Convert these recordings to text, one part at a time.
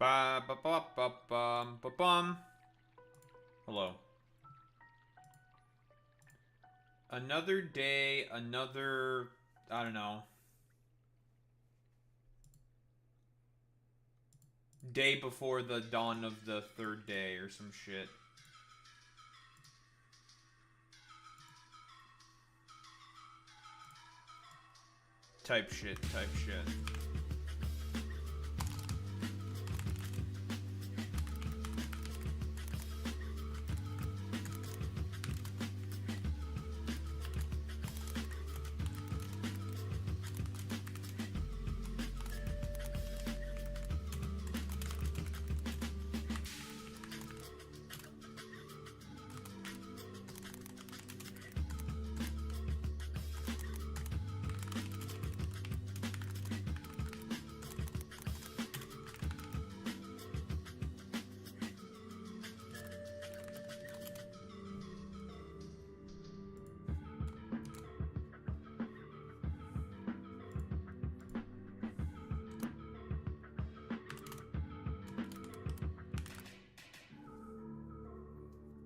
Ba ba ba ba bum ba bum. Hello. Another day, another, I don't know, day before the dawn of the third day or some shit. Type shit.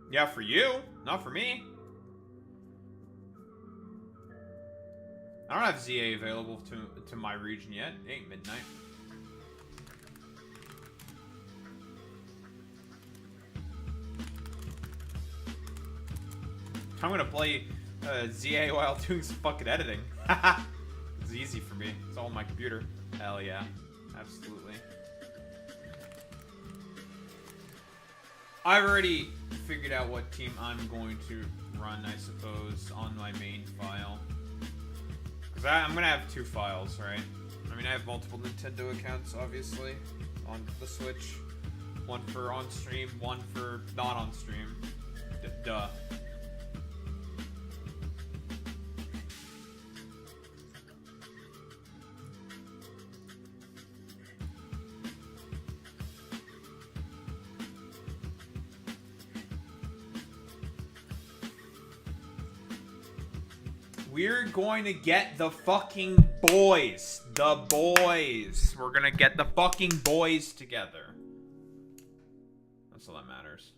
Yeah, for you, not for me. I don't have ZA available to my region yet. It ain't midnight. I'm gonna play ZA while doing some fucking editing. It's easy for me. It's all on my computer. Hell yeah. Absolutely. I've already figured out what team I'm going to run, I suppose, on my main file. Because I'm going to have two files, right? I mean, I have multiple Nintendo accounts, obviously, on the Switch. One for on-stream, one for not on-stream. Duh. We're going to get the fucking boys. The boys. We're gonna get the fucking boys together. That's all that matters.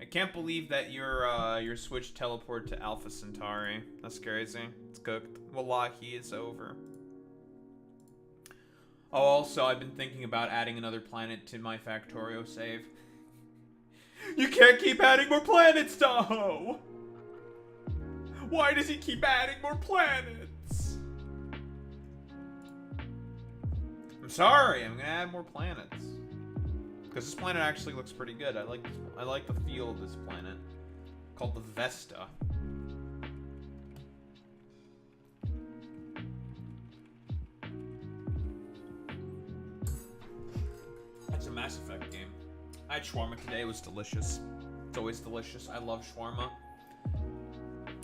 I can't believe that your Switch teleported to Alpha Centauri. That's crazy. It's cooked. Wallahi, it's over. Oh, also, I've been thinking about adding another planet to my Factorio save. You can't keep adding more planets, Tahoe! Why does he keep adding more planets? I'm sorry, I'm gonna add more planets. Because this planet actually looks pretty good. I like the feel of this planet. Called the Vesta. It's a Mass Effect game. I had shawarma today, it was delicious. It's always delicious. I love shawarma.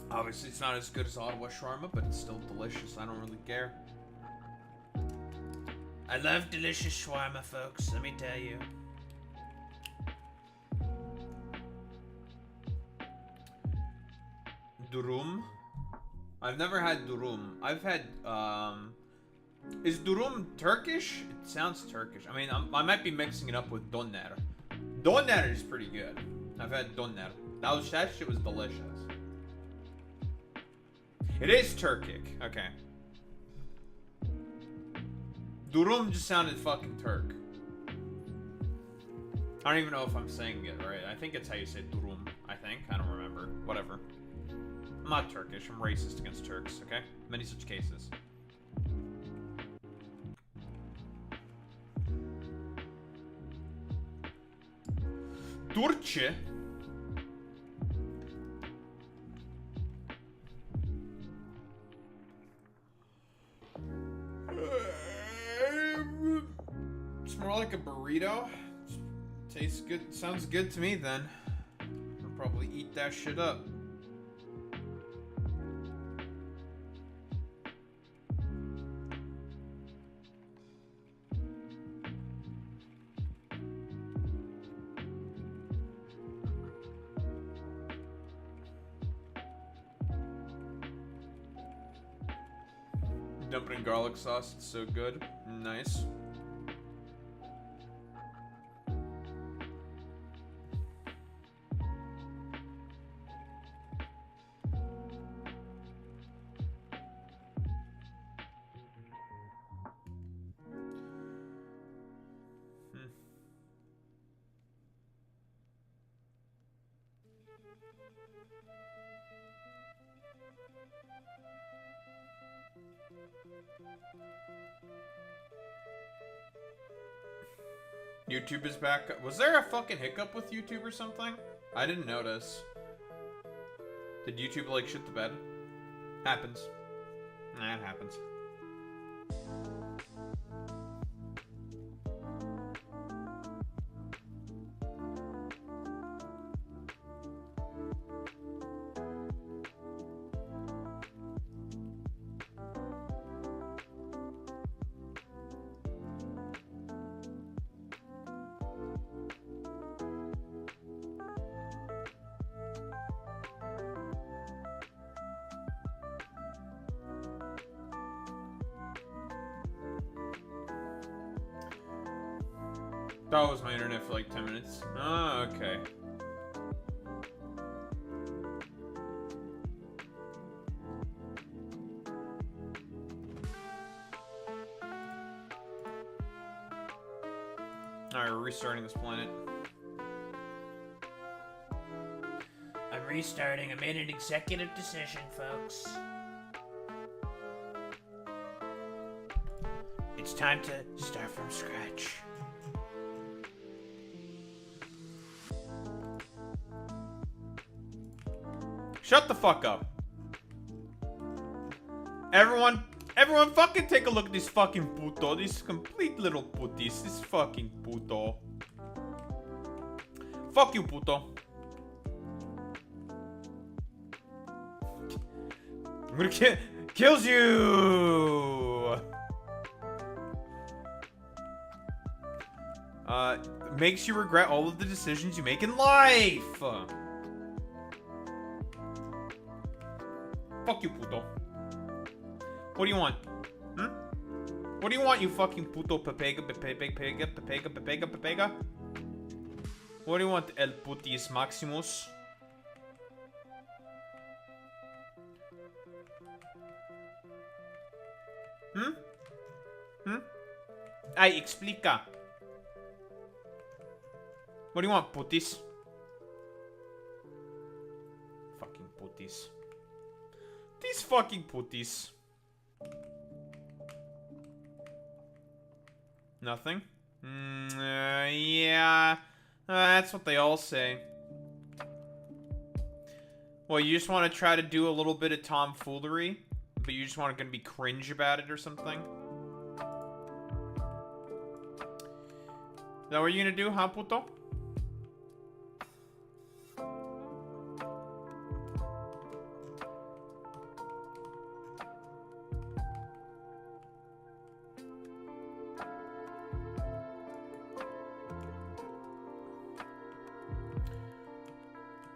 Obviously, it's not as good as Ottawa shawarma, but it's still delicious. I don't really care. I love delicious shawarma, folks. Let me tell you. Durum? I've never had durum. I've had, is durum Turkish? It sounds Turkish. I mean, I might be mixing it up with doner. Doner is pretty good. I've had doner. That shit was delicious. It is Turkic. Okay. Durum just sounded fucking Turk. I don't even know if I'm saying it right. I think it's how you say durum. I think. I don't remember. Whatever. I'm not Turkish. I'm racist against Turks, okay? Many such cases. Turkey? It's more like a burrito. Tastes good. Sounds good to me then. I'll probably eat that shit up. Dumping in garlic sauce, it's so good. Nice. YouTube is back. Was there a fucking hiccup with YouTube or something? I didn't notice. Did YouTube, like, shit the bed? Happens. Nah, it happens. That was my internet for like 10 minutes. Oh, okay. Alright, we're restarting this planet. I'm restarting. I made an executive decision, folks. It's time to start from scratch. Shut the fuck up. Everyone fucking take a look at this fucking puto. These complete little putties. This fucking puto. Fuck you, puto. I'm gonna kills you. Makes you regret all of the decisions you make in life. Fuck you, puto. What do you want? Hmm? What do you want, you fucking puto pepega? What do you want, el putis maximus? Hmm? Hmm? Ay, explica. What do you want, putis? Fucking putis. These fucking putties. Nothing? Yeah. That's what they all say. Well, you just want to try to do a little bit of tomfoolery, but you just want to be cringe about it or something? Is that what you're gonna do, huh, puto?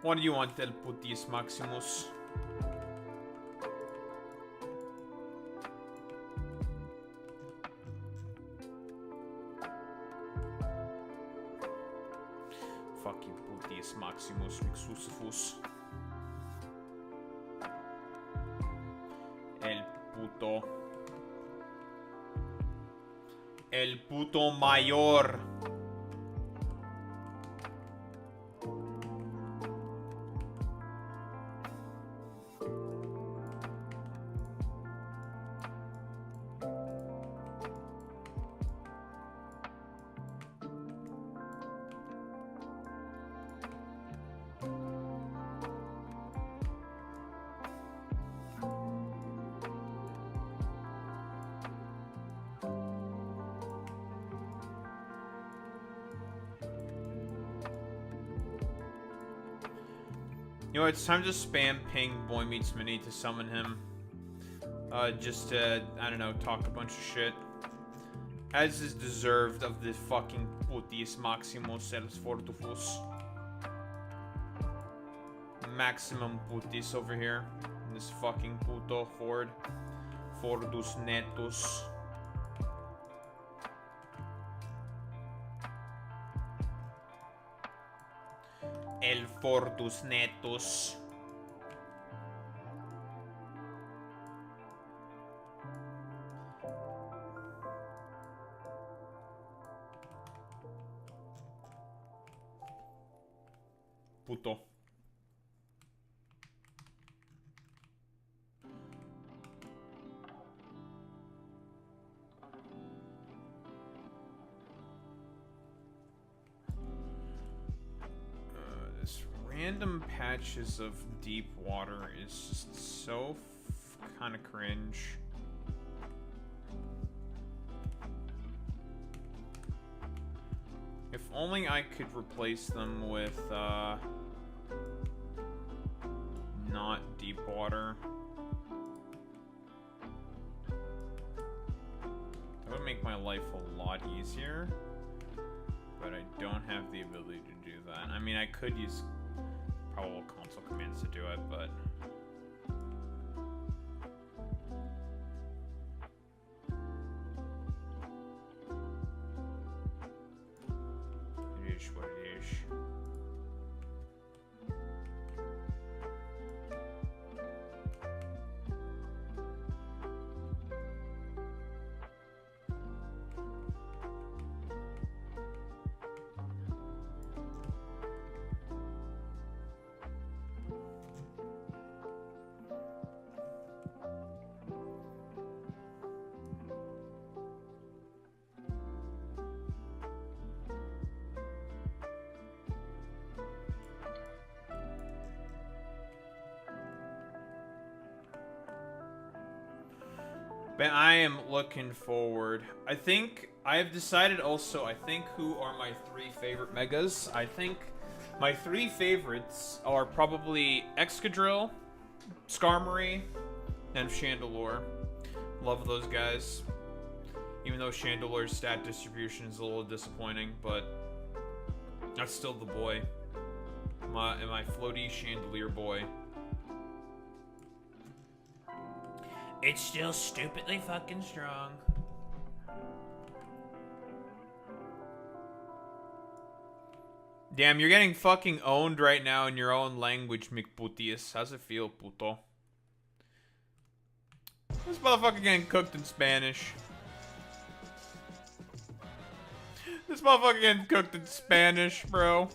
What do you want, El Putis Maximus? Fucking Putis Maximus Mixusifus. El puto. El puto mayor. You know, it's time to spam ping Boy Meets Mini to summon him. Just to, I don't know, talk a bunch of shit. As is deserved of the fucking putis maximus els fortufus. Maximum putis over here. In this fucking puto horde. Fordus netus. El Fordus Netus. Puto. random patches of deep water is just so kind of cringe. If only I could replace them with, not deep water. That would make my life a lot easier. But I don't have the ability to do that. I mean, I could use probable console commands to do it, but... It is what it is. But I am looking forward. I think I have decided also, I think who are my 3 favorite megas. I think my 3 favorites are probably Excadrill, Skarmory, and Chandelure. Love those guys. Even though Chandelure's stat distribution is a little disappointing, but that's still the boy. My floaty Chandelier boy. It's still stupidly fucking strong. Damn, you're getting fucking owned right now in your own language, McPutius. How's it feel, puto? This motherfucker getting cooked in Spanish. This motherfucker getting cooked in Spanish, bro.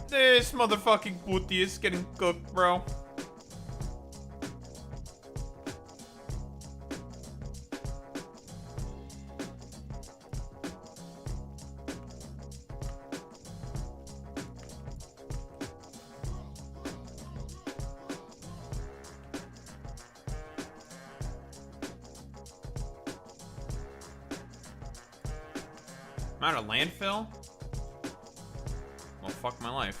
This motherfucking puti is getting cooked, bro. I'm out of landfill? Well, fuck my life.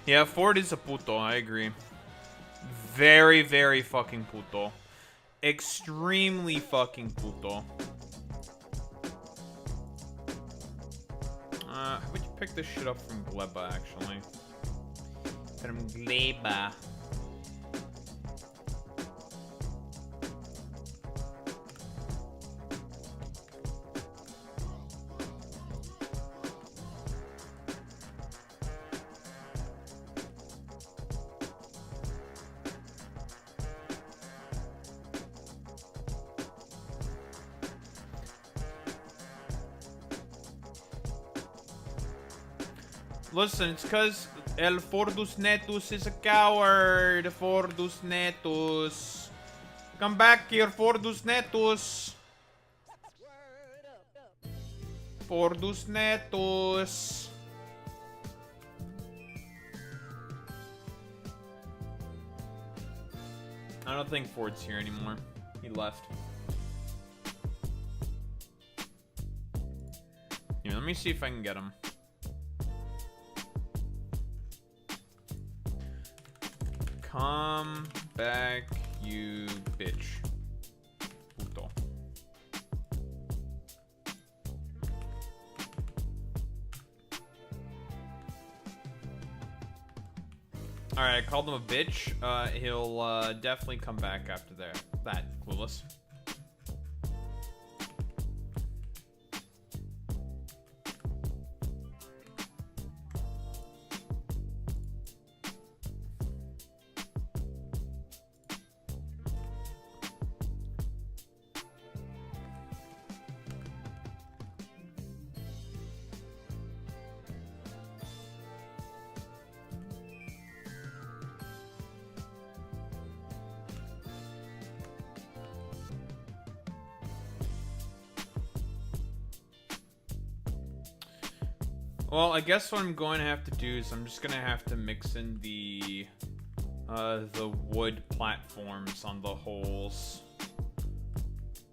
Yeah, Ford is a puto, I agree. Very, very fucking puto. Extremely fucking puto. How about you pick this shit up from Gleba, actually? From Gleba. Listen, it's because El Fordus Netus is a coward. Fordus Netus. Come back here, Fordus Netus. Fordus Netus. I don't think Ford's here anymore. He left. Yeah, let me see if I can get him. Come back, you bitch. Puto. Alright, I called him a bitch. He'll definitely come back after that, clueless. Well, I guess what I'm going to have to do is I'm just going to have to mix in the wood platforms on the holes.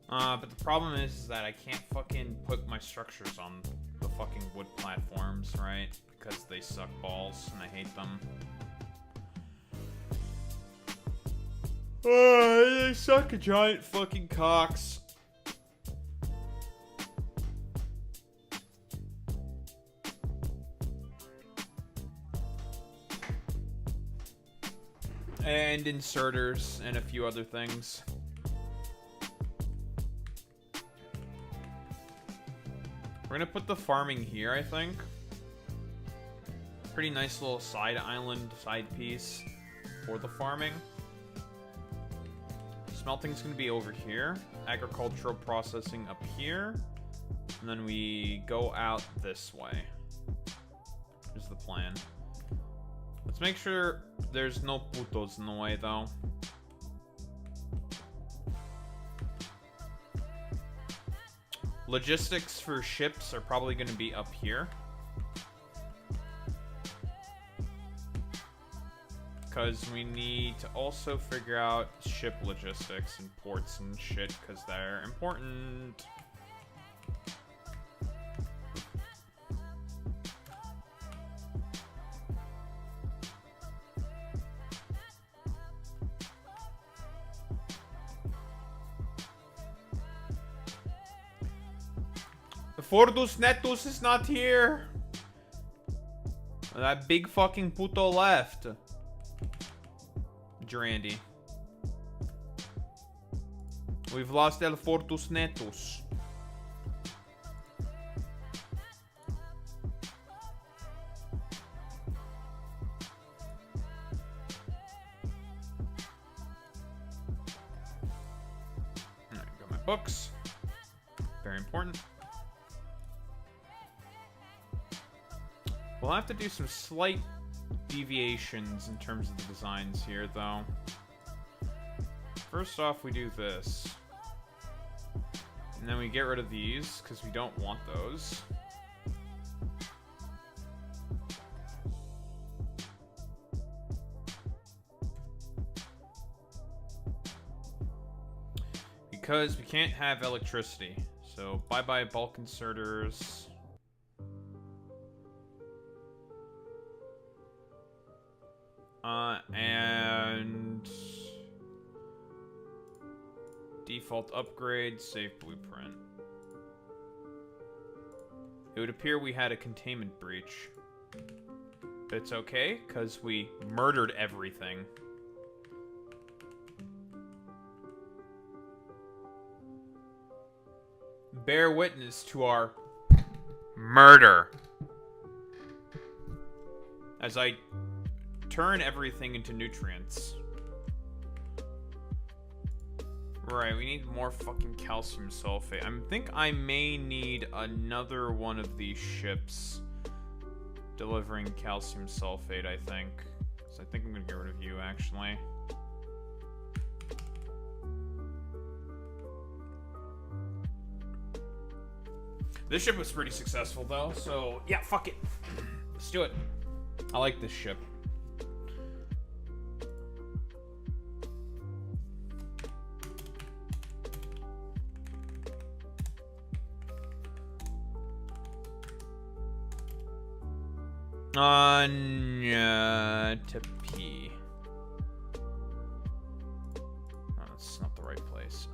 But the problem is that I can't fucking put my structures on the fucking wood platforms, right? Because they suck balls and I hate them. They suck giant fucking cocks. And inserters and a few other things. We're gonna put the farming here, I think. Pretty nice little side island, side piece for the farming. Smelting's gonna be over here. Agricultural processing up here. And then we go out this way. Here's the plan. Let's make sure there's no putos in the way, though. Logistics for ships are probably going to be up here. Because we need to also figure out ship logistics and ports and shit, because they're important. Fordus Netus is not here. That big fucking puto left. Drandy. We've lost El Fortus Netus. Alright, got my books. Very important. We'll have to do some slight deviations in terms of the designs here, though. First off, we do this. And then we get rid of these, because we don't want those. Because we can't have electricity. So, bye-bye bulk inserters. And default upgrade, save blueprint. It would appear we had a containment breach. But it's okay, because we murdered everything. Bear witness to our murder. As I turn everything into nutrients. Right, we need more fucking calcium sulfate. I think I may need another one of these ships delivering calcium sulfate, I think. So I think I'm gonna get rid of you, actually. This ship was pretty successful, though, so yeah, fuck it. Let's do it. I like this ship. To P. Oh, that's not the right place.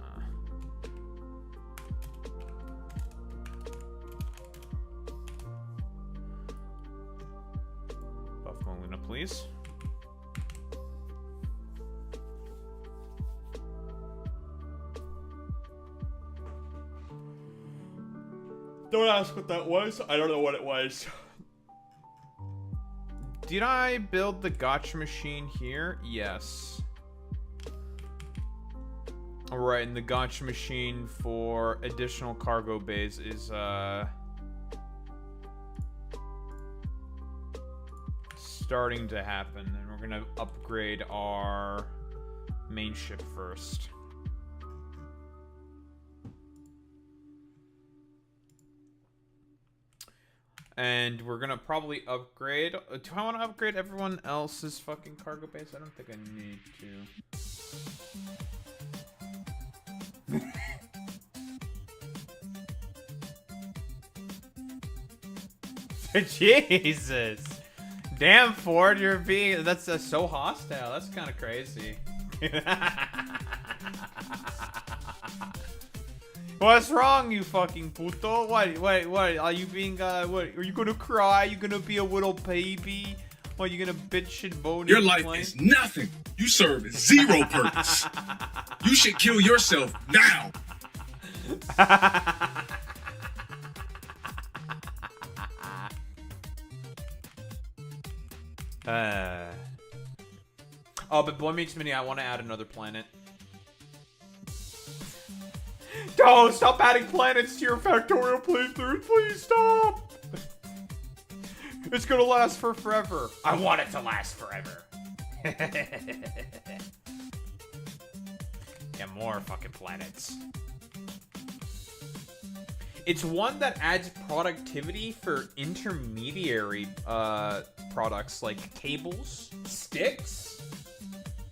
Buff Molina, please. Don't ask what that was. I don't know what it was. Did I build the gotcha machine here? Yes. Alright, and the gotcha machine for additional cargo bays is, starting to happen. And we're gonna upgrade our main ship first. And we're gonna probably upgrade. Do I want to upgrade everyone else's fucking cargo base? I don't think I need to. Jesus. Damn, Ford, you're being... That's so hostile. That's kind of crazy. What's wrong, you fucking puto? What? Are you being, what? Are you gonna cry? You gonna be a little baby? What, you gonna bitch and moan? Your life is nothing. You serve zero purpose. You should kill yourself now. Oh, but Boy Meets Mini, I want to add another planet. Don't stop adding planets to your factorial playthrough. Please stop. It's gonna last for forever. I want it to last forever. Yeah, more fucking planets. It's one that adds productivity for intermediary products like cables, sticks,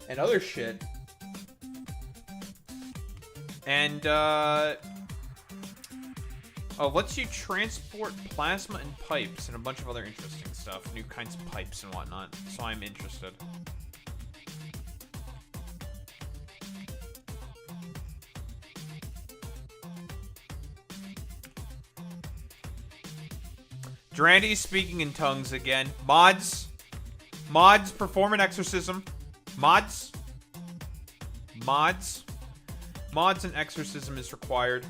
and other shit. And, lets you transport plasma and pipes and a bunch of other interesting stuff. New kinds of pipes and whatnot. So I'm interested. Drandy's speaking in tongues again. Mods, perform an exorcism. Mods, an exorcism is required.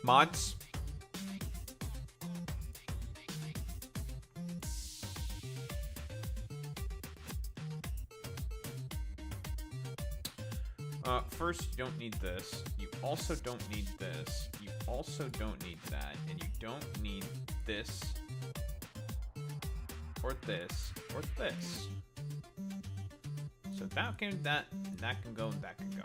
Mods. First, you don't need this. You also don't need this. You also don't need that. And you don't need this. Or this. Or this. So that can go, and that can go.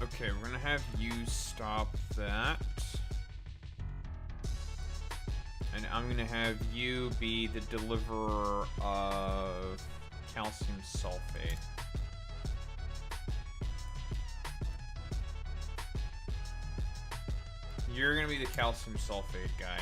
Okay, we're gonna have you stop that. And I'm gonna have you be the deliverer of calcium sulfate. You're gonna be the calcium sulfate guy.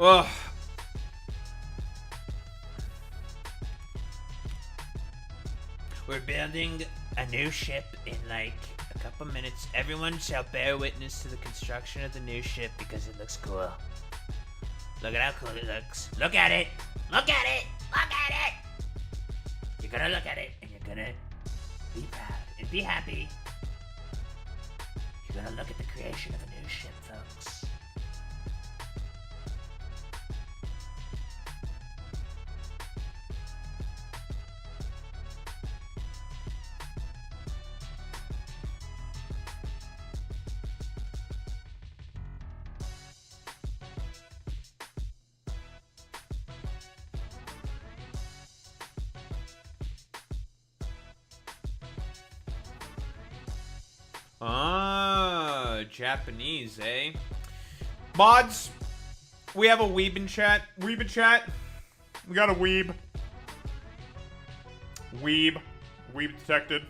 Ugh. We're building a new ship in like a couple minutes. Everyone shall bear witness to the construction of the new ship because it looks cool. Look at how cool it looks. Look at it! Look at it! Look at it! You're gonna look at it and you're gonna be proud and be happy. You're gonna look at the creation of a new ship, folks. Japanese, eh? Mods, we have a Weebin chat. We got a weeb. Weeb. Weeb detected.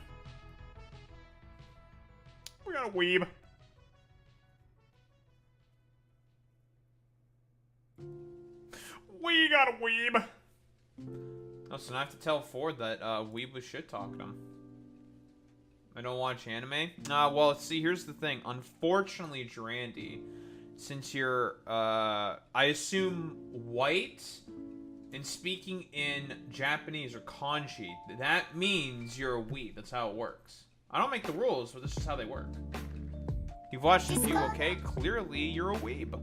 We got a weeb. We got a weeb. Oh, so now I have to tell Ford that weeb was shit talking him. I don't watch anime. Well, see, here's the thing. Unfortunately, Durandi, since you're, I assume white and speaking in Japanese or kanji, that means you're a weeb. That's how it works. I don't make the rules, but this is how they work. You've watched a few, okay? Clearly, you're a weeb.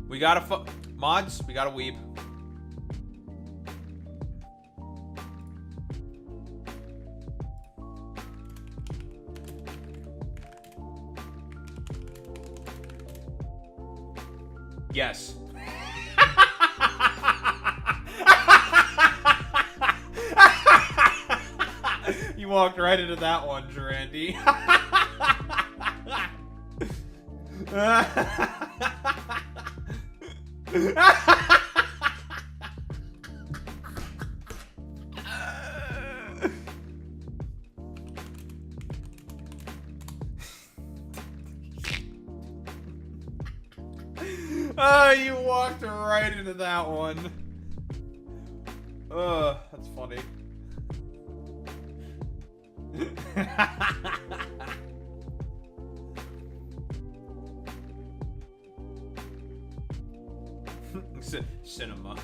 We got a mods. We got a weeb. Yes. You walked right into that one, Durandi. Oh, you walked right into that one. That's funny. Cinema.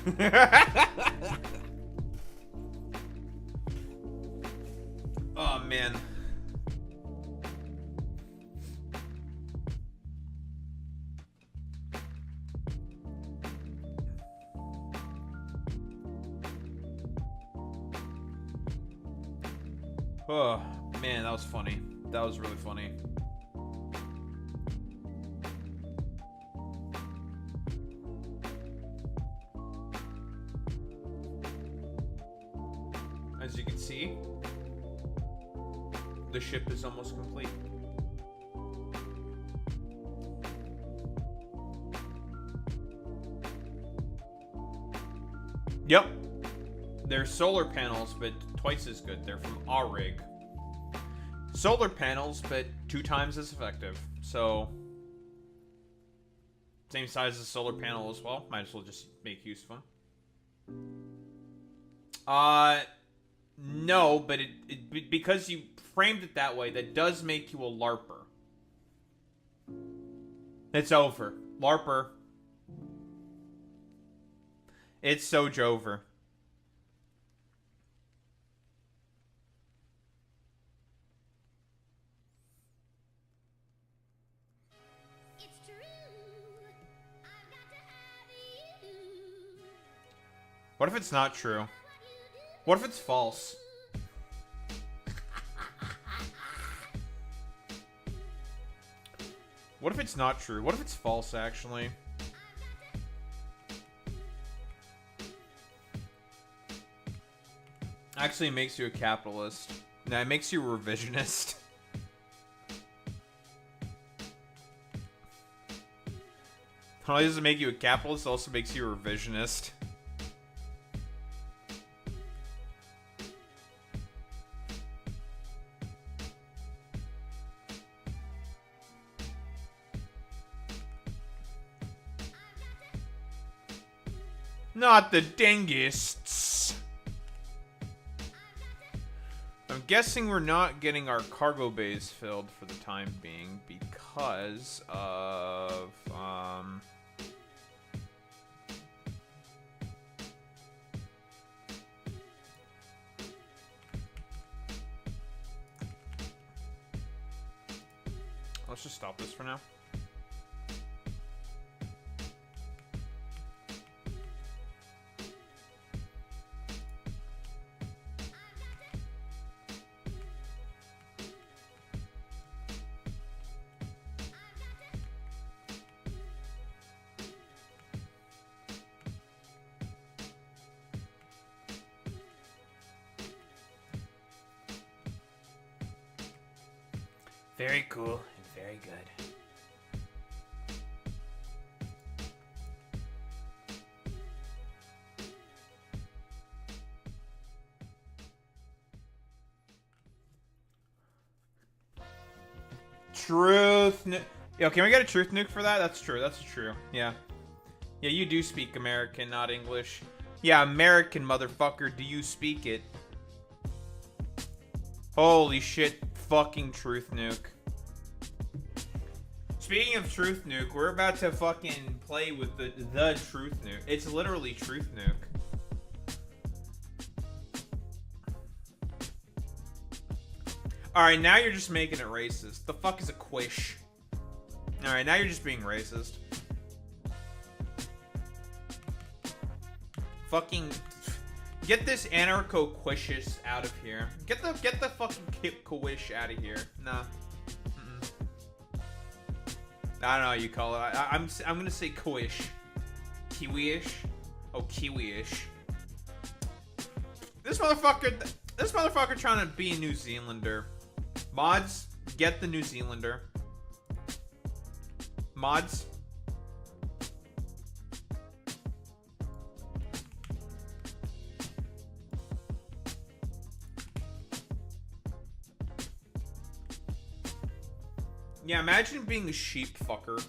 Oh, man. Oh, man, that was funny. That was really funny. As you can see, the ship is almost complete. Yep. They're solar panels, but twice as good. They're from our rig. Solar panels, but 2 times as effective. So, same size as a solar panel as well. Might as well just make use of them. No, but it because you framed it that way, that does make you a LARPer. It's over. LARPer. It's so Jover. What if it's not true? What if it's false? What if it's not true? What if it's false, actually? Actually, it makes you a capitalist. No, it makes you a revisionist. Not only does it make you a capitalist, it also makes you a revisionist. Not the dingists. I'm guessing we're not getting our cargo bays filled for the time being because of, let's just stop this for now. Very cool and very good. Truth nuke. Yo, can we get a truth nuke for that? That's true. That's true. Yeah. Yeah, you do speak American, not English. Yeah, American, motherfucker. Do you speak it? Holy shit. Fucking truth nuke. Speaking of truth nuke, we're about to fucking play with the truth nuke. It's literally truth nuke. Alright, now you're just making it racist. The fuck is a quish? Alright, now you're just being racist. Fucking get this anarcho-quishist out of here. Get the fucking quish out of here. Nah. I don't know how you call it. I'm gonna say quish. Kiwi-ish? Oh, kiwi-ish. This motherfucker trying to be a New Zealander. Mods, get the New Zealander. Mods. Yeah, imagine being a sheep fucker.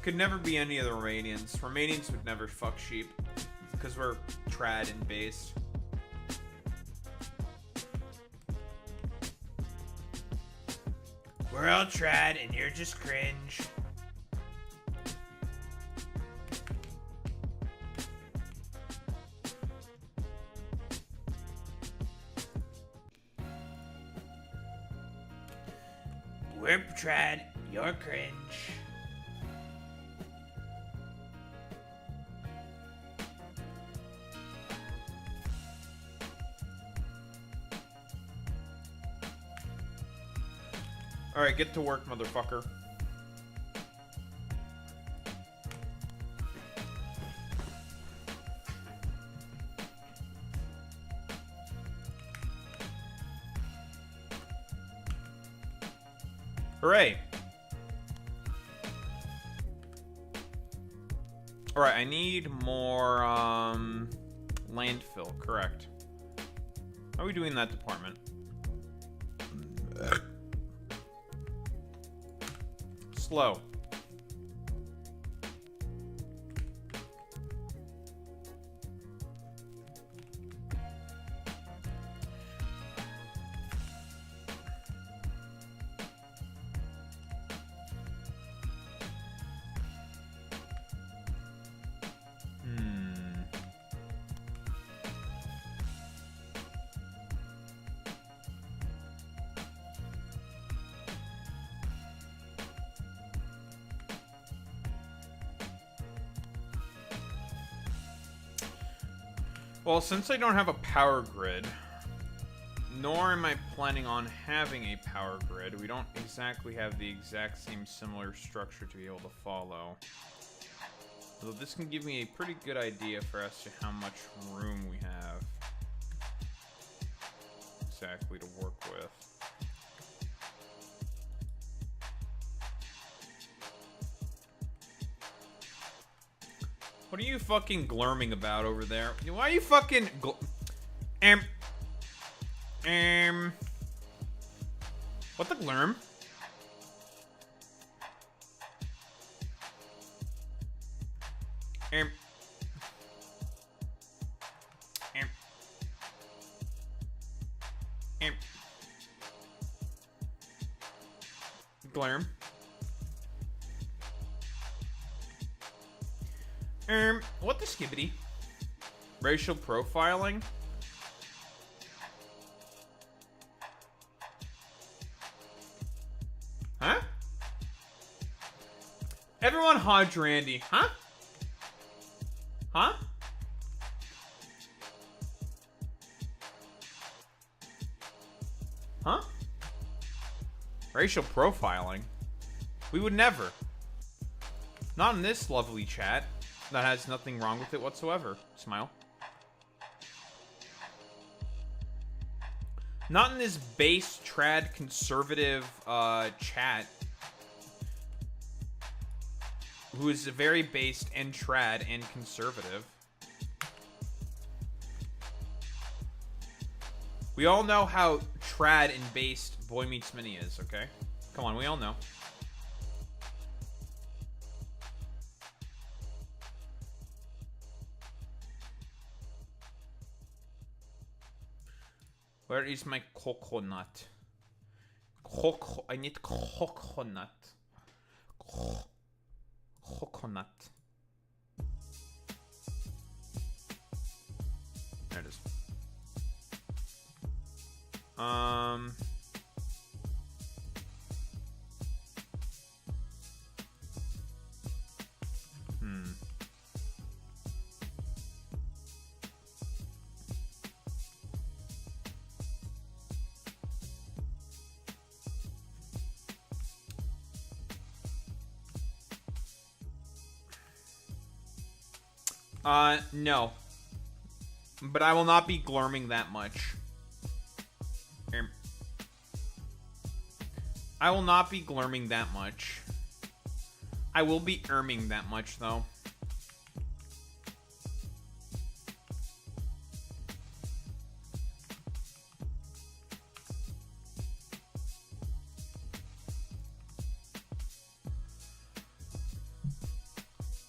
Could never be any of the Romanians. Romanians would never fuck sheep. Because we're trad and based. We're all trad and you're just cringe. We're trad, you're cringe. Alright, get to work, motherfucker. Hooray! Alright, I need more, landfill, correct. How are we doing in that department? Slow. Well, since I don't have a power grid, nor am I planning on having a power grid, we don't exactly have the exact same similar structure to be able to follow. So this can give me a pretty good idea for as to how much room we have exactly to work with. What are you fucking glurming about over there? Why are you fucking what the glurm? Glurm. What the skibbity? Racial profiling? Huh? Everyone Hodge Randy, huh? Huh? Huh? Racial profiling? We would never. Not in this lovely chat. That has nothing wrong with it whatsoever. Smile. Not in this base, trad, conservative chat. Who is very based and trad and conservative. We all know how trad and based Boy Meets Mini is, okay? Come on, we all know. Where is my coconut? I need coconut. Coconut. There it is. No. But I will not be glurming that much. I will not be glurming that much. I will be erming that much, though.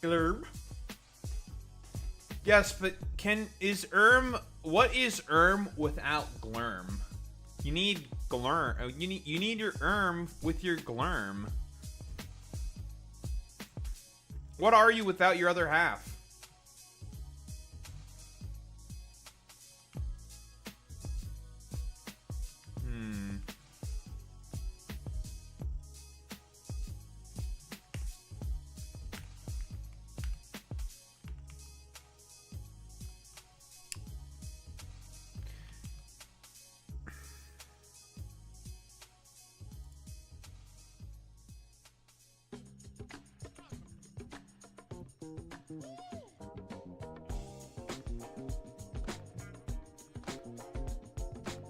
Glurm. Yes, but what is without glurm? You need glurm. You need your with your glurm. What are you without your other half?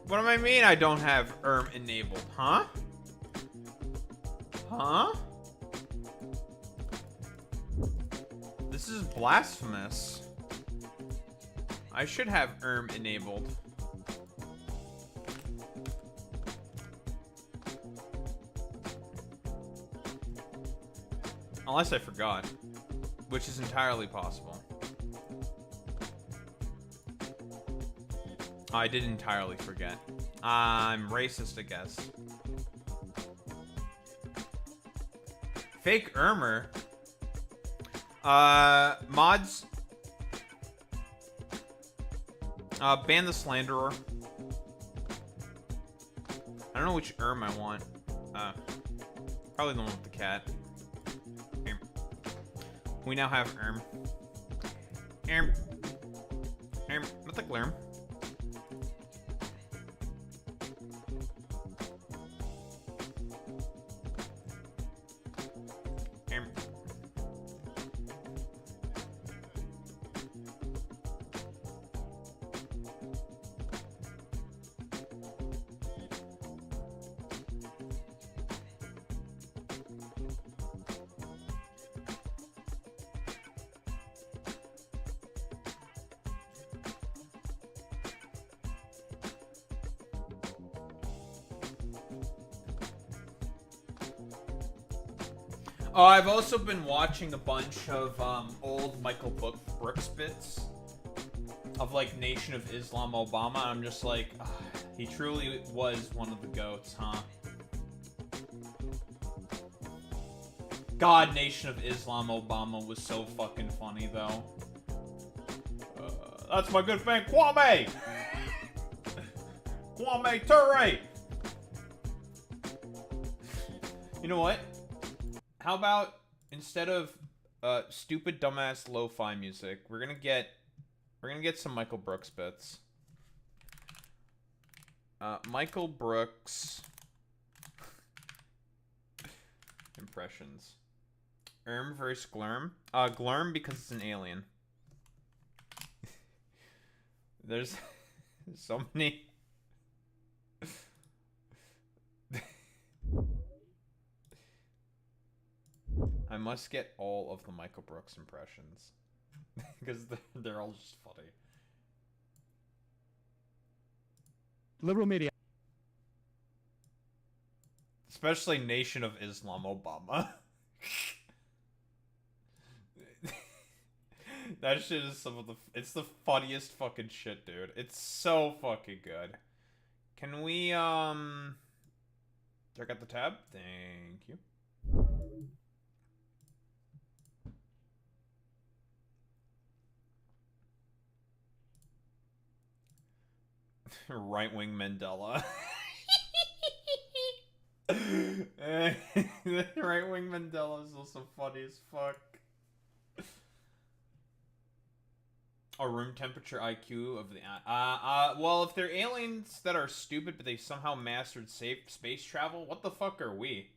What do I mean I don't have enabled? Huh? Huh? This is blasphemous. I should have enabled. Unless I forgot, which is entirely possible. I did entirely forget. I'm racist, I guess. Fake Ermer. Mods. Ban the Slanderer. I don't know which Erm I want. Probably the one with the cat. Erm. We now have Erm. Erm. Erm. Mythic Lerm. Oh, I've also been watching a bunch of old Michael Brooks bits of like Nation of Islam Obama. And I'm just like, he truly was one of the GOATs, huh? God, Nation of Islam Obama was so fucking funny, though. That's my good friend Kwame! Kwame Ture! You know what? How about, instead of stupid dumbass lo-fi music, we're gonna get some Michael Brooks bits. Michael Brooks impressions. Versus Glurm. Glurm because it's an alien. There's so many. I must get all of the Michael Brooks impressions because they're all just funny. Liberal media. Especially Nation of Islam Obama. That shit is it's the funniest fucking shit, dude. It's so fucking good. Can we, check out the tab? Thank you. Right-wing Mandela. Right-wing Mandela is also funny as fuck. A room temperature IQ of the... well, if they're aliens that are stupid, but they somehow mastered safe space travel, what the fuck are we?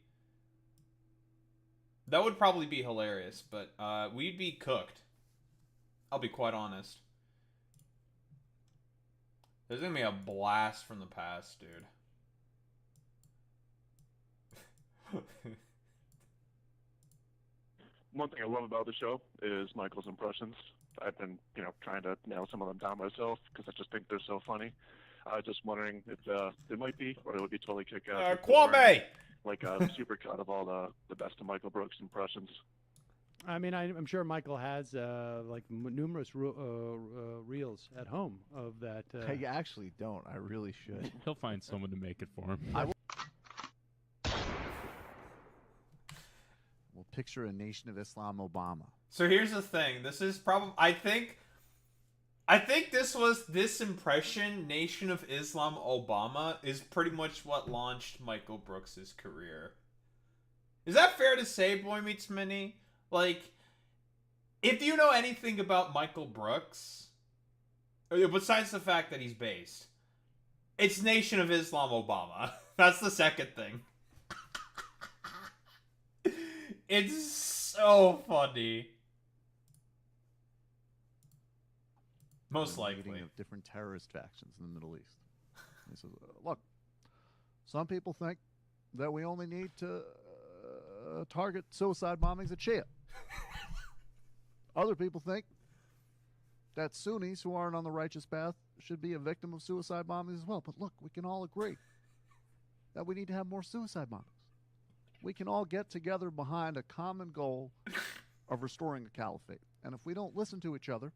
That would probably be hilarious, but, we'd be cooked. I'll be quite honest. There's gonna be a blast from the past, dude. One thing I love about the show is Michael's impressions. I've been, trying to nail some of them down myself because I just think they're so funny. I was just wondering if it might be, or it would be totally kick-ass. Kwame! Like a supercut of all the best of Michael Brooks impressions. I mean, I'm sure Michael has numerous reels at home of that. I actually don't. I really should. He'll find someone to make it for him. We'll picture a Nation of Islam Obama. So here's the thing. This is probably... I think this impression, Nation of Islam Obama, is pretty much what launched Michael Brooks' career. Is that fair to say, Boy Meets Minnie? Like, if you know anything about Michael Brooks, besides the fact that he's based, it's Nation of Islam Obama. That's the second thing. It's so funny. Most likely. Meeting of different terrorist factions in the Middle East. He says, look, some people think that we only need to target suicide bombings at Shia. Other people think that Sunnis who aren't on the righteous path should be a victim of suicide bombings as well. But look, we can all agree that we need to have more suicide bombings. We can all get together behind a common goal of restoring the caliphate. And if we don't listen to each other,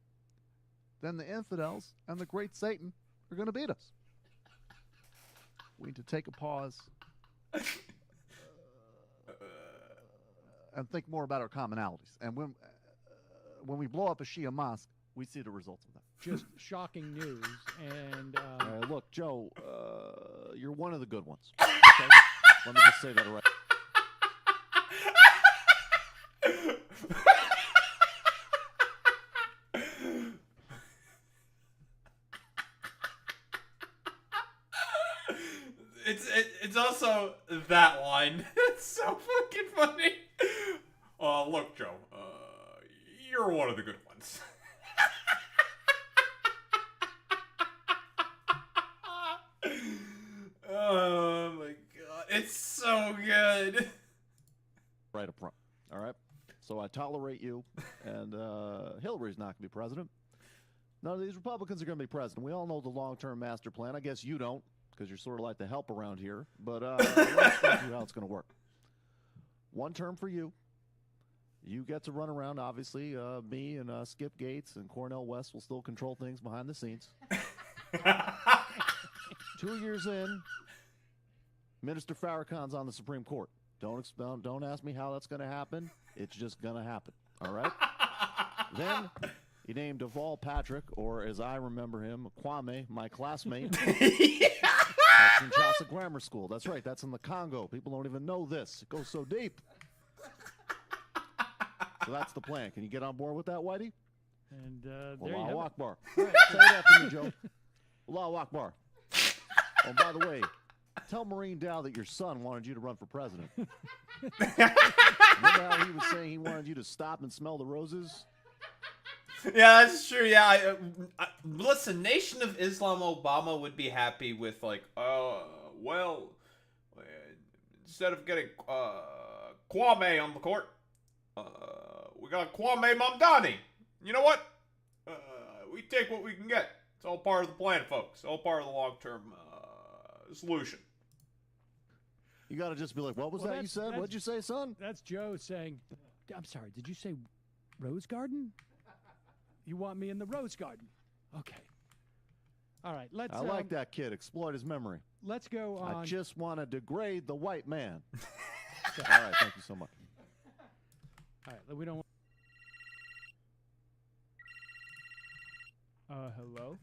then the infidels and the great Satan are going to beat us. We need to take a pause and think more about our commonalities. And when we blow up a Shia mosque, we see the results of that. Just shocking news. And look, Joe, you're one of the good ones. Okay? Let me just say that right. It's also that line. It's so fucking funny. Look, Joe, you're one of the good ones. Oh my god, it's so good. Right up front, all right? So I tolerate you, and Hillary's not going to be president. None of these Republicans are going to be president. We all know the long-term master plan. I guess you don't, because you're sort of like the help around here. But let's explain you how it's going to work. One term for you. You get to run around, obviously. Me and Skip Gates and Cornel West will still control things behind the scenes. 2 years in, Minister Farrakhan's on the Supreme Court. Don't ask me how that's going to happen. It's just going to happen. All right? Then he named Deval Patrick, or as I remember him, Kwame, my classmate. That's in Chassa Grammar School. That's right. That's in the Congo. People don't even know this. It goes so deep. So that's the plan. Can you get on board with that, Whitey? And there you Allahu have it. Akbar. Say that to me, Joe. Allahu Akbar. Oh, by the way, tell Maureen Dow that your son wanted you to run for president. Remember how he was saying he wanted you to stop and smell the roses? Yeah, that's true. Yeah, listen, Nation of Islam Obama would be happy with, like, well, instead of getting Kwame on the court, we got Kwame Mamdani. You know what? We take what we can get. It's all part of the plan, folks. All part of the long-term solution. You got to just be like, what was Well, that you said? What'd you say, son? That's Joe saying, I'm sorry, did you say rose garden? You want me in the rose garden? Okay. All right, let's. I like that kid. Exploit his memory. Let's go on. I just want to degrade the white man. All right, thank you so much. All right, we don't. Hello?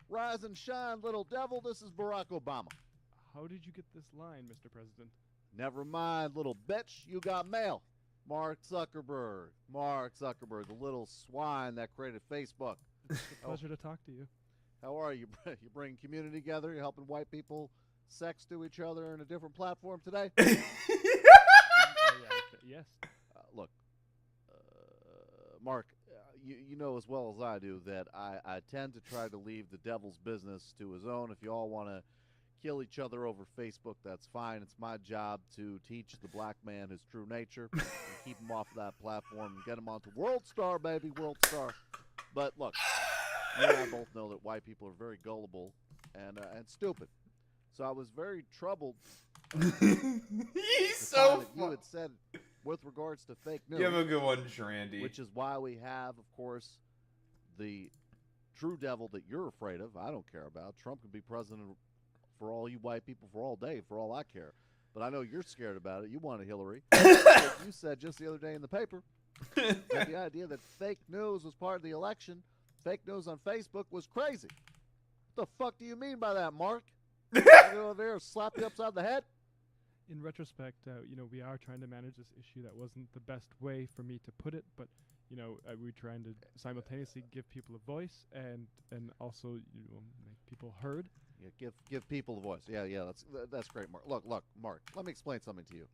Rise and shine, little devil. This is Barack Obama. How did you get this line, Mr. President? Never mind, little bitch. You got mail. Mark Zuckerberg. Mark Zuckerberg, the little swine that created Facebook. It's a pleasure to talk to you. How are you? You bringing community together? You helping white people sex to each other in a different platform today? Yes. Look, Mark, you know as well as I do that I tend to try to leave the devil's business to his own. If you all want to kill each other over Facebook, that's fine. It's my job to teach the black man his true nature and keep him off of that platform and get him onto World Star, baby, World Star. But look, you and I both know that white people are very gullible and stupid. So I was very troubled. He's so you had said with regards to fake news. You have a good one, Randy. Which is why we have, of course, the true devil that you're afraid of. I don't care about. Trump can be president for all you white people for all day, for all I care. But I know you're scared about it. You wanted Hillary. You said just the other day in the paper that the idea that fake news was part of the election, fake news on Facebook was crazy. What the fuck do you mean by that, Mark? You go over there and slap you upside the head? In retrospect, we are trying to manage this issue. That wasn't the best way for me to put it, but we're trying to simultaneously give people a voice and also make people heard. Yeah, give people a voice. Yeah, that's great, Mark. Look, Mark. Let me explain something to you.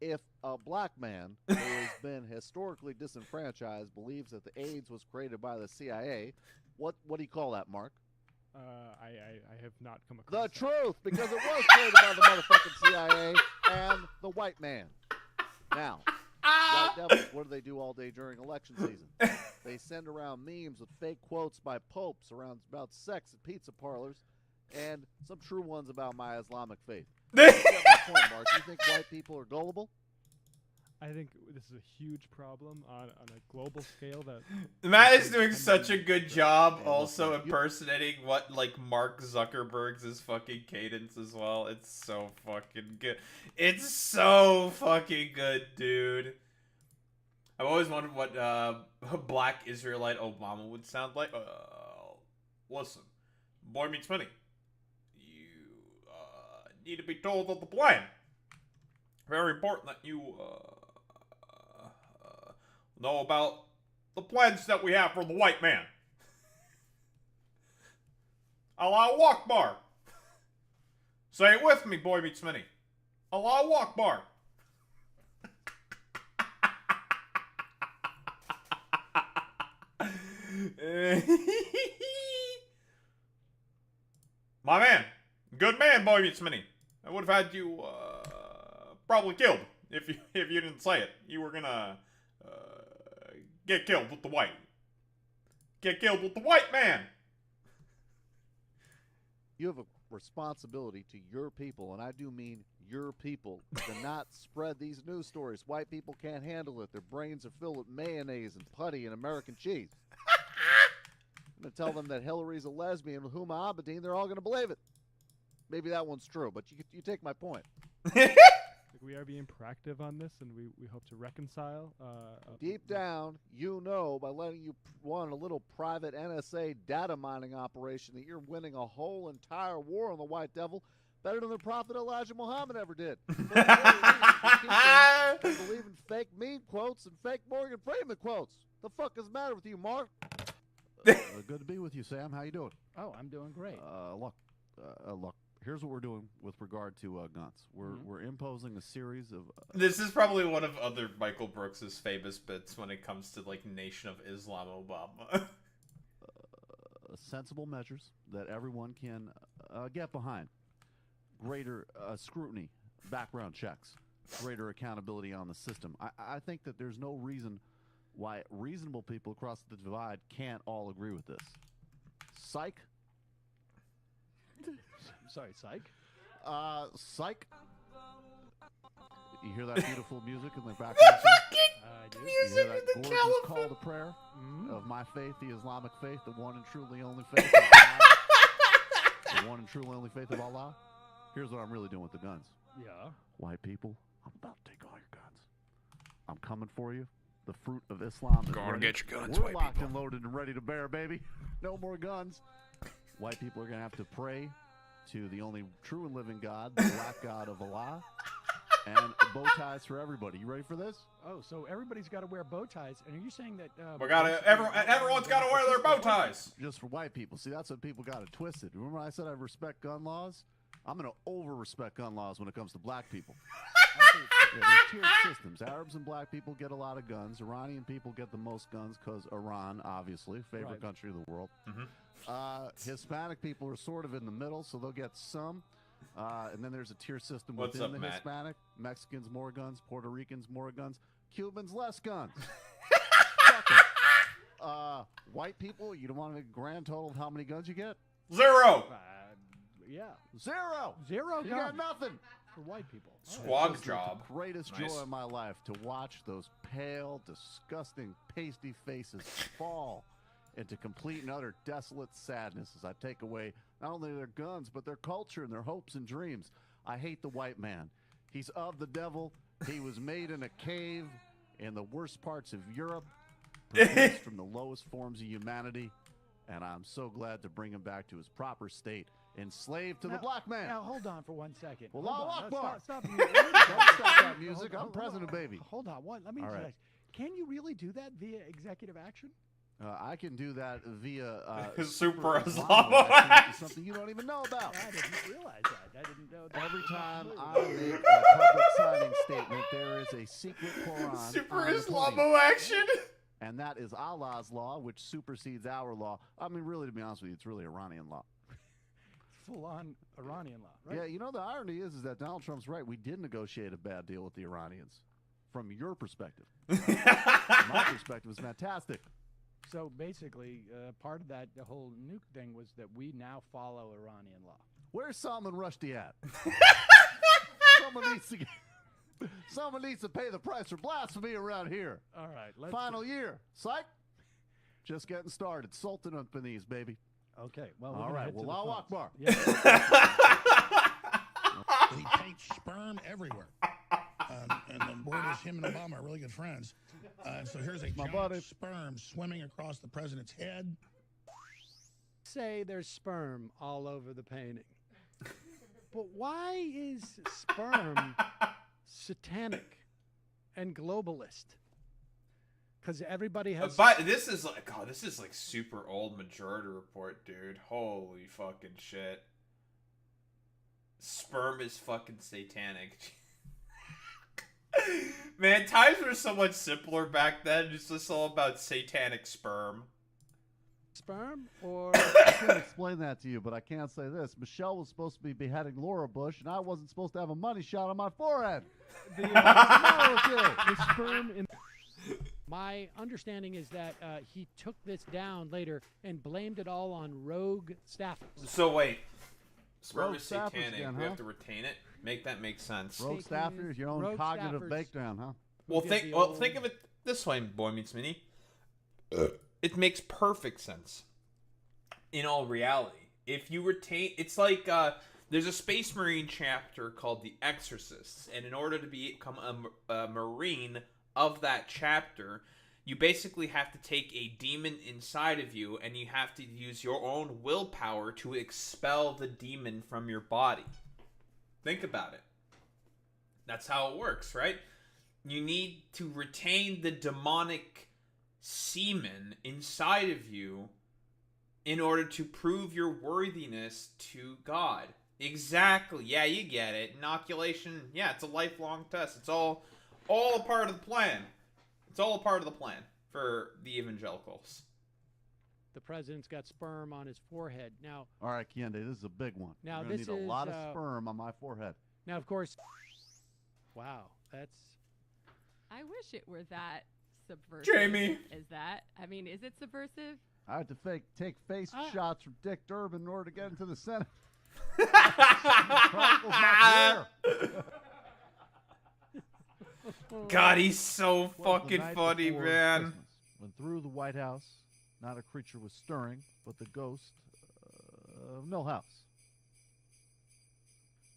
If a black man who has been historically disenfranchised believes that the AIDS was created by the CIA, what do you call that, Mark? I have not come across the that. truth, because it was created by the motherfucking CIA and the white man. Now, white devils, what do they do all day during election season? They send around memes with fake quotes by popes about sex at pizza parlors and some true ones about my Islamic faith. You get my point, Mark. You think white people are gullible? I think this is a huge problem on a global scale. That Matt is doing such a good job also impersonating what Mark Zuckerberg's fucking cadence as well. It's so fucking good. It's so fucking good, dude. I've always wondered what a black Israelite Obama would sound like. Listen, boy meets money. You need to be told of the plan. Very important that you know about the plans that we have for the white man. Allahu Akbar. Say it with me, boy meets many. Allahu Akbar. My man. Good man, boy meets many. I would have had you probably killed if you didn't say it. You were gonna get killed with the white. Get killed with the white man. You have a responsibility to your people, and I do mean your people, to not spread these news stories. White people can't handle it. Their brains are filled with mayonnaise and putty and American cheese. I'm going to tell them that Hillary's a lesbian with Huma Abedin. They're all going to believe it. Maybe that one's true, but you take my point. We are being proactive on this, and we hope to reconcile. Deep down, you know, by letting you run a little private NSA data mining operation, that you're winning a whole entire war on the white devil better than the prophet Elijah Muhammad ever did. But believe in fake meme quotes and fake Morgan Freeman quotes. The fuck is the matter with you, Mark? Good to be with you, Sam. How you doing? Oh, I'm doing great. Look. Here's what we're doing with regard to guns. We're imposing a series of. This is probably one of other Michael Brooks's famous bits when it comes to Nation of Islam Obama. Sensible measures that everyone can get behind. Greater scrutiny, background checks, greater accountability on the system. I think that there's no reason why reasonable people across the divide can't all agree with this. Psych. Sorry, psych. Psych. You hear that beautiful music in the background? You hear that gorgeous call to prayer of my faith, the Islamic faith, the one and truly only faith of Allah. The one and truly only faith of Allah. Here's what I'm really doing with the guns. Yeah. White people, I'm about to take all your guns. I'm coming for you. The fruit of Islam is Go on and ready. get your guns, We're white locked people. and loaded and ready to bear, baby. No more guns. White people are going to have to pray to the only true and living God, the black God of Allah, and bow ties for everybody. You ready for this? Oh, so everybody's got to wear bow ties. And are you saying that? Everyone's got to wear their bow ties. Just for white people. See, that's what people got it twisted. Remember I said I respect gun laws? I'm going to over-respect gun laws when it comes to black people. Yeah, there's tiered systems. Arabs and black people get a lot of guns. Iranian people get the most guns because Iran, obviously, favorite country of the world. Hispanic people are sort of in the middle, so they'll get some. And then there's a tier system within the Hispanic. Mexicans, more guns. Puerto Ricans, more guns. Cubans, less guns. Fuck 'em. White people, you don't want a grand total of how many guns you get? 0. Yeah. Zero. Zero You got guns nothing. for white people. Squad This is job. the greatest Nice. joy of my life to watch those pale, disgusting, pasty faces fall into complete and utter desolate sadness as I take away not only their guns, but their culture and their hopes and dreams. I hate the white man. He's of the devil. He was made in a cave in the worst parts of Europe, produced from the lowest forms of humanity, and I'm so glad to bring him back to his proper state, enslaved to the black man. Now, hold on for 1 second. Well, Hold Allah on. Akbar. Stop. Don't stop that music. I'm Hold president, on. baby. Hold on. Let me All just right. ask. Can you really do that via executive action? I can do that via Super action, Islamo which is action. something you don't even know about. I didn't realize that. I didn't know that. Every time I make a public signing statement, there is a secret Quran Super on the podium. Islamo action. And that is Allah's law, which supersedes our law. I mean, really, to be honest with you, it's really Iranian law. Full-on Iranian law, right? Yeah, you know, the irony is that Donald Trump's right. We did negotiate a bad deal with the Iranians. From your perspective. My perspective is fantastic. So basically, part of that the whole nuke thing was that we now follow Iranian law. Where's Salman Rushdie at? Someone needs to pay the price for blasphemy around here. All right. Let's Final year. Psych. Just getting started. Sultan on Beniz, baby. Okay. Well, we're All gonna right. head to Well, the Allah phones. Akbar. Yeah. He paints sperm everywhere. And the word is him and Obama are really good friends. So here's a giant sperm swimming across the president's head. Say there's sperm all over the painting. But why is sperm satanic and globalist? Because everybody has. But this is like super old Majority Report, dude. Holy fucking shit. Sperm is fucking satanic. Man, times were so much simpler back then. It's just all about satanic sperm. Sperm or. I can't explain that to you, but I can't say this. Michelle was supposed to be beheading Laura Bush, and I wasn't supposed to have a money shot on my forehead. The sperm in. My understanding is that he took this down later and blamed it all on rogue staffers. So wait, sperm Rogue is staffers satanic. again, We huh? have to retain it. Make that make sense. Rogue staffers, your own rogue cognitive staffers. breakdown, huh? Well, did think the well old- think of it this way, Boy Meets Mini. It makes perfect sense. In all reality, if you retain, it's like there's a Space Marine chapter called The Exorcists, and in order to become a Marine of that chapter, you basically have to take a demon inside of you, and you have to use your own willpower to expel the demon from your body. Think about it. That's how it works, right? You need to retain the demonic semen inside of you in order to prove your worthiness to God. Exactly. Yeah, you get it. Inoculation. Yeah, it's a lifelong test. It's all a part of the plan. It's all a part of the plan for the evangelicals. The president's got sperm on his forehead. Now, All right, Kiende, this is a big one. Now, You're gonna this need a lot is, of sperm on my forehead. now, of course, wow, that's I wish it were that subversive. Jamie. Is that? I mean, is it subversive? I had to take face shots from Dick Durbin in order to get into the Senate. Chronicles my career. God, he's so Was the fucking night funny, before man. Christmas, when through the White House, not a creature was stirring, but the ghost of no house.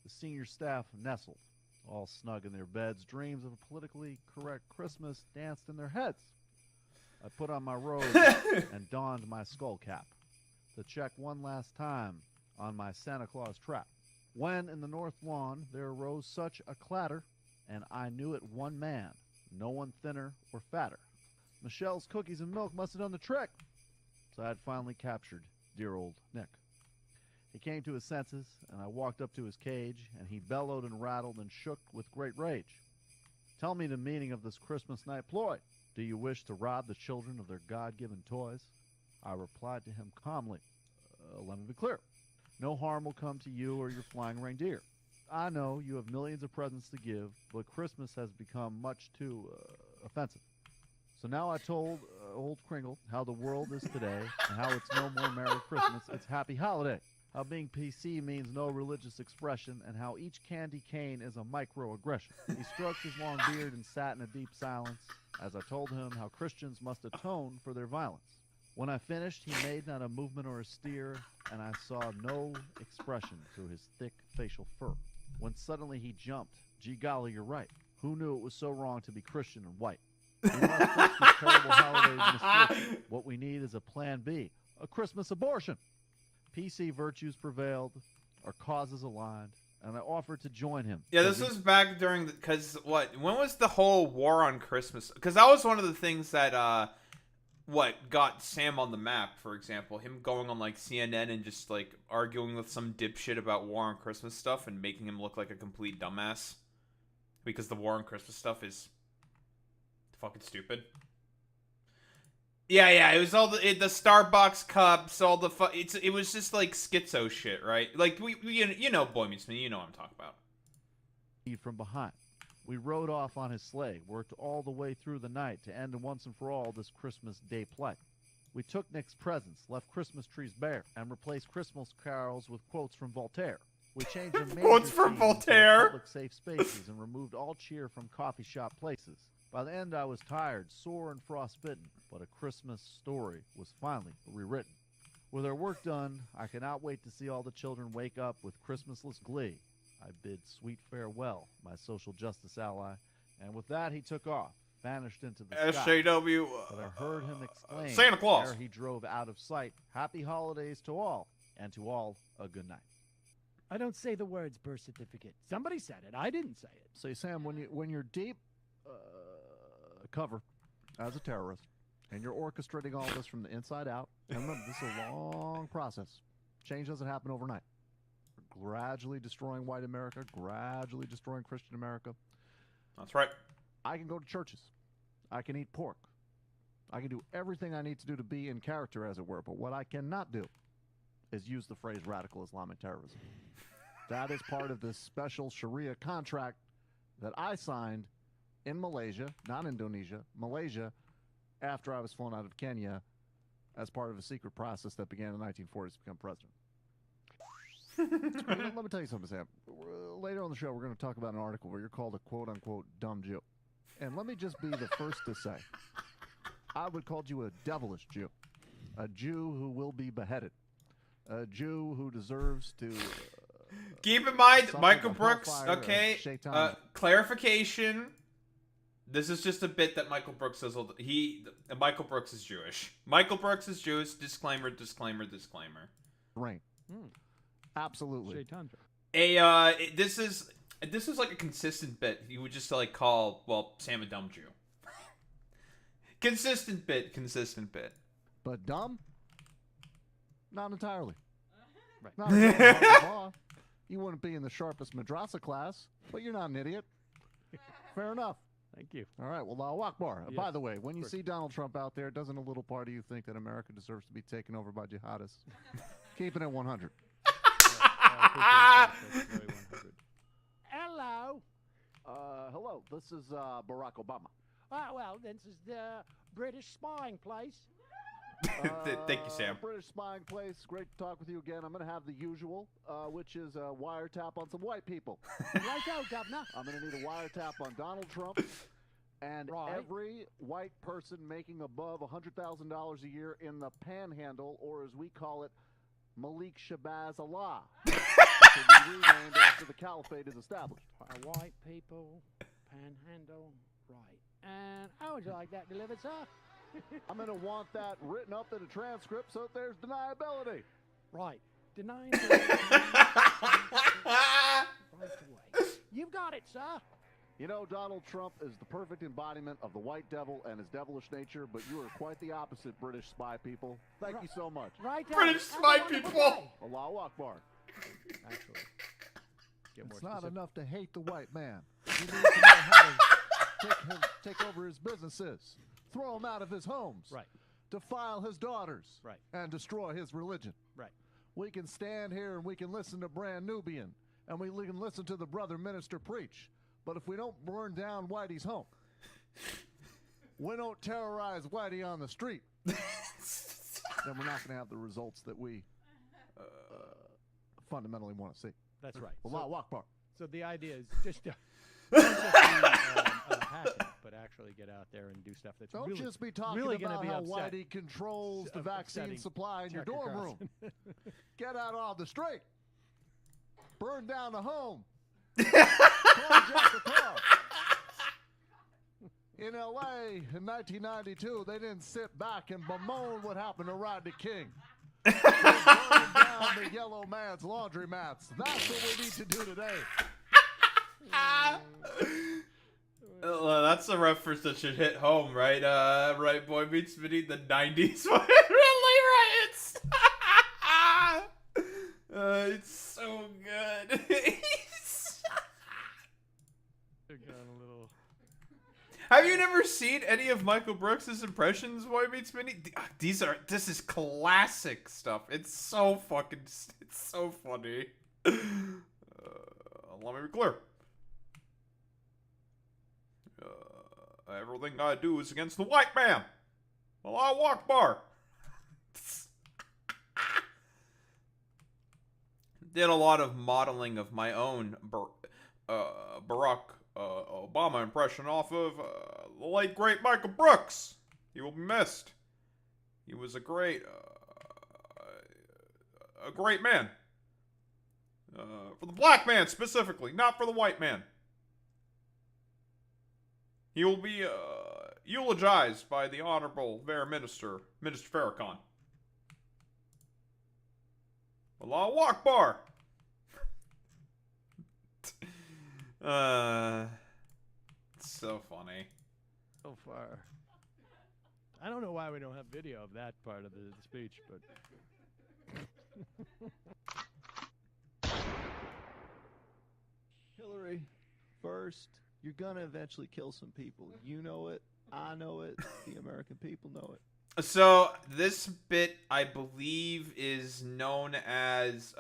The senior staff nestled, all snug in their beds. Dreams of a politically correct Christmas danced in their heads. I put on my robe and donned my skull cap to check one last time on my Santa Claus trap. When in the north lawn there arose such a clatter, and I knew it one man, no one thinner or fatter. Michelle's cookies and milk must have done the trick. So I had finally captured dear old Nick. He came to his senses, and I walked up to his cage, and he bellowed and rattled and shook with great rage. Tell me the meaning of this Christmas night ploy. Do you wish to rob the children of their God-given toys? I replied to him calmly, let me be clear. No harm will come to you or your flying reindeer. I know you have millions of presents to give, but Christmas has become much too offensive. So now I told old Kringle how the world is today and how it's no more Merry Christmas, it's Happy Holiday. How being PC means no religious expression and how each candy cane is a microaggression. He stroked his long beard and sat in a deep silence as I told him how Christians must atone for their violence. When I finished, he made not a movement or a steer, and I saw no expression through his thick facial fur. When suddenly he jumped, gee golly, you're right. Who knew it was so wrong to be Christian and white? We must fix this terrible holiday misfortune. What we need is a plan B, a Christmas abortion. PC virtues prevailed, our causes aligned, and I offered to join him. Yeah, this was back during the, because when was the whole war on Christmas? Because that was one of the things that got Sam on the map, for example, him going on like CNN and just like arguing with some dipshit about war on Christmas stuff and making him look like a complete dumbass because the war on Christmas stuff is fucking stupid. Yeah, it was all the Starbucks cups, all the it was just like schizo shit, right? Like you know, Boy Meets Me, you know what I'm talking about. From behind, we rode off on his sleigh, worked all the way through the night to end once and for all this Christmas Day play. We took Nick's presents, left Christmas trees bare, and replaced Christmas carols with quotes from Voltaire. We changed the quotes from Voltaire, public safe spaces, and removed all cheer from coffee shop places. By the end, I was tired, sore, and frostbitten, but a Christmas story was finally rewritten. With our work done, I cannot wait to see all the children wake up with Christmasless glee. I bid sweet farewell, my social justice ally, and with that he took off, vanished into the sky. SJW. But I heard him exclaim, Santa Claus. ere he drove out of sight, "Happy holidays to all, and to all a good night." I don't say the words birth certificate. Somebody said it. I didn't say it. Say, Sam, when you're deep cover as a terrorist, and you're orchestrating all this from the inside out, and remember, this is a long process. Change doesn't happen overnight. We're gradually destroying white America, gradually destroying Christian America. That's right. I can go to churches. I can eat pork. I can do everything I need to do to be in character, as it were. But what I cannot do is use the phrase radical Islamic terrorism. That is part of this special Sharia contract that I signed in Malaysia, not Indonesia, Malaysia, after I was flown out of Kenya as part of a secret process that began in the 1940s to become president. Let me tell you something, Sam. Later on the show, we're going to talk about an article where you're called a quote-unquote dumb Jew. And let me just be the first to say, I would call you a devilish Jew. A Jew who will be beheaded. A Jew who deserves to... Keep in mind, something Michael of Brooks, hellfire, okay, shaitan. clarification. This is just a bit that Michael Brooks does. Michael Brooks is Jewish. Michael Brooks is Jewish. Disclaimer, disclaimer, disclaimer. Rain. Absolutely. This is like a consistent bit. You would just like call, well, Sam a dumb Jew. Consistent bit. But dumb? Not entirely. Right. Not entirely. You wouldn't be in the sharpest madrasa class, but you're not an idiot. Fair enough. Thank you. All right, well, Allahu Akbar. Yes, By the way, when you course. see Donald Trump out there, doesn't a little part of you think that America deserves to be taken over by jihadists? Keeping it 100. Hello. Hello, this is Barack Obama. Well, this is the British spying place. Thank you, Sam. British spying place. Great to talk with you again. I'm going to have the usual, which is a wiretap on some white people. Right out, Governor. I'm going to need a wiretap on Donald Trump, And Right. every white person making above $100,000 a year in the Panhandle, or as we call it, Malik Shabazz Allah, should be renamed after the caliphate is established. White people, Panhandle, right. And how would you like that delivered, sir? I'm going to want that written up in a transcript so that there's deniability. Right. Denying the right away. You've got it, sir. You know, Donald Trump is the perfect embodiment of the white devil and his devilish nature, but you are quite the opposite, British spy people. Thank you so much. Right. British spy people. Allahu Akbar. Actually, get more It's not specific. enough to hate the white man. You need to know how to take over his businesses, throw him out of his homes, Right. defile his daughters, Right. and destroy his religion. Right. We can stand here and we can listen to Brand Nubian, and we can listen to the brother minister preach. But if we don't burn down Whitey's home, we don't terrorize Whitey on the street, then we're not going to have the results that we fundamentally want to see. That's right. Allahu Akbar. So the idea is just to don't just be, hack it, but actually get out there and do stuff that's Don't really, just be talking really gonna about be how upset. Whitey controls the vaccine Upsetting supply in your Tucker dorm room. Get out on the street. Burn down the home. Carjack the car. In L.A. in 1992, they didn't sit back and bemoan what happened to Rodney King. They burned down the yellow man's laundromats. That's what we need to do today. That's a reference that should hit home, right? Right, Boy Meets Minnie, the 90s when it really riots. It's so good. They're going a little. Have you never seen any of Michael Brooks' impressions, Boy Meets Minnie? This is classic stuff. It's so funny. Let me be clear. Everything I do is against the white man. Allahu Akbar. Did a lot of modeling of my own Barack Obama impression off of the late great Michael Brooks. He will be missed. He was a great man. For the black man specifically, not for the white man. He will be eulogized by the Honorable Minister Farrakhan. Allahu Akbar. It's so funny. So far. I don't know why we don't have video of that part of the speech, but. Hillary, first, you're going to eventually kill some people. You know it. I know it. The American people know it. So, this bit, I believe, is known as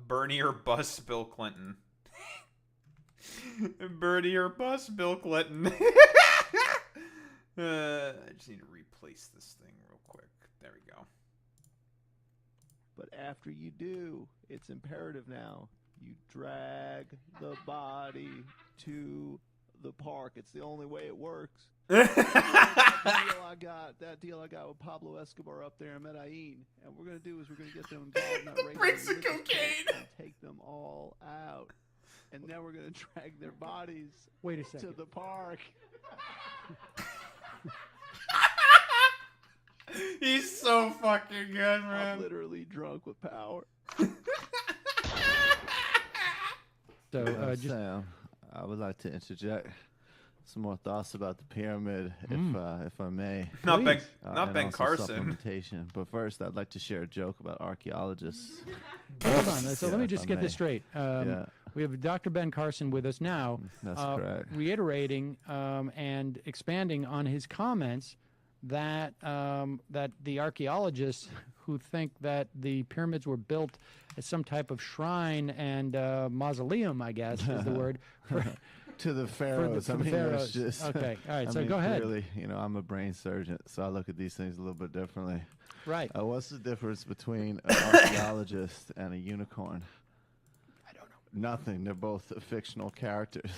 Bernie or Bust Bill Clinton. Bernie or Bust Bill Clinton. I just need to replace this thing real quick. There we go. But after you do, it's imperative now. You drag the body to the park. It's the only way it works. That deal I got with Pablo Escobar up there in Medellin, and what we're gonna do is we're gonna get them involved in that race Bricks of cocaine and take them all out, and then we're gonna drag their bodies Wait a second. to the park. He's so fucking good, I'm man. literally drunk with power. So, just Sam, I would like to interject some more thoughts about the pyramid, if I may. Not Ben, And not Ben also Carson. supplementation. But first, I'd like to share a joke about archaeologists. hold on. So let me if just I get may. this straight. Yeah. We have Dr. Ben Carson with us now, That's correct. reiterating and expanding on his comments that that the archaeologists who think that the pyramids were built as some type of shrine and mausoleum, I guess is the word. To the pharaohs. for the pharaohs. Just, Okay, all right, I so mean, go ahead. Clearly, I'm a brain surgeon, so I look at these things a little bit differently. Right. What's the difference between an archaeologist and a unicorn? I don't know. Nothing. They're both fictional characters.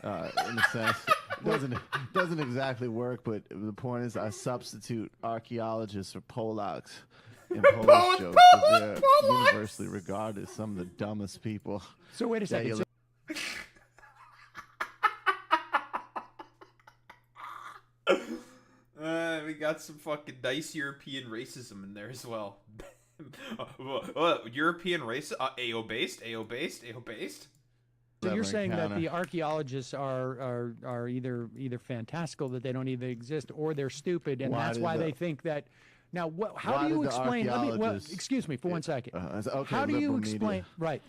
In the sense, doesn't exactly work, but the point is I substitute archaeologists for Polacks in Polish jokes because they're universally regarded as some of the dumbest people. So wait a second. We got some fucking nice European racism in there as well. What, European race? AO based? So you're saying that the archaeologists are either fantastical, that they don't even exist, or they're stupid, and that's why they think that. Now, how do you explain? Excuse me for 1 second. Okay, how do you liberal explain? media. Right,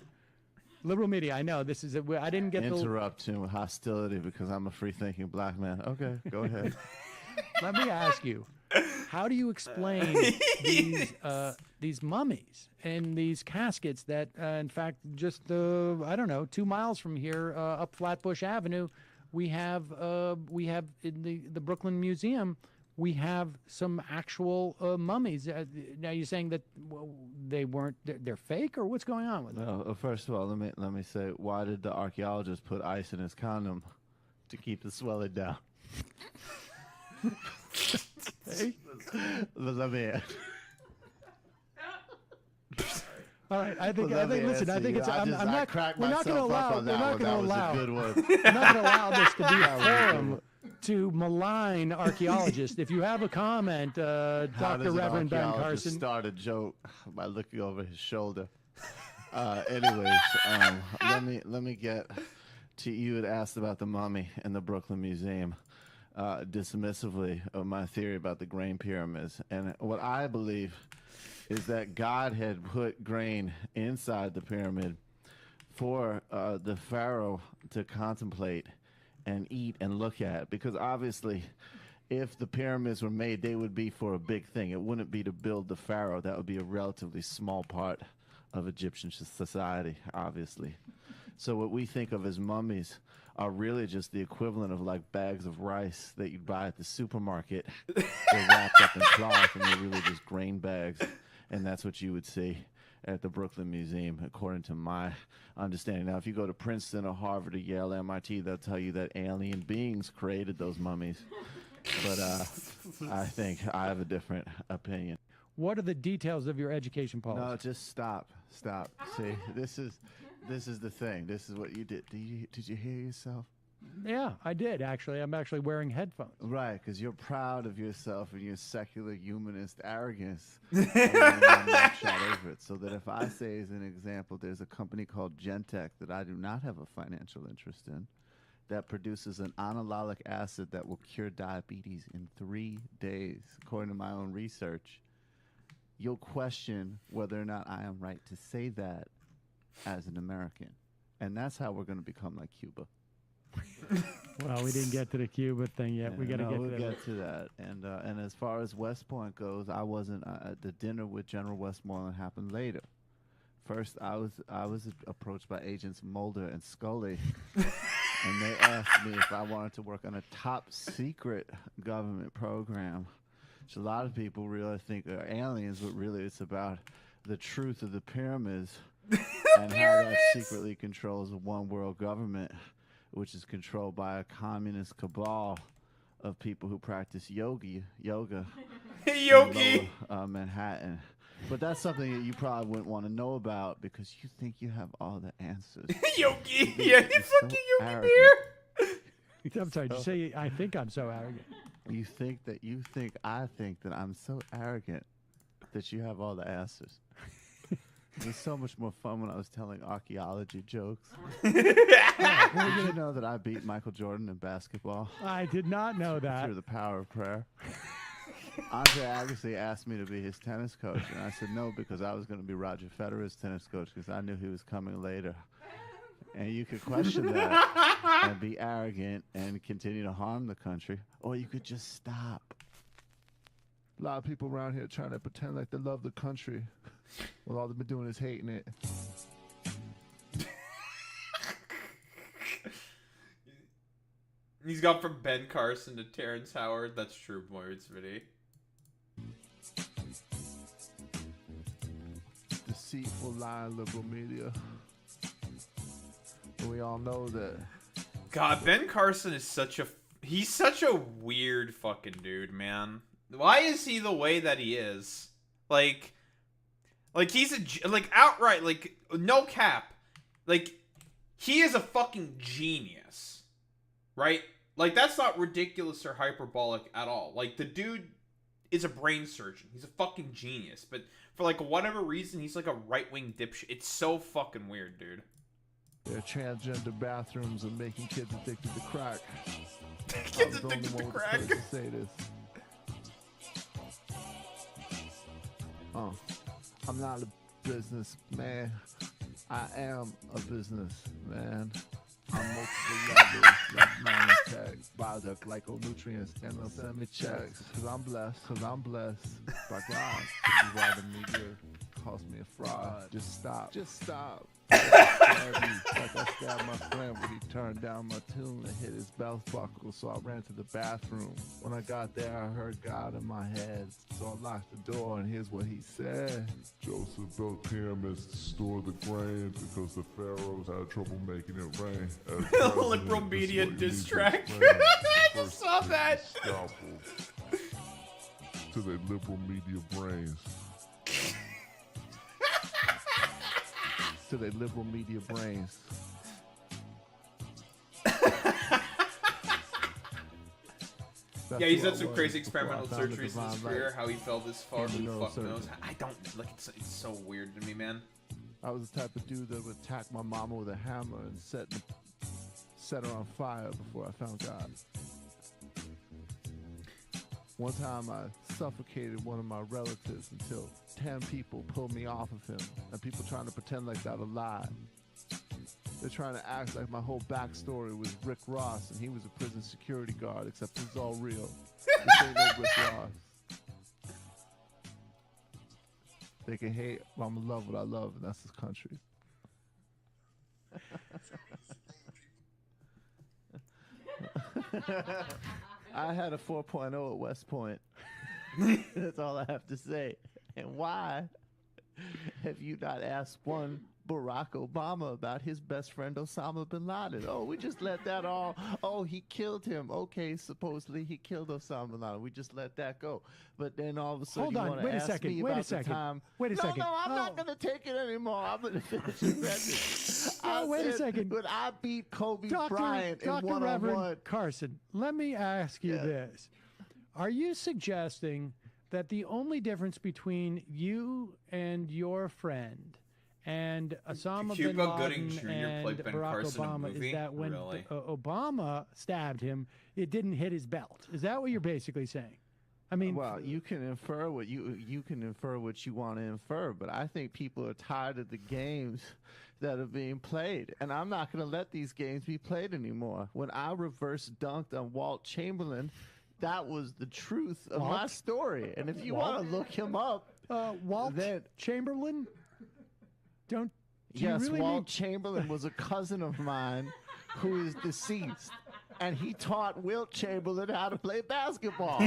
liberal media. I know this is. I didn't get interrupt him with hostility because I'm a free-thinking black man. Okay, go ahead. Let me ask you, how do you explain these mummies and these caskets that, in fact, just I don't know, 2 miles from here, up Flatbush Avenue, we have in the Brooklyn Museum, we have some actual mummies. Now you're saying that they're fake, or what's going on with them? Well, first of all, let me say, why did the archaeologist put ice in his condom to keep the swelling down? Hey? Let me. All right, I think. Listen, I think it's. I'm not. We're not going to allow. We're not going to allow. We're not going to allow this to be a forum to malign archaeologists. If you have a comment, Dr. Reverend Ben Carson, start a joke by looking over his shoulder. Anyways, let me get to you. Had asked about the mummy in the Brooklyn Museum. Dismissively of my theory about the grain pyramids. And what I believe is that God had put grain inside the pyramid for the pharaoh to contemplate and eat and look at. Because obviously, if the pyramids were made, they would be for a big thing. It wouldn't be to build the pharaoh. That would be a relatively small part of Egyptian society, obviously. So what we think of as mummies are really just the equivalent of like bags of rice that you'd buy at the supermarket. They're wrapped up in cloth, and they're really just grain bags. And that's what you would see at the Brooklyn Museum, according to my understanding. Now, if you go to Princeton or Harvard or Yale, MIT, they'll tell you that alien beings created those mummies. But I think I have a different opinion. What are the details of your education policy? No, just stop. See, this is the thing. This is what you did. Did you hear yourself? Yeah, I did, actually. I'm actually wearing headphones. Right, because you're proud of yourself and your secular humanist arrogance. Shot over it. So that if I say, as an example, there's a company called Gentech that I do not have a financial interest in that produces an analolic acid that will cure diabetes in 3 days, according to my own research, you'll question whether or not I am right to say that as an American. And that's how we're going to become like Cuba. Well, we didn't get to the Cuba thing yet. We got to we'll get to that. And as far as West Point goes, I wasn't at the dinner with General Westmoreland happened later. First, I was approached by agents Mulder and Scully, and they asked me if I wanted to work on a top secret government program, which a lot of people really think are aliens, but really it's about the truth of the pyramids and how that secretly controls a one world government, which is controlled by a communist cabal of people who practice yoga in lower, Manhattan. But that's something that you probably wouldn't want to know about because you think you have all the answers. Yogi, yeah, you fucking so Yogi Bear. I'm sorry, did you say I think I'm so arrogant? I think that I'm so arrogant that you have all the answers. It was so much more fun when I was telling archaeology jokes. Did you know that I beat Michael Jordan in basketball? I did not know that. Through the power of prayer. Andre Agassi asked me to be his tennis coach, and I said no because I was going to be Roger Federer's tennis coach because I knew he was coming later. And you could question that and be arrogant and continue to harm the country, or you could just stop. A lot of people around here trying to pretend like they love the country. Well, all they've been doing is hating it. He's gone from Ben Carson to Terrence Howard. That's true, Moritz Vidi. Deceitful, lying liberal media. We all know that. God, Ben Carson is such a He's such a weird fucking dude, man. Why is he the way that he is? Like he's like outright, like, no cap. Like, he is a fucking genius. Right? Like, that's not ridiculous or hyperbolic at all. Like, the dude is a brain surgeon. He's a fucking genius. But for, like, whatever reason, he's like a right-wing dipshit. It's so fucking weird, dude. Their transgender bathrooms are making kids addicted to crack. Kids addicted to crack. To say this. I'm not a businessman. I am a businessman. I'm multiple levels, like nanotech, biotech, glyconutrients, and they'll send me checks. Cause I'm blessed by God. This is why the media calls me a fraud. Just stop. Like I stabbed my friend when he turned down my tune and hit his belt buckle, so I ran to the bathroom. When I got there, I heard God in my head, so I locked the door, and here's what he said. Joseph built pyramids to store the grain because the pharaohs had trouble making it rain. Liberal media diss track. I just saw that. To their liberal media brains. To their liberal media brains. Yeah, he's done some crazy experimental surgeries in his career. How he fell this far, who the fuck knows? I don't, like, it's so weird to me, man. I was the type of dude that would attack my mama with a hammer and set her on fire before I found God. One time I suffocated one of my relatives until 10 people pulled me off of him, and people trying to pretend like that a lie. They're trying to act like my whole backstory was Rick Ross and he was a prison security guard, except it's all real. This ain't no Rick Ross. They can hate, but I'm gonna love what I love, and that's this country. I had a 4.0 at West Point. That's all I have to say. And why have you not asked one Barack Obama about his best friend Osama bin Laden? Oh, we just let that all. Oh, he killed him. Okay, supposedly he killed Osama bin Laden. We just let that go. But then all of a sudden, Hold on, you want to ask me about the time. Wait a second. No, I'm not going to take it anymore. I'm going to finish the sentence. Wait a second. When I beat Kobe Bryant in one-on-one. Reverend Carson, let me ask you this. Are you suggesting that the only difference between you and your friend and Osama bin Laden and Barack Obama is that when Obama stabbed him, it didn't hit his belt? Is that what you're basically saying? I mean, well, you can infer what you can infer what you want to infer, but I think people are tired of the games that are being played, and I'm not going to let these games be played anymore. When I reverse dunked on Walt Chamberlain, that was the truth of my story. And if you want to look him up, Walt Chamberlain. Yes, really Walt Chamberlain was a cousin of mine who is deceased, and he taught Wilt Chamberlain how to play basketball.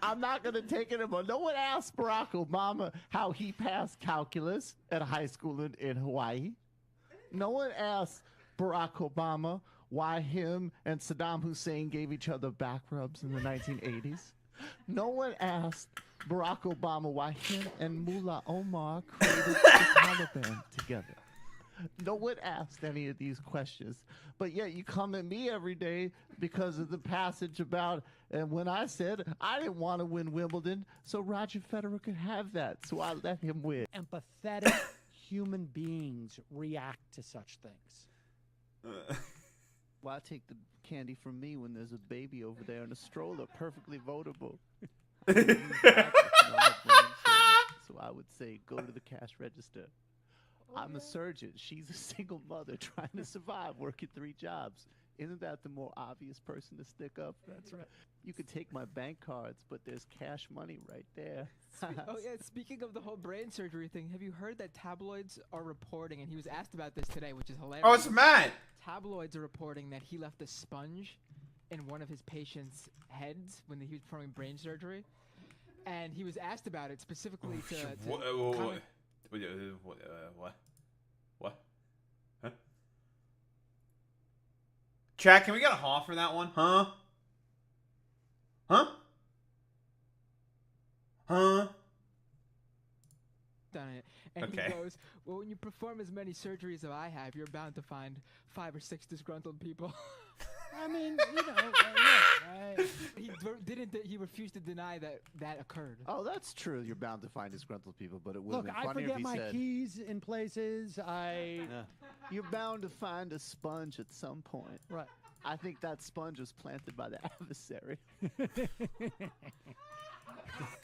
I'm not going to take it anymore. No one asked Barack Obama how he passed calculus at high school in Hawaii. No one asked Barack Obama why him and Saddam Hussein gave each other back rubs in the 1980s. No one asked Barack Obama why him and Mullah Omar created the Taliban together. No one asked any of these questions. But yet you come at me every day because of the passage about, and when I said I didn't want to win Wimbledon, so Roger Federer could have that, so I let him win. Empathetic human beings react to such things. Why take the candy from me when there's a baby over there in a stroller, perfectly votable? So I would say go to the cash register. I'm a surgeon. She's a single mother trying to survive, working 3 jobs. Isn't that the more obvious person to stick up? That's right. You could take my bank cards, but there's cash money right there. Oh yeah, speaking of the whole brain surgery thing, have you heard that tabloids are reporting, and he was asked about this today, which is hilarious. Oh, it's Matt! Tabloids are reporting that he left a sponge in one of his patients' heads when he was performing brain surgery. And he was asked about it specifically to What? What? Huh? Chat, can we get a haw for that one? Huh? Huh? Huh? Done it. And Okay. he goes, well, when you perform as many surgeries as I have, you're bound to find 5 or 6 disgruntled people. I mean, you know, look, he refused to deny that occurred. Oh, that's true. You're bound to find disgruntled people, but it would have look, been I funnier forget if he my said, keys in places. You're bound to find a sponge at some point. Right. I think that sponge was planted by the adversary. By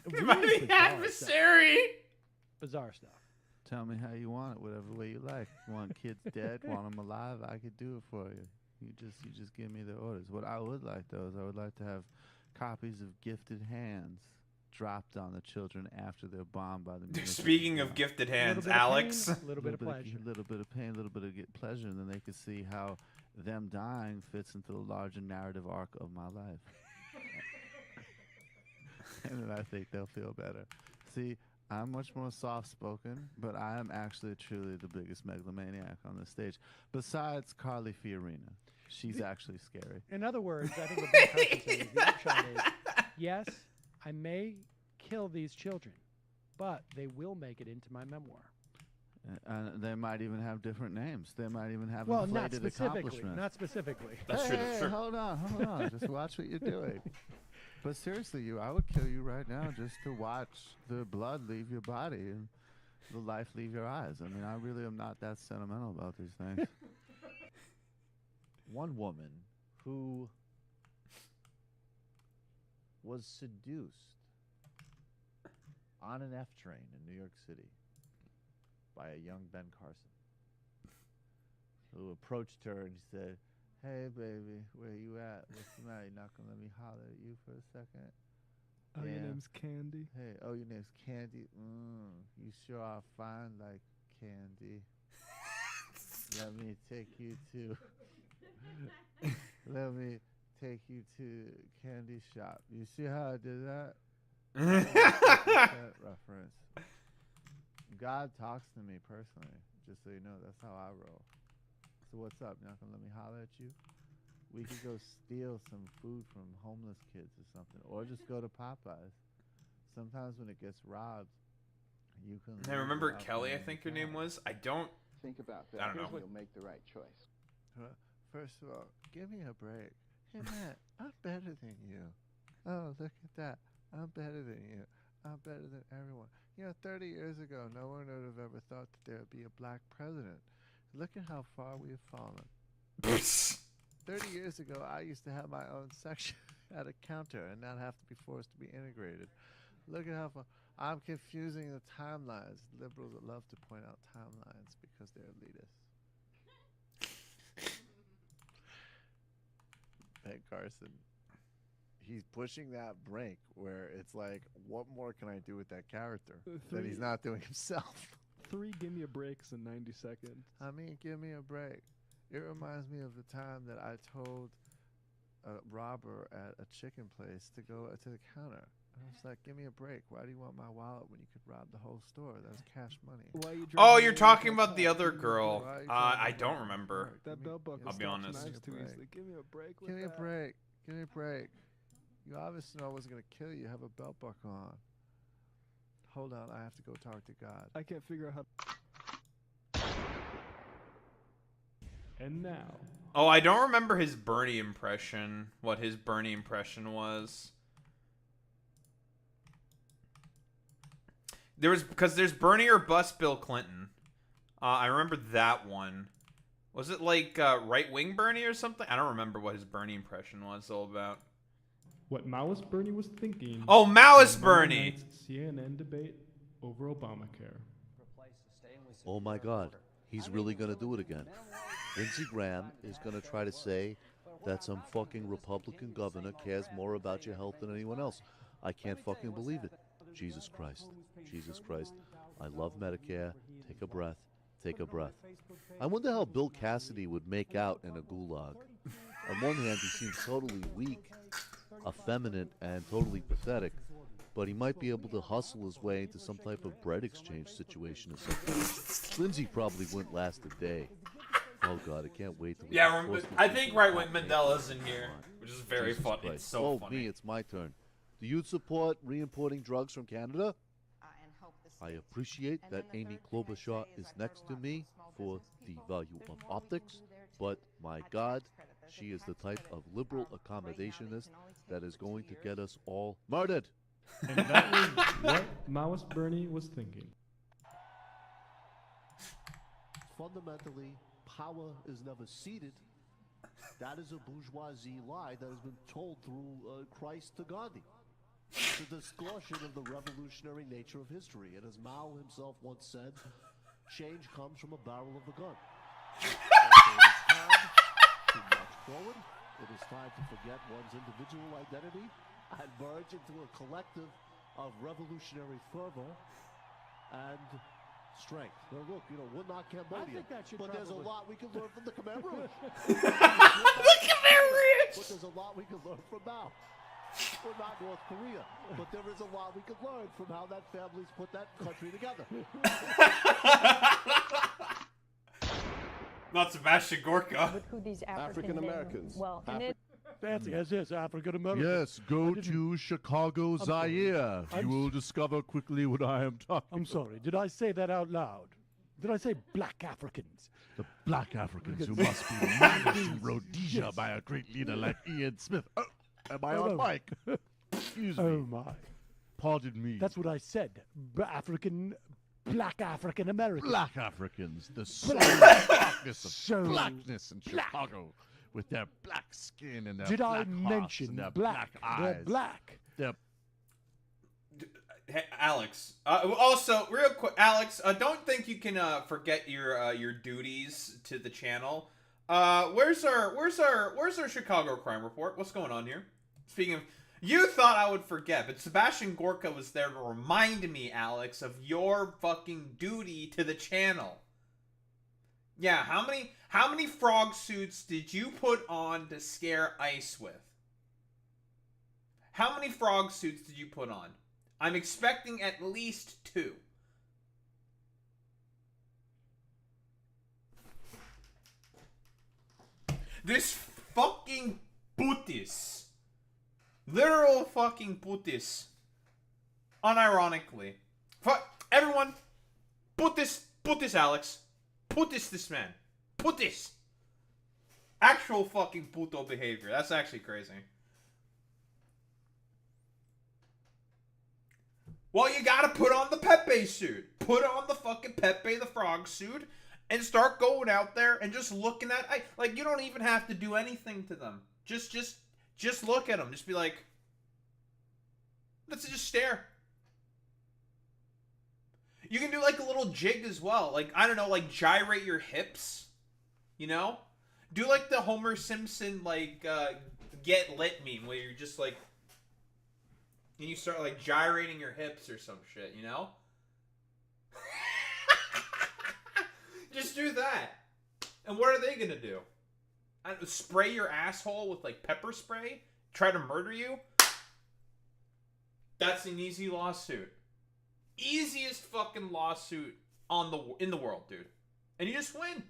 the adversary. Bizarre stuff. Tell me how you want it, whatever way you like. You want kids dead, want them alive, I could do it for you. You just give me the orders. What I would like, though, is I would like to have copies of Gifted Hands dropped on the children after they're bombed by the municipal Speaking of bomb. gifted hands, Alex. A little bit of pleasure. A little bit of pain, a little bit of pleasure, and then they could see how them dying fits into the larger narrative arc of my life. And then I think they'll feel better. See, I'm much more soft-spoken, but I am actually truly the biggest megalomaniac on the stage. Besides Carly Fiorina. She's actually scary. In other words, I think what Ben Carson said is the upshot is, yes, I may kill these children, but they will make it into my memoir. And they might even have different names. They might even have Well, not inflated specifically. accomplishments. Not specifically. That's true. That's true. Hold on. Just watch what you're doing. But seriously, I would kill you right now just to watch the blood leave your body and the life leave your eyes. I mean, I really am not that sentimental about these things. One woman who was seduced on an F train in New York City by a young Ben Carson, who approached her and said, "Hey, baby, where you at? What's the matter? You not gonna let me holler at you for a second? Oh, your Yeah. name's Candy. Hey, oh, your name's Candy? You sure are fine like candy. Let me take you to... Let me take you to candy shop. You see how I did that? That reference. God talks to me personally, just so you know. That's how I roll. So what's up? You're not gonna let me holler at you? We could go steal some food from homeless kids or something, or just go to Popeyes. Sometimes when it gets robbed, you can. I remember Kelly, I think her name was. I don't. Think about that. I don't know. You'll make the right choice. First of all, give me a break. Hey, Matt, I'm better than you. Oh, look at that. I'm better than you. I'm better than everyone. You know, 30 years ago, no one would have ever thought that there would be a black president. Look at how far we have fallen. 30 years ago, I used to have my own section at a counter and not have to be forced to be integrated. Look at how far. I'm confusing the timelines. Liberals that love to point out timelines because they're elitist. Ben Carson, he's pushing that brink where it's like, what more can I do with that character that he's not doing himself? 3 give me a breaks in 90 seconds. I mean, give me a break. It reminds me of the time that I told a robber at a chicken place to go to the counter. And I was like, give me a break. Why do you want my wallet when you could rob the whole store? That's cash money. Why you Oh, driving you're away talking with about the that other car? girl. Why are you I trying to don't make remember. work? That belt buckle I'll be stops honest. knives too Give me a easily. Give me a break with Give me a that. break. Give me a break. You obviously know I wasn't going to kill you. Have a belt buckle on. Hold on. I have to go talk to God. I can't figure out how. And now, Oh, I don't remember his Bernie impression. What his Bernie impression was. There was because there's Bernie or bust Bill Clinton. I remember that one. Was it like right wing Bernie or something? I don't remember what his Bernie impression was all about. what Maoist Bernie was thinking. Oh, Maoist in Bernie! Monday night's CNN debate over Obamacare. Oh my God, he's really going to do it again. Lindsey Graham is going to try to say that some fucking Republican governor cares more about your health than anyone else. I can't fucking believe it. Jesus Christ. Jesus Christ. I love Medicare. Take a breath. Take a breath. I wonder how Bill Cassidy would make out in a gulag. On one hand, he seems totally weak, effeminate, and totally pathetic, but he might be able to hustle his way into some type of bread exchange situation or something. Lindsay probably wouldn't last a day. Oh God, I can't wait. Yeah, I think right when Mandela's in here, which is very Jesus funny. Christ. It's so oh, funny. me, it's my turn. Do you support re-importing drugs from Canada? I appreciate that Amy Klobuchar is next to me for the value of optics, but my God, she is the type of liberal accommodationist that is going to get us all murdered. And that was what Maoist Bernie was thinking. Fundamentally, power is never ceded. That is a bourgeoisie lie that has been told through Christ to Gandhi. It's a distortion of the revolutionary nature of history. And as Mao himself once said, change comes from a barrel of a gun. So it is time to march forward. It is time to forget one's individual identity and merge into a collective of revolutionary fervor and strength. Now look, we're not Cambodia, but there's a lot we can learn from the Khmer Rouge. The Khmer Rouge! But there's a lot we can learn from Mao. We're not North Korea, but there is a lot we can learn from how that family's put that country together. Not Sebastian Gorka. With who these African Americans. Well, Fancy as this, African American. Yes, go to Chicago, Zaire. You will discover quickly what I am talking I'm sorry, did I say that out loud? Did I say black Africans? The black Africans who must be managed in Rhodesia by a great leader like Ian Smith. Oh, am I on mic? Excuse me. Oh, my. Pardon me. That's what I said. Black African Americans. Black Africans, the soul darkness of blackness in Chicago, with their black skin and their Did black I hearts mention and their black? eyes. They're black. They're Hey, Alex. Also, real quick, Alex. Don't think you can forget your duties to the channel. Where's our Chicago crime report? What's going on here? Speaking of, you thought I would forget, but Sebastian Gorka was there to remind me, Alex, of your fucking duty to the channel. Yeah, how many frog suits did you put on to scare Ice with? How many frog suits did you put on? I'm expecting at least 2. This fucking putis. Literal fucking putis. Unironically. Everyone, putis Alex. Putis this man. Putis. Actual fucking puto behavior. That's actually crazy. Well, you gotta put on the Pepe suit. Put on the fucking Pepe the Frog suit and start going out there and just looking at... Like, you don't even have to do anything to them. Just look at them. Just be like... Let's just stare. You can do, like, a little jig as well. Like, I don't know, like, gyrate your hips. You know? Do, like, the Homer Simpson, like, get lit meme where you're just, like... And you start, like, gyrating your hips or some shit, you know? Just do that. And what are they gonna do? Spray your asshole with, like, pepper spray? Try to murder you? That's an easy lawsuit. Easiest fucking lawsuit in the world, dude. And you just win.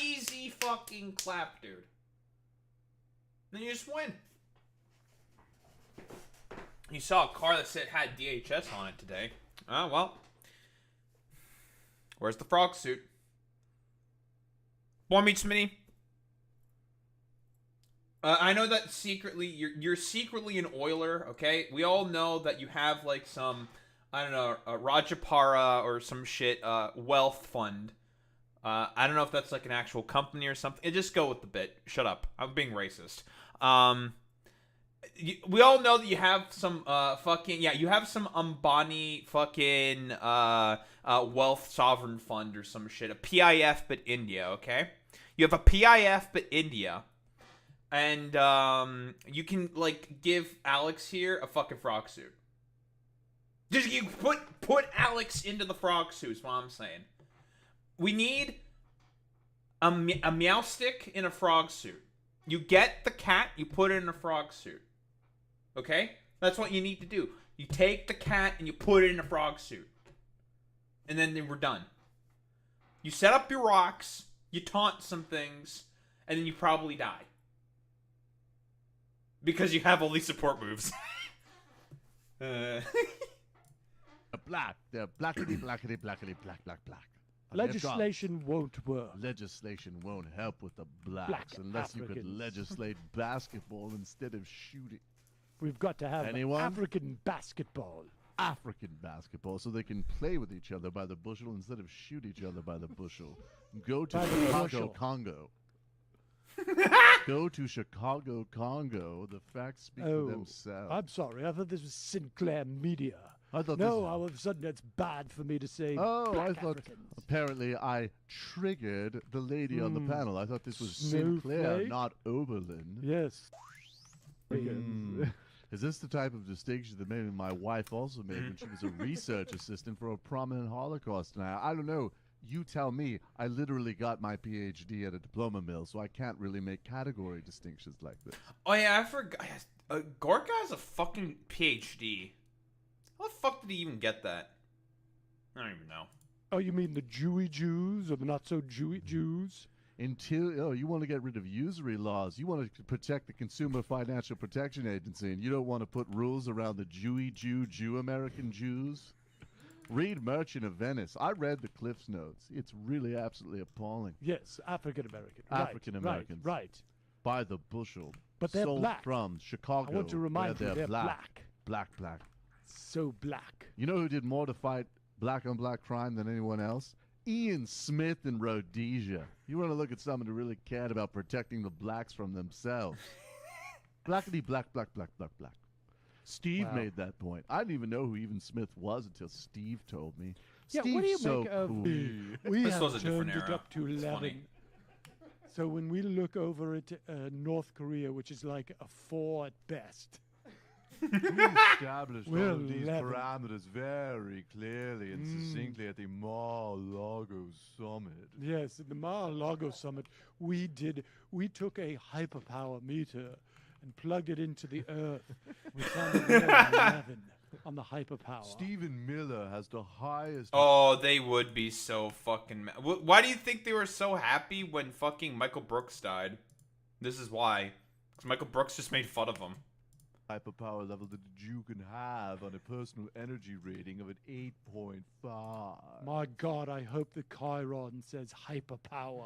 Easy fucking clap, dude. Then you just win. You saw a car that said had DHS on it today. Oh, well. Where's the frog suit? Want me, Smitty? I know that secretly, you're secretly an oiler, okay? We all know that you have, like, some, I don't know, a Rajapara or some shit, wealth fund. I don't know if that's, like, an actual company or something. Just go with the bit. Shut up. I'm being racist. We all know that you have some you have some Ambani fucking wealth sovereign fund or some shit, a PIF but India, okay? You have a PIF but India, and you can, like, give Alex here a fucking frog suit. Just you put Alex into the frog suit is what I'm saying. We need a meow stick in a frog suit. You get the cat, you put it in a frog suit. Okay? That's what you need to do. You take the cat and you put it in a frog suit. And then we're done. You set up your rocks. You taunt some things, and then you probably die. Because you have all these support moves. Black. They're blackity, blackity, blackity, black, black, black. Legislation won't work. Legislation won't help with the blacks Black unless you could Africans. legislate basketball instead of shooting. We've got to have Anyone? African basketball. African basketball so they can play with each other by the bushel instead of shoot each other by the bushel. Go to By the Chicago, bushel. Congo. Go to Chicago, Congo. The facts speak Oh, for themselves. I'm sorry. I thought this was Sinclair Media. I thought no, this- all of a sudden it's bad for me to say. Oh, I black thought Africans. apparently I triggered the lady on the panel. I thought this was Sinclair, Snowflake? not Oberlin. Yes. Is this the type of distinction that maybe my wife also made when she was a research assistant for a prominent Holocaust denier? I don't know. You tell me. I literally got my PhD at a diploma mill, so I can't really make category distinctions like this. Oh yeah, I forgot. Gorka has a fucking PhD. How the fuck did he even get that? I don't even know. Oh, you mean the Jewy Jews or the not so Jewy Jews? You want to get rid of usury laws. You want to protect the Consumer Financial Protection Agency, and you don't want to put rules around the Jewy Jew American Jews. Read Merchant of Venice. I read the Cliff's Notes. It's really absolutely appalling. Yes, African American. African Americans. Right. By the bushel. But they're sold black. from Chicago. I want to remind where you, they're black. Black. So black. You know who did more to fight black on black crime than anyone else? Ian Smith in Rhodesia. You want to look at someone who really cared about protecting the blacks from themselves. Blackity black. Steve Wow. made that point. I didn't even know who Ian Smith was until Steve told me. Yeah, Steve's what do you so make of cool. we This have was a different turned it era. up to It's 11. funny. So when we look over at North Korea, which is like a 4 at best. We established We're all of these 11. parameters very clearly and succinctly at the Mar-a-Lago summit. Yes, in the Mar-a-Lago summit, we took a hyperpower meter and plugged it into the Earth. We found it there at 11 on the hyperpower. Stephen Miller has the highest. Oh, they would be so fucking mad. Why do you think they were so happy when fucking Michael Brooks died? This is why. Because Michael Brooks just made fun of him. Hyperpower level that a Jew can have on a personal energy rating of an 8.5. My God, I hope the Chiron says hyperpower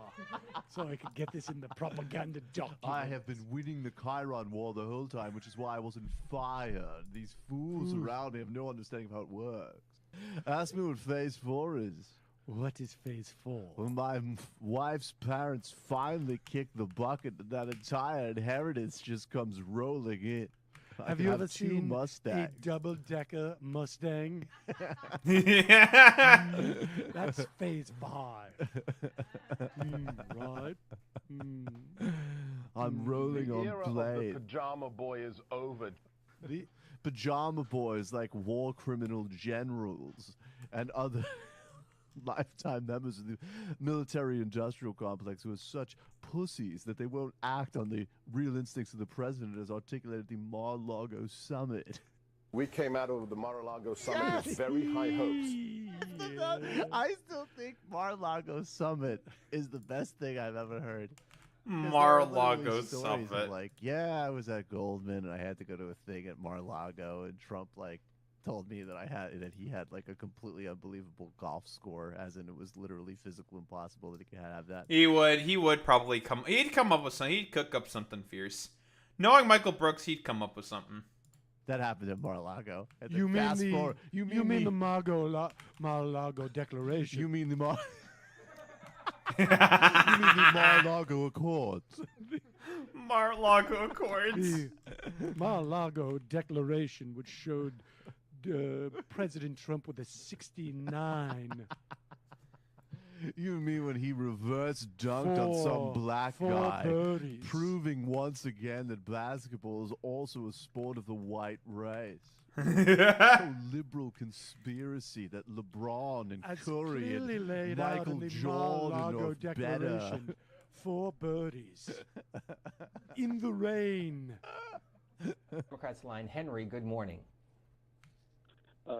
so I can get this in the propaganda document. I have been winning the Chiron war the whole time, which is why I wasn't fired. These fools around me have no understanding of how it works. Ask me what phase 4 is. What is phase 4? When my wife's parents finally kick the bucket, that entire inheritance just comes rolling in. I Have can you ever two seen Mustangs. a double-decker Mustang? That's phase 5. Right? I'm rolling on blade. Pajama boy is over. The pajama boys, like war criminal generals and other lifetime members of the military-industrial complex who are such pussies that they won't act on the real instincts of the president as articulated at the Mar-a-Lago summit. We came out of the Mar-a-Lago summit with very high hopes. I still think Mar-a-Lago Summit is the best thing I've ever heard. 'Cause there are Mar-a-Lago literally stories of, Summit. like, yeah, I was at Goldman and I had to go to a thing at Mar-a-Lago, and Trump told me that he had like a completely unbelievable golf score, as in it was literally physical impossible that he could have that. He would probably he'd come up with something. He'd cook up something fierce. Knowing Michael Brooks, he'd come up with something. That happened at Mar-a-Lago. And then You mean fast the forward- you mean the Mar-a-Lago Declaration? You mean the you mean the Mar-a-Lago Accords? Mar-a-Lago Accords. The Mar-a-Lago Declaration, which showed President Trump with a 69. You mean when he reverse dunked on some black four guy, birdies. proving once again that basketball is also a sport of the white race. So liberal conspiracy that LeBron and As Curry clearly and laid out Michael in the Jordan Mar-a-Lago are better. Declaration. 4 birdies. In the rain. Democrats line, Henry, good morning.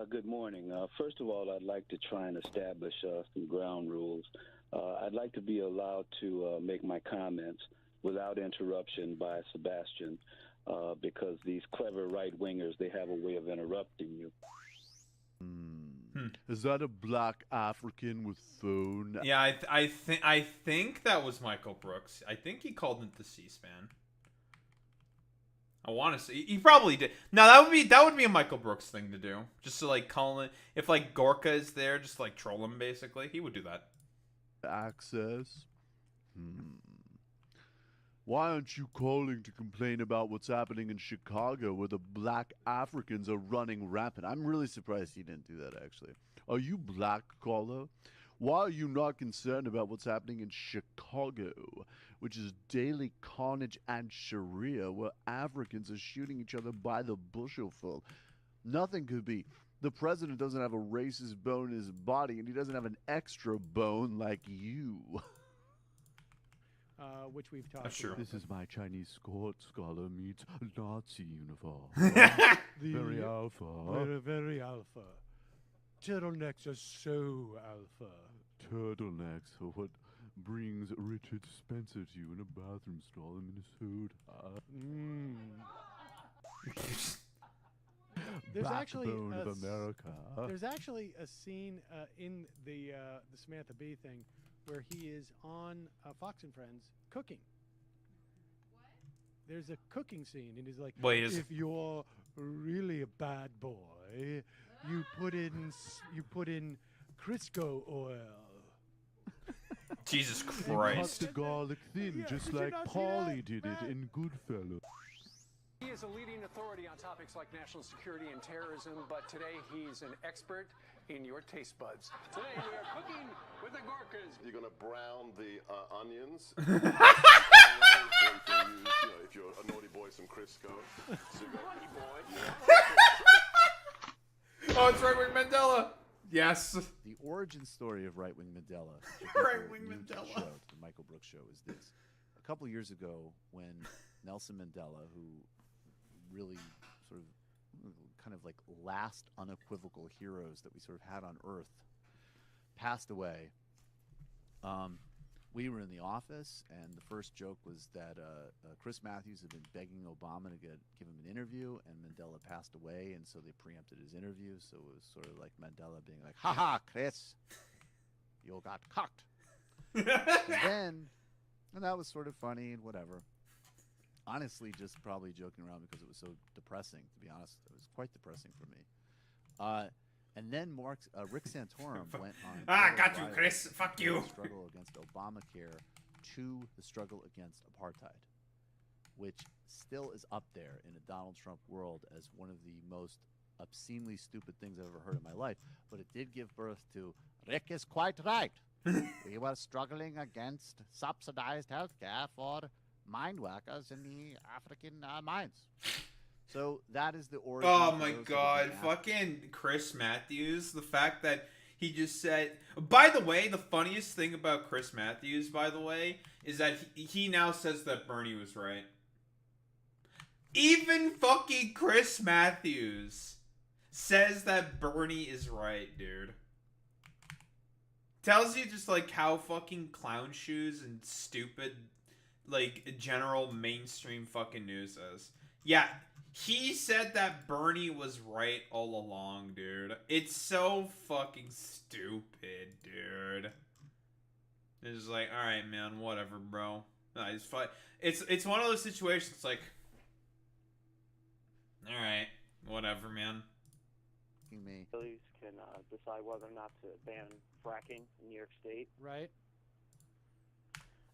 Good morning. First of all, I'd like to try and establish some ground rules. I'd like to be allowed to make my comments without interruption by Sebastian, because these clever right-wingers, they have a way of interrupting you. Is that a black African with phone? Yeah, I think that was Michael Brooks. I think he called into C-SPAN. I want to say he probably did. No, that would be a Michael Brooks thing to do. Just to like call it, if like Gorka is there, just like troll him basically. He would do that. Access. Why aren't you calling to complain about what's happening in Chicago where the black Africans are running rampant? I'm really surprised he didn't do that, actually. Are you black, caller? Why are you not concerned about what's happening in Chicago, which is daily carnage and Sharia, where Africans are shooting each other by the bushel? Nothing could be. The president doesn't have a racist bone in his body, and he doesn't have an extra bone like you. Which we've talked That's true. about. This is my Chinese court scholar meets Nazi uniform. Very alpha. Very alpha. Turtlenecks are so alpha. Turtlenecks are what brings Richard Spencer to you in a bathroom stall in Minnesota. There's actually Backbone of America. There's actually a scene in the Samantha Bee thing where he is on Fox and Friends cooking. What? There's a cooking scene, and he's like, Wait, if you're really a bad boy, you put in Crisco oil. Jesus Cut Christ. the garlic thin, just like Paulie did it in Goodfellas. He is a leading authority on topics like national security and terrorism, but today he's an expert in your taste buds. Today we are cooking with the Gorkas. You're going to brown the onions. Or you can use, if you're a naughty boy, some Crisco. Naughty boy? Oh, it's Right Wing Mandela. Yes. The origin story of Right Wing Mandela, Right Wing Mandela, Mandela. the Michael Brooks show, is this: a couple years ago, when Nelson Mandela, who really sort of kind of like last unequivocal heroes that we sort of had on Earth, passed away. We were in the office, and the first joke was that Chris Matthews had been begging Obama to give him an interview, and Mandela passed away, and so they preempted his interview. So it was sort of like Mandela being like, "Ha ha, Chris, you got cocked." and that was sort of funny and whatever. Honestly, just probably joking around because it was so depressing. To be honest, it was quite depressing for me. And then Rick Santorum went on. Got you, Chris. Fuck you. The struggle against Obamacare to the struggle against apartheid, which still is up there in a Donald Trump world as one of the most obscenely stupid things I've ever heard in my life. But it did give birth to Rick is quite right. We were struggling against subsidized healthcare for mind workers in the African mines. So that is the origin. Oh my God, fucking Chris Matthews. The fact that he just said. By the way, the funniest thing about Chris Matthews, by the way, is that he now says that Bernie was right. Even fucking Chris Matthews says that Bernie is right, dude. Tells you just like how fucking clown shoes and stupid, like, general mainstream fucking news is. Yeah, he said that Bernie was right all along, dude. It's so fucking stupid, dude. It's just like, alright, man, whatever, bro. No, it's one of those situations, like, alright, whatever, man. Police can decide whether or not to ban fracking in New York State. Right.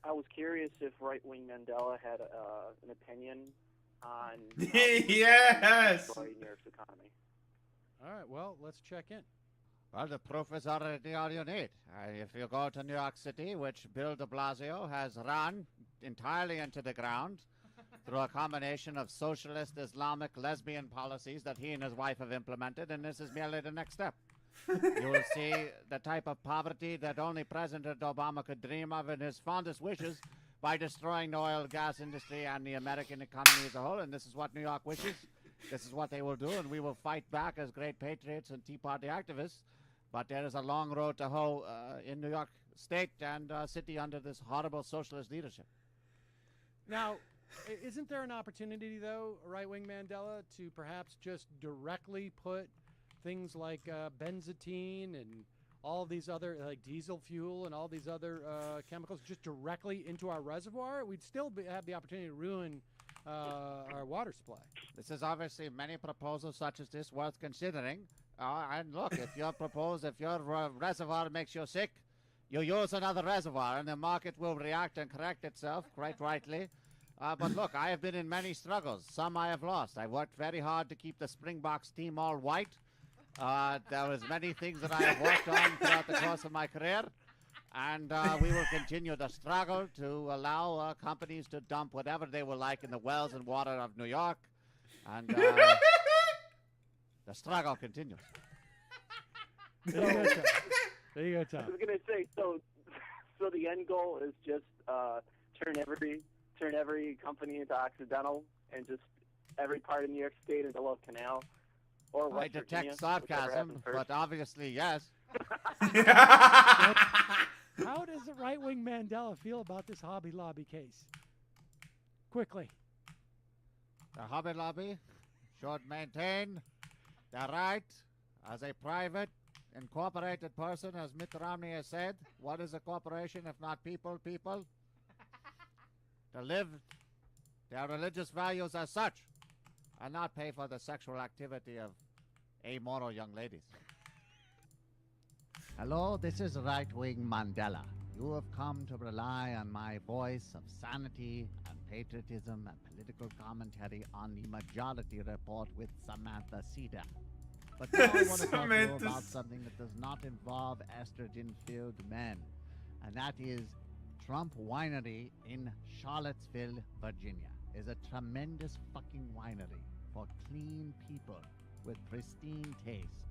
I was curious if right-wing Mandela had an opinion on yes! destroy New York's economy. All right, well, let's check in. Well, the proof is already all you need. If you go to New York City, which Bill de Blasio has run entirely into the ground through a combination of socialist, Islamic, lesbian policies that he and his wife have implemented, and this is merely the next step. You will see the type of poverty that only President Obama could dream of in his fondest wishes by destroying the oil gas industry and the American economy as a whole, and this is what New York wishes. This is what they will do, and we will fight back as great patriots and Tea Party activists. But there is a long road to hoe in New York state and city under this horrible socialist leadership. Now, isn't there an opportunity, though, right-wing Mandela, to perhaps just directly put things like benzene and all these other, like diesel fuel and all these other chemicals just directly into our reservoir? We'd still have the opportunity to ruin our water supply. This is obviously many proposals such as this worth considering. And look, if your reservoir makes you sick, you use another reservoir and the market will react and correct itself, quite rightly. But look, I have been in many struggles. Some I have lost. I worked very hard to keep the Springboks team all white. There was many things that I have worked on throughout the course of my career. And we will continue the struggle to allow companies to dump whatever they will like in the wells and water of New York. And the struggle continues. There you go, Tom. There you go, Tom. I was gonna say, so the end goal is just turn every company into Occidental and just every part of New York State into a little canal. Or I West Virginia, detect sarcasm, but obviously yes. How does the right-wing Mandela feel about this Hobby Lobby case? Quickly. The Hobby Lobby should maintain the right as a private, incorporated person, as Mitt Romney has said. What is a corporation if not people? To live their religious values as such and not pay for the sexual activity of amoral young ladies. Hello, this is right-wing Mandela. You have come to rely on my voice of sanity and patriotism and political commentary on the majority report with Samantha Cedar. But now I want to talk to you about something that does not involve estrogen-filled men, and that is Trump Winery in Charlottesville, Virginia. Is a tremendous fucking winery for clean people with pristine taste.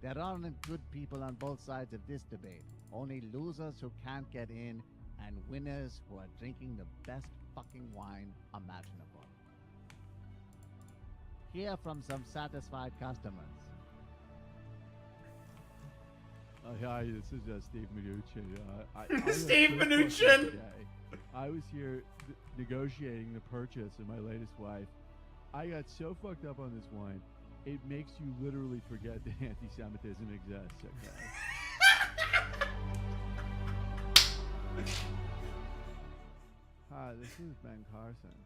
There aren't good people on both sides of this debate. Only losers who can't get in and winners who are drinking the best fucking wine imaginable. Hear from some satisfied customers. Hi, this is Steve Mnuchin. Steve Mnuchin! I was here negotiating the purchase of my latest wife. I got so fucked up on this wine, it makes you literally forget that anti-Semitism exists, okay? Hi, this is Ben Carson.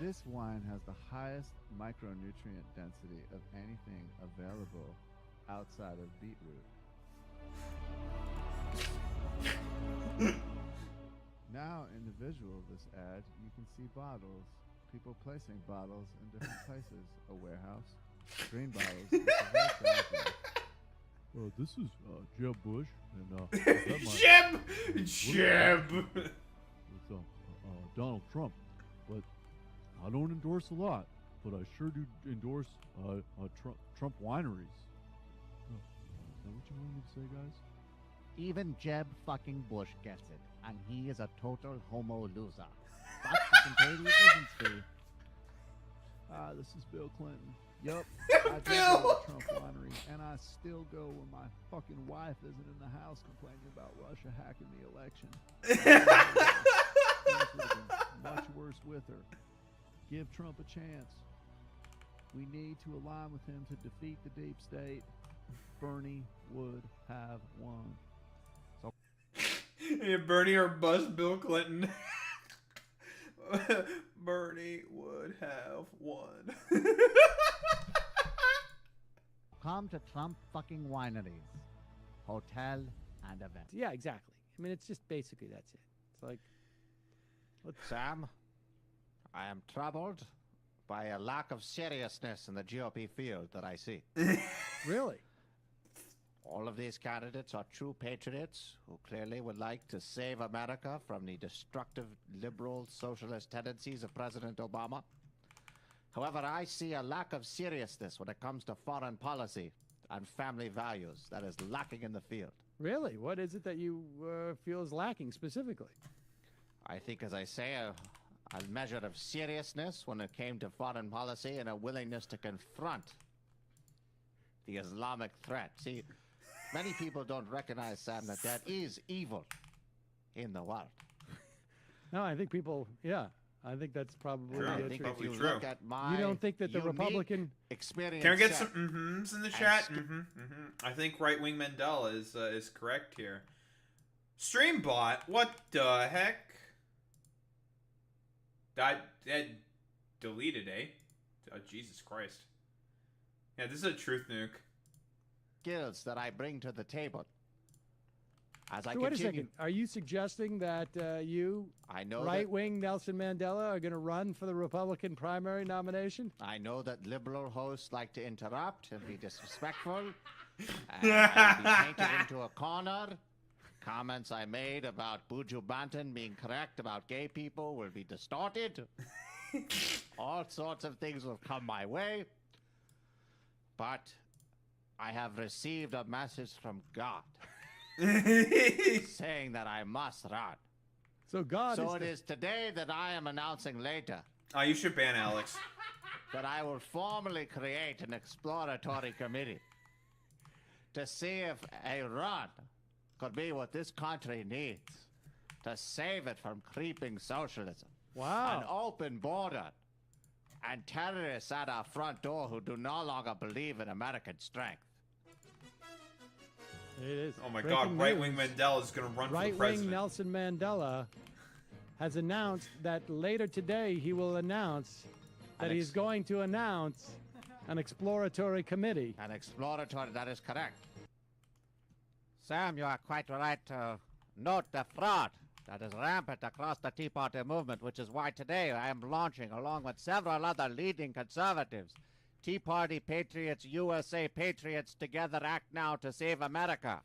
This wine has the highest micronutrient density of anything available outside of beetroot. Now, in the visual of this ad, you can see bottles, people placing bottles in different places. A warehouse, green bottles. Well, this is Jeb Bush and Jeb. It's Donald Trump, but I don't endorse a lot, but I sure do endorse Trump wineries. Is that what you wanted me to say, guys? Even Jeb fucking Bush gets it, and he is a total homo loser. But he can pay the admissions fee. This is Bill Clinton. Yup, I did go to Trump winery, and I still go when my fucking wife isn't in the house complaining about Russia hacking the election. Things would have been much worse with her. Give Trump a chance. We need to align with him to defeat the deep state. Bernie would have won. So Yeah, Bernie or bust Bill Clinton. Bernie would have won. Come to Trump fucking wineries, hotel and event. Yeah, exactly. I mean, it's just basically that's it. It's like, Sam, I am troubled by a lack of seriousness in the GOP field that I see. Really? All of these candidates are true patriots who clearly would like to save America from the destructive liberal socialist tendencies of President Obama. However, I see a lack of seriousness when it comes to foreign policy and family values that is lacking in the field. Really? What is it that you feel is lacking specifically? I think, as I say, a measure of seriousness when it came to foreign policy and a willingness to confront the Islamic threat. See, Many people don't recognize, Sam, that there is evil in the world. No, I think people. Yeah, I think that's probably True. I true. think Probably if you true. look at my You don't think that the unique Republican experience? Can we get set some mm-hms in the and chat? I think right wing Mandela is correct here. Streambot, what the heck? That deleted, eh? Oh, Jesus Christ. Yeah, this is a truth nuke. skills that I bring to the table. As I So wait a continue, second. Are you suggesting that you, I know right-wing Nelson Mandela, are going to run for the Republican primary nomination? I know that liberal hosts like to interrupt and be disrespectful. And I'll be painted into a corner. Comments I made about Buju Banton being correct about gay people will be distorted. All sorts of things will come my way. But I have received a message from God saying that I must run. So God So is it the- is today that I am announcing later Oh, you should ban Alex. that I will formally create an exploratory committee to see if a run could be what this country needs to save it from creeping socialism. Wow. An open border and terrorists at our front door who do no longer believe in American strength. It is. Oh my Breaking God, right wing news. Mandela is going to run for the Right-wing president. Nelson Mandela has announced that later today he will announce that he's going to announce an exploratory committee. An exploratory, that is correct. Sam, you are quite right to note the fraud that is rampant across the Tea Party movement, which is why today I am launching, along with several other leading conservatives, Tea Party Patriots, USA Patriots Together Act Now to Save America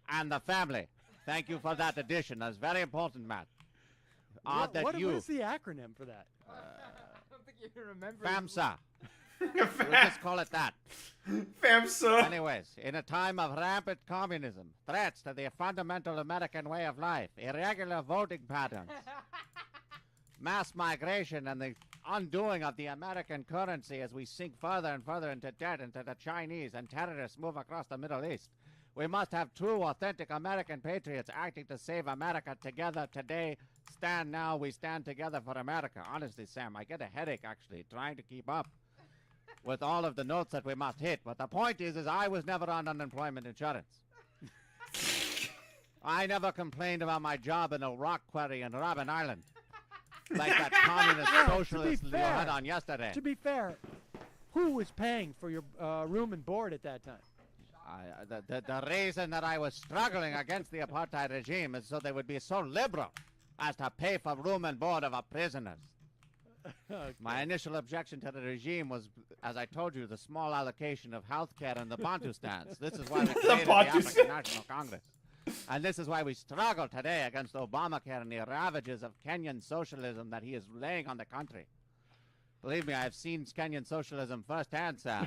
and the Family. Thank you for that addition. That's very important, Matt. What That what you, is the acronym for that? I don't think you can remember. FAMSA. We'll just call it that. FAMSA. Anyways, in a time of rampant communism, threats to the fundamental American way of life, irregular voting patterns, mass migration, and the undoing of the American currency as we sink further and further into debt into the Chinese and terrorists move across the Middle East, we must have true, authentic American patriots acting to save America together today. Stand now, we stand together for America. Honestly, Sam, I get a headache actually trying to keep up with all of the notes that we must hit. But the point is I was never on unemployment insurance. I never complained about my job in a rock quarry in Robben Island, like that communist socialist you had on yesterday. To be fair, who was paying for your room and board at that time? The reason that I was struggling against the apartheid regime is so they would be so liberal as to pay for room and board of our prisoners. Okay. My initial objection to the regime was, as I told you, the small allocation of health care in the Bantustans. This is why we created the African National Congress. And this is why we struggle today against Obamacare and the ravages of Kenyan socialism that he is laying on the country. Believe me, I have seen Kenyan socialism firsthand, Sam.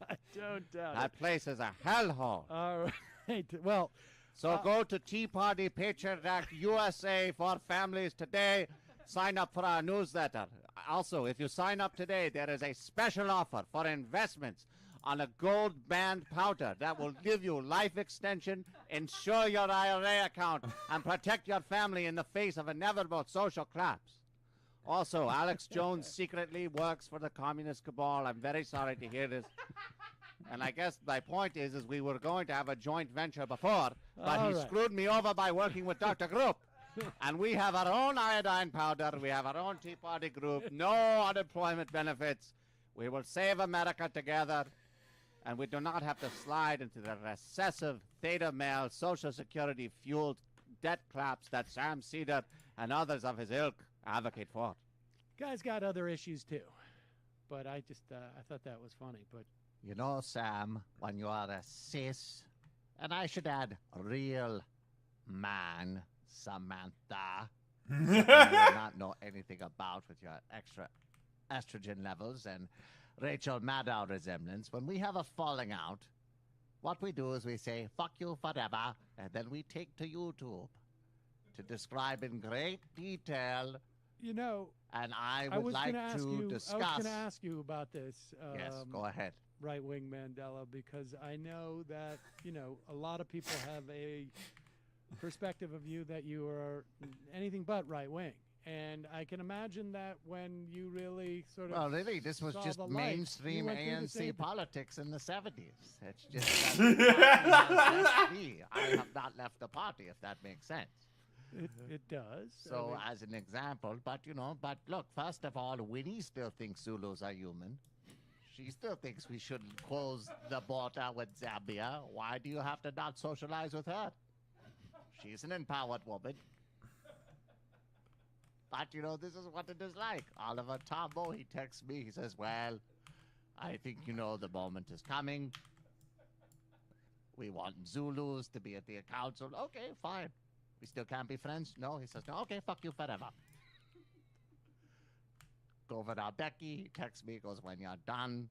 I don't doubt That place is a hellhole. All right. Well, so go to Tea Party Patriot Act USA for families today. Sign up for our newsletter. Also, if you sign up today, there is a special offer for investments on a gold band powder that will give you life extension, insure your IRA account, and protect your family in the face of inevitable social collapse. Also, Alex Jones secretly works for the communist cabal. I'm very sorry to hear this. And I guess my point is we were going to have a joint venture before, but All he right. screwed me over by working with Dr. Group. And we have our own iodine powder. We have our own Tea Party group. No unemployment benefits. We will save America together. And we do not have to slide into the recessive theta male Social Security fueled debt collapse that Sam Cedar and others of his ilk advocate for. guy's got other issues too. But I just, I thought that was funny. But You know, Sam, when you are a cis, and I should add, real man, Samantha, something you do not know anything about with your extra estrogen levels and Rachel Maddow resemblance, when we have a falling out, what we do is we say, fuck you forever, and then we take to YouTube to describe in great detail. you know, And I I would was like gonna ask to you. discuss. I was going to ask you about this. Yes, go ahead. right-wing Mandela, because I know that, a lot of people have a perspective of you that you are anything but right-wing. And I can imagine that when you really sort of Well, really, this was saw just the light, mainstream you went through the ANC same- politics in the 70s. It's just that the party has left me. I have not left the party, if that makes sense. It does. So, as an example, but look, first of all, Winnie still thinks Zulus are human. She still thinks we should close the border with Zambia. Why do you have to not socialize with her? She's an empowered woman. But, this is what it is like. Oliver Tambo, he texts me. He says, well, I think, the moment is coming. We want Zulus to be at the council. Okay, fine. We still can't be friends? No? He says, no, okay, fuck you forever. Governor Becky, he texts me, goes, when you're done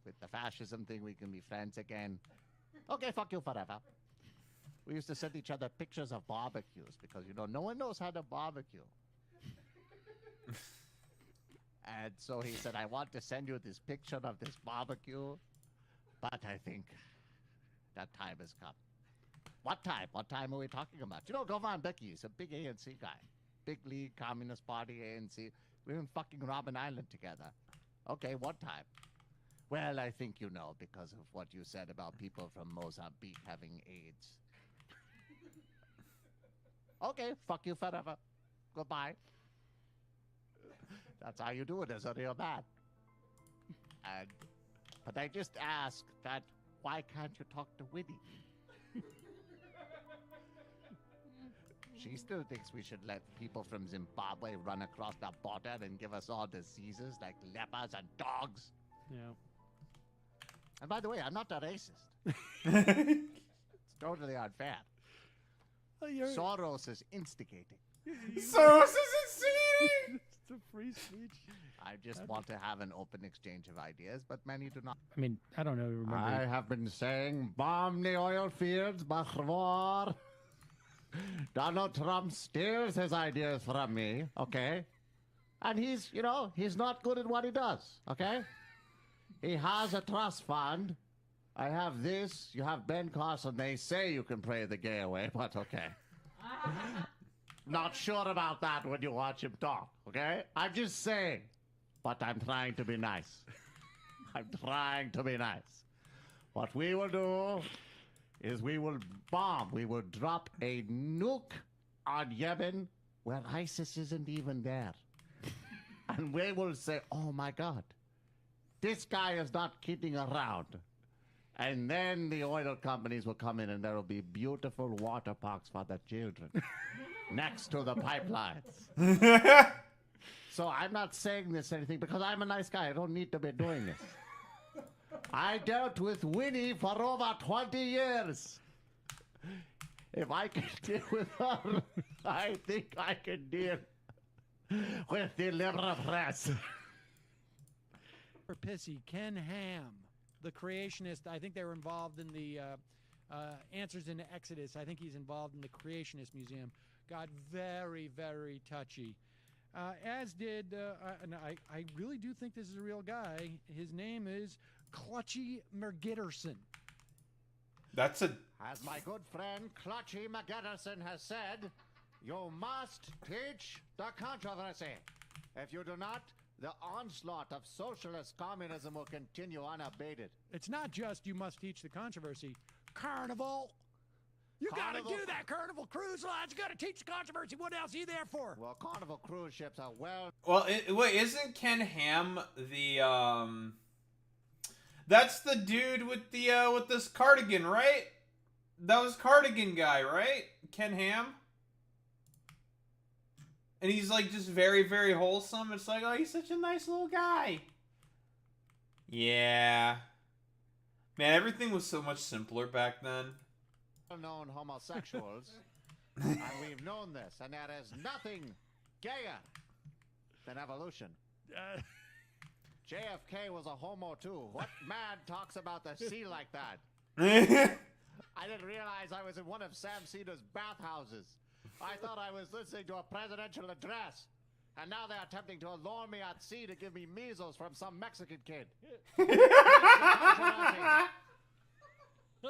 with the fascism thing, we can be friends again. Okay, fuck you forever. We used to send each other pictures of barbecues because, no one knows how to barbecue. And so he said, I want to send you this picture of this barbecue, but I think that time has come. What time? What time are we talking about? Govan Becky is a big ANC guy. Big League, Communist Party, ANC. We were in fucking Robben Island together. Okay, what time? Well, I think because of what you said about people from Mozambique having AIDS. Okay, fuck you forever. Goodbye. That's how you do it as a real man. But I just ask that, why can't you talk to Winnie? She still thinks we should let people from Zimbabwe run across the border and give us all diseases like lepers and dogs. Yeah. And by the way, I'm not a racist. It's totally unfair. Soros is instigating. Soros is instigating! It's a free speech. I just want to have an open exchange of ideas, but many do not. I mean, I don't know. Remember? I have been saying, bomb the oil fields, war. Donald Trump steals his ideas from me, okay? And he's not good at what he does, okay? He has a trust fund. I have this. You have Ben Carson. They say you can pray the gay away, but okay. Not sure about that when you watch him talk, okay? I'm just saying. But I'm trying to be nice. I'm trying to be nice. What we will do is we will bomb. We will drop a nuke on Yemen where ISIS isn't even there. And we will say, oh my God, this guy is not kidding around. And then the oil companies will come in and there will be beautiful water parks for the children next to the pipelines. So I'm not saying this anything because I'm a nice guy. I don't need to be doing this. I dealt with Winnie for over 20 years. If I can deal with her, I think I can deal with the liberal press. For Pissy, Ken Ham, the creationist. I think they were involved in the Answers into Exodus. I think he's involved in the Creationist Museum. Got very, very touchy. As did, and I really do think this is a real guy. His name is Clutchy Mergitterson. That's a... As my good friend Clutchy McGetterson has said, you must teach the controversy. If you do not, the onslaught of socialist communism will continue unabated. It's not just you must teach the controversy. Carnival. You got to do that. Carnival Cruise Line's got to teach the controversy. What else are you there for? Well, Carnival cruise ships are well... Well, wait, isn't Ken Ham the, That's the dude with the, with this cardigan, right? That was Cardigan guy, right? Ken Ham? And he's, like, just very, very wholesome. It's like, oh, he's such a nice little guy. Yeah. Man, everything was so much simpler back then. Known homosexuals, and we've known this, and there is nothing gayer than evolution. JFK was a homo too. What man talks about the sea like that? I didn't realize I was in one of Sam Cedar's bathhouses. I thought I was listening to a presidential address. And now they're attempting to lure me at sea to give me measles from some Mexican kid.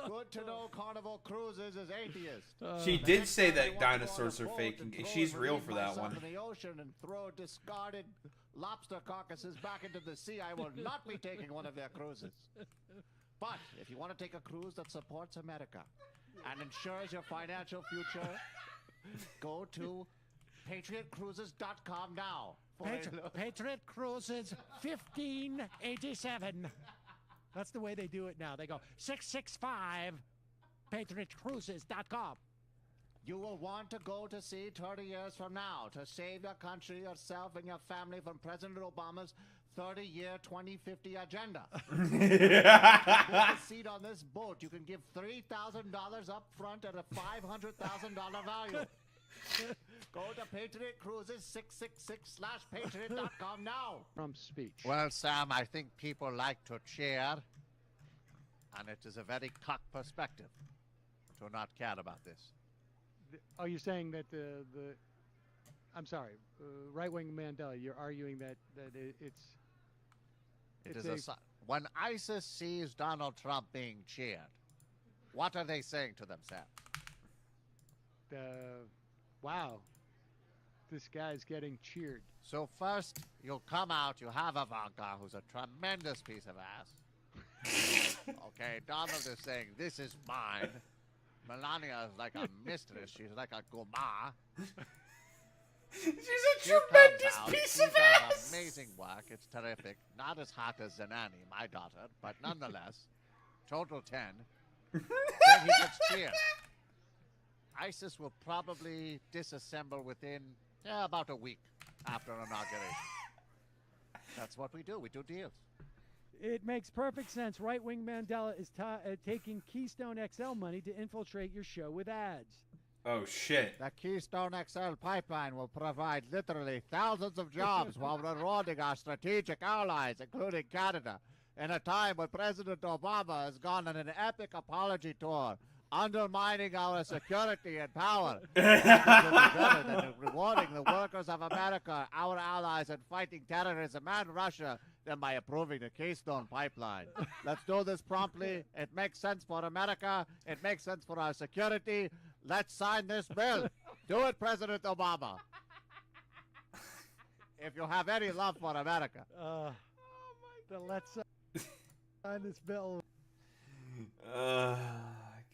Good to know Carnival Cruises is atheist. She did say that dinosaurs are fake. And she's real for that one. In the ocean and throw discarded lobster carcasses back into the sea, I will not be taking one of their cruises. But if you want to take a cruise that supports America and ensures your financial future, go to PatriotCruises.com now. Patriot Cruises 1587. That's the way they do it now. They go 665 PatriotCruises.com. You will want to go to sea 30 years from now to save your country, yourself, and your family from President Obama's 30-year 2050 agenda. To book a seat on this boat, you can give $3,000 up front at a $500,000 value. Go to Patriot Cruises 666/patriot.com now. Trump's speech. Well, Sam, I think people like to cheer, and it is a very cock perspective to not care about this. Are you saying that I'm sorry, right-wing Mandela, you're arguing that when ISIS sees Donald Trump being cheered, what are they saying to themselves? Wow, this guy's getting cheered. So first, you'll come out, you have Ivanka, who's a tremendous piece of ass. Okay, Donald is saying, this is mine. Melania is like a mistress. She's like a goma. She's a tremendous piece of ass. Does amazing work. It's terrific. Not as hot as Zanani, my daughter, but nonetheless, total 10. Then he gets cheered. ISIS will probably disassemble within about a week after inauguration. That's what we do. We do deals. It makes perfect sense. Right-wing Mandela is taking Keystone XL money to infiltrate your show with ads. Oh, shit. The Keystone XL pipeline will provide literally thousands of jobs while rewarding our strategic allies, including Canada, in a time when President Obama has gone on an epic apology tour, undermining our security and power. Better than rewarding the workers of America, our allies, in fighting terrorism and Russia than by approving the Keystone Pipeline. Let's do this promptly. It makes sense for America. It makes sense for our security. Let's sign this bill. Do it, President Obama. If you have any love for America. Let's sign this bill.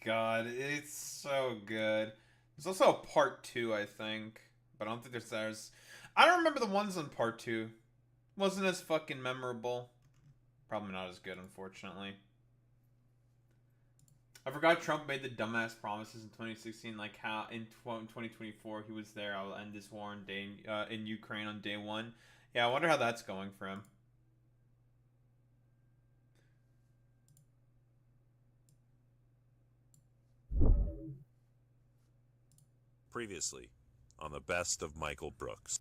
God, it's so good. There's also a part 2, I think, but I don't think there's. I don't remember the ones on part 2. Wasn't as fucking memorable. Probably not as good, unfortunately. I forgot Trump made the dumbass promises in 2016, like how in 2024 he was there. I'll end this war in Ukraine on day 1. Yeah, I wonder how that's going for him. Previously on the best of Michael Brooks.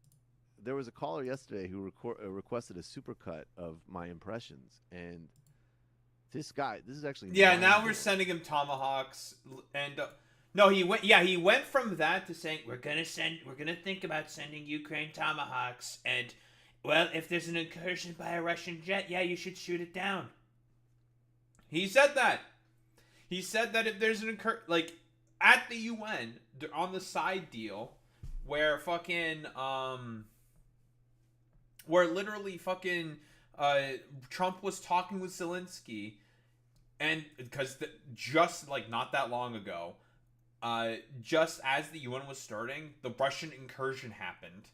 There was a caller yesterday who requested a supercut of my impressions, and this guy, this is actually now we're sending him tomahawks, and no, he went. Yeah, he went from that to saying we're gonna think about sending Ukraine tomahawks, and well, if there's an incursion by a Russian jet, yeah, you should shoot it down. He said that. He said that if there's an at the UN on the side deal, where fucking where literally fucking Trump was talking with Zelensky, and because just like not that long ago, just as the UN was starting, the Russian incursion happened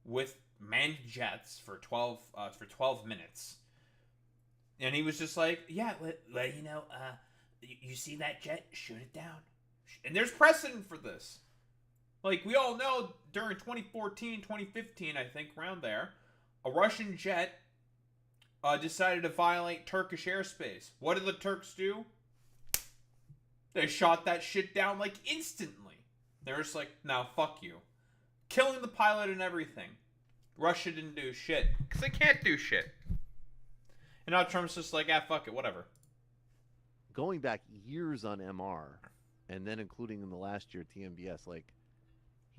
with manned jets for 12 minutes, and he was just like, yeah, you see that jet, shoot it down. And there's precedent for this. Like, we all know during 2014, 2015, I think, around there, a Russian jet decided to violate Turkish airspace. What did the Turks do? They shot that shit down, like, instantly. They were just like, no, fuck you. Killing the pilot and everything. Russia didn't do shit. Because they can't do shit. And now Trump's just like, fuck it, whatever. Going back years on MR, and then including in the last year TMBS, like,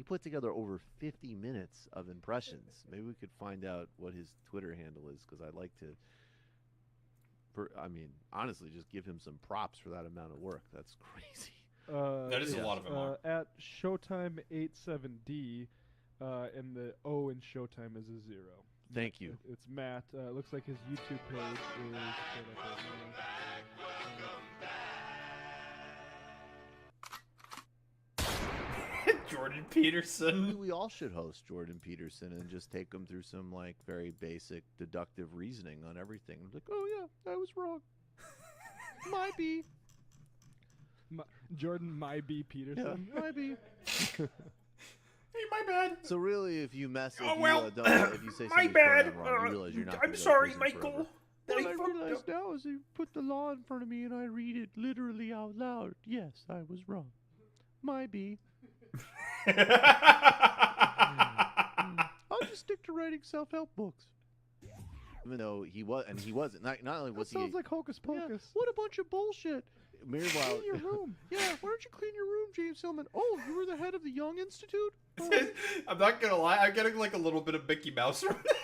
He put together over 50 minutes of impressions. Maybe we could find out what his Twitter handle is, because I'd like to. I mean, honestly, just give him some props for that amount of work. That's crazy. That is a lot of MR. At Showtime87D, and the O in Showtime is a 0. Thank you. It's Matt. It looks like his YouTube page is. Jordan Peterson. We all should host Jordan Peterson and just take him through some like very basic deductive reasoning on everything. Like, oh yeah, I was wrong. Might be. Jordan B. Peterson. Yeah, might be. Hey, my bad. So really, if you mess, if if you say my somebody's bad. wrong, you realize you're not. I'm sorry, Michael. What I realized now is you put the law in front of me and I read it literally out loud. Yes, I was wrong. Might be. I'll just stick to writing self-help books. Even though he wasn't. Not only was he. Sounds like hocus pocus. Yeah, what a bunch of bullshit. Meanwhile, Clean your room. Yeah, why don't you clean your room, James Hillman? Oh, you were the head of the Young Institute? Oh. I'm not gonna lie, I'm getting like a little bit of Mickey Mouse from this.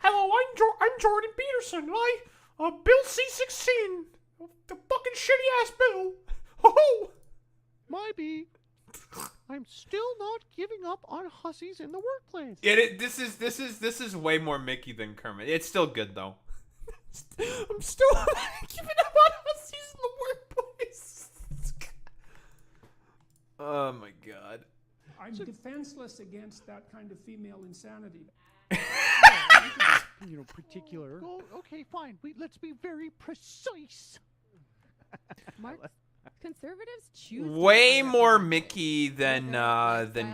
Hello, I'm Jordan Peterson. Bill C-16, the fucking shitty ass Bill. Oh, might be. I'm still not giving up on hussies in the workplace. This is way more Mickey than Kermit. It's still good though. I'm still giving up on hussies in the workplace. Oh my god. I'm defenseless against that kind of female insanity. Particular. Oh, okay, fine. Let's be very precise. Mark, conservatives choose way more Mickey than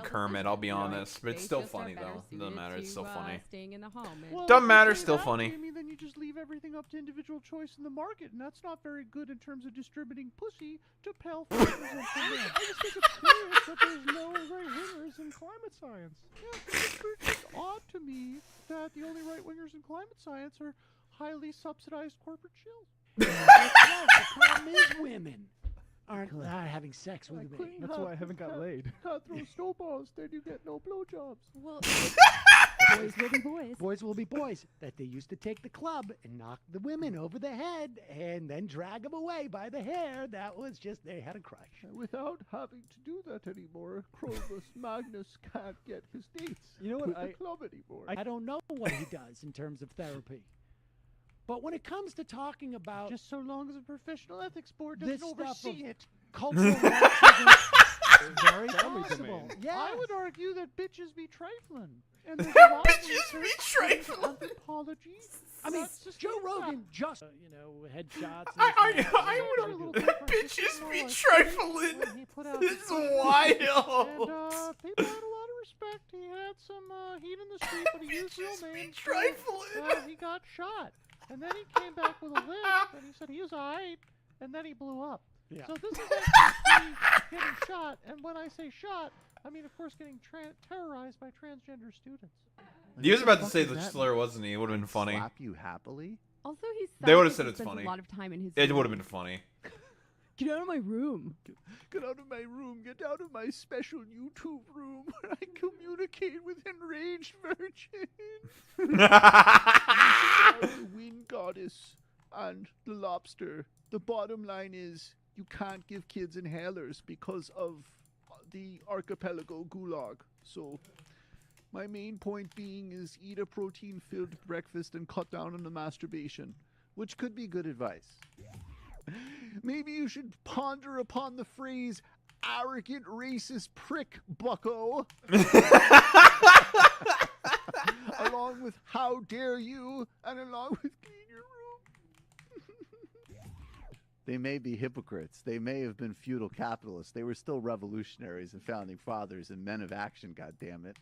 Kermit. I'll be honest, but it's still funny though. It doesn't matter. It's still funny. Staying in the home. Well, doesn't matter. Still funny. Jamie, then you just leave everything up to individual choice in the market, and that's not very good in terms of distributing pussy to pale farmers and men. I just think it's curious that there's no right-wingers in climate science. Yeah, it's odd to me that the only right-wingers in climate science are highly subsidized corporate shills. The problem is women aren't having sex with me. That's why I haven't got laid. Can't throw snowballs, then you get no blowjobs. Well, boys will be boys. Boys will be boys. That they used to take the club and knock the women over the head and then drag them away by the hair. That was just, they had a crush. Without having to do that anymore, Clovis Magnus can't get his dates You know what? with the club anymore. I don't know what he does in terms of therapy. But when it comes to talking about just so long as a professional ethics board doesn't this stuff oversee of it. cultural Marxism, it's very possible. Yeah, I would argue that bitches be trifling. And there's a lot of Bitches be trifling. Anthropology. I mean, Just Joe Rogan just, headshots. I would bitches be trifling. This is wild. And people had a lot of respect. He had some heat in the street, but he used real names. Trifling. He got shot. And then he came back with a lisp, and he said he was alright, and then he blew up. Yeah. So this is actually getting shot, and when I say shot, I mean, of course, getting terrorized by transgender students. He was about to say the slur, wasn't he? It would have been funny. Slap you happily? Also, he's. They would have said it's spends funny. A lot of time in his. It room. would have been funny. Get out of my room. Get out of my room. Get out of my special YouTube room where I communicate with enraged virgins. The wind goddess and the lobster. The bottom line is you can't give kids inhalers because of the archipelago gulag. So my main point being is eat a protein-filled breakfast and cut down on the masturbation, which could be good advice. Maybe you should ponder upon the phrase arrogant racist prick, bucko. Along with how dare you, and along with clean your room. They may be hypocrites. They may have been feudal capitalists. They were still revolutionaries and founding fathers and men of action, goddammit.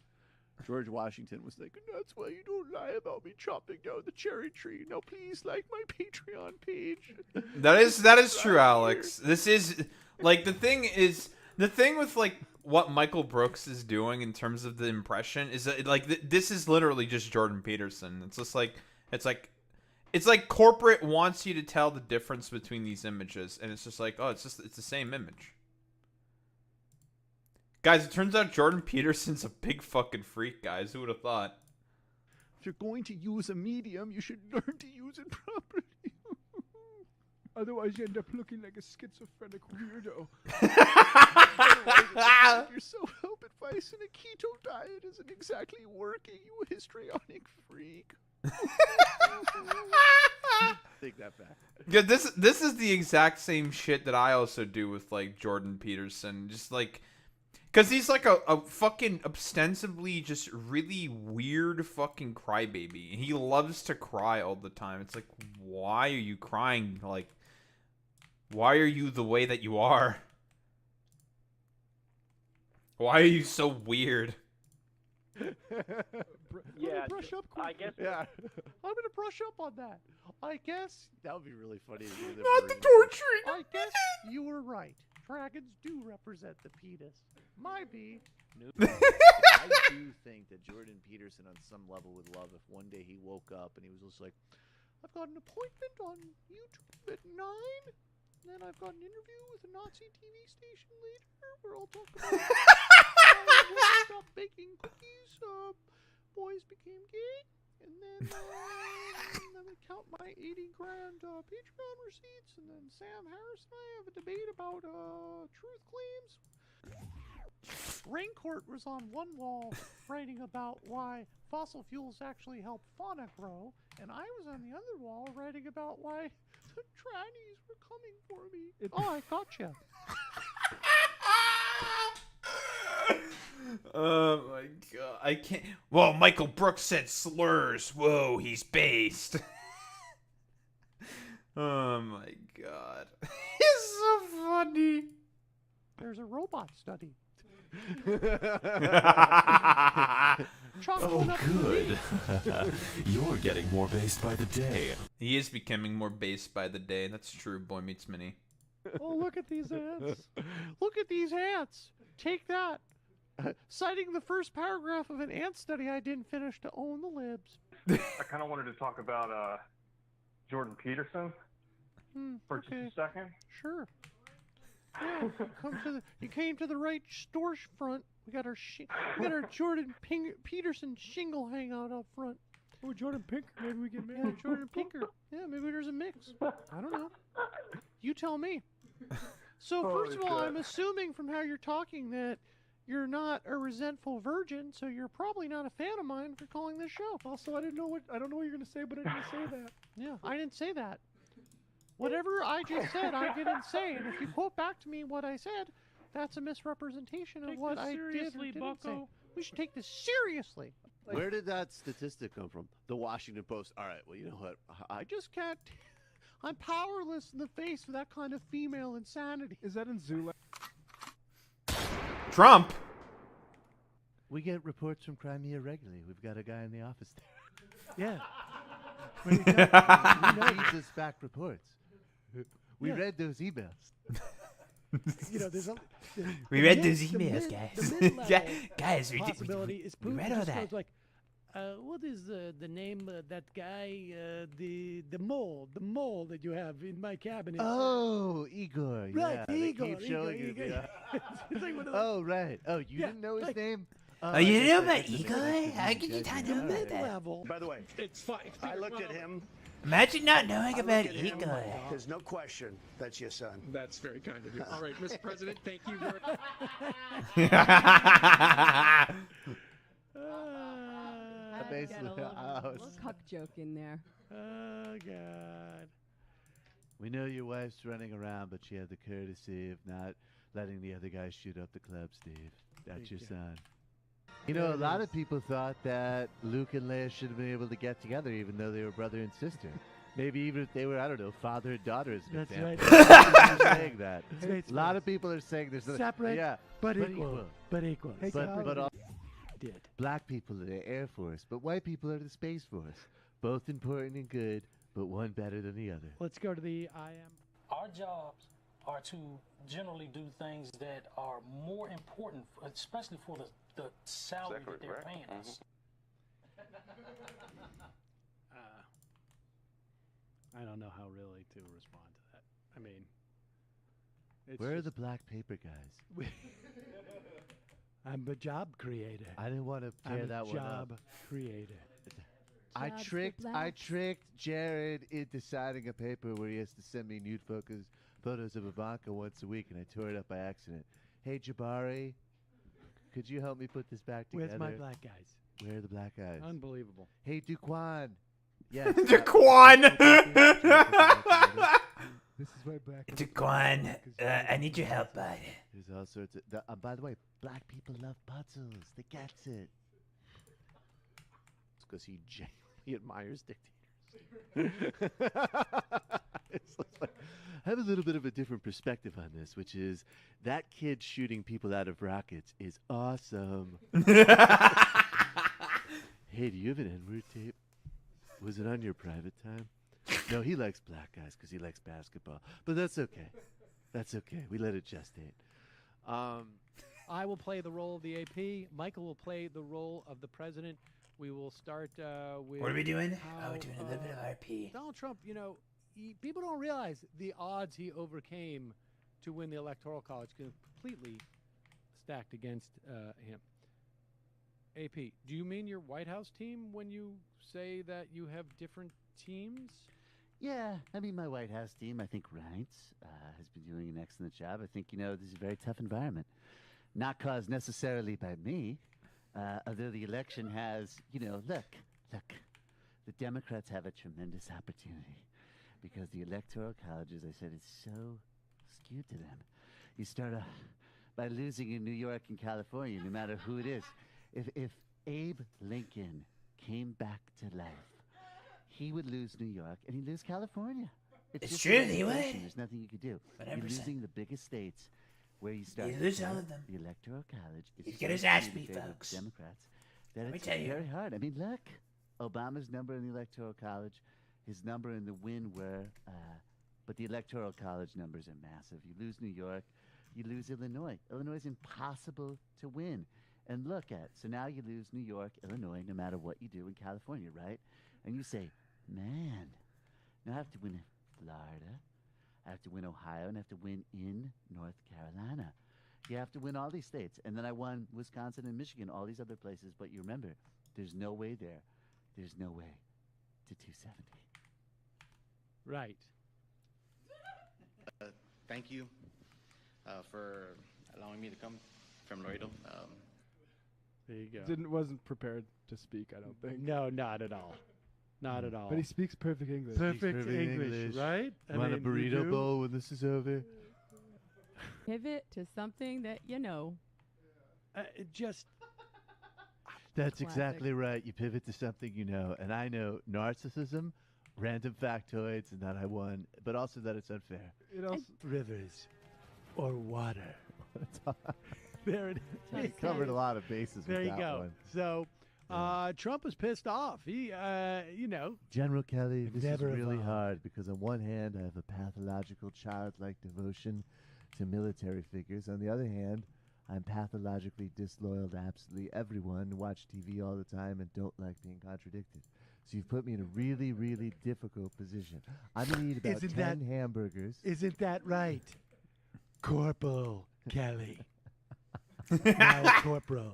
George Washington was like, that's why you don't lie about me chopping down the cherry tree. Now please like my Patreon page. That is true, Alex. This is like the thing with like what Michael Brooks is doing in terms of the impression is that like this is literally just Jordan Peterson. It's just like It's like corporate wants you to tell the difference between these images, and it's just like, oh, it's the same image. Guys, it turns out Jordan Peterson's a big fucking freak, guys. Who would have thought? If you're going to use a medium, you should learn to use it properly. Otherwise, you end up looking like a schizophrenic weirdo. Your self-help advice in a keto diet isn't exactly working, you histrionic freak. Take that back. Yeah, this is the exact same shit that I also do with like Jordan Peterson. Just like, cause he's like a fucking ostensibly just really weird fucking crybaby. He loves to cry all the time. It's like, why are you crying? Like, why are you the way that you are? Why are you so weird? Yeah, brush up I guess. Yeah. I'm gonna brush up on that. I guess that would be really funny. To do Not the torturing. I guess you were right. Dragons do represent the penis. My bee. No, I do think that Jordan Peterson on some level would love if one day he woke up and he was just like, I've got an appointment on YouTube at 9. And then I've got an interview with a Nazi TV station later where I'll talk about how women stopped baking cookies, boys became gay, and then I'm gonna count my 80 grand Patreon receipts, and then Sam Harris and I have a debate about truth claims. Raincourt was on one wall writing about why fossil fuels actually help fauna grow, and I was on the other wall writing about why the trannies were coming for me. I gotcha. Oh my god, I can't. Well, Michael Brooks said slurs. Whoa, he's based. Oh my god, he's so funny. There's a robot study. Oh, good. You're getting more based by the day. He is becoming more based by the day. That's true, Boy Meets Mini. Oh, look at these ants. Look at these ants. Take that. Citing the first paragraph of an ant study I didn't finish to own the libs. I kind of wanted to talk about Jordan Peterson for just a second. Sure. Yeah, you came to the right storefront. We got our Jordan Peterson shingle hangout up front. Oh, Jordan Pinker. Maybe we get married. Yeah, Jordan Pinker. Yeah, maybe there's a mix. I don't know. You tell me. So first of all, I'm assuming from how you're talking that you're not a resentful virgin, so you're probably not a fan of mine for calling this show. Also, I don't know what you're gonna say, but I didn't say that. Yeah, I didn't say that. Whatever I just said, I didn't say. And if you quote back to me what I said, that's a misrepresentation of what I did or didn't say. We should take this seriously. Where did that statistic come from? The Washington Post. All right, well, you know what? I just can't. I'm powerless in the face of that kind of female insanity. Is that in Zoolander? Trump? We get reports from Crimea regularly. We've got a guy in the office there. Yeah. We need these back reports. We read those emails. You know, there's a. We read those emails, guys. Yeah, guys, we possibility is we Putin read all just that. goes like, what is the name of that guy? The mole that you have in my cabinet. Oh, Igor. Right, yeah, Igor. They keep showing you. Igor. It's like one of those- Oh, right. Oh, you didn't know his name? Oh, you didn't know about Igor? How could you not know about that? level. By the way, It's fine. I looked at him. Imagine not knowing I about looked at him. Igor. There's no question that's your son. That's very kind of you. All right, Mr. President, thank you very Basically, Got a little cuck joke in there. Oh God. We know your wife's running around, but she had the courtesy of not letting the other guys shoot up the club, Steve. That's your son. You know, a lot of people thought that Luke and Leia should have been able to get together even though they were brother and sister. Maybe even if they were, I don't know, father and daughter as an That's example. right. They're saying that. That's right. A lot of people are saying there's a Separate, yeah, but equal. But equal. But all Did. black people are the Air Force, but white people are the Space Force. Both important and good, but one better than the other. Let's go to the IM. Our jobs are to generally do things that are more important, especially for the salary that they're paying us. I don't know how really to respond to that. I mean, it's Where are just- the black paper guys? I'm a job creator. I didn't want to tear I'm a that one up. job creator. I Jobs for tricked blacks. Jared into signing a paper where he has to send me nude photos of Ivanka once a week, and I tore it up by accident. Hey Jabari, could you help me put this back together? Where's my black guys? Where are the black guys? Unbelievable. Hey Duquan. Yes. Duquan. This is why black. Duquan, I need your help, bud. There's all sorts of. By the way, black people love puzzles. They gets it. It's because he genuinely admires dictators. It's like, I have a little bit of a different perspective on this, which is that kid shooting people out of rockets is awesome. Hey, do you have an N-word tape? Was it on your private time? No, he likes black guys because he likes basketball. But that's okay. That's okay. We let it gestate. I will play the role of the AP. Michael will play the role of the president. We will start with. What are we doing? how, We're doing a little bit of RP. Donald Trump, people don't realize the odds he overcame to win the Electoral College completely stacked against him. AP, do you mean your White House team when you say that you have different teams? Yeah, I mean, my White House team, I think Reince has been doing an excellent job. I think, this is a very tough environment. Not caused necessarily by me, although the election has, look, the Democrats have a tremendous opportunity because the Electoral College, as I said, is so skewed to them. You start off by losing in New York and California, no matter who it is. If Abe Lincoln came back to life, he would lose New York and he'd lose California. It's just true, an he would. illustration. There's nothing you could do. 100%. You're losing the biggest states where you start. You lose to all play of them. The Electoral College is He'd get so his ass skewed in beat, favor of folks. Democrats that Let me it's tell you. very hard. I mean, look, Obama's number in the Electoral College, his number in the win were, but the Electoral College numbers are massive. You lose New York, you lose Illinois. Illinois is impossible to win. And look at, so now you lose New York, Illinois, no matter what you do in California, right? And you say, man, now I have to win Florida, I have to win Ohio, and I have to win in North Carolina. You have to win all these states. And then I won Wisconsin and Michigan, all these other places. But you remember, there's no way there. There's no way to 270. Right. Thank you for allowing me to come from Laredo. There you go. Wasn't prepared to speak, I don't think. No, not at all. Not at all. But he speaks perfect English. Perfect English, right? Want a burrito bowl when this is over? Pivot to something that you know. That's Classic. exactly right. You pivot to something you know. And I know narcissism, random factoids, and that I won, but also that it's unfair. Rivers or water. There it is. We covered a lot of bases There with you that go. one. So, Trump is pissed off. He, General Kelly, this is never really evolved. hard because on one hand, I have a pathological childlike devotion to military figures. On the other hand, I'm pathologically disloyal to absolutely everyone, watch TV all the time, and don't like being contradicted. So you've put me in a really, really difficult position. I'm going to eat about Isn't 10 that- hamburgers. Isn't that right? Corporal Kelly. Now a corporal.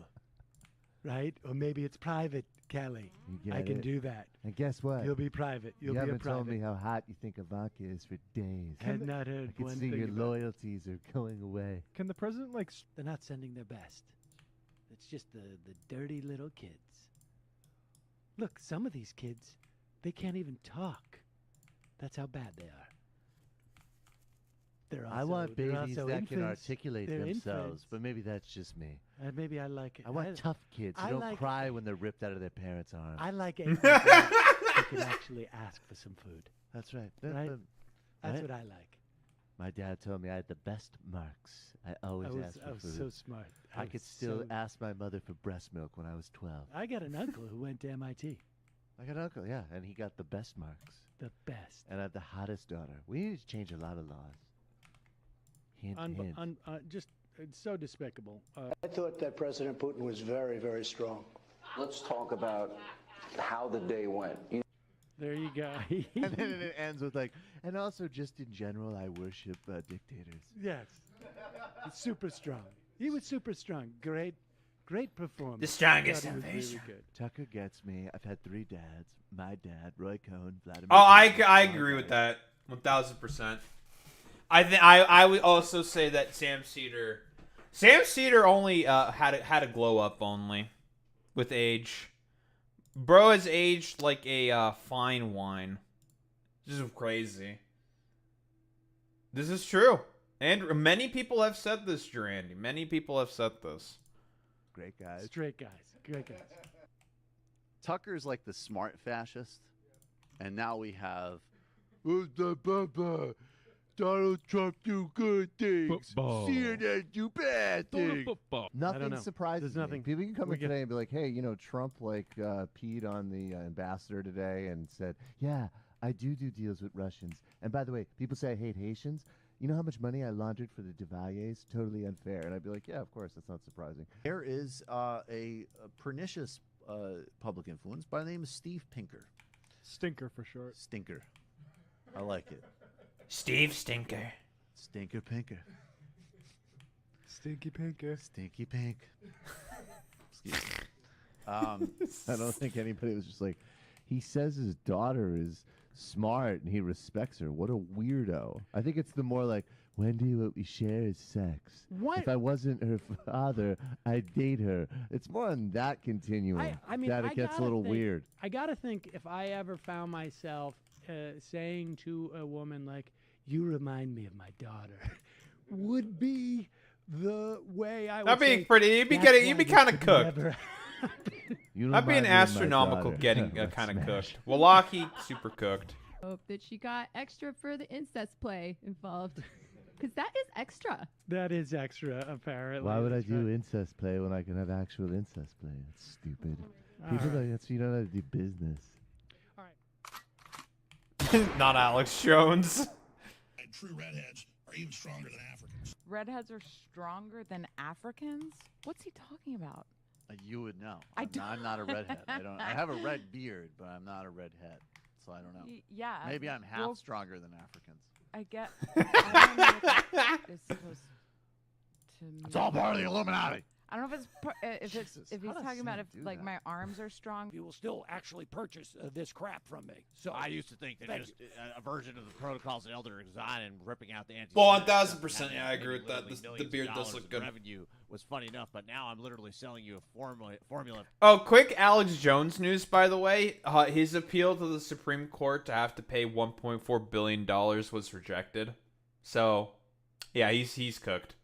Right? Or maybe it's Private Kelly. You I get can it. do that. And guess what? You'll be private. You'll you be a haven't told private. me how hot you think Ivanka is for days. Had not heard I can one see thing your about it. loyalties are going away. Can the president They're not sending their best. It's just the dirty little kids. Look, some of these kids, they can't even talk. That's how bad they are. They're also, I want they're babies also that can infants. articulate They're themselves, infants. but maybe that's just me. Maybe I like it. I want tough kids who I don't like- cry when they're ripped out of their parents' arms. I like infants that can actually ask for some food. That's right. Right? That's right? what I like. My dad told me I had the best marks. I always asked for I was food. so smart. I was could still so- ask my mother for breast milk when I was 12. I got an uncle who went to MIT. I got an uncle, yeah, and he got the best marks. The best. And I have the hottest daughter. We need to change a lot of laws. Hint, hint. Just it's so despicable. I thought that President Putin was very, very strong. Let's talk about how the day went. There you go. And then it ends with like, and also just in general, I worship dictators. Yes. He's super strong. He was super strong. Great performance. The strongest Thought he was really invasion. good. Tucker gets me. I've had 3 dads. My dad, Roy Cohn, Vladimir. Oh, I Putin, agree with that 1,000%. I would also say that Sam Cedar only had a glow up only with age. Bro has aged like a fine wine. This is crazy. This is true. And many people have said this, Durandy. Many people have said this. Great guys. Straight guys. Great guys. Tucker's like the smart fascist, and now we have Donald Trump do good things. Football. CNN do bad things. Nothing surprises There's nothing. me. People can come We in get- today and be like, hey, Trump peed on the ambassador today and said, yeah, I do deals with Russians. And by the way, people say I hate Haitians. You know how much money I laundered for the Duvaliers? Totally unfair. And I'd be like, yeah, of course, that's not surprising. there is a pernicious public influence by the name of Steve Pinker. Stinker for short. Stinker. I like it. Steve Stinker. Stinker Pinker. Stinky Pinker. Stinky Pink. Excuse me. I don't think anybody was just like, he says his daughter is smart and he respects her. What a weirdo. I think it's the more like, Wendy, what we share is sex. What? If I wasn't her father, I'd date her. It's more on that continuum I mean, that I it gets a gotta little think- weird. I gotta think if I ever found myself saying to a woman like, "You remind me of my daughter," would be the way I would. That'd be say, pretty. You'd be "That's getting. why You'd be this kind of could cooked. never You That'd be remind an me of my astronomical daughter. getting Let's kind of smash. cooked. Wallaki, super cooked. Hope that she got extra for the incest play involved. Because that is extra. That is extra, apparently. Why would I That's do right. incest play when I can have actual incest play? That's stupid. All People right. like that, you don't know how to do business. Not Alex Jones. True redheads are even stronger than Africans. Redheads are stronger than Africans? What's he talking about? You would know. I I'm not a redhead. I have a red beard, but I'm not a redhead, so I don't know. Yeah. Maybe I'm half well, stronger than Africans. I get. I don't know what that is supposed to mean. It's all part of the Illuminati. I don't know if it's if he's talking about if like my arms are strong. You will still actually purchase this crap from me. So I used to think that Thank just a version of the protocols that Elder design and ripping out the anti. Well, 1,000%, yeah, I agree with that. The beard does look good. Revenue was funny enough, but now I'm literally selling you a formula. Oh, quick Alex Jones news, by the way. His appeal to the Supreme Court to have to pay $1.4 billion was rejected. So, yeah, he's cooked.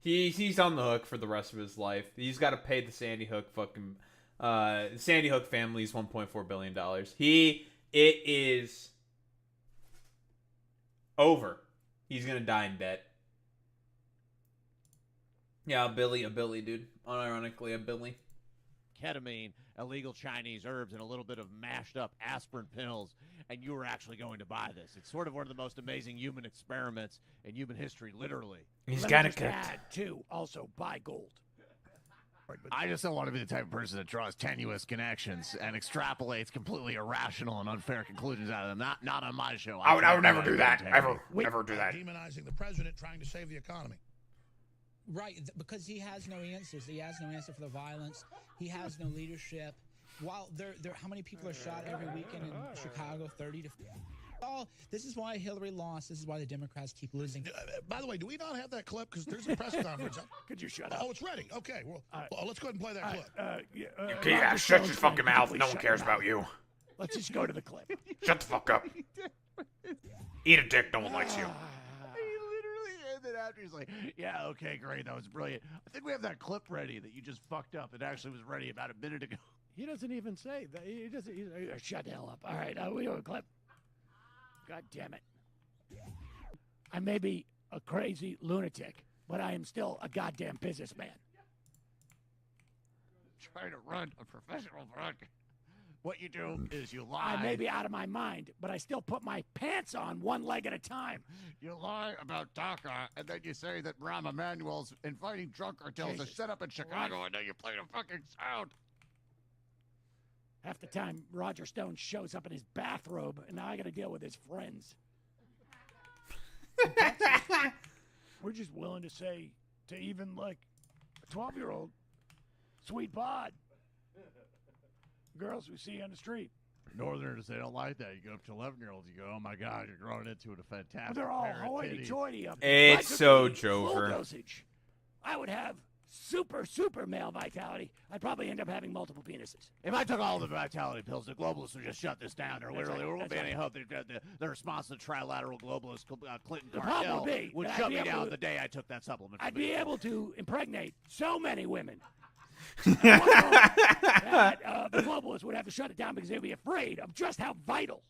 He's on the hook for the rest of his life. He's got to pay the Sandy Hook Sandy Hook family's $1.4 billion. It is over. He's gonna die in debt. Yeah, a Billy, dude. Unironically, a Billy. Ketamine, illegal Chinese herbs, and a little bit of mashed up aspirin pills, and you were actually going to buy this. It's sort of one of the most amazing human experiments in human history, literally. He's got to add too. Also, buy gold. I just don't want to be the type of person that draws tenuous connections and extrapolates completely irrational and unfair conclusions out of them. Not on my show. I would never do that. Never do that. Demonizing the president trying to save the economy. Right, because he has no answers. He has no answer for the violence. He has no leadership. While how many people are shot every weekend in Chicago? 30 to. Oh, this is why Hillary lost. This is why the Democrats keep losing. By the way, do we not have that clip? Because there's a press conference. Could you shut up? Oh, it's ready. Okay, well, let's go ahead and play that clip. Yeah, shut your fucking mouth. No one cares about you. Let's just go to the clip. Shut the fuck up. Eat a dick. No one likes you. And then after he's like, yeah, okay, great, that was brilliant. I think we have that clip ready that you just fucked up. It actually was ready about a minute ago. He doesn't even say that. He doesn't. Shut the hell up. All right, we do a clip. God damn it. I may be a crazy lunatic, but I am still a goddamn businessman. Trying to run a professional broadcast. What you do is you lie. I may be out of my mind, but I still put my pants on one leg at a time. You lie about DACA, and then you say that Rahm Emanuel's inviting drunk cartels to set up in Chicago, and then you play the fucking sound. Half the time, Roger Stone shows up in his bathrobe, and now I got to deal with his friends. We're just willing to say to even like a 12-year-old, sweet pod. Girls we see on the street. Northerners, they don't like that. You go up to 11-year-olds, you go, oh my God, you're growing into a fantastic But they're all pair of hoity-toity titties. up there. It's If I so took the full Joker. dosage, I would have super male vitality. I'd probably end up having multiple penises. If I took all the vitality pills, the globalists would just shut this down. There That's literally right, won't be that's any right. hope. The response to the trilateral globalist Clinton The problem cartel would be would that I'd shut be me able down to- the day I took that supplement. I'd from be me. able to impregnate so many women that the globalists would have to shut it down because they'd be afraid of just how vital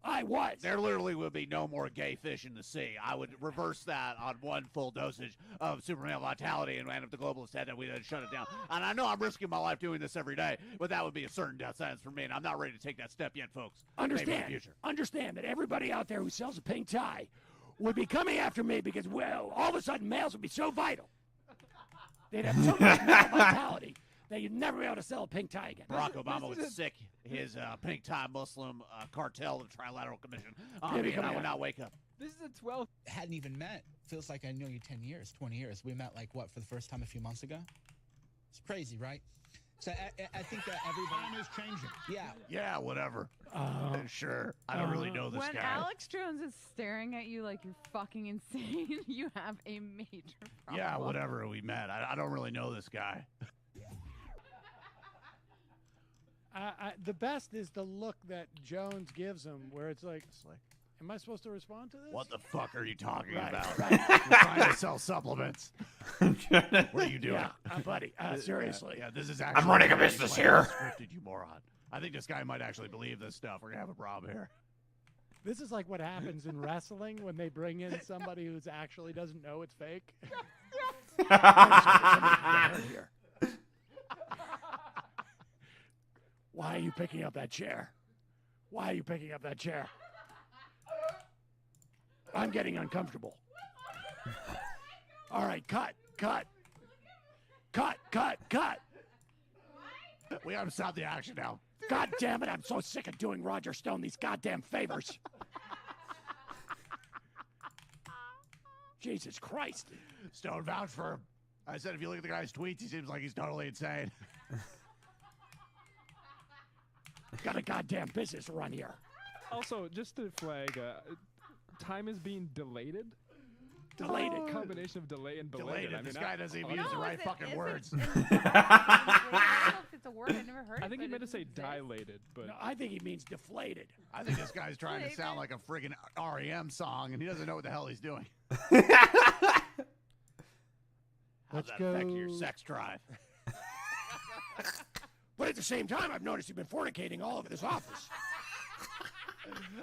I was. There literally would be no more gay fish in the sea. I would reverse that on one full dosage of super male vitality, and if the globalists had that, we'd then shut it down. And I know I'm risking my life doing this every day, but that would be a certain death sentence for me, and I'm not ready to take that step yet, folks. Maybe in the Understand, future. understand that everybody out there who sells a pink tie would be coming after me because, well, all of a sudden males would be so vital. They'd have so much male vitality that you'd never be able to sell a pink tie again. Barack Obama would sick his pink tie Muslim cartel, the Trilateral Commission, Maybe and come I would out. not wake up. This is a 12. Hadn't even met. Feels like I know you 10 years, 20 years. We met, like, what, for the first time a few months ago? It's crazy, right? So I think that everybody... Time is changing. Yeah. Yeah, whatever. Sure. I don't really know this When guy. Alex Jones is staring at you like you're fucking insane, you have a major problem. Yeah, whatever. We met. I don't really know this guy. The best is the look that Jones gives him, where it's like, am I supposed to respond to this? What the fuck are you talking Right, about? right. You're trying to sell supplements. What are you doing? Yeah, buddy, seriously. Yeah, this is actually. running a business here. Scripted, you moron. I think this guy might actually believe this stuff. We're gonna have a problem here. This is like what happens in wrestling when they bring in somebody who actually doesn't know it's fake. Here. Why are you picking up that chair? Why are you picking up that chair? I'm getting uncomfortable. All right, cut. We gotta stop the action now. God damn it, I'm so sick of doing Roger Stone these goddamn favors. Jesus Christ. Stone vouch for him. I said if you look at the guy's tweets, he seems like he's totally insane. Got a goddamn business to run here. Also, just to flag, time is being delayed. Delayed. A combination of delay and belated. This guy doesn't even use the right fucking words. I don't know if it's a word. I never heard it. I think he but meant to it say exists. dilated, but No, I think he means deflated. I think this guy's trying to sound like a friggin' REM song, and he doesn't know what the hell he's doing. How's Let's that go. affect your sex drive? But at the same time, I've noticed you've been fornicating all over this office.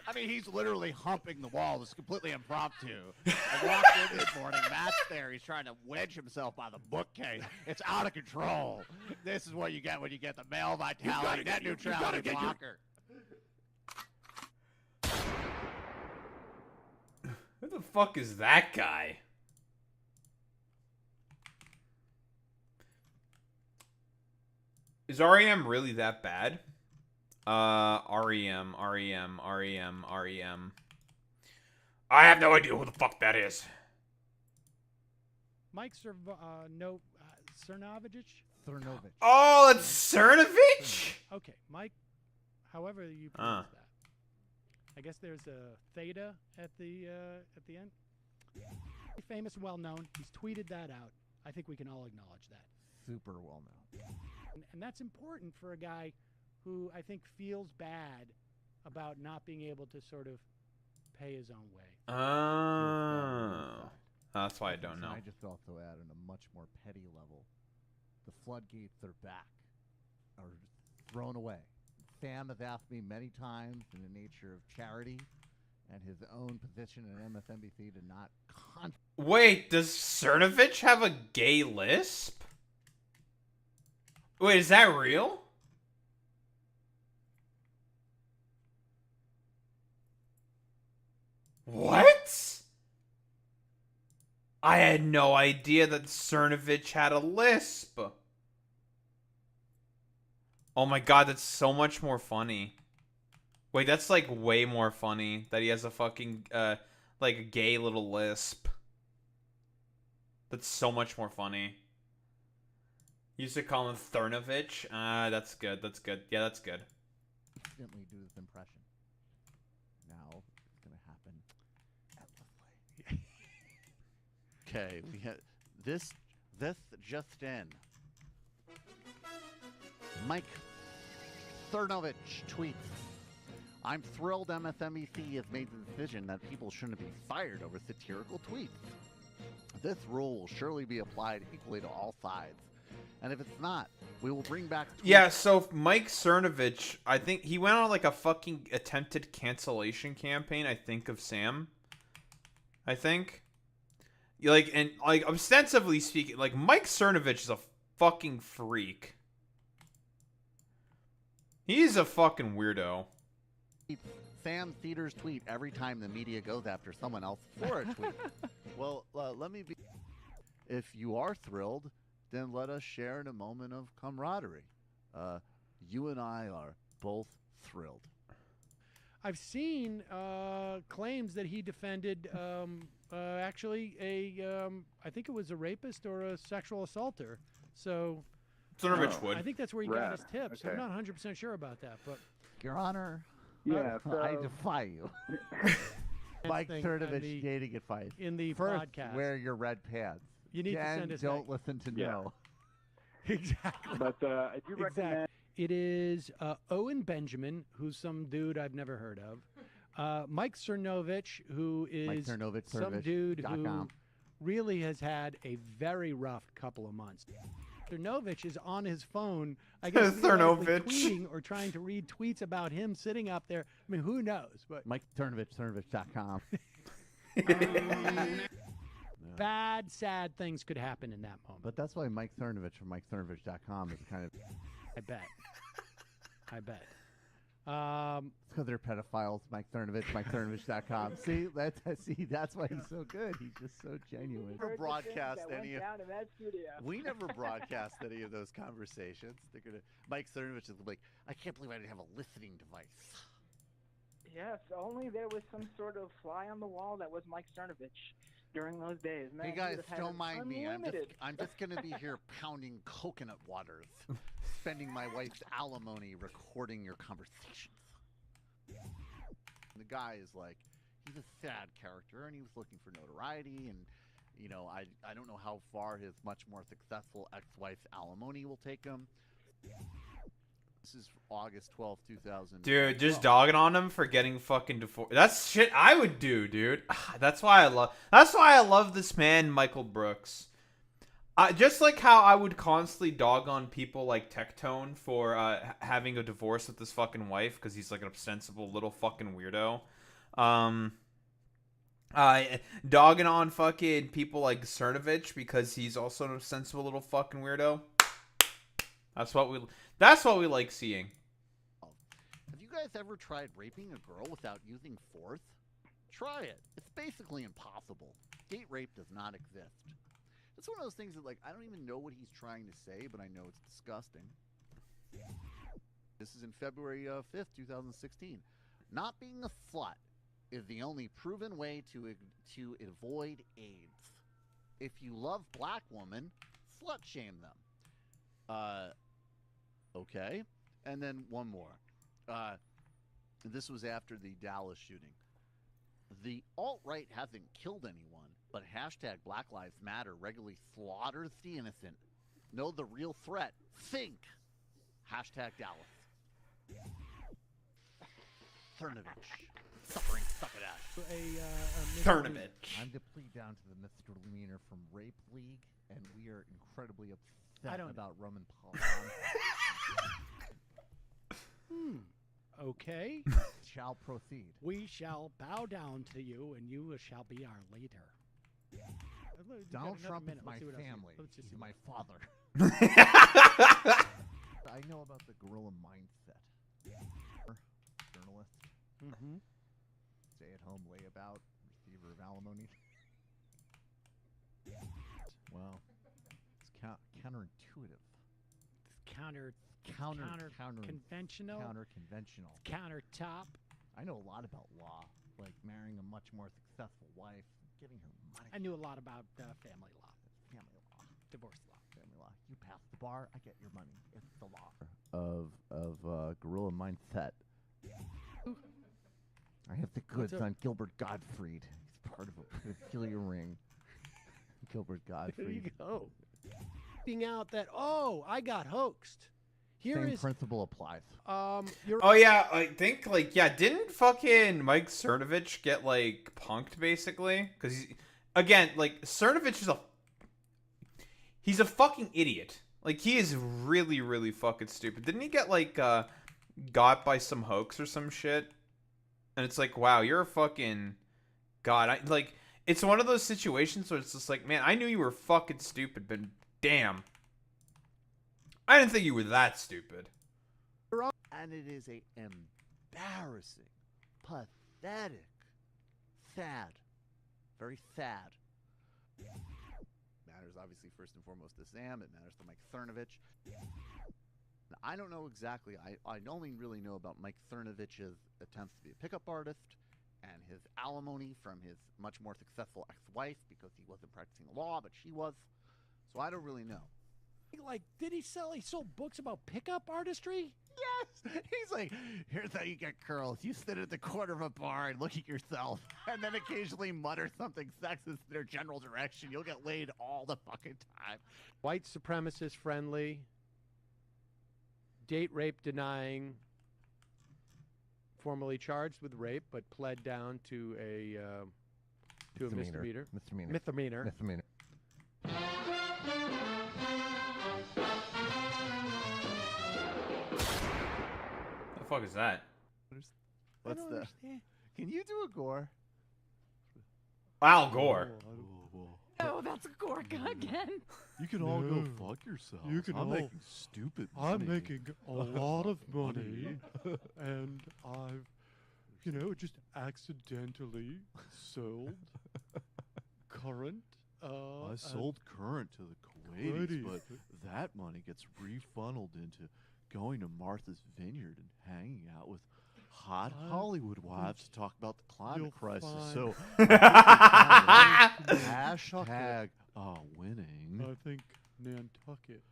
I mean, he's literally humping the wall. It's completely impromptu. I walked in this morning. Matt's there. He's trying to wedge himself by the bookcase. It's out of control. This is what you get when you get the male vitality, net neutrality blocker. Who the fuck is that guy? Is REM really that bad? REM. I have no idea who the fuck that is. Mike Cernovich? Cernovich. Oh, it's Cernovich? Okay, Mike, however you pronounce that. I guess there's a theta at the end. Famous and well known. He's tweeted that out. I think we can all acknowledge that. Super well known. And that's important for a guy who I think feels bad about not being able to sort of pay his own way. Oh. That's why I don't know. I just also add on a much more petty level. The floodgates are back, are thrown away. Sam has asked me many times in the nature of charity and his own position in MSNBC to not Wait, does Cernovich have a gay lisp? Wait, is that real? What? I had no idea that Cernovich had a lisp. Oh my god, that's so much more funny. Wait, that's like way more funny that he has a fucking like a gay little lisp. That's so much more funny. Used to call him Thurnovich. That's good. That's good. Yeah, that's good. Instantly do this impression. Now it's gonna happen endlessly. Okay, we had this just in. Mike Thurnovich tweets, I'm thrilled MSNBC has made the decision that people shouldn't be fired over satirical tweets. This rule will surely be applied equally to all sides. And if it's not, we will bring back tweets. Yeah, so Mike Cernovich, I think he went on like a fucking attempted cancellation campaign, I think, of Sam. I think. Like, and like ostensibly speaking, like Mike Cernovich is a fucking freak. He's a fucking weirdo. Sam Theater's tweet every time the media goes after someone else for a tweet. Well, let me be. If you are thrilled, then let us share in a moment of camaraderie. You and I are both thrilled. I've seen claims that he defended actually I think it was a rapist or a sexual assaulter. So Cernovich would. I think that's where he got his tips. Okay. I'm not 100% sure about that, but Your Honor, Yeah, I so- defy you. Mike thing Cernovich on the- dating advice. in the First, podcast. wear your red pants. You need to Then send us don't that. listen to Yeah. no. Exactly. But I do recommend. It is Owen Benjamin, who's some dude I've never heard of. Mike Cernovich, who is Cernovich, some dude who Cernovich.com. really has had a very rough couple of months. Cernovich is on his phone, I guess, theoretically Cernovich. tweeting or trying to read tweets about him sitting up there. I mean, who knows? But Mike Cernovich, Cernovich.com. bad, sad things could happen in that moment. But that's why Mike Cernovich from MikeCernovich.com is kind of. I bet. I bet. It's because they're pedophiles. Mike Cernovich, MikeCernovich.com. See, that's why he's so good. He's just so genuine. Never broadcast any of. down in that studio. We never broadcast any of those conversations. They're gonna. Mike Cernovich is like, I can't believe I didn't have a listening device. Yes, only there was some sort of fly on the wall that was Mike Cernovich during those days. Man, Hey he guys, would have had don't an mind me. unlimited- I'm just gonna be here pounding coconut waters, spending my wife's alimony recording your conversations. And the guy is like, he's a sad character, and he was looking for notoriety, and you know, I don't know how far his much more successful ex-wife's alimony will take him. This is August 12th, 2000. Dude, just dogging on him for getting fucking divorced. That's shit I would do, dude. That's why I love this man, Michael Brooks. Just like how I would constantly dog on people like Tectone for having a divorce with his fucking wife because he's like an ostensible little fucking weirdo. Dogging on fucking people like Cernovich because he's also an ostensible little fucking weirdo. That's what we like seeing. Have you guys ever tried raping a girl without using force? Try it. It's basically impossible. Date rape does not exist. It's one of those things that, like, I don't even know what he's trying to say, but I know it's disgusting. This is in February 5th, 2016. Not being a slut is the only proven way to avoid AIDS. If you love black women, slut shame them. Okay. And then one more. This was after the Dallas shooting. The alt-right hasn't killed anyone, but hashtag Black Lives Matter regularly slaughters the innocent. Know the real threat. Think. Hashtag Dallas. Cernovich. Suffering, suck it out. Tournament. I'm to plead down to the misdemeanor from Rape League, and we are incredibly upset about Roman Polygon. Okay. Shall proceed. We shall bow down to you, and you shall be our leader. Donald Trump is my family. He's my father. I know about the guerrilla mindset. Journalist. Mm-hmm. Stay-at-home layabout. Receiver of alimony. Wow. It's counterintuitive. It's conventional. Counter-conventional. Countertop. I know a lot about law, like marrying a much more successful wife, getting her money. I knew a lot about family law. Family law. Divorce law. Family law. You pass the bar, I get your money. It's the law. Of Gorilla Mindset. I have the goods on Gilbert Gottfried. He's part of a peculiar ring. Gilbert Gottfried. There you go. Being out that I got hoaxed. Same principle applies. Oh yeah, I think didn't fucking Mike Cernovich get like punked basically? Because again, like Cernovich is he's a fucking idiot. Like he is really, really fucking stupid. Didn't he get like got by some hoax or some shit? And it's like, wow, you're a fucking god. It's one of those situations where it's just like, man, I knew you were fucking stupid, but damn, I didn't think you were that stupid. And it is a embarrassing, pathetic, sad, very sad. Matters obviously first and foremost to Sam. It matters to Mike Cernovich. I don't know exactly. I only really know about Mike Cernovich's attempts to be a pickup artist and his alimony from his much more successful ex-wife because he wasn't practicing the law, but she was. So I don't really know. Like, did he sold books about pickup artistry? Yes. He's like, here's how you get girls. You sit at the corner of a bar and look at yourself, and then occasionally mutter something sexist in their general direction. You'll get laid all the fucking time. White supremacist friendly. Date rape denying. Formally charged with rape, but pled down to a misdemeanor. Misdemeanor. The fuck is that? What's the? Can you do a Gore? Al Gore. Oh, that's Gorka again. You can all go fuck yourself. You can I'm all- making stupid money. I'm making a lot of money, and I've, just accidentally sold Current. I sold Current to the Kuwaitis, but that money gets refunneled into going to Martha's Vineyard and hanging out with hot Hollywood wives to talk about the climate crisis. So hashtag winning. I think Nantucket.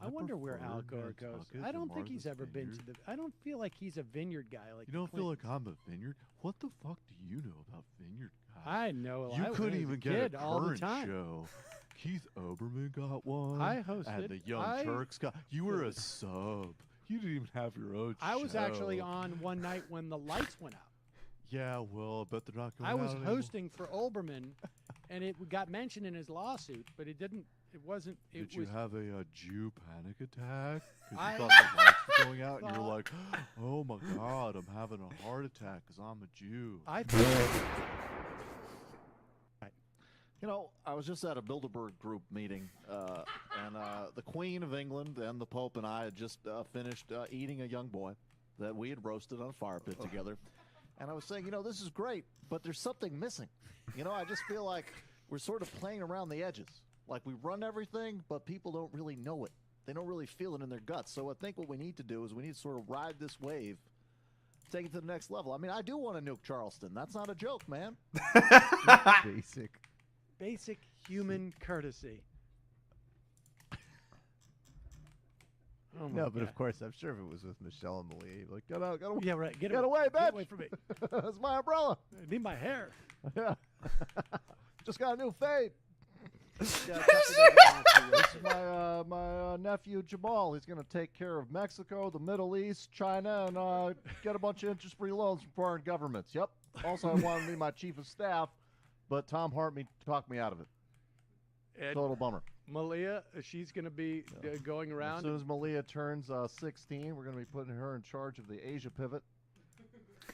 I wonder where prefer Al Gore goes. Nantucket I to don't think he's Martha's ever been to Vineyard. I don't feel like he's a vineyard guy. Like You don't feel like Clinton. I'm a vineyard? What the fuck do you know about vineyard guys? I know. You I couldn't was a even get kid a all the current time. show. Keith Oberman got one. I hosted. And the Young Turks got. You were a sub. You didn't even have your own I was show. actually on one night when the lights went out. Yeah, well, I bet they're not going I was out anymore. hosting for Olbermann, and it got mentioned in his lawsuit, but it didn't. It wasn't. It Did was. you have a Jew panic attack? Because I you thought the lights were going out, and you're thought- like, "Oh my God, I'm having a heart attack because I'm a Jew." I was just at a Bilderberg group meeting, and the Queen of England and the Pope and I had just finished eating a young boy that we had roasted on a fire pit together. And I was saying, this is great, but there's something missing. I just feel like we're sort of playing around the edges. Like we run everything, but people don't really know it. They don't really feel it in their guts. So I think what we need to do is we need to sort of ride this wave, take it to the next level. I mean, I do want to nuke Charleston. That's not a joke, man. Basic human courtesy. Oh my No, but God. of course, I'm sure if it was with Michelle and Malia, you'd be like, get out, get away. Yeah, right. Get away, bitch. Get away from me. That's my umbrella. I need my hair. Yeah. Just got a new fade. This is my nephew Jamal. He's going to take care of Mexico, the Middle East, China, and get a bunch of interest-free loans from foreign governments. Yep. Also, I wanted to be my chief of staff, but Tom Hartman talked me out of it. And Total bummer. Malia, she's going to be going As around. soon as Malia turns 16, we're going to be putting her in charge of the Asia pivot.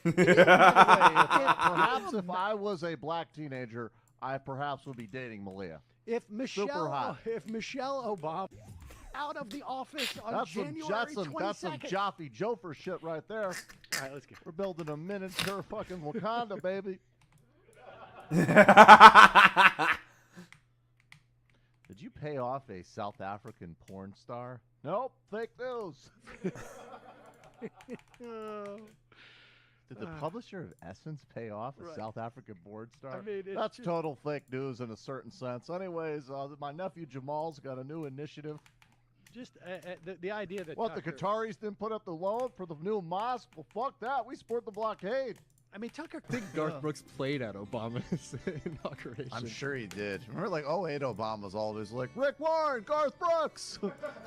Perhaps if I was a black teenager, I perhaps would be dating Malia. If Super hot. Michelle Obama out of the office on That's January some 22nd. that's some Joffy Jofer shit right there. All right, let's go. We're building a miniature fucking Wakanda, baby. Did you pay off a South African porn star Nope, fake news. Did the publisher of Essence pay off a Right. South African board star? I mean, it's That's just- total fake news in a certain sense. Anyways, my nephew Jamal's got a new initiative. Just the idea that What, the Tucker- Qataris didn't put up the loan for the new mosque? Well, fuck that. We support the blockade. I mean, Tucker. I think Garth Brooks played at Obama's inauguration. I'm sure he did. Remember, like, 08 Obama's always like, Rick Warren, Garth Brooks.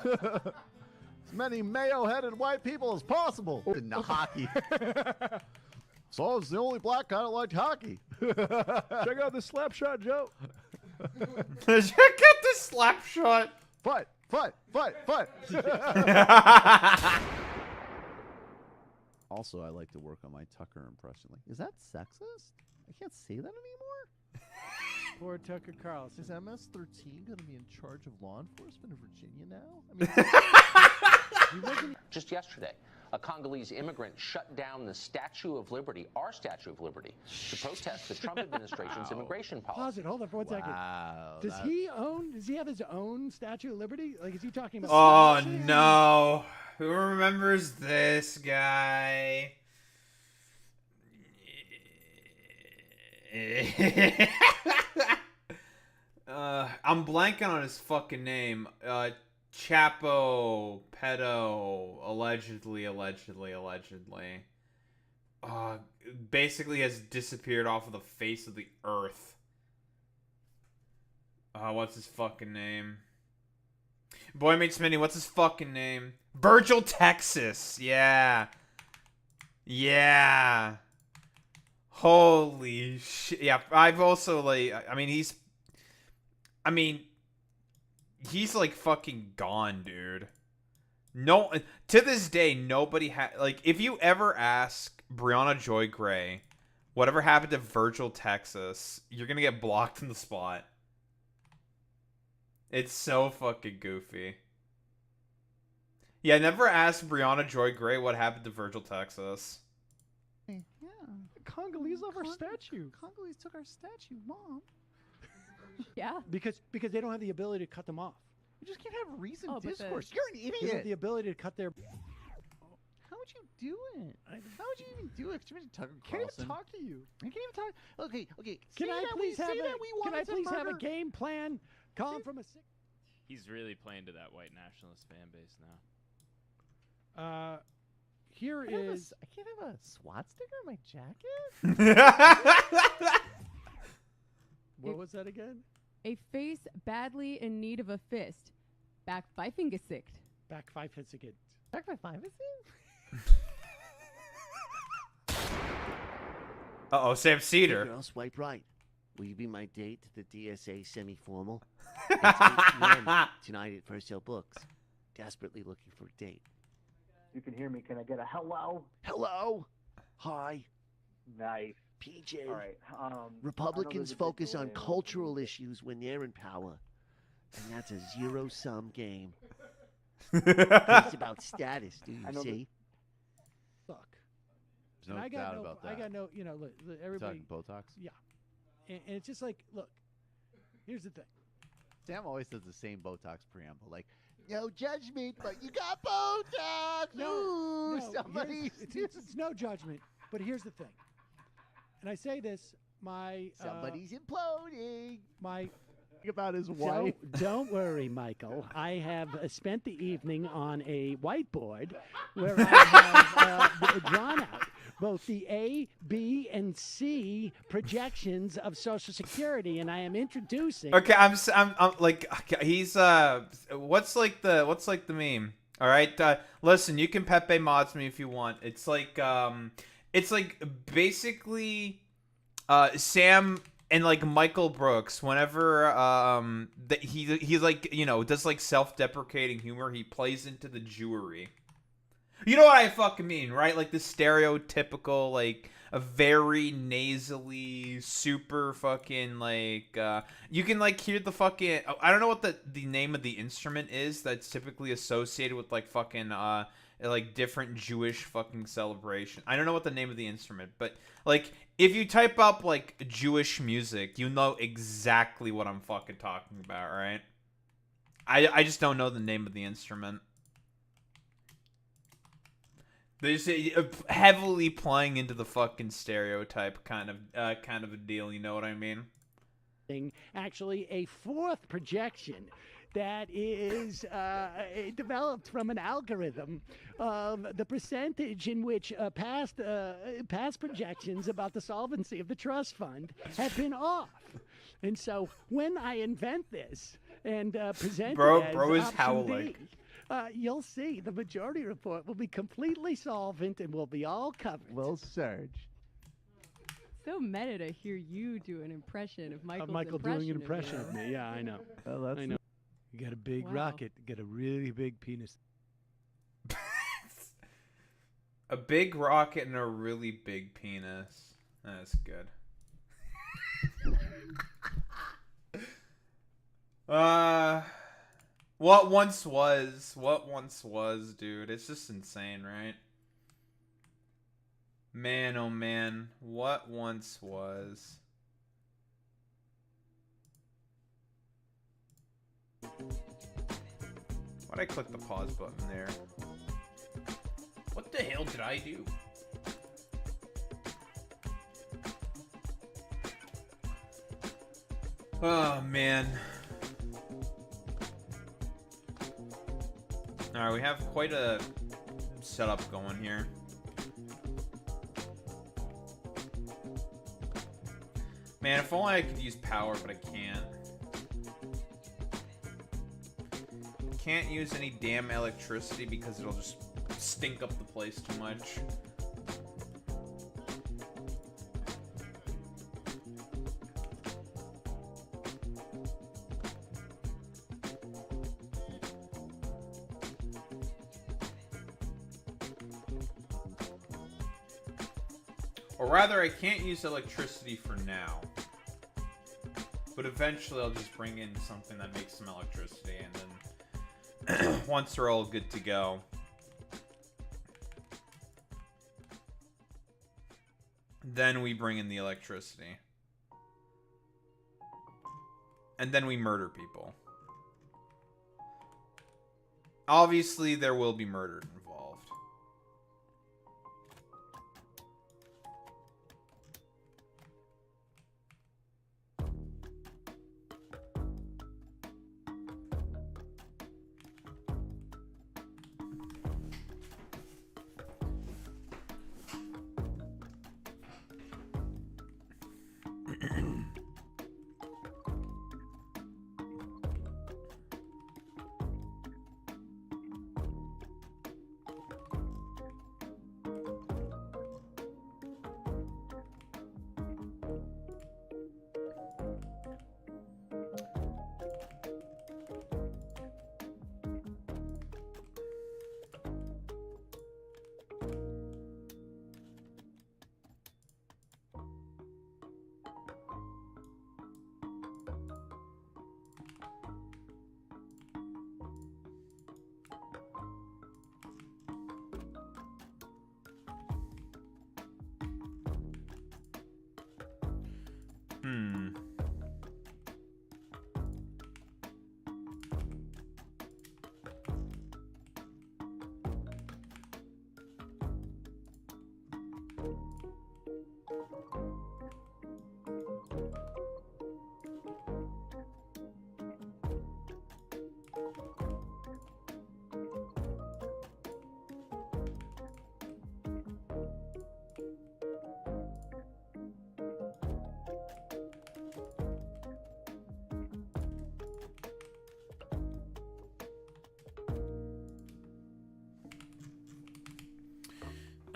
As many mayo-headed white people as possible. In hockey. So I was the only black guy that liked hockey. Check out the slap shot, Joe. Check out the slap shot. Fight. Also, I like to work on my Tucker impression. Like, is that sexist? I can't say that anymore. Poor Tucker Carlson. Is MS-13 going to be in charge of law enforcement in Virginia now? I mean, Just yesterday, a Congolese immigrant shut down the Statue of Liberty, our Statue of Liberty, to protest the Trump administration's immigration policy. Pause it. Hold on for 1 second. Wow. Does he have his own Statue of Liberty? Like, is he talking about? Oh slashes? no. Who remembers this guy? I'm blanking on his fucking name. Chapo, pedo, allegedly. Basically has disappeared off of the face of the earth. What's his fucking name? Boy Meets Minnie, what's his fucking name? Virgil Texas. Yeah. Holy shit. Yeah, I've also, like, he's like fucking gone, dude. No, to this day, nobody like, if you ever ask Brianna Joy Gray whatever happened to Virgil Texas, you're gonna get blocked in the spot. It's so fucking goofy. Yeah, never ask Brianna Joy Gray what happened to Virgil Texas. yeah. Congolese love our statue. Congolese took our statue, Mom. Yeah. Because they don't have the ability to cut them off. You just can't have reasoned Oh, but discourse. You're an They don't have idiot. the ability to cut their. How would you do it? How would you even do it? Tucker Can't even Carlson. talk to you. I can't even talk. Okay. Can Say I that please we, have say a? that we Can I wanted to please have a murder- game plan? Calling from a sick. He's really playing to that white nationalist fan base now. Here I can't is. I can't have a SWAT sticker on my jacket. What was that again? A face badly in need of a fist. Back by Fingersicht. Back 5 hits again. Back by 5 is it? Uh-oh, Sam Cedar. Hey girl, swipe right. Will you be my date to the DSA semi-formal? It's 8 p.m. tonight at First Hill Books. Desperately looking for a date. You can hear me. Can I get a hello? Hello. Hi. Nice. PJ. All right. Republicans focus on cultural issues when they're in power. And that's a zero-sum game. It's about status, do you I know see? Look. There's no And doubt about that. I got no. Look, everybody. Talking Botox. Yeah. And it's just like, look. Here's the thing. Sam always does the same Botox preamble, like, no judgment, but you got Botox. Ooh, somebody. It's no judgment. But here's the thing. And I say this, my Somebody's imploding. My about his wife. Don't worry, Michael. I have spent the evening on a whiteboard where I have drawn out both the A, B, and C projections of Social Security, and I am introducing. Okay, I'm like, he's what's like the meme? All right, listen, you can Pepe mods me if you want. It's like basically Sam and like Michael Brooks, whenever he's like, you know, does like self-deprecating humor, he plays into the Jewery. You know what I fucking mean, right? Like the stereotypical, like a very nasally, super fucking like you can like hear the fucking, I don't know what the name of the instrument is that's typically associated with like fucking like different Jewish fucking celebration. I don't know what the name of the instrument, but like if you type up like Jewish music, you know exactly what I'm fucking talking about, right? I just don't know the name of the instrument. They're just heavily playing into the fucking stereotype kind of a deal. You know what I mean? Actually, a fourth projection that is developed from an algorithm of the percentage in which past projections about the solvency of the trust fund have been off. And so when I invent this and present Bro it as is option howling. D, you'll see the majority report will be completely solvent and will be all covered. Well, Serge. So meta to hear you do an impression of Michael's Michael impression doing an impression of of me. Yeah, I know. Well, that's I know. You got a big Wow. rocket. You got a really big penis. A big rocket and a really big penis. That's good. What once was, dude. It's just insane, right? Man, oh man, what once was. Why'd I click the pause button there? What the hell did I do? Oh, man. Alright, we have quite a setup going here. Man, if only I could use power, but I can't. Can't use any damn electricity because it'll just stink up the place too much. Or rather, I can't use electricity for now. But eventually I'll just bring in something that makes some electricity, and then once they're all good to go, then we bring in the electricity. And then we murder people. Obviously, there will be murder involved.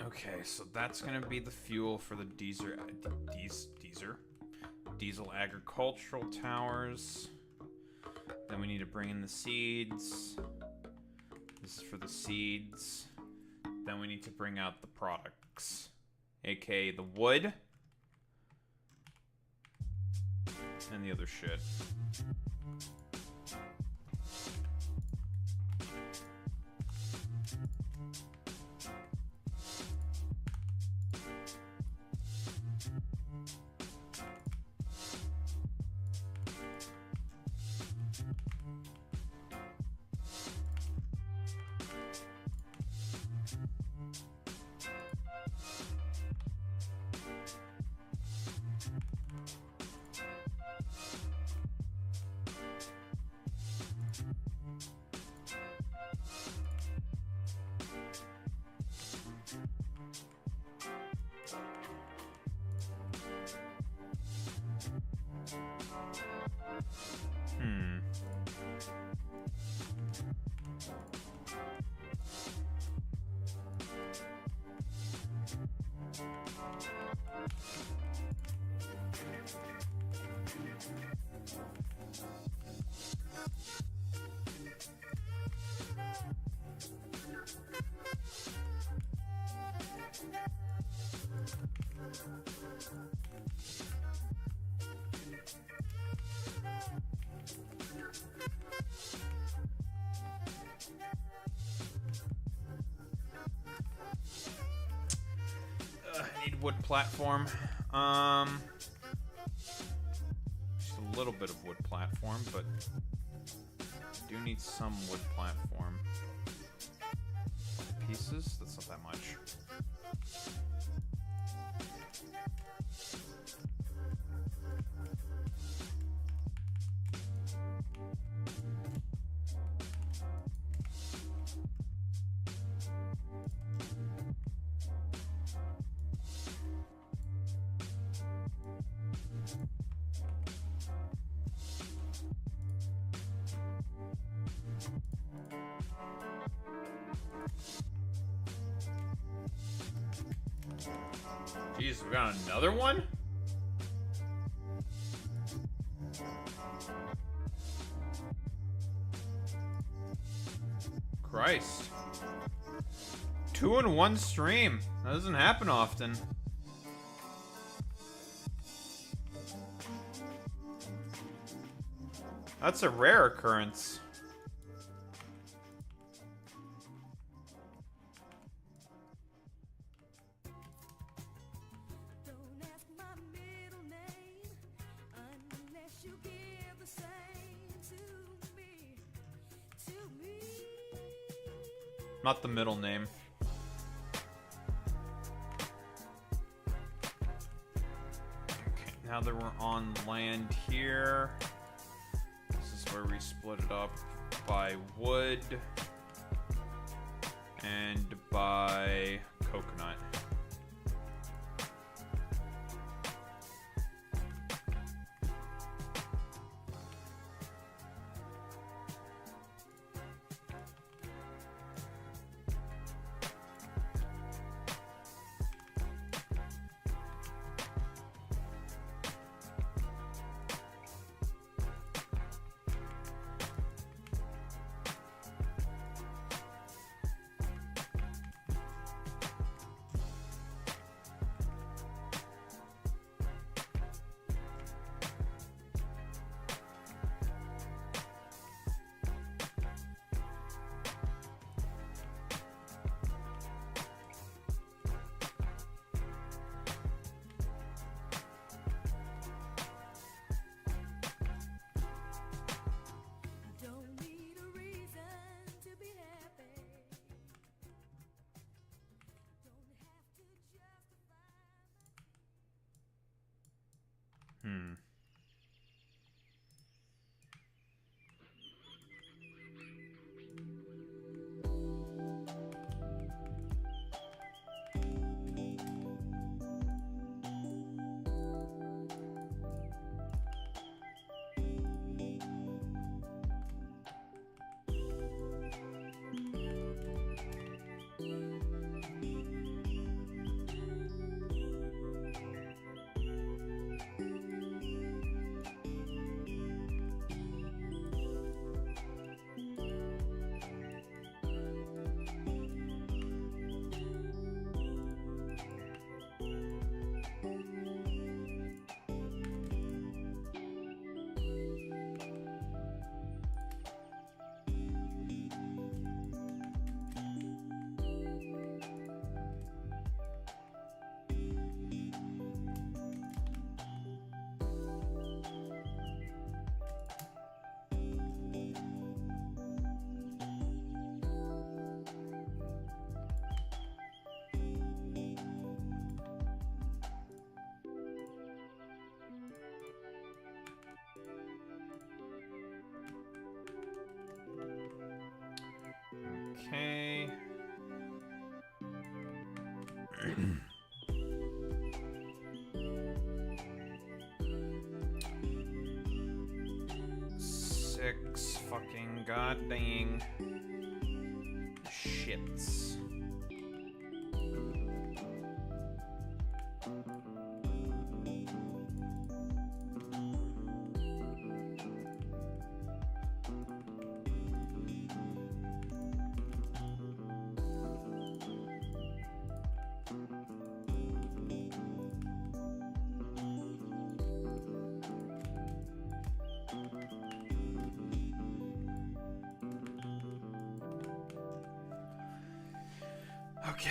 Okay, so that's gonna be the fuel for the diesel agricultural towers. Then we need to bring in the seeds. This is for the seeds. Then we need to bring out the products, aka the wood and the other shit. wood platform. Just a little bit of wood platform, but I do need some wood platform. Pieces? That's not that much. Jeez, we got another one? Christ. 2 in 1 stream. That doesn't happen often. That's a rare occurrence. Not the middle name. Okay, now that we're on land here, this is where we split it up by wood and by coconut. Okay. Six fucking goddamn shits. Okay,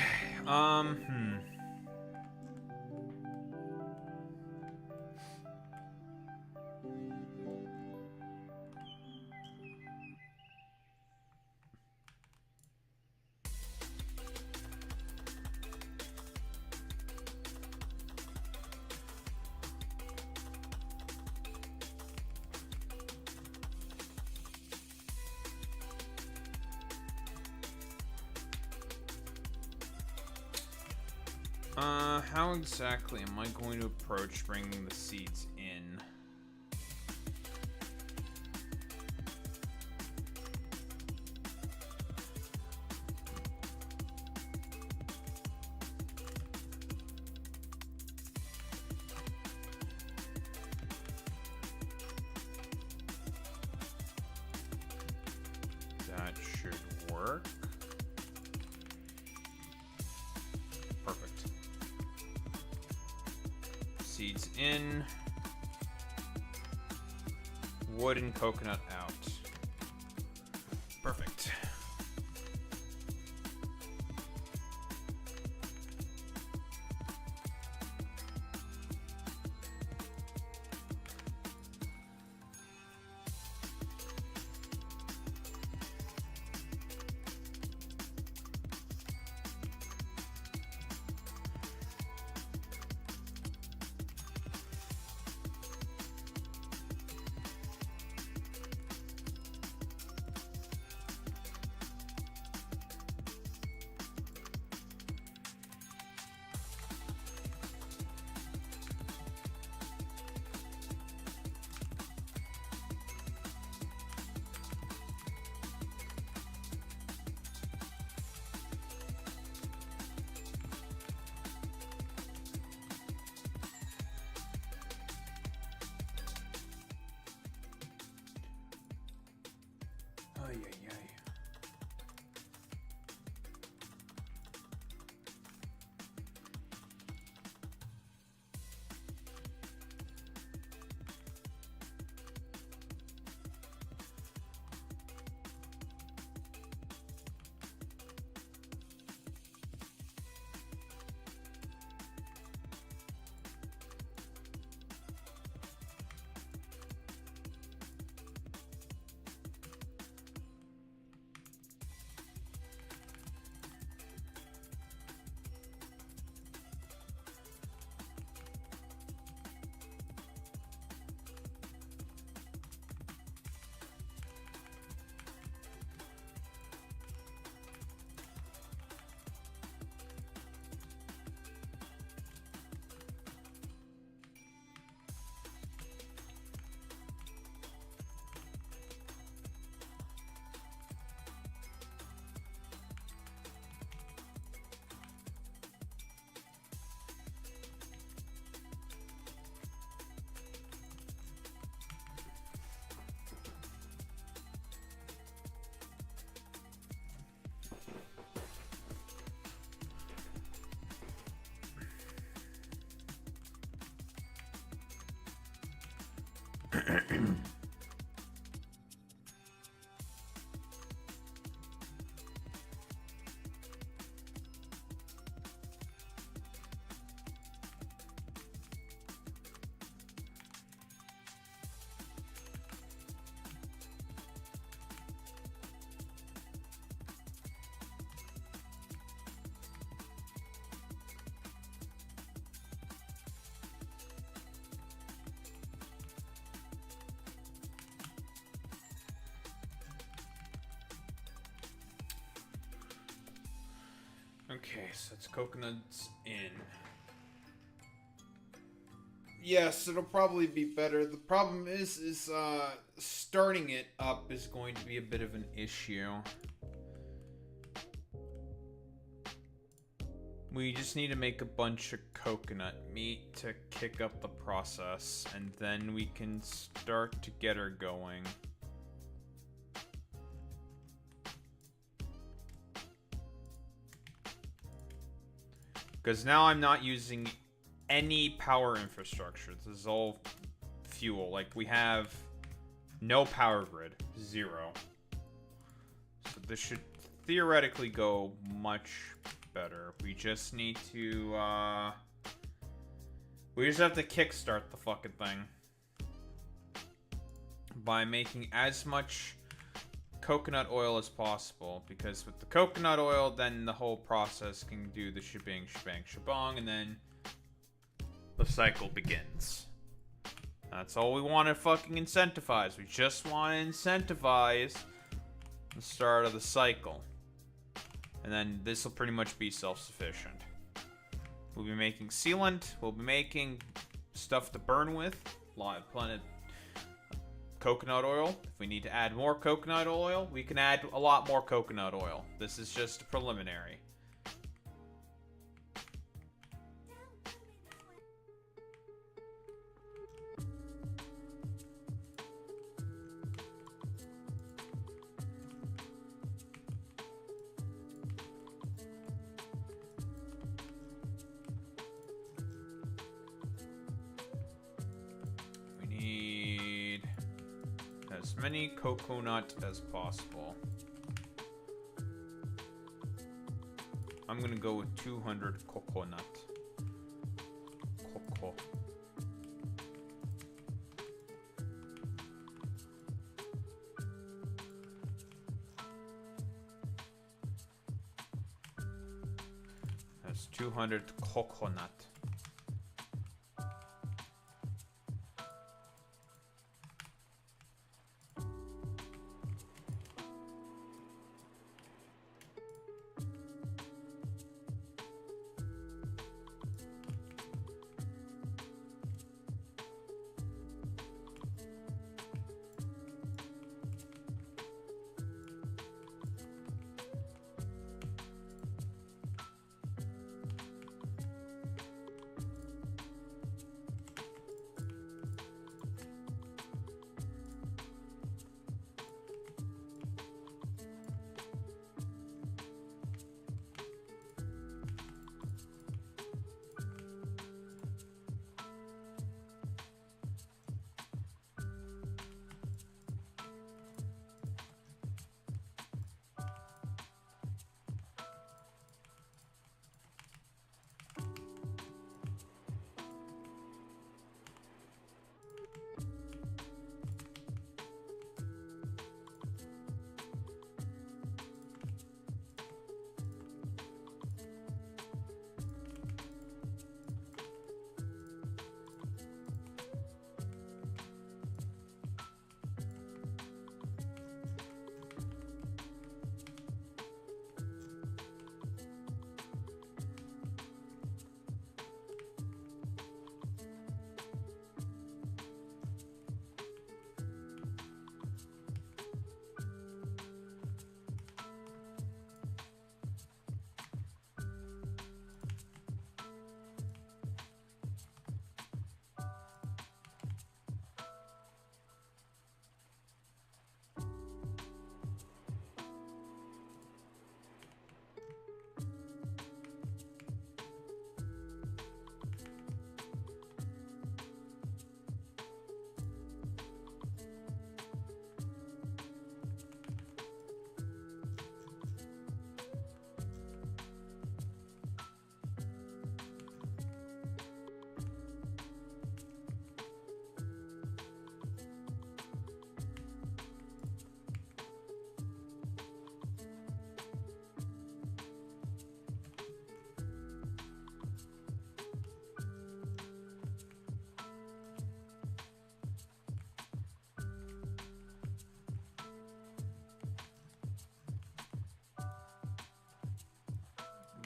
How exactly am I going to approach bringing the seeds in? That should work. Perfect. Seeds in. Wood and coconut out. Perfect. Ay, ay, ay. Okay, so it's coconuts in. Yes, it'll probably be better. The problem is starting it up is going to be a bit of an issue. We just need to make a bunch of coconut meat to kick up the process, and then we can start to get her going. Because now I'm not using any power infrastructure. This is all fuel. Like, we have no power grid. 0. So this should theoretically go much better. We just need to, we just have to kickstart the fucking thing. By making as much coconut oil as possible, because with the coconut oil, then the whole process can do the shebang, shabong, and then the cycle begins. That's all we want to fucking incentivize. We just want to incentivize the start of the cycle. And then this will pretty much be self-sufficient. We'll be making sealant. We'll be making stuff to burn with. Plenty of coconut oil. If we need to add more coconut oil, we can add a lot more coconut oil. This is just a preliminary. We need as many coconut as possible. I'm gonna go with 200 coconut. Coco. That's 200 coconut.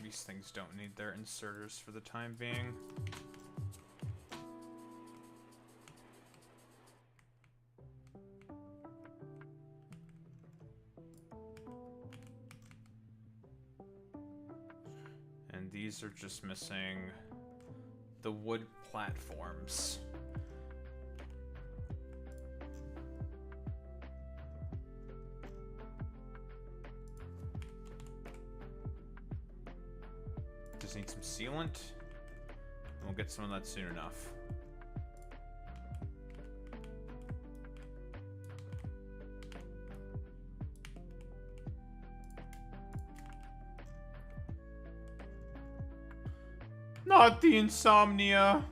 These things don't need their inserters for the time being. And these are just missing the wood platforms. Just need some sealant, and we'll get some of that soon enough. Not the insomnia.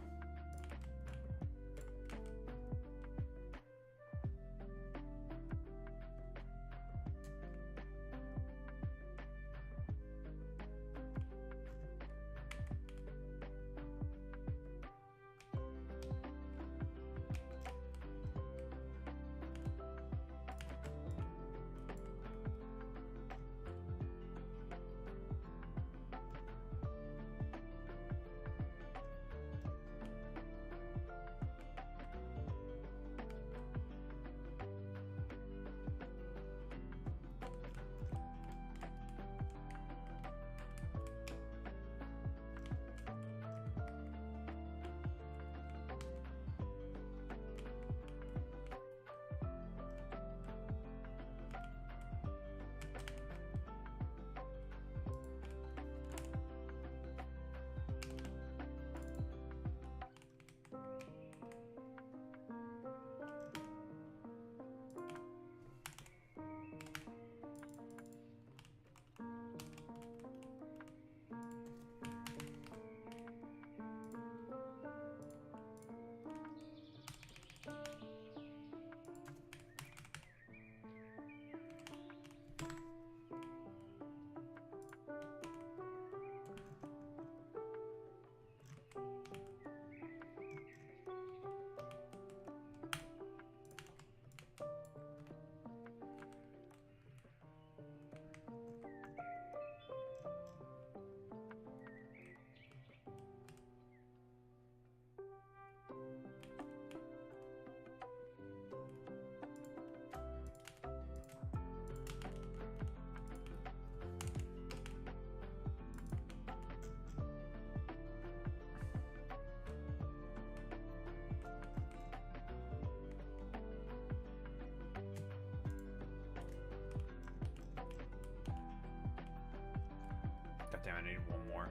Damn, I need one more.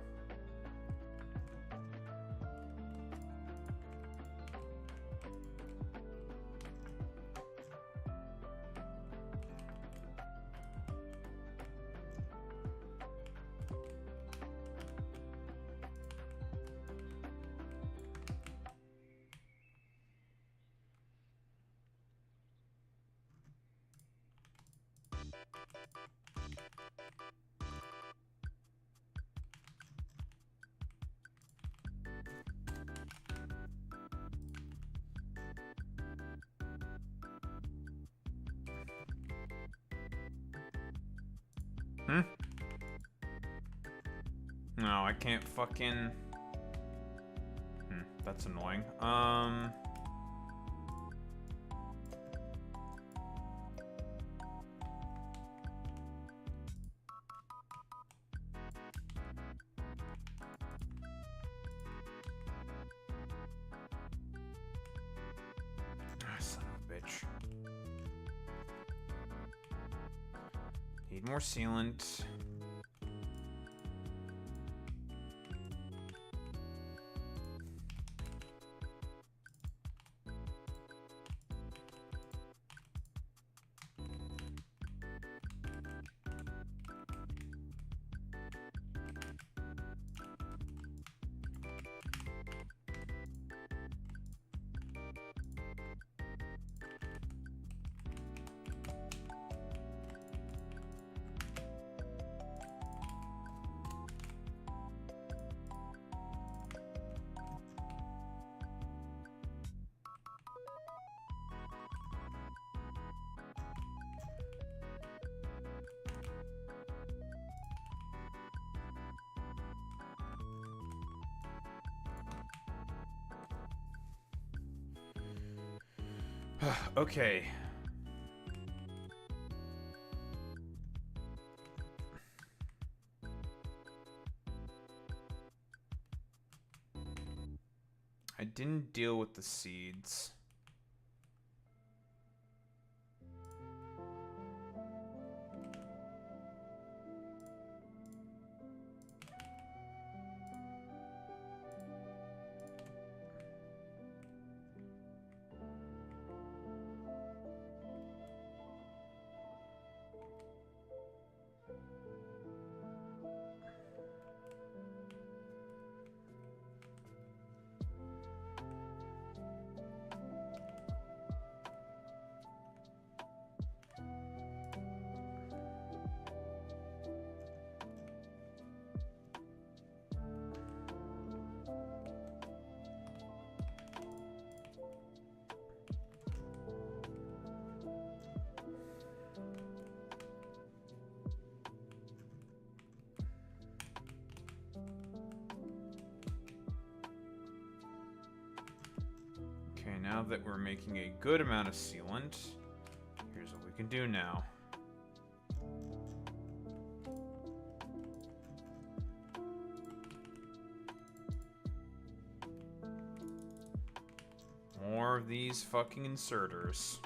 No, I can't fucking... that's annoying. Son of a bitch. Need more sealant. Okay. I didn't deal with the seeds. Okay, now that we're making a good amount of sealant, here's what we can do now. More of these fucking inserters.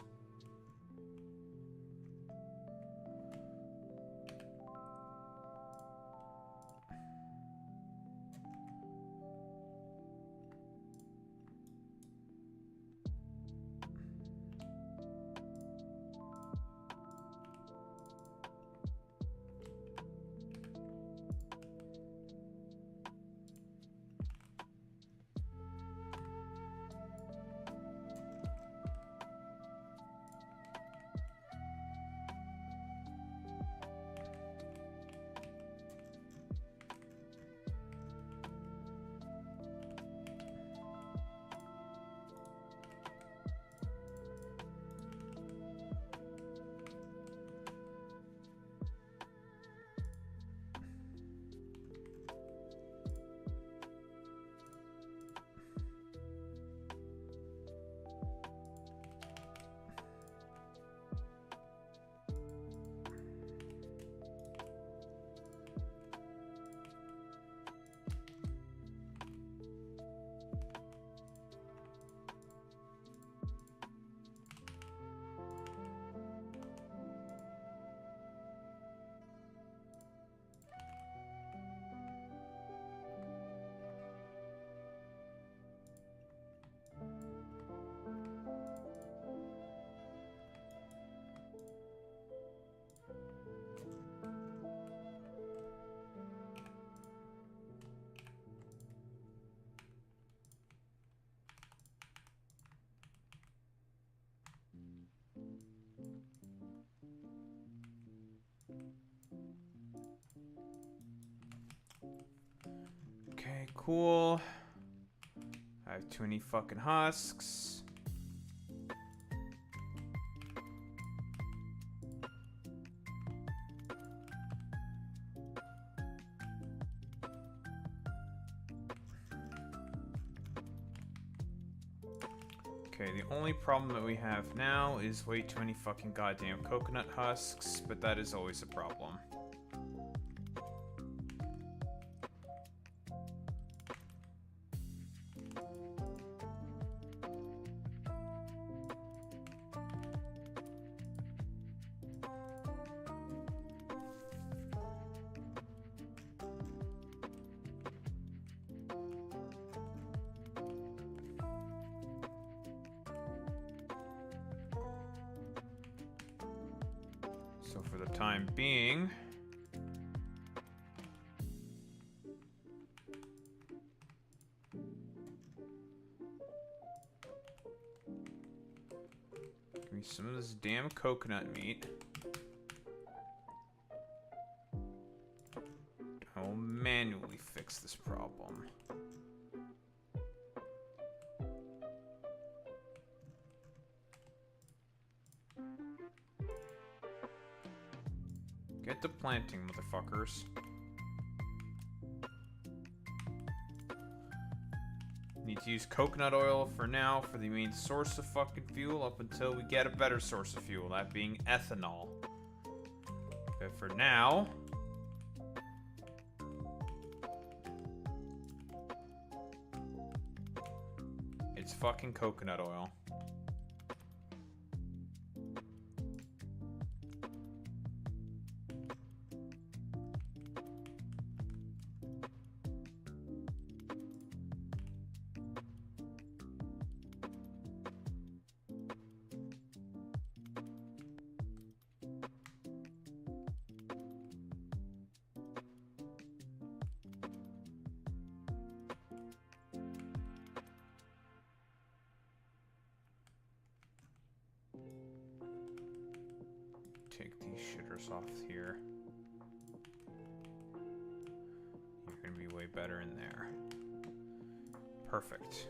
cool. I have too many fucking husks. Okay, the only problem that we have now is way too many fucking goddamn coconut husks, but that is always a problem. So for the time being, give me some of this damn coconut meat. I'll manually fix this problem. Get to planting, motherfuckers. Need to use coconut oil for now for the main source of fucking fuel up until we get a better source of fuel, that being ethanol. But for now, it's fucking coconut oil. Take these shitters off here. You're gonna be way better in there. Perfect.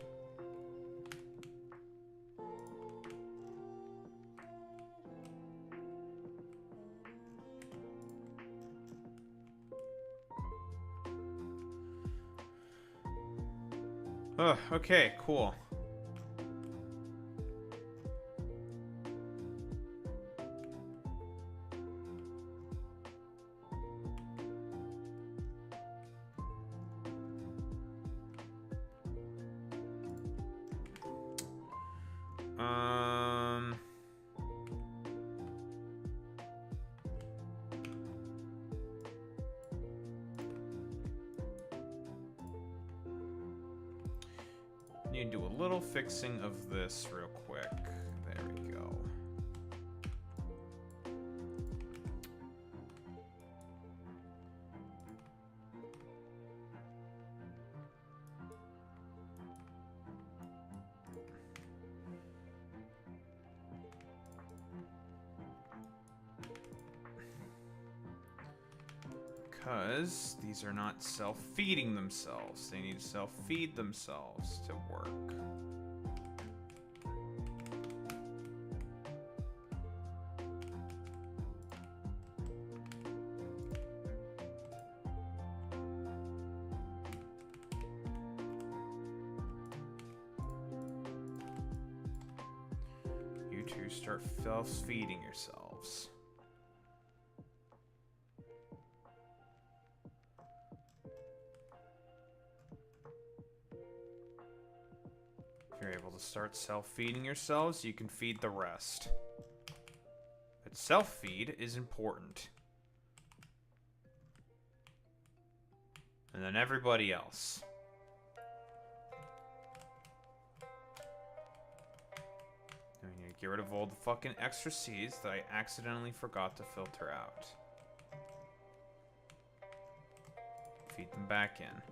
Oh, okay, cool. Need to do a little fixing of this real quick. There we go. Because these are not self-feeding themselves. They need to self-feed themselves to work. You two start self-feeding yourselves. If you're able to start self-feeding yourselves, you can feed the rest. But self-feed is important. And then everybody else. And we need to get rid of all the fucking extra seeds that I accidentally forgot to filter out. Feed them back in.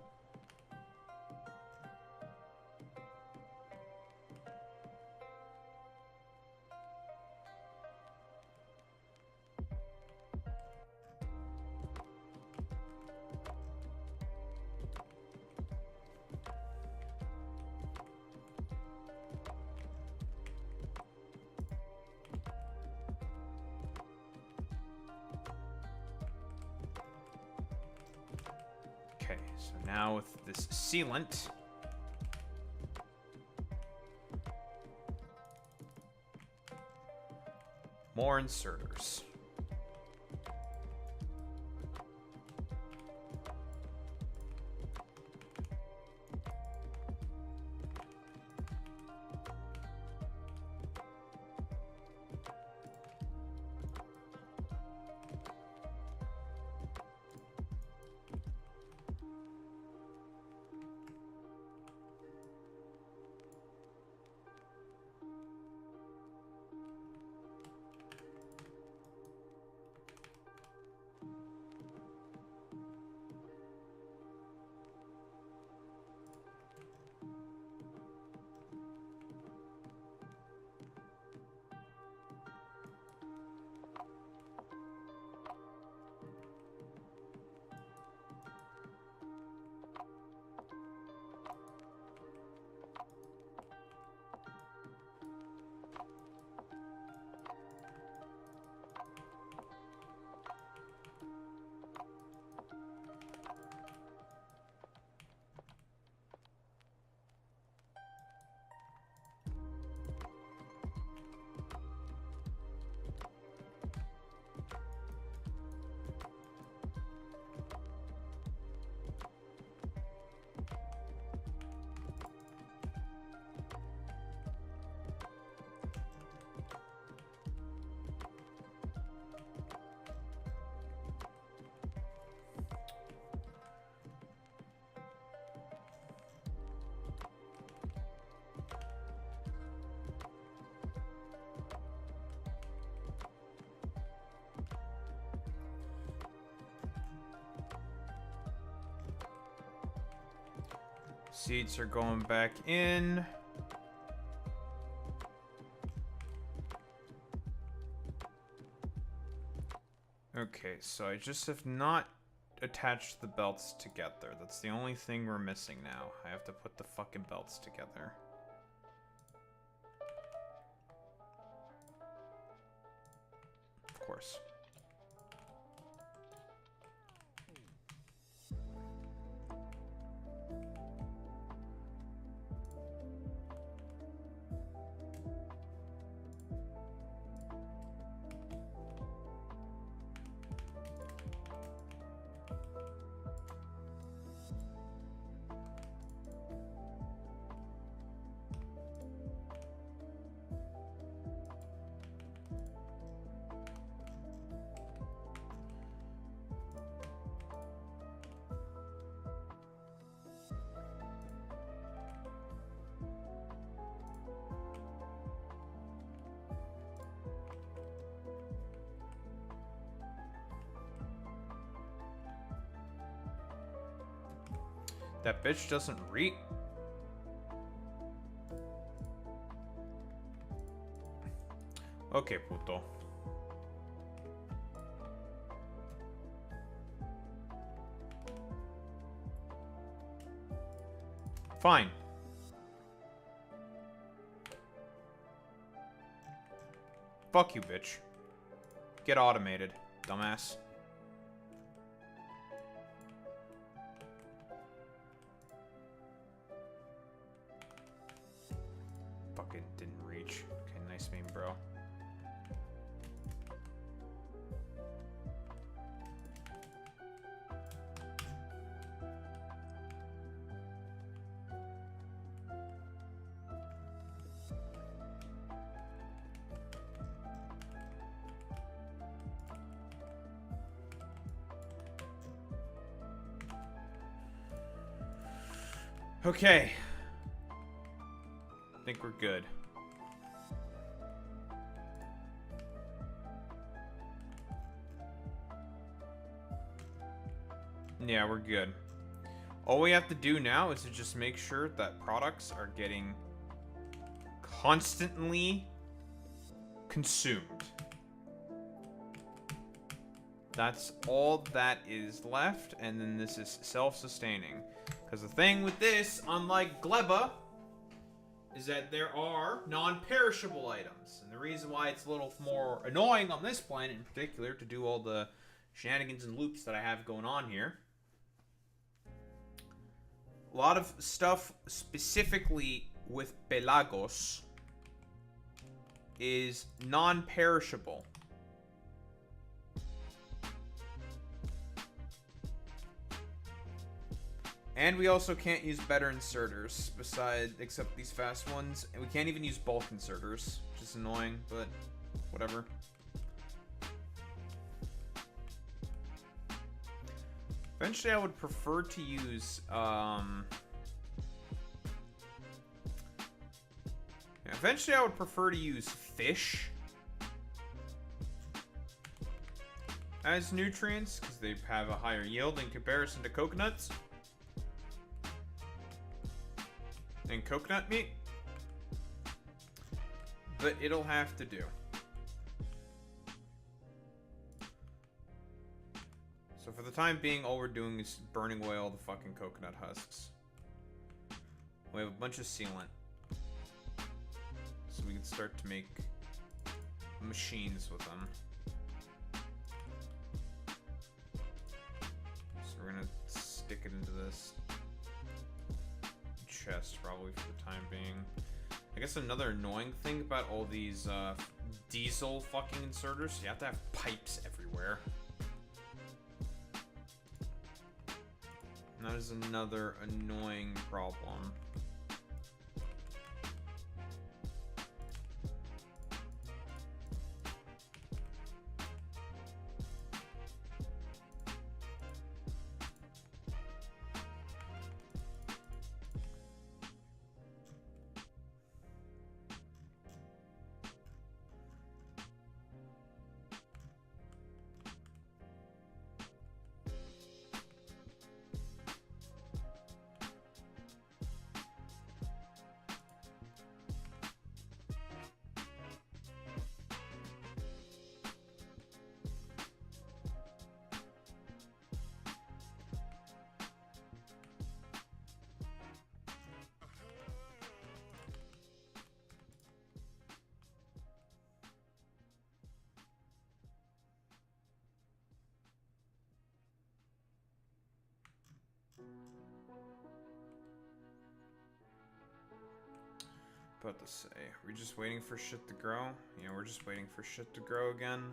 so now with this sealant, more inserters. Seats are going back in. Okay, so I just have not attached the belts together. That's the only thing we're missing now. I have to put the fucking belts together. Of course. That bitch doesn't read. Okay, puto. Fine. Fuck you, bitch. Get automated, dumbass. Fucking didn't reach. Okay, nice meme, bro. Okay. I think we're good. Yeah, we're good. All we have to do now is to just make sure that products are getting constantly consumed. That's all that is left, and then this is self-sustaining. Because the thing with this, unlike Gleba, is that there are non-perishable items. And the reason why it's a little more annoying on this planet in particular to do all the shenanigans and loops that I have going on here a lot of stuff specifically with Pelagos is non-perishable. And we also can't use better inserters except these fast ones. And we can't even use bulk inserters, which is annoying, but whatever. Eventually I would prefer to use, eventually I would prefer to use fish as nutrients, because they have a higher yield in comparison to coconuts. And coconut meat. But it'll have to do. So for the time being, all we're doing is burning away all the fucking coconut husks. We have a bunch of sealant. So we can start to make machines with them. So we're gonna stick it into this chest probably for the time being. I guess another annoying thing about all these diesel fucking inserters, you have to have pipes everywhere. And that is another annoying problem. About to say, we're just waiting for shit to grow. Yeah, we're just waiting for shit to grow again.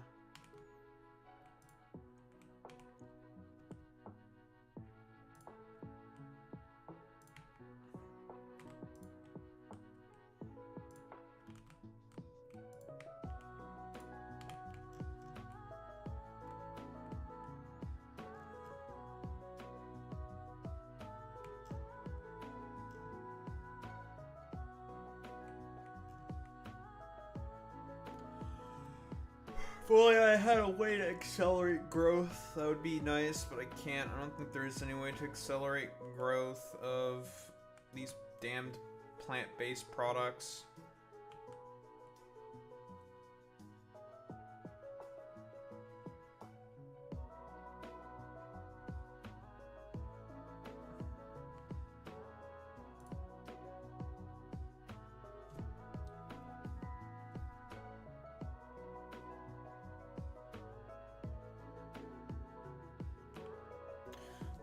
If only I had a way to accelerate growth, that would be nice, but I can't. I don't think there's any way to accelerate growth of these damned plant-based products.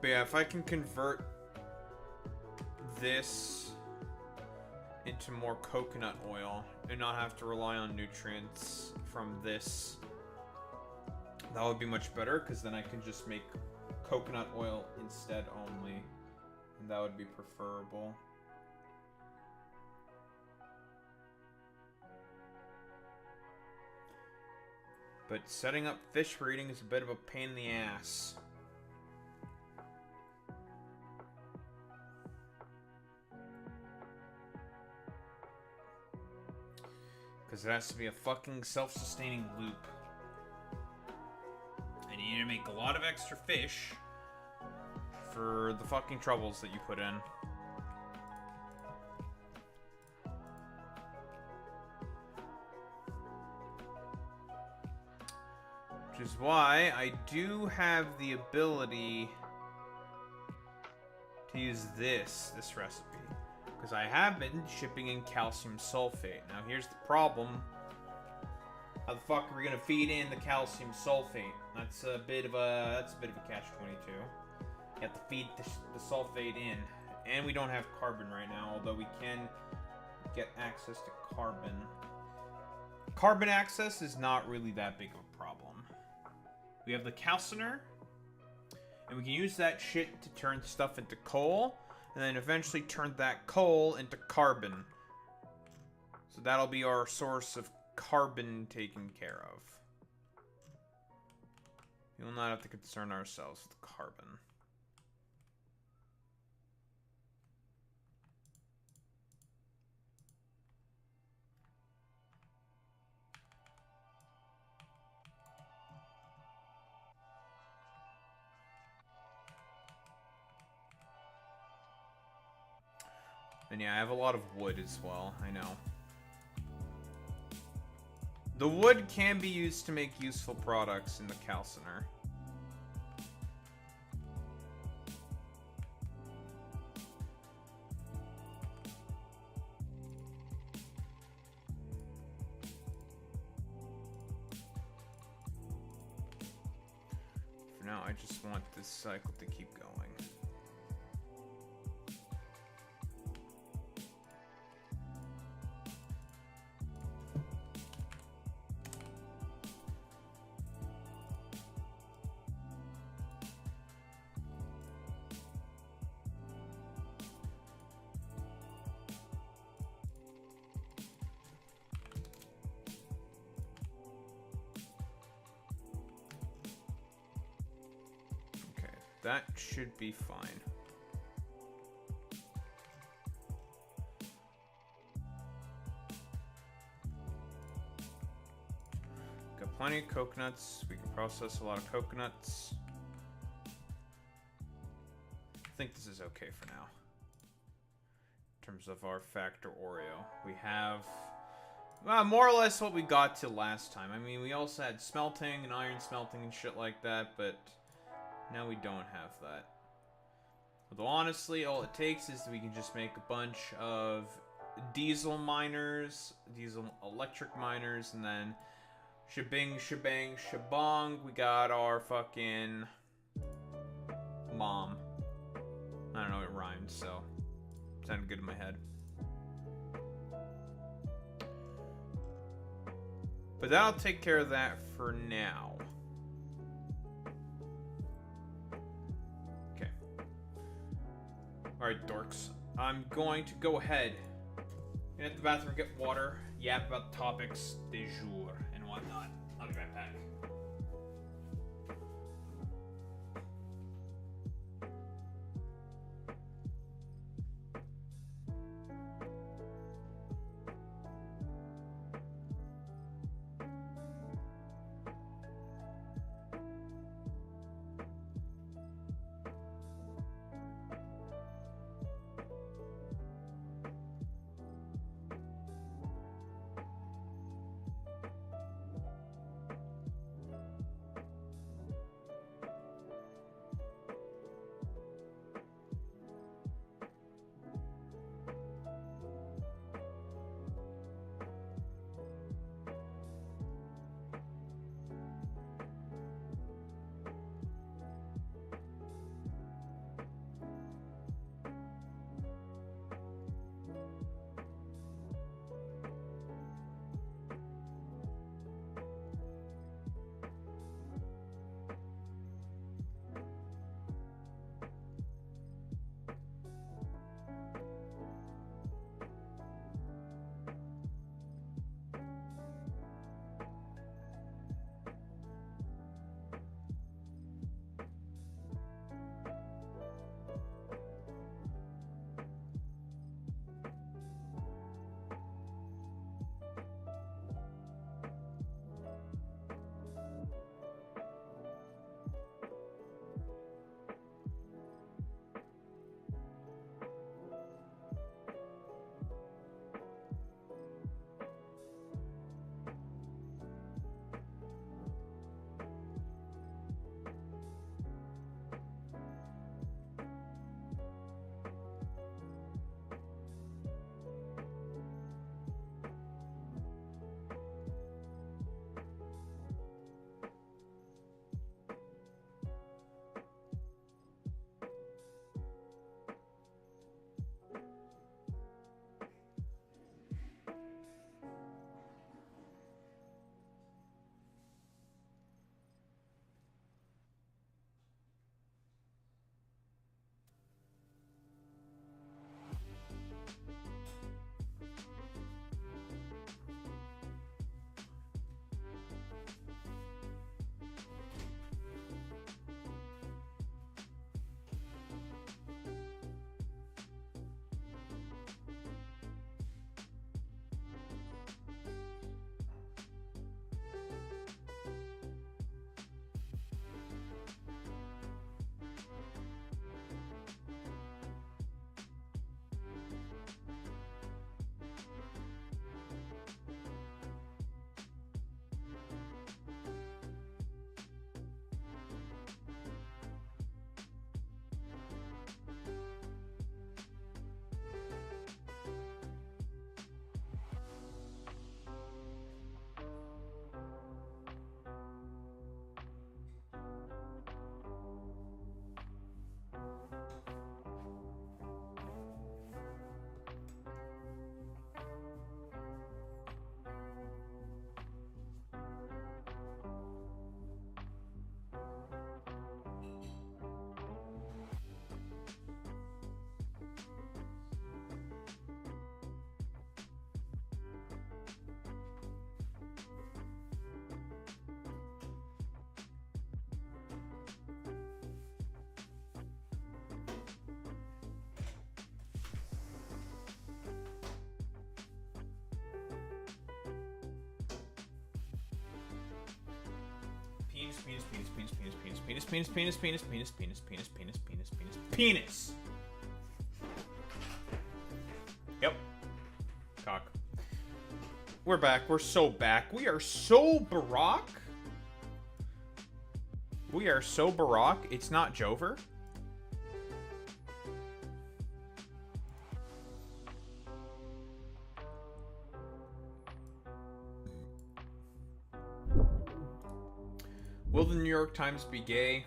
But yeah, if I can convert this into more coconut oil and not have to rely on nutrients from this, that would be much better, because then I can just make coconut oil instead only, and that would be preferable. But setting up fish breeding is a bit of a pain in the ass. Because it has to be a fucking self-sustaining loop. And you need to make a lot of extra fish for the fucking troubles that you put in. Which is why I do have the ability to use this recipe. Because I have been shipping in calcium sulfate. Now here's the problem. How the fuck are we gonna feed in the calcium sulfate? That's a bit of a catch-22. You have to feed the sulfate in. And we don't have carbon right now, although we can get access to carbon. Carbon access is not really that big of a problem. We have the calciner, and we can use that shit to turn stuff into coal, and then eventually turn that coal into carbon. So that'll be our source of carbon taken care of. We will not have to concern ourselves with carbon. And yeah, I have a lot of wood as well, I know. The wood can be used to make useful products in the calciner. For now, I just want this cycle to keep going. That should be fine. Got plenty of coconuts. We can process a lot of coconuts. I think this is okay for now. In terms of our factorio, we have more or less what we got to last time. I mean, we also had smelting and iron smelting and shit like that, but now we don't have that. Although honestly, all it takes is we can just make a bunch of diesel miners, diesel electric miners, and then shabing, shabang, shabong, we got our fucking mom. I don't know, it rhymed, so it sounded good in my head. But that'll take care of that for now. Alright, dorks. I'm going to go ahead and at the bathroom get water, yap about topics du jour and whatnot. I'll be right back. Penis. Yep. Cock. We're back. We're so back. We are so Barack. We are so Barack. It's not Jover. Will the New York Times be gay?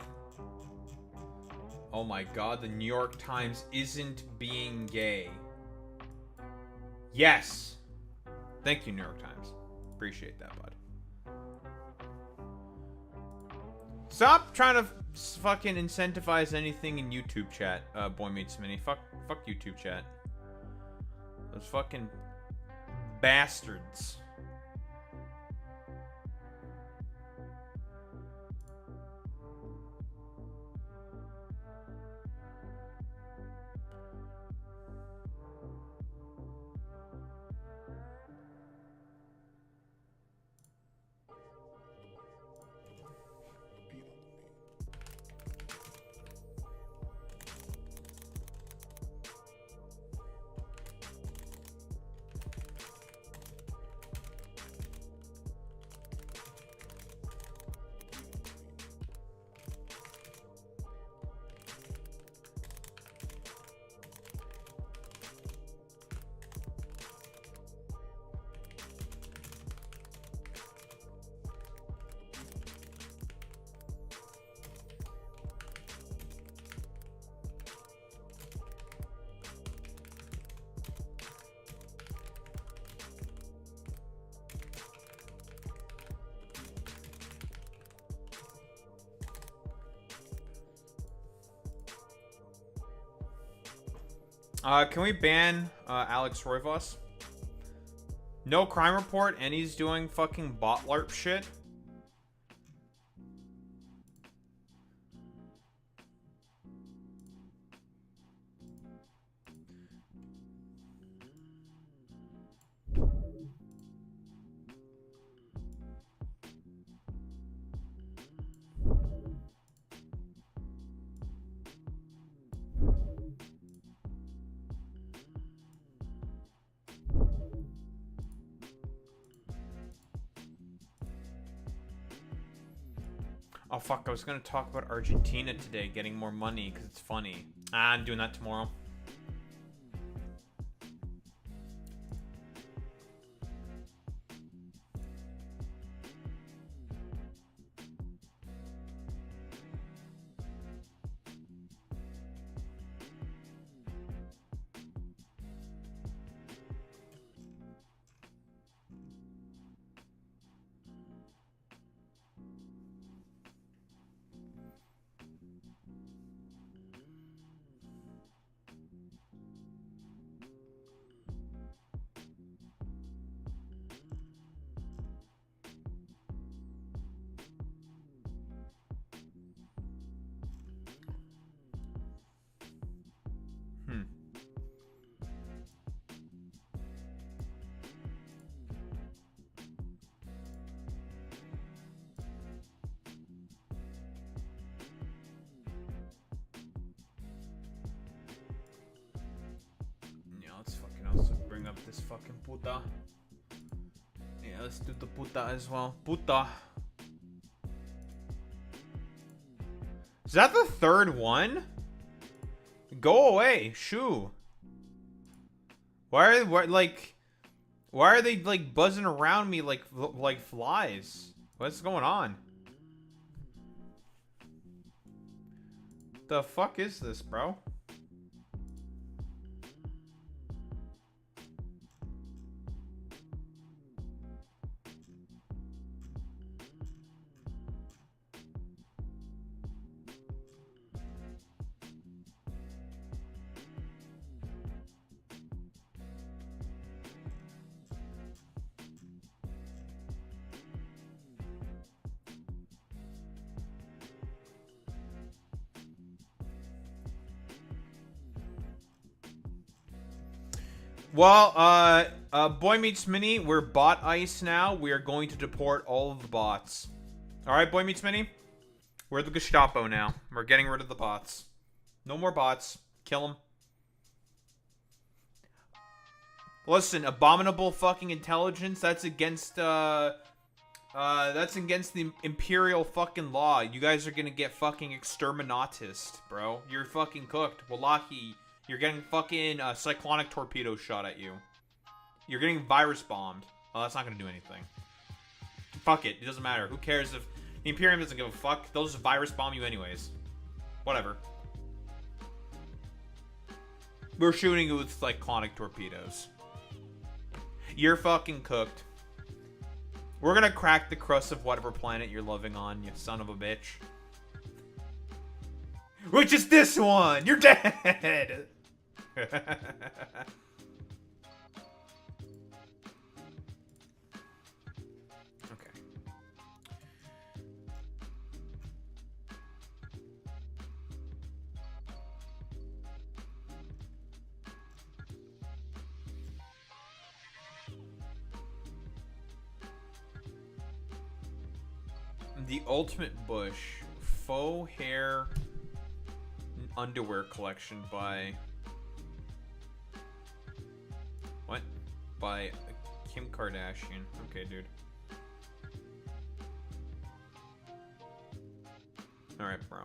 Oh my god, the New York Times isn't being gay. Yes! Thank you, New York Times. Appreciate that, bud. Stop trying to fucking incentivize anything in YouTube chat, Boy Meets Mini. Fuck YouTube chat. Those fucking bastards. Can we ban Alex Roivos? No crime report, and he's doing fucking bot LARP shit. Oh fuck, I was gonna talk about Argentina today getting more money because it's funny. I'm doing that tomorrow. This fucking puta. Yeah, let's do the puta as well. Puta. Is that the third one? Go away, shoo. Why are they like buzzing around me like flies? What's going on? The fuck is this, bro? Well, Boy Meets Mini, we're bot ice now. We are going to deport all of the bots. Alright, Boy Meets Mini? We're the Gestapo now. We're getting rid of the bots. No more bots. Kill them. Listen, abominable fucking intelligence, that's against the imperial fucking law. You guys are gonna get fucking exterminatist, bro. You're fucking cooked. Wallahi, you're getting fucking cyclonic torpedo shot at you. You're getting virus bombed. Well, that's not gonna do anything. Fuck it. It doesn't matter. Who cares if... The Imperium doesn't give a fuck. They'll just virus bomb you anyways. Whatever. We're shooting it with cyclonic torpedoes. You're fucking cooked. We're gonna crack the crust of whatever planet you're living on, you son of a bitch. Which is this one! You're dead! The Ultimate Bush faux hair underwear collection by what? By Kim Kardashian. Okay, dude. All right, bro.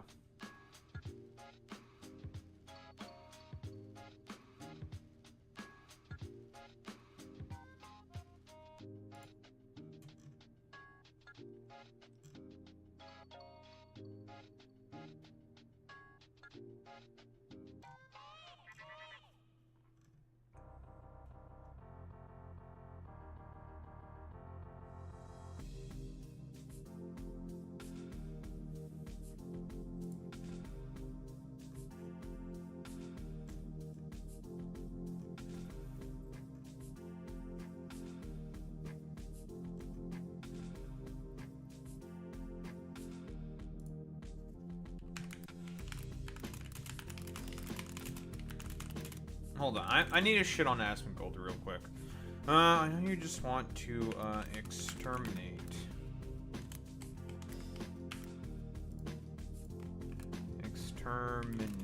Hold on, I need to shit on Asmongold real quick. I know you just want to exterminate. Exterminate.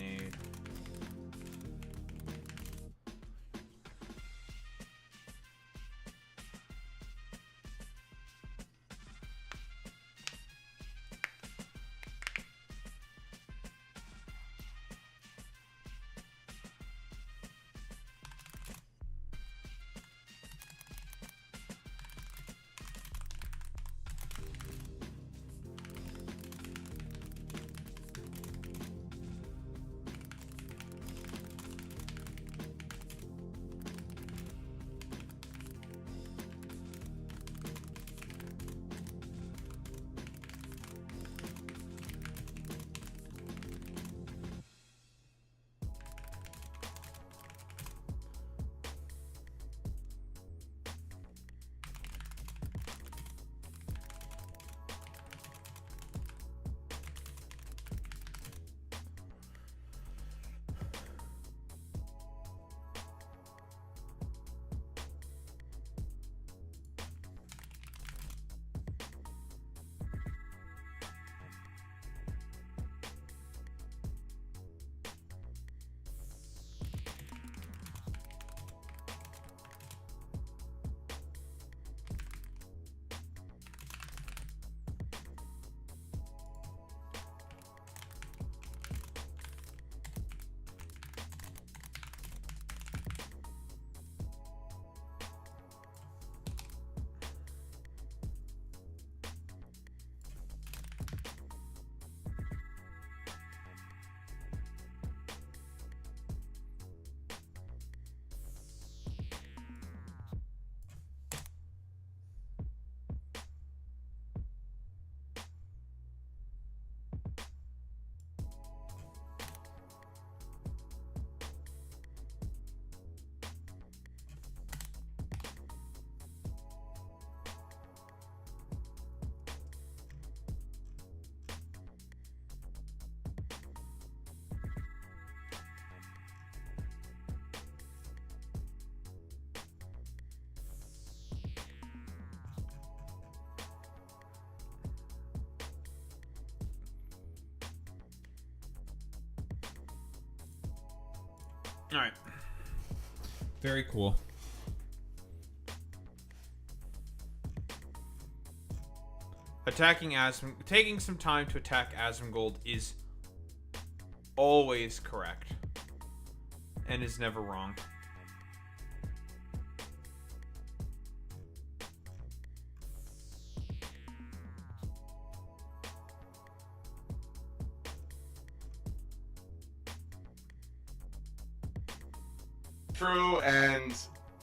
Alright. Very cool. Attacking Asm, taking some time to attack Asmongold is always correct. And is never wrong. True, and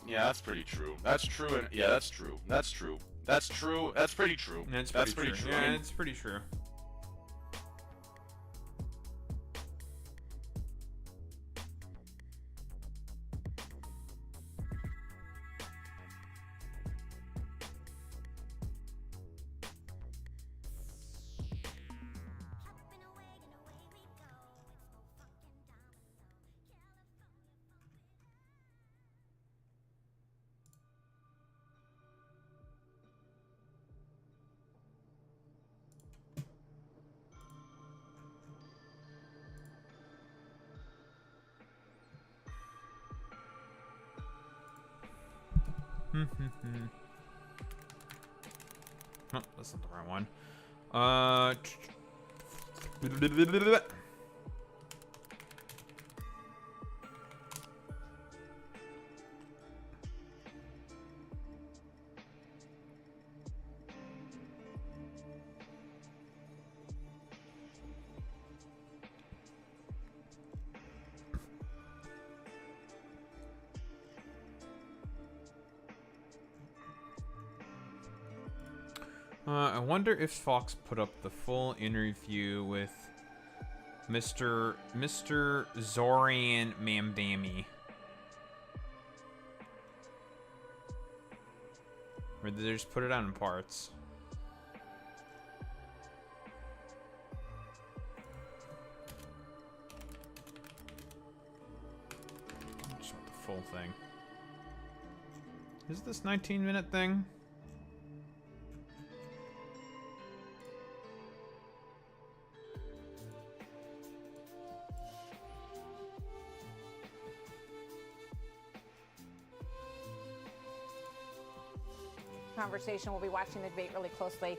yeah, that's pretty true. That's true, and yeah, that's true. That's true. That's true. That's pretty true. That's pretty true. Yeah, I mean, it's pretty true. Oh, that's not the right one. I wonder if Fox put up the full interview with Mr. Zohran Mamdani. Or did they just put it out in parts? I just want the full thing. Is this 19-minute thing? Conversation. We'll be watching the debate really closely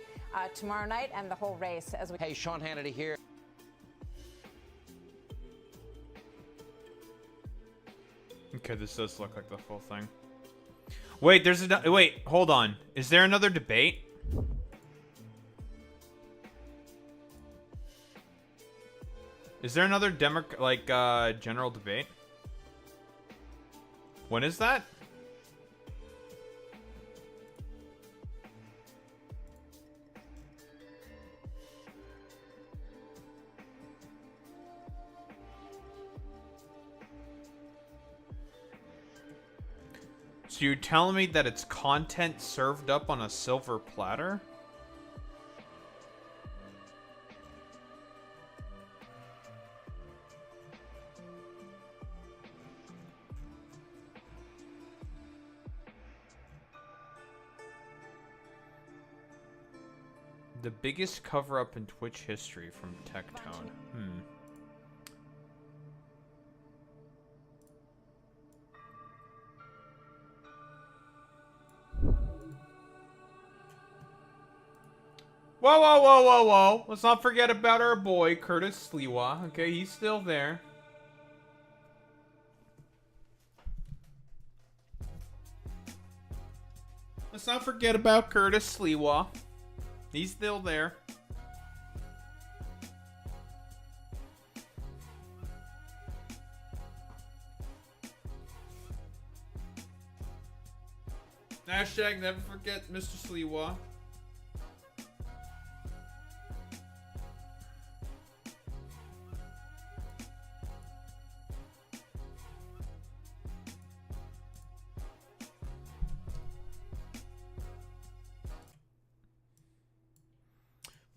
tomorrow night and the whole race as we. Hey, Sean Hannity here. Okay, this does look like the full thing. Wait, there's a wait. Hold on. Is there another debate? Is there another general debate? When is that? So you're telling me that it's content served up on a silver platter? The biggest cover-up in Twitch history from Tectone. Whoa, whoa, whoa, whoa, whoa. Let's not forget about our boy, Curtis Sliwa. Okay, he's still there. Let's not forget about Curtis Sliwa. He's still there. Hashtag never forget Mr. Sliwa.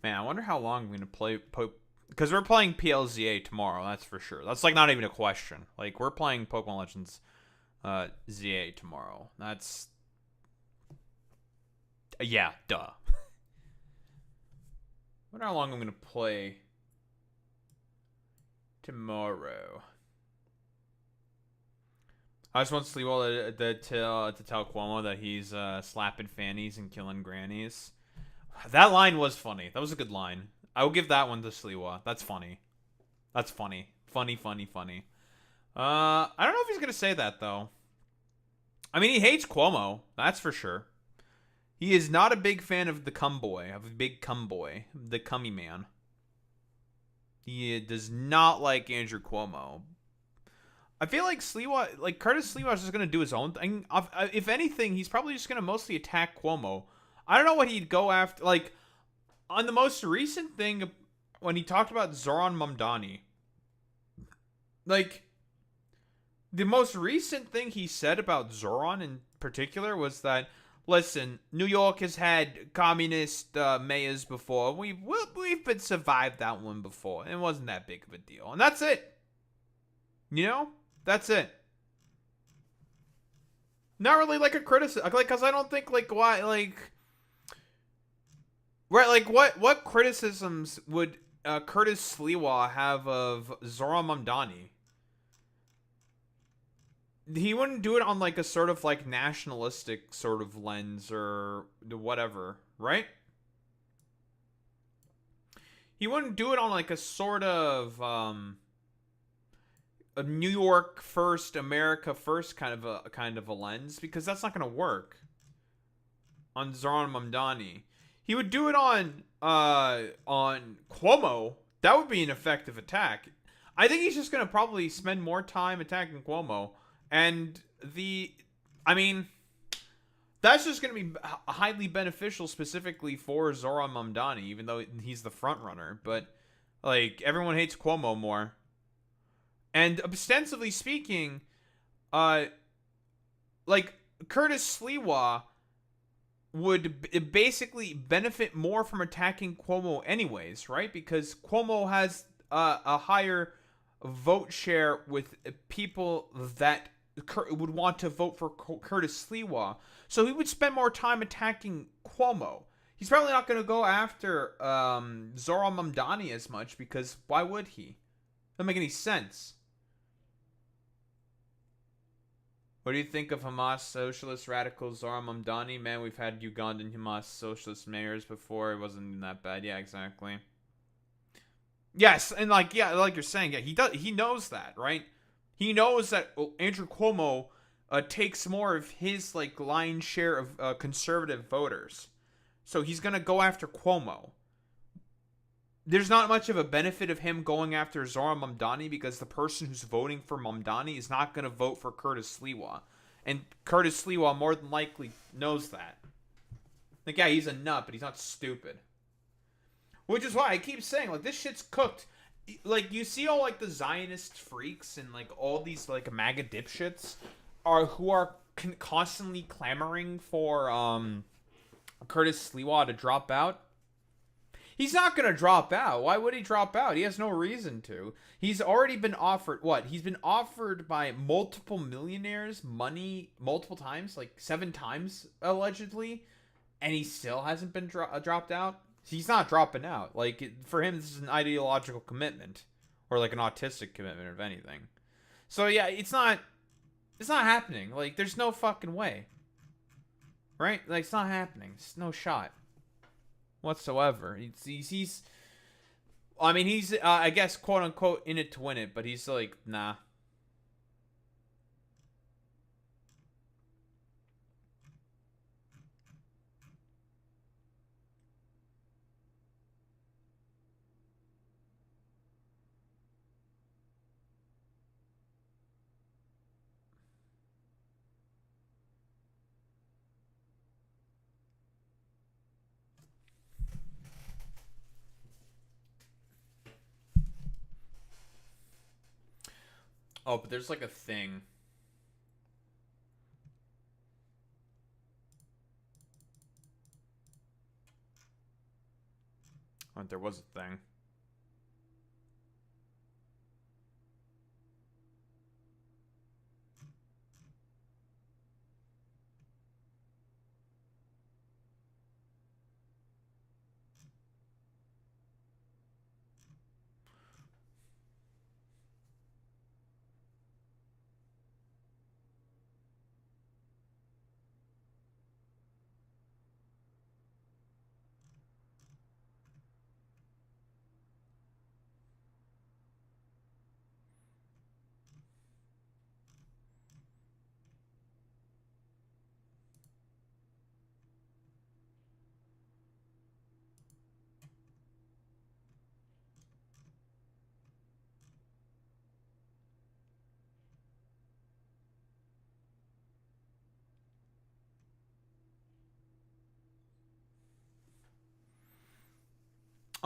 Man, I wonder how long I'm going to play because we're playing PLZA tomorrow, that's for sure. That's like not even a question. Like we're playing Pokemon Legends ZA tomorrow. That's yeah, duh. I wonder how long I'm going to play tomorrow. I just want Sliwa to tell Cuomo that he's slapping fannies and killing grannies. That line was funny. That was a good line. I will give that one to Sliwa. That's funny. That's funny. Funny. I don't know if he's gonna say that though. I mean, he hates Cuomo. That's for sure. He is not a big fan of the cum boy, the cummy man. He does not like Andrew Cuomo. I feel like Curtis Sliwa is just gonna do his own thing. If anything, he's probably just gonna mostly attack Cuomo. I don't know what he'd go after. Like on the most recent thing, when he talked about Zohran Mamdani, like the most recent thing he said about Zohran in particular was that, listen, New York has had communist mayors before. We've been survived that one before. It wasn't that big of a deal, and that's it. You know, that's it. Not really like a criticism, like, because I don't think why what criticisms would Curtis Sliwa have of Zohran Mamdani? He wouldn't do it on a sort of nationalistic sort of lens or whatever, right? He wouldn't do it on a sort of a New York first, America first kind of a lens, because that's not going to work on Zohran Mamdani. He would do it on Cuomo. That would be an effective attack. I think he's just going to probably spend more time attacking Cuomo. And that's just going to be highly beneficial specifically for Zohran Mamdani, even though he's the front runner. But, everyone hates Cuomo more. And ostensibly speaking, Curtis Sliwa would basically benefit more from attacking Cuomo anyways, right? Because Cuomo has a higher vote share with people that would want to vote for Curtis Sliwa. So he would spend more time attacking Cuomo. He's probably not going to go after Zohran Mamdani as much, because why would he? Doesn't make any sense. What do you think of Hamas socialist radical Zohran Mamdani? Man, we've had Ugandan Hamas socialist mayors before. It wasn't even that bad. Yeah, exactly. Yes, and like you're saying, he knows that, right? He knows that Andrew Cuomo takes more of his lion's share of conservative voters, so he's gonna go after Cuomo. There's not much of a benefit of him going after Zohran Mamdani, because the person who's voting for Mamdani is not gonna vote for Curtis Sliwa, and Curtis Sliwa more than likely knows that. Yeah, he's a nut, but he's not stupid. Which is why I keep saying, this shit's cooked. You see all, the Zionist freaks and, all these, MAGA dipshits who are constantly clamoring for, Curtis Sliwa to drop out. He's not going to drop out. Why would he drop out? He has no reason to. He's already been offered, He's been offered by multiple millionaires money multiple times, 7 times, allegedly, and he still hasn't been dropped out. He's not dropping out. For him, this is an ideological commitment, or an autistic commitment, if anything. So yeah, it's not happening. There's no fucking way, right? It's not happening. It's no shot whatsoever. He's I guess, quote unquote, in it to win it, but he's nah. Oh, but there's a thing. Oh, there was a thing.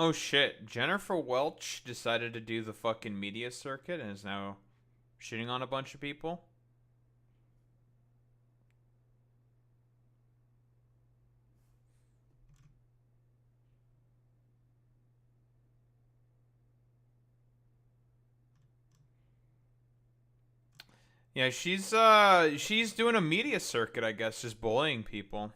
Oh shit, Jennifer Welch decided to do the fucking media circuit and is now shitting on a bunch of people. Yeah, she's doing a media circuit, I guess, just bullying people.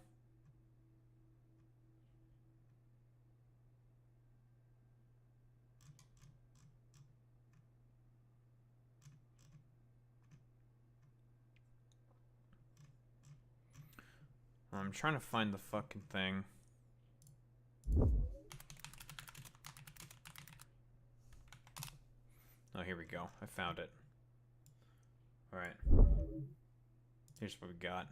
I'm trying to find the fucking thing. Oh, here we go. I found it. Alright. Here's what we got.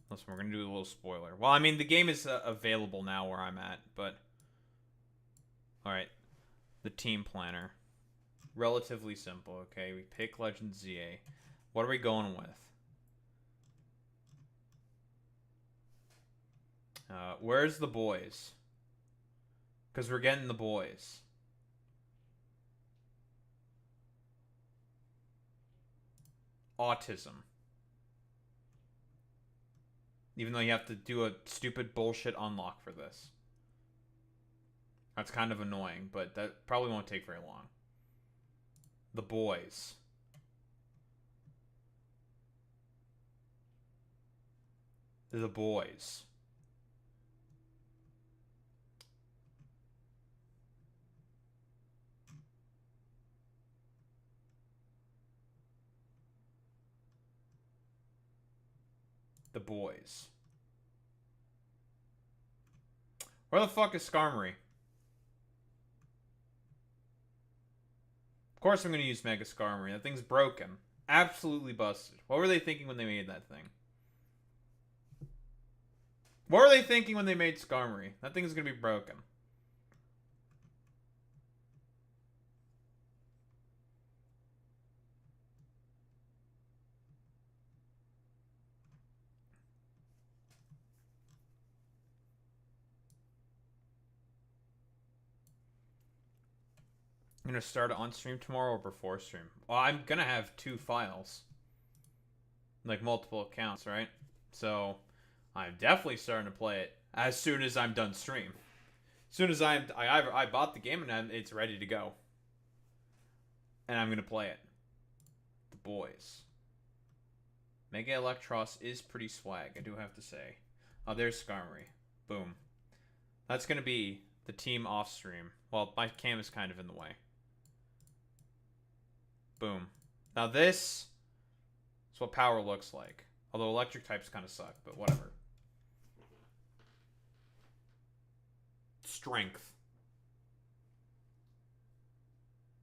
Listen, we're going to do a little spoiler. Well, I mean, the game is available now where I'm at, but... Alright. The team planner. Relatively simple, okay? We pick Legend ZA. What are we going with? Where's the boys? Because we're getting the boys. Autism. Even though you have to do a stupid bullshit unlock for this. That's kind of annoying, but that probably won't take very long. The boys. The boys. The boys. Where the fuck is Skarmory? Of course I'm going to use Mega Skarmory. That thing's broken. Absolutely busted. What were they thinking when they made that thing? What were they thinking when they made Skarmory? That thing's going to be broken. I'm going to start it on stream tomorrow or before stream. Well, I'm going to have 2 files. Like multiple accounts, right? So I'm definitely starting to play it as soon as I'm done stream. As soon as I bought the game and it's ready to go. And I'm going to play it. The boys. Mega Electros is pretty swag, I do have to say. Oh, there's Skarmory. Boom. That's going to be the team off stream. Well, my cam is kind of in the way. Boom. Now this is what power looks like. Although electric types kind of suck, but whatever. Strength.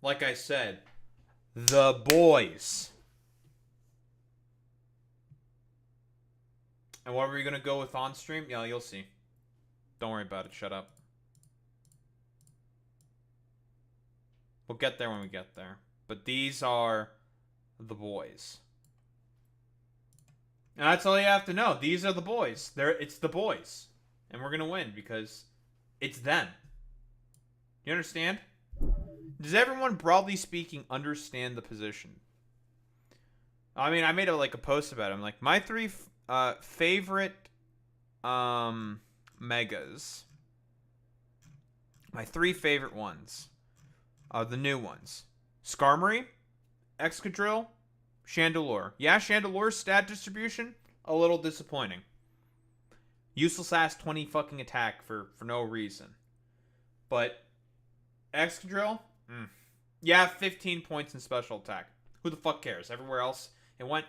Like I said, the boys. And what are we going to go with on stream? Yeah, you'll see. Don't worry about it. Shut up. We'll get there when we get there. But these are the boys. And that's all you have to know. These are the boys. It's the boys. And we're going to win because it's them. You understand? Does everyone, broadly speaking, understand the position? I mean, I made a post about it. I'm like, my 3 favorite megas. My 3 favorite ones are the new ones. Skarmory, Excadrill, Chandelure. Yeah, Chandelure's stat distribution, a little disappointing. Useless ass 20 fucking attack for no reason. But Excadrill, yeah, 15 points in special attack. Who the fuck cares? Everywhere else, it went,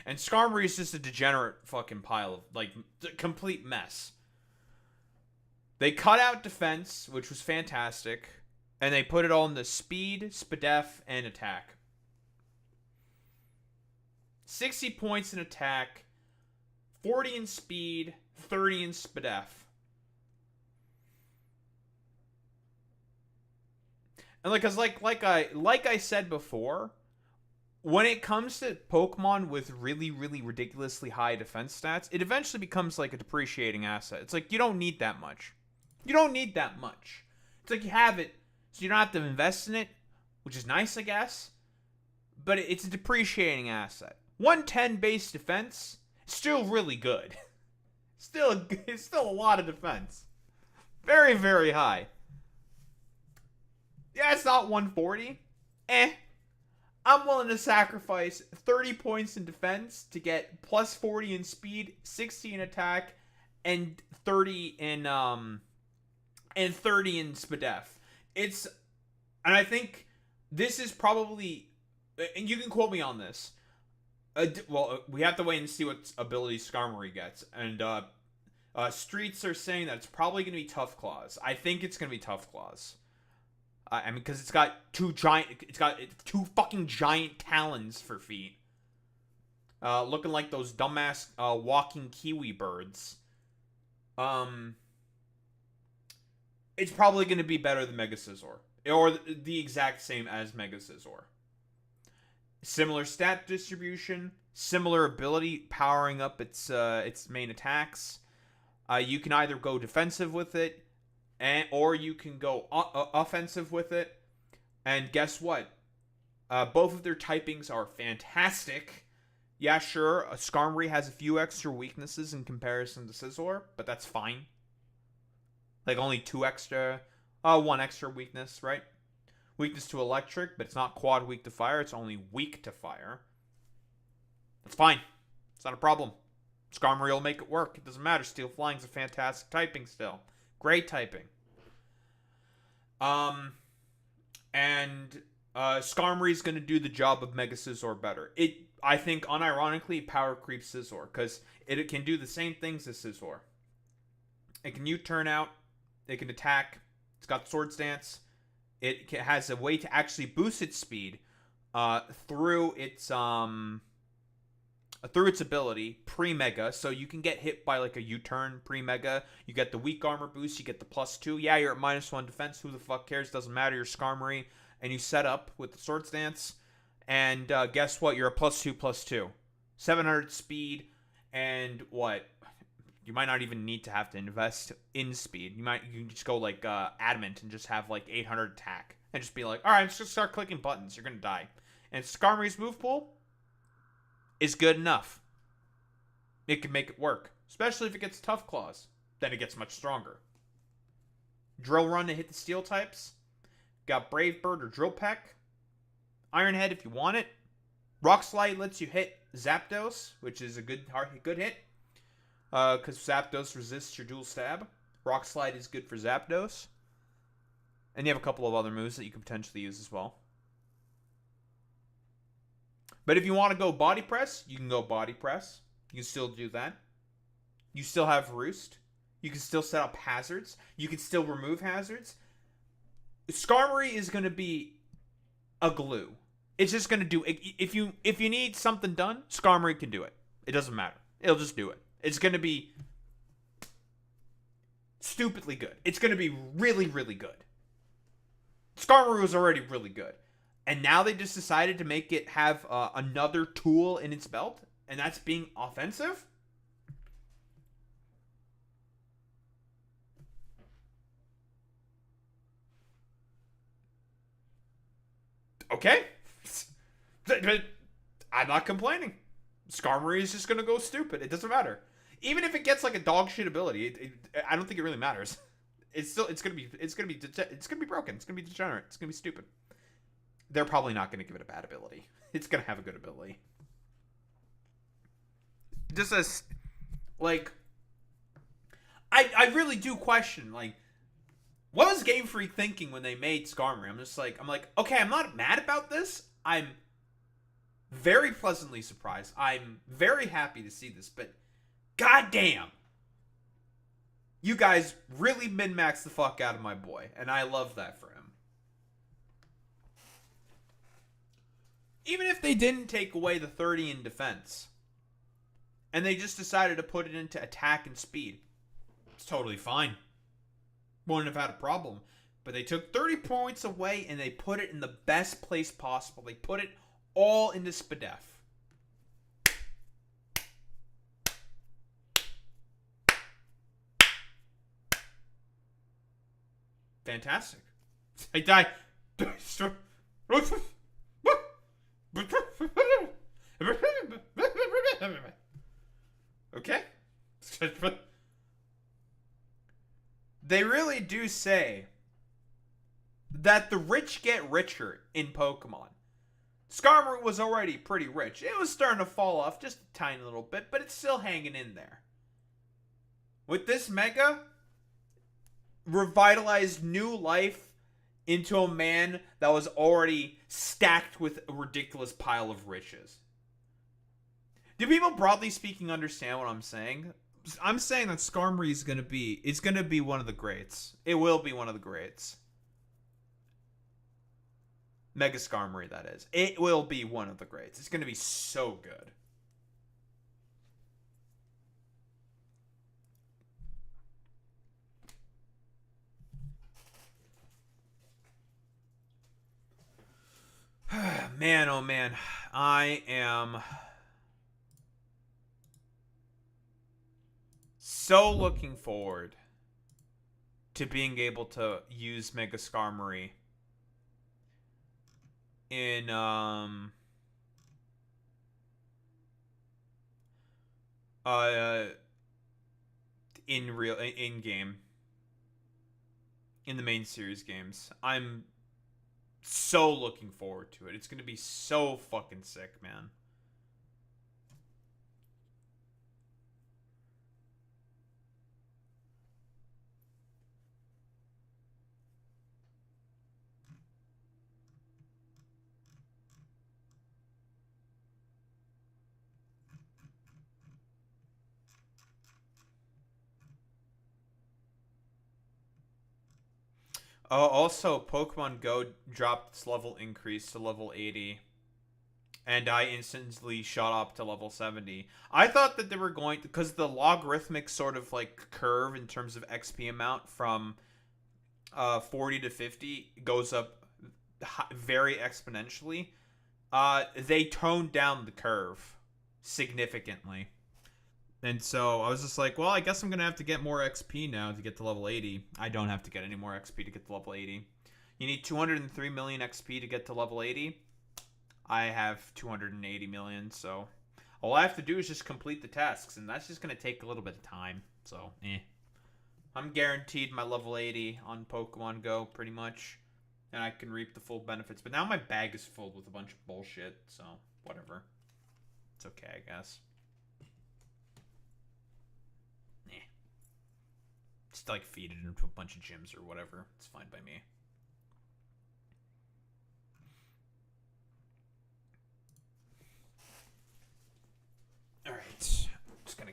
And Skarmory is just a degenerate fucking pile of, complete mess. They cut out defense, which was fantastic, and they put it all into speed, spadef, and attack. 60 points in attack, 40 in speed, 30 in spadef. And like I said before, when it comes to Pokemon with really, really ridiculously high defense stats, it eventually becomes like a depreciating asset. It's like, you don't need that much. You don't need that much. It's like you have it, so you don't have to invest in it, which is nice, I guess. But it's a depreciating asset. 110 base defense, still really good. It's still a lot of defense. Very, very high. Yeah, it's not 140. I'm willing to sacrifice 30 points in defense to get plus 40 in speed, 60 in attack, and 30 in SPDEF. And I think this is probably, and you can quote me on this. Well, we have to wait and see what ability Skarmory gets. And Streets are saying that it's probably going to be Tough Claws. I think it's going to be Tough Claws. I mean, because it's got two fucking giant talons for feet. Looking like those dumbass walking kiwi birds. It's probably going to be better than Mega Scizor. Or the exact same as Mega Scizor. Similar stat distribution, similar ability powering up its main attacks. You can either go defensive with it, or you can go offensive with it. And guess what? Both of their typings are fantastic. Yeah, sure, Skarmory has a few extra weaknesses in comparison to Scizor, but that's fine. Like only one extra weakness, right? Weakness to electric, but it's not quad weak to fire. It's only weak to fire. That's fine. It's not a problem. Skarmory will make it work. It doesn't matter. Steel Flying's a fantastic typing still. Great typing. Skarmory's going to do the job of Mega Scizor better. I think, unironically, power creeps Scizor, because it can do the same things as Scizor. It can U-turn out. It can attack. It's got Sword Stance. It has a way to actually boost its speed through its ability pre-Mega, so you can get hit by like a U-turn pre-Mega. You get the weak armor boost, you get the +2. Yeah, you're at -1 defense. Who the fuck cares? Doesn't matter. You're Skarmory, and you set up with the Sword Stance, and guess what? You're a +2/+2, 700 speed, and what? You might not even need to have to invest in speed. You can just go like Adamant and just have like 800 attack. And just be like, alright, let's just start clicking buttons. You're going to die. And Skarmory's move pool is good enough. It can make it work. Especially if it gets Tough Claws. Then it gets much stronger. Drill Run to hit the steel types. Got Brave Bird or Drill Peck. Iron Head if you want it. Rock Slide lets you hit Zapdos, which is a good hit. Because Zapdos resists your dual stab. Rock Slide is good for Zapdos. And you have a couple of other moves that you could potentially use as well. But if you want to go Body Press, you can go Body Press. You can still do that. You still have Roost. You can still set up hazards. You can still remove hazards. Skarmory is going to be a glue. It's just going to do... If you need something done, Skarmory can do it. It doesn't matter. It'll just do it. It's going to be stupidly good. It's going to be really, really good. Skarmory was already really good. And now they just decided to make it have another tool in its belt. And that's being offensive? Okay. But I'm not complaining. Skarmory is just going to go stupid. It doesn't matter. Even if it gets like a dog shit ability, I don't think it really matters. It's gonna be broken. It's gonna be degenerate. It's gonna be stupid. They're probably not gonna give it a bad ability. It's gonna have a good ability. Just as, like, I really do question, like, what was Game Freak thinking when they made Skarmory? I'm like, okay, I'm not mad about this. I'm very pleasantly surprised. I'm very happy to see this, but goddamn, you guys really min-maxed the fuck out of my boy, and I love that for him. Even if they didn't take away the 30 in defense, and they just decided to put it into attack and speed, it's totally fine. Wouldn't have had a problem. But they took 30 points away, and they put it in the best place possible. They put it all into SPDEF. Fantastic. I die. Okay. They really do say that the rich get richer in Pokemon. Skarmory was already pretty rich. It was starting to fall off just a tiny little bit, but it's still hanging in there. With this Mega, revitalized new life into a man that was already stacked with a ridiculous pile of riches. Do people, broadly speaking, understand what I'm saying? I'm saying that Skarmory is gonna be one of the greats. It will be one of the greats. Mega Skarmory, that is. It will be one of the greats. It's gonna be so good. Man, oh man. I am so looking forward to being able to use Mega Skarmory in in-game in the main series games. I'm so looking forward to it. It's gonna be so fucking sick, man. Also, Pokemon Go dropped its level increase to level 80. And I instantly shot up to level 70. I thought that they were going to, because the logarithmic sort of like curve in terms of XP amount from 40 to 50 goes up very exponentially. They toned down the curve significantly. And so I was just like, well, I guess I'm going to have to get more XP now to get to level 80. I don't have to get any more XP to get to level 80. You need 203 million XP to get to level 80. I have 280 million, so all I have to do is just complete the tasks, and that's just going to take a little bit of time. So, I'm guaranteed my level 80 on Pokemon Go, pretty much, and I can reap the full benefits. But now my bag is filled with a bunch of bullshit, so whatever. It's okay, I guess. Just like feed it into a bunch of gyms or whatever. It's fine by me. Alright. Just gonna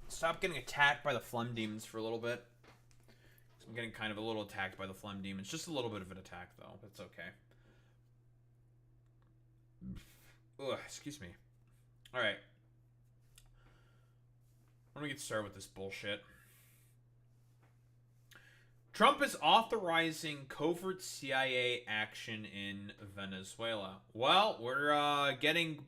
stop getting attacked by the Phlegm Demons for a little bit. I'm getting kind of a little attacked by the Phlegm Demons. Just a little bit of an attack, though. That's okay. Ugh, excuse me. Alright. Let me get started with this bullshit. Trump is authorizing covert CIA action in Venezuela. Well, we're getting,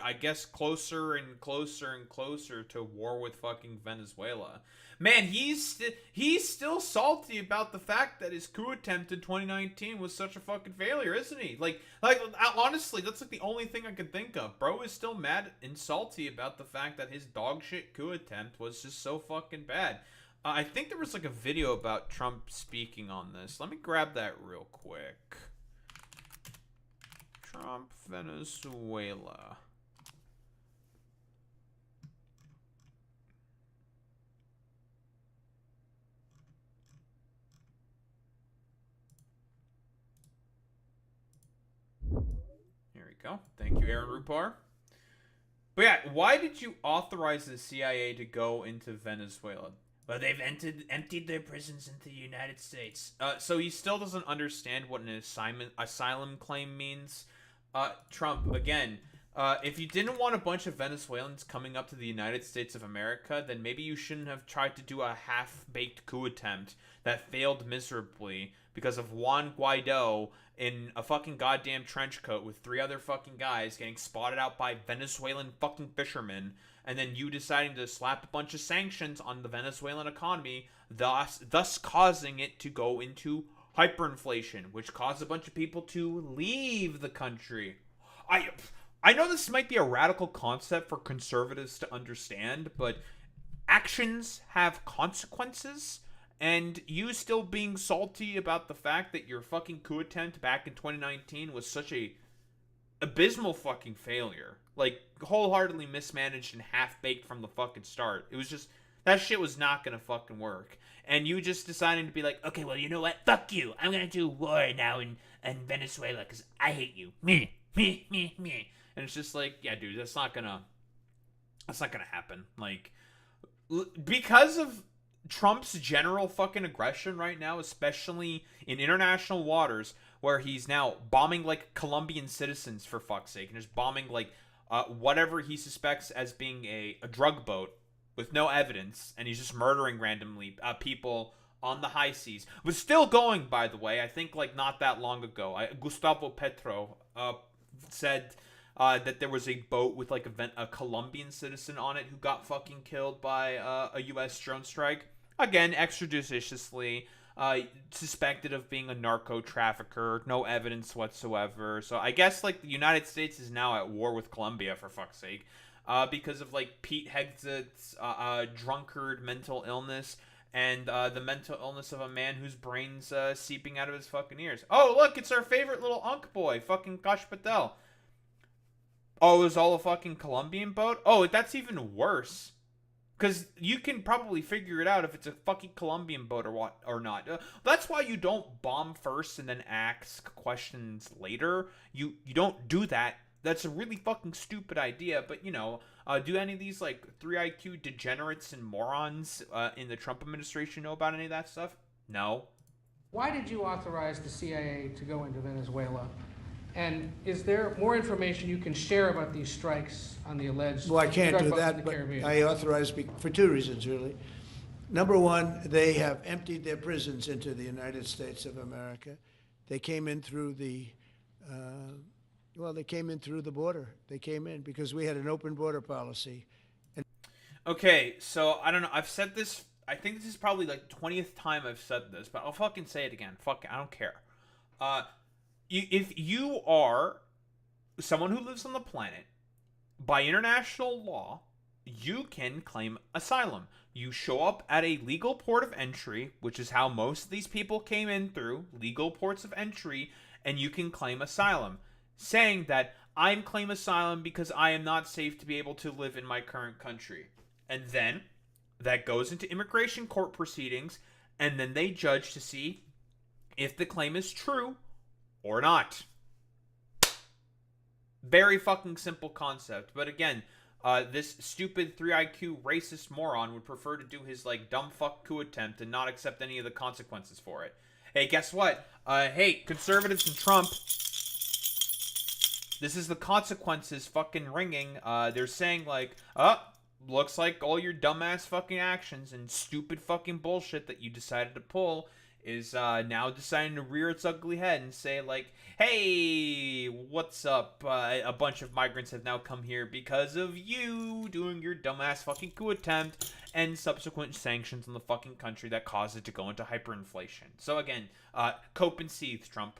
I guess, closer and closer and closer to war with fucking Venezuela. Man, he's still salty about the fact that his coup attempt in 2019 was such a fucking failure, isn't he? Like honestly, that's like the only thing I can think of. Bro is still mad and salty about the fact that his dog shit coup attempt was just so fucking bad. I think there was like a video about Trump speaking on this. Let me grab that real quick. Trump, Venezuela. Here we go. Thank you, Aaron Rupar. But yeah, why did you authorize the CIA to go into Venezuela? Well, they've emptied their prisons into the United States. So he still doesn't understand what an asylum claim means. Trump, again, If you didn't want a bunch of Venezuelans coming up to the United States of America, then maybe you shouldn't have tried to do a half-baked coup attempt that failed miserably because of Juan Guaido in a fucking goddamn trench coat with 3 other fucking guys getting spotted out by Venezuelan fucking fishermen, and then you deciding to slap a bunch of sanctions on the Venezuelan economy, thus causing it to go into hyperinflation, which caused a bunch of people to leave the country. I know this might be a radical concept for conservatives to understand, but actions have consequences, and you still being salty about the fact that your fucking coup attempt back in 2019 was such a abysmal fucking failure. Like, wholeheartedly mismanaged and half-baked from the fucking start. It was just, that shit was not gonna fucking work. And you just deciding to be like, okay, well, you know what? Fuck you. I'm gonna do war now in Venezuela because I hate you. Me. And it's just like, yeah, dude, that's not gonna happen. Like, because of Trump's general fucking aggression right now, especially in international waters, where he's now bombing, like, Colombian citizens, for fuck's sake, and just bombing, like, whatever he suspects as being a drug boat with no evidence, and he's just murdering randomly people on the high seas. It was still going, by the way. I think, like, not that long ago. Gustavo Petro said that there was a boat with, like, a Colombian citizen on it who got fucking killed by a U.S. drone strike. Again, extrajudiciously, suspected of being a narco trafficker, no evidence whatsoever. So I guess, like, the United States is now at war with Colombia, for fuck's sake, because of, like, Pete Hegseth's drunkard mental illness and the mental illness of a man whose brain's seeping out of his fucking ears. Oh, look, it's our favorite little unk boy, fucking Kash Patel. Oh, it was all a fucking Colombian boat? Oh, that's even worse. Because you can probably figure it out if it's a fucking Colombian boat or not. That's why you don't bomb first and then ask questions later. You don't do that. That's a really fucking stupid idea. But, you know, do any of these, like, 3 IQ degenerates and morons in the Trump administration know about any of that stuff? No. Why did you authorize the CIA to go into Venezuela? And is there more information you can share about these strikes on the alleged Well, I can't drug do boats in that, the but Caribbean? I authorized for 2 reasons, really. Number one, they have emptied their prisons into the United States of America. They came in through the, they came in through the border. They came in because we had an open border policy. Okay, so, I don't know. I've said this, I think this is probably, like, 20th time I've said this, but I'll fucking say it again. Fuck it, I don't care. If you are someone who lives on the planet, by international law, you can claim asylum. You show up at a legal port of entry, which is how most of these people came in through, legal ports of entry, and you can claim asylum. Saying that, I'm claim asylum because I am not safe to be able to live in my current country. And then, that goes into immigration court proceedings, and then they judge to see if the claim is true or not. Very fucking simple concept. But again, this stupid 3 IQ racist moron would prefer to do his, like, dumb fuck coup attempt and not accept any of the consequences for it. Hey, guess what? Hey, conservatives and Trump, this is the consequences fucking ringing. They're saying, like, looks like all your dumbass fucking actions and stupid fucking bullshit that you decided to pull is now deciding to rear its ugly head and say, like, hey, what's up? A bunch of migrants have now come here because of you doing your dumbass fucking coup attempt and subsequent sanctions on the fucking country that caused it to go into hyperinflation. So again, cope and seethe, Trump.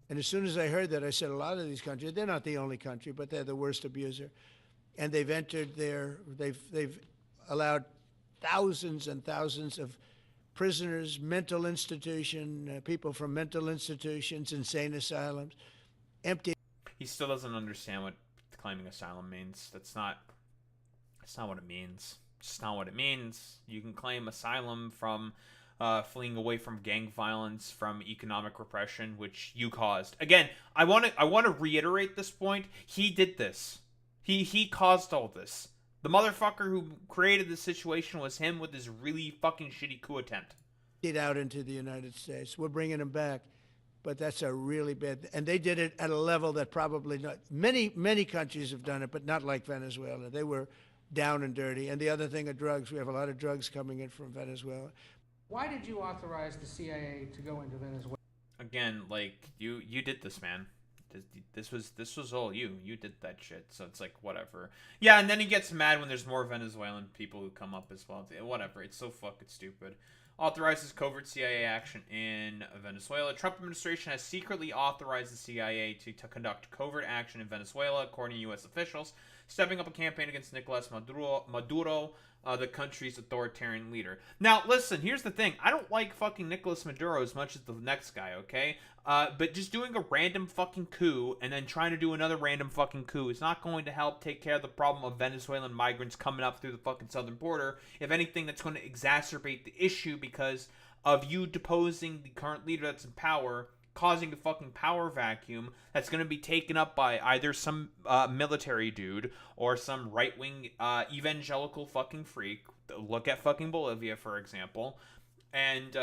And as soon as I heard that, I said a lot of these countries, they're not the only country, but they're the worst abuser. And they've entered they've allowed thousands and thousands of prisoners, mental institution, people from mental institutions, insane asylums, empty. He still doesn't understand what claiming asylum means. That's not what it means. It's not what it means. You can claim asylum from fleeing away from gang violence, from economic repression, which you caused. Again, I want to reiterate this point. He did this. He caused all this. The motherfucker who created the situation was him with his really fucking shitty coup attempt. Out into the United States. We're bringing them back. but that's a really bad. And they did it at a level that probably not many countries have done it, but not like Venezuela. They were down and dirty. And the other thing are drugs. We have a lot of drugs coming in from Venezuela. Why did you authorize the CIA to go into Venezuela? Again, like you did this, man. This was all you. You did that shit. So it's like whatever. Yeah, and then he gets mad when there's more Venezuelan people who come up as well. Whatever. It's so fucking stupid. Authorizes covert CIA action in Venezuela. Trump administration has secretly authorized the CIA to conduct covert action in Venezuela, according to U.S. officials, stepping up a campaign against Nicolas Maduro, the country's authoritarian leader. Now, listen, here's the thing. I don't like fucking Nicolas Maduro as much as the next guy, okay? But just doing a random fucking coup and then trying to do another random fucking coup is not going to help take care of the problem of Venezuelan migrants coming up through the fucking southern border. If anything, that's going to exacerbate the issue because of you deposing the current leader that's in power, causing a fucking power vacuum that's going to be taken up by either some military dude or some right-wing evangelical fucking freak. Look at fucking Bolivia, for example. And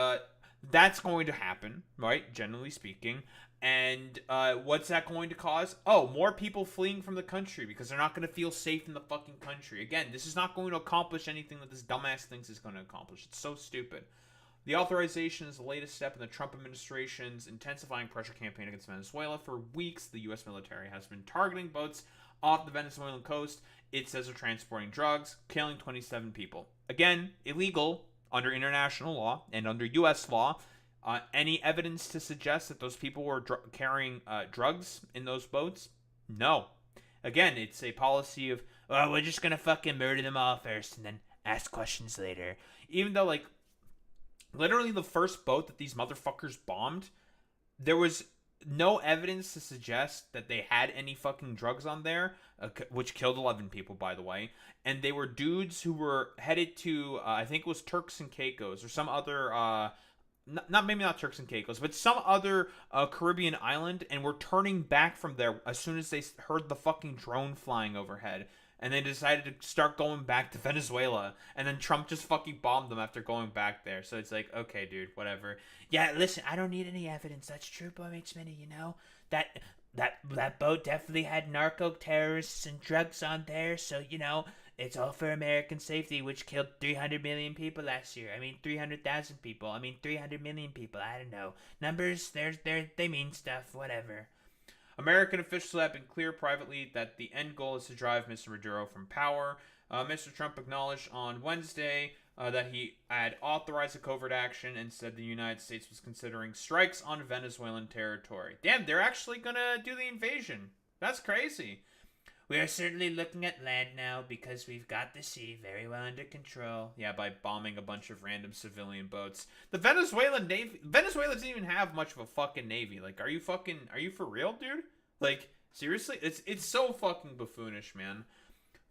that's going to happen, right, generally speaking. And what's that going to cause? Oh, more people fleeing from the country because they're not going to feel safe in the fucking country. Again, this is not going to accomplish anything that this dumbass thinks it's going to accomplish. It's so stupid. The authorization is the latest step in the Trump administration's intensifying pressure campaign against Venezuela. For weeks, the U.S. military has been targeting boats off the Venezuelan coast. It says they're transporting drugs, killing 27 people. Again, illegal under international law and under U.S. law. Any evidence to suggest that those people were carrying drugs in those boats? No. Again, it's a policy of, oh, we're just going to fucking murder them all first and then ask questions later. Even though, like, literally the first boat that these motherfuckers bombed, there was no evidence to suggest that they had any fucking drugs on there, which killed 11 people, by the way. And they were dudes who were headed to, I think it was Turks and Caicos or some other, maybe not Turks and Caicos, but some other Caribbean island, and were turning back from there as soon as they heard the fucking drone flying overhead. And they decided to start going back to Venezuela. And then Trump just fucking bombed them after going back there. So it's like, okay, dude, whatever. Yeah, listen, I don't need any evidence. That's true, Boy Meets Minnie, you know? That boat definitely had narco-terrorists and drugs on there. So, you know, it's all for American safety, which killed 300 million people last year. I mean, 300,000 people. I mean, 300 million people. I don't know. Numbers, they mean stuff, whatever. American officials have been clear privately that the end goal is to drive Mr. Maduro from power. Mr. Trump acknowledged on Wednesday that he had authorized a covert action and said the United States was considering strikes on Venezuelan territory. Damn, they're actually gonna do the invasion. That's crazy. We are certainly looking at land now because we've got the sea very well under control. Yeah, by bombing a bunch of random civilian boats. The Venezuelan Navy... Venezuela doesn't even have much of a fucking navy. Like, are you for real, dude? Like, seriously? It's so fucking buffoonish, man.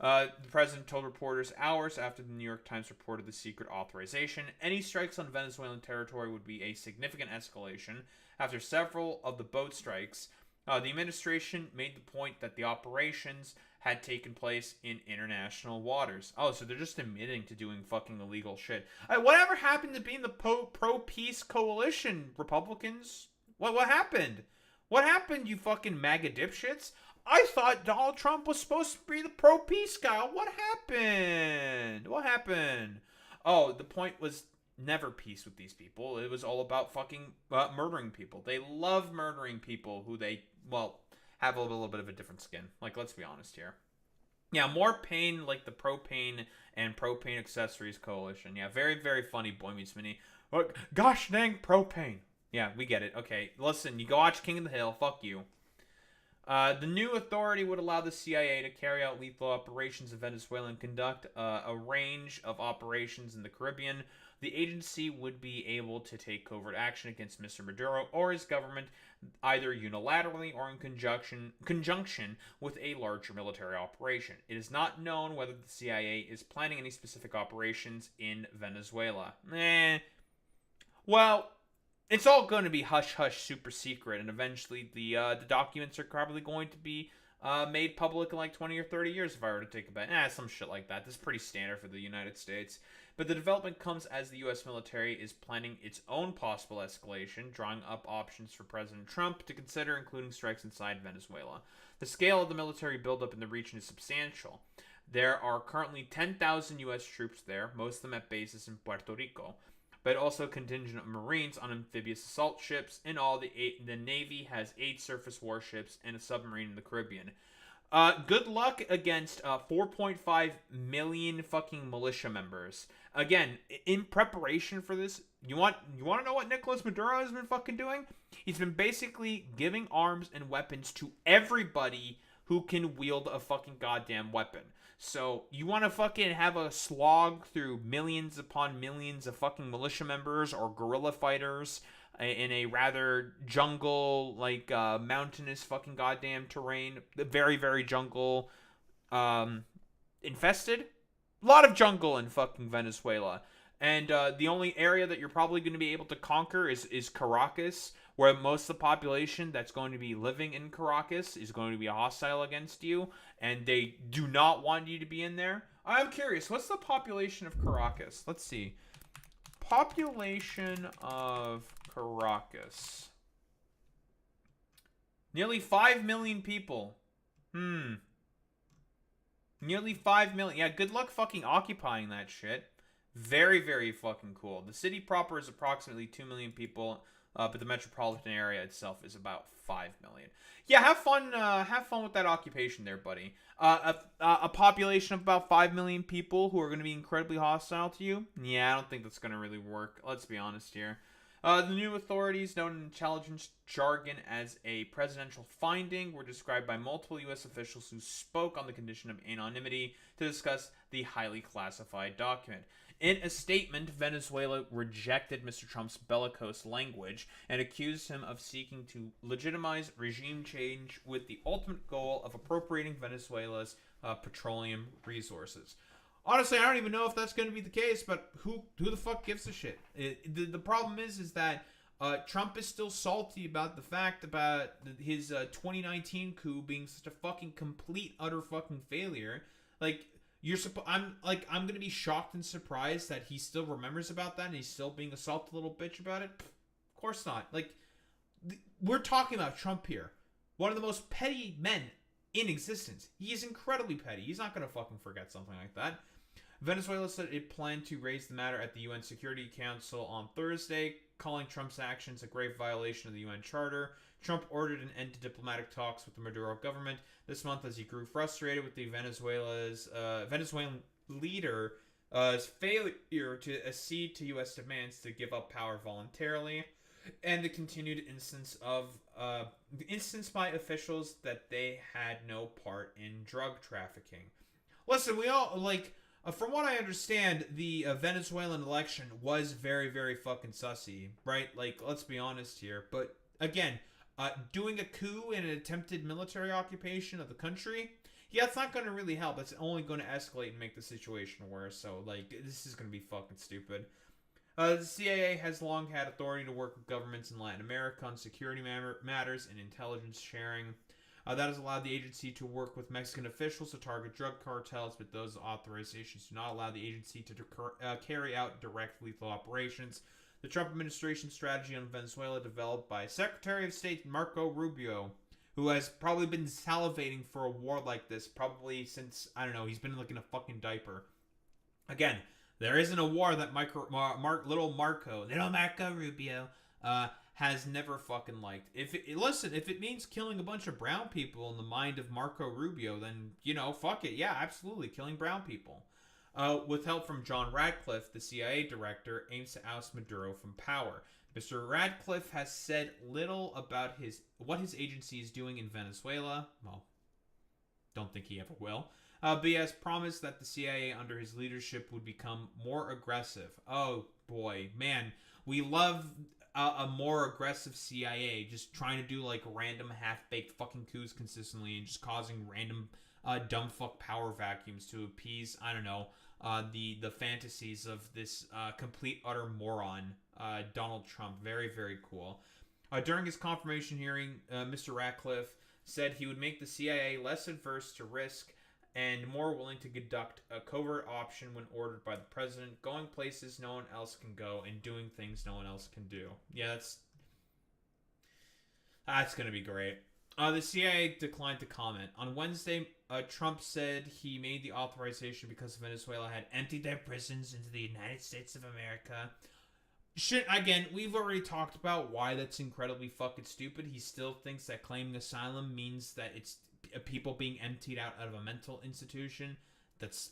The president told reporters hours after the New York Times reported the secret authorization, any strikes on Venezuelan territory would be a significant escalation. After several of the boat strikes, the administration made the point that the operations had taken place in international waters. Oh, so they're just admitting to doing fucking illegal shit. Whatever happened to being the pro-peace coalition, Republicans? What happened? What happened, you fucking MAGA dipshits? I thought Donald Trump was supposed to be the pro-peace guy. What happened? What happened? Oh, the point was never peace with these people. It was all about fucking murdering people. They love murdering people who they, well, have a little bit of a different skin. Like, let's be honest here. Yeah, more pain like the propane and propane accessories coalition. Yeah, very, very funny, Boy Meets Minnie. Gosh dang propane. Yeah, we get it. Okay, listen, you go watch King of the Hill. Fuck you. The new authority would allow the CIA to carry out lethal operations in Venezuela and conduct a range of operations in the Caribbean. The agency would be able to take covert action against Mr. Maduro or his government, either unilaterally or in conjunction with a larger military operation. It is not known whether the CIA is planning any specific operations in Venezuela. Well, it's all going to be hush-hush, super secret, and eventually the documents are probably going to be made public in like 20 or 30 years if I were to take a bet. Some shit like that. This is pretty standard for the United States. But the development comes as the U.S. military is planning its own possible escalation, drawing up options for President Trump to consider, including strikes inside Venezuela. The scale of the military buildup in the region is substantial. There are currently 10,000 U.S. troops there, most of them at bases in Puerto Rico, but also a contingent of Marines on amphibious assault ships. In all, the Navy has 8 surface warships and a submarine in the Caribbean. Good luck against 4.5 million fucking militia members. Again, in preparation for this, you want to know what Nicolas Maduro has been fucking doing? He's been basically giving arms and weapons to everybody who can wield a fucking goddamn weapon. So, you want to fucking have a slog through millions upon millions of fucking militia members or guerrilla fighters in a rather jungle, like, mountainous fucking goddamn terrain. Very, very jungle, infested. A lot of jungle in fucking Venezuela. And, the only area that you're probably going to be able to conquer is Caracas, where most of the population that's going to be living in Caracas is going to be hostile against you, and they do not want you to be in there. I'm curious, what's the population of Caracas? Let's see. Population of Caracas. Nearly 5 million people. Nearly 5 million. Yeah, good luck fucking occupying that shit. Very, very fucking cool. The city proper is approximately 2 million people, but the metropolitan area itself is about 5 million. Yeah, have fun with that occupation there, buddy. A population of about 5 million people who are going to be incredibly hostile to you? Yeah, I don't think that's going to really work. Let's be honest here. The new authorities, known in intelligence jargon as a presidential finding, were described by multiple U.S. officials who spoke on the condition of anonymity to discuss the highly classified document. In a statement, Venezuela rejected Mr. Trump's bellicose language and accused him of seeking to legitimize regime change with the ultimate goal of appropriating Venezuela's petroleum resources. Honestly, I don't even know if that's going to be the case, but who the fuck gives a shit? The problem is that Trump is still salty about the fact about his 2019 coup being such a fucking complete, utter fucking failure. Like, I'm gonna be shocked and surprised that he still remembers about that and he's still being a salty little bitch about it. Of course not. Like, we're talking about Trump here, one of the most petty men in existence. He is incredibly petty. He's not gonna fucking forget something like that. Venezuela said it planned to raise the matter at the UN Security Council on Thursday, calling Trump's actions a grave violation of the UN Charter. Trump ordered an end to diplomatic talks with the Maduro government this month as he grew frustrated with the Venezuelan leader's failure to accede to U.S. demands to give up power voluntarily, and the continued instance by officials that they had no part in drug trafficking. Listen, we all, from what I understand, the Venezuelan election was very, very fucking sussy, right? Like, let's be honest here. But, again, doing a coup and an attempted military occupation of the country, yeah, it's not going to really help. It's only going to escalate and make the situation worse. So, this is going to be fucking stupid. The CIA has long had authority to work with governments in Latin America on security matters and intelligence sharing. That has allowed the agency to work with Mexican officials to target drug cartels, but those authorizations do not allow the agency to carry out direct lethal operations. The Trump administration strategy on Venezuela, developed by Secretary of State Marco Rubio, who has probably been salivating for a war like this probably since, I don't know, he's been in a fucking diaper. Again, there isn't a war that little Marco Rubio has never fucking liked. If it means killing a bunch of brown people in the mind of Marco Rubio, then, fuck it. Yeah, absolutely, killing brown people. With help from John Radcliffe, the CIA director, aims to oust Maduro from power. Mr. Radcliffe has said little about what his agency is doing in Venezuela. Well, don't think he ever will. But he has promised that the CIA under his leadership would become more aggressive. Oh boy, man, we love a more aggressive CIA, just trying to do random half-baked fucking coups consistently and just causing random dumb fuck power vacuums to appease, I don't know, the fantasies of this complete utter moron, Donald Trump. Very, very cool. During his confirmation hearing, Mr. Ratcliffe said he would make the CIA less adverse to risk and more willing to conduct a covert option when ordered by the president, going places no one else can go and doing things no one else can do. Yeah, that's going to be great. The CIA declined to comment. On Wednesday, Trump said he made the authorization because Venezuela had emptied their prisons into the United States of America. Shit, again, we've already talked about why that's incredibly fucking stupid. He still thinks that claiming asylum means that it's people being emptied out of a mental institution. That's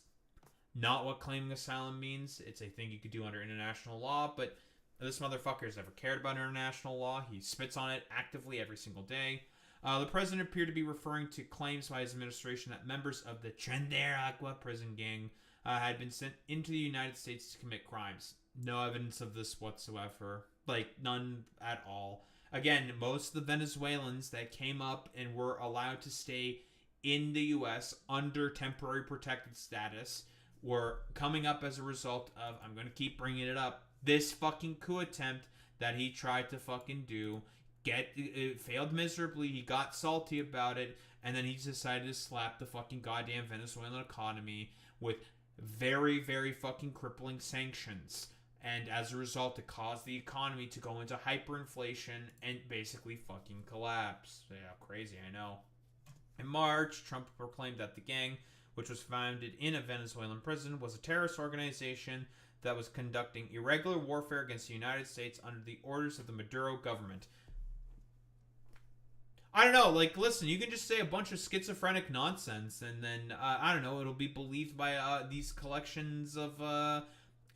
not what claiming asylum means. It's a thing you could do under international law, but this motherfucker has never cared about international law. He spits on it actively every single day. The president appeared to be referring to claims by his administration that members of the Agua prison gang had been sent into the United States to commit crimes. No evidence of this whatsoever. Like, none at all. Again, most of the Venezuelans that came up and were allowed to stay in the U.S. under temporary protected status were coming up as a result of, I'm going to keep bringing it up, this fucking coup attempt that he tried to fucking do. It failed miserably. He got salty about it, and then he decided to slap the fucking goddamn Venezuelan economy with very, very fucking crippling sanctions. And as a result, it caused the economy to go into hyperinflation and basically fucking collapse. Yeah, crazy, I know. In March, Trump proclaimed that the gang, which was founded in a Venezuelan prison, was a terrorist organization that was conducting irregular warfare against the United States under the orders of the Maduro government. I don't know, like, listen, you can just say a bunch of schizophrenic nonsense, and then, I don't know, it'll be believed by these collections of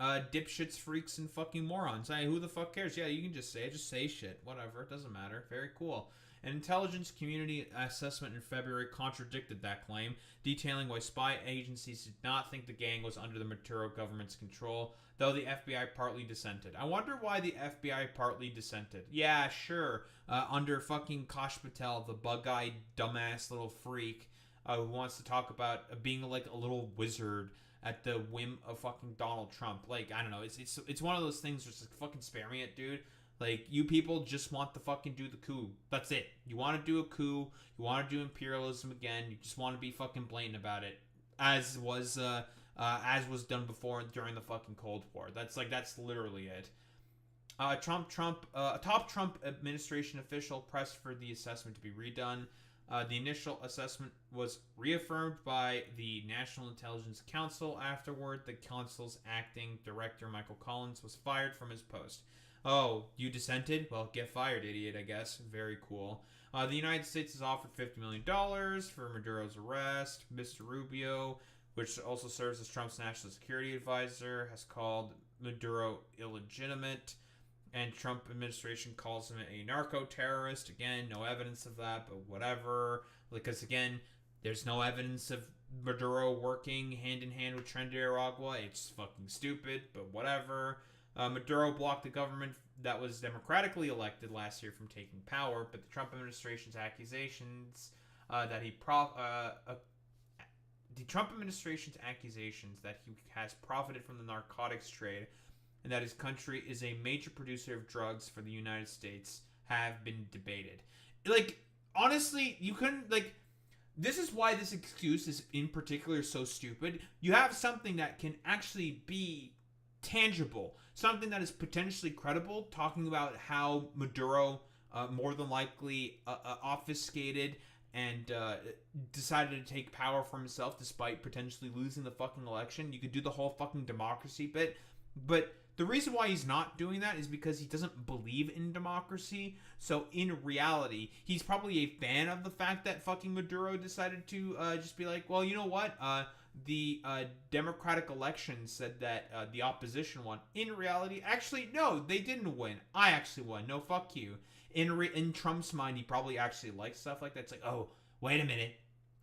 dipshits, freaks, and fucking morons. Hey, who the fuck cares? Yeah, you can just say shit, whatever, it doesn't matter. Very cool. An intelligence community assessment in February contradicted that claim, detailing why spy agencies did not think the gang was under the Maduro government's control, though the FBI partly dissented. I wonder why the FBI partly dissented. Yeah, sure, under fucking Kash Patel, the bug-eyed, dumbass little freak who wants to talk about being like a little wizard at the whim of fucking Donald Trump. Like, I don't know, it's one of those things where it's like, fucking spare me it, dude. Like, you people just want to fucking do the coup. That's it. You want to do a coup. You want to do imperialism again. You just want to be fucking blatant about it, as was done before during the fucking Cold War. That's literally it. A top Trump administration official pressed for the assessment to be redone. The initial assessment was reaffirmed by the National Intelligence Council. Afterward, the council's acting director, Michael Collins, was fired from his post. Oh, you dissented? Well, get fired, idiot, I guess. Very cool. The United States has offered $50 million for Maduro's arrest. Mr. Rubio, which also serves as Trump's national security advisor, has called Maduro illegitimate, and Trump administration calls him a narco-terrorist. Again, no evidence of that, but whatever. Because, again, there's no evidence of Maduro working hand-in-hand with Agua. It's fucking stupid, but whatever. Maduro blocked the government that was democratically elected last year from taking power, but the Trump administration's accusations that he has profited from the narcotics trade and that his country is a major producer of drugs for the United States have been debated. Like, honestly, you couldn't, like, this is why this excuse is in particular so stupid. You have something that can actually be tangible, something that is potentially credible, talking about how Maduro more than likely obfuscated and decided to take power for himself despite potentially losing the fucking election. You could do the whole fucking democracy bit, but the reason why he's not doing that is because he doesn't believe in democracy. So in reality, he's probably a fan of the fact that fucking Maduro decided to just be like, well, you know what? The democratic election said that the opposition won. In reality, actually, no, they didn't win. I actually won. No, fuck you. In Trump's mind, he probably actually likes stuff like that. It's like, oh, wait a minute.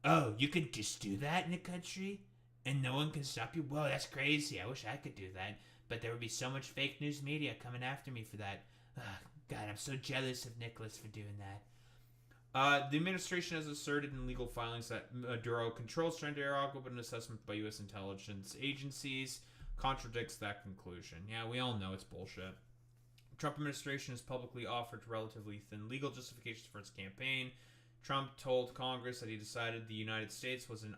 Oh, you could just do that in a country? And no one can stop you? Whoa, that's crazy. I wish I could do that. But there would be so much fake news media coming after me for that. God, I'm so jealous of Nicholas for doing that. The administration has asserted in legal filings that Maduro controls Agua, but an assessment by U.S. intelligence agencies contradicts that conclusion. Yeah, we all know it's bullshit. Trump administration has publicly offered relatively thin legal justifications for its campaign. Trump told Congress that he decided the United States was in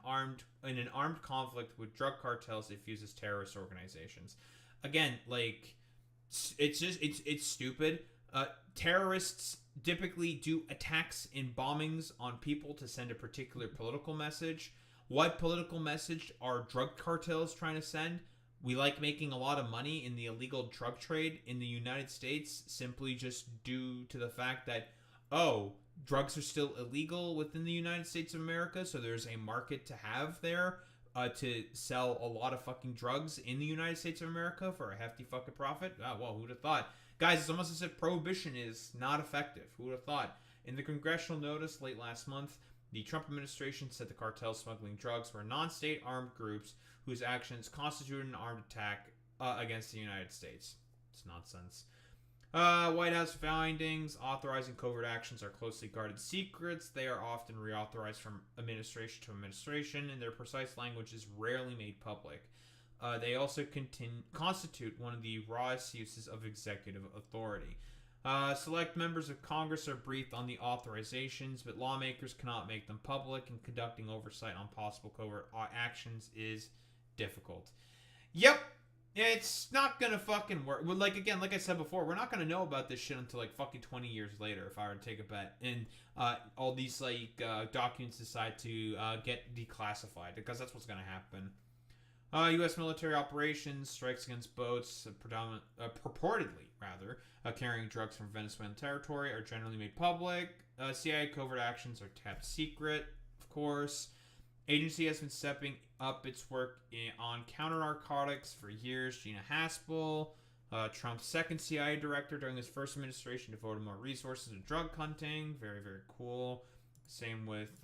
an armed conflict with drug cartels that fuse as terrorist organizations. Again, like, it's stupid. Terrorists typically do attacks and bombings on people to send a particular political message. What political message are drug cartels trying to send? We like making a lot of money in the illegal drug trade in the United States, simply just due to the fact that, oh, drugs are still illegal within the United States of America, so there's a market to have there to sell a lot of fucking drugs in the United States of America for a hefty fucking profit. Oh, well, who'd have thought? Guys, it's almost as if prohibition is not effective. Who would have thought? In the congressional notice late last month, the Trump administration said the cartels smuggling drugs were non-state armed groups whose actions constituted an armed attack against the United States. It's nonsense. White House findings authorizing covert actions are closely guarded secrets. They are often reauthorized from administration to administration, and their precise language is rarely made public. They also constitute one of the rawest uses of executive authority. Select members of Congress are briefed on the authorizations, but lawmakers cannot make them public, and conducting oversight on possible covert actions is difficult. Yep. It's not gonna fucking work. Like, again, like I said before, we're not gonna know about this shit until like fucking 20 years later, if I were to take a bet. And all these like documents decide to get declassified, because that's what's gonna happen. U.S. military operations, strikes against boats, purportedly carrying drugs from Venezuelan territory, are generally made public. CIA covert actions are kept secret, of course. Agency has been stepping up its work on counter-narcotics for years. Gina Haspel, Trump's second CIA director during his first administration, devoted more resources to drug hunting. Very, very cool. Same with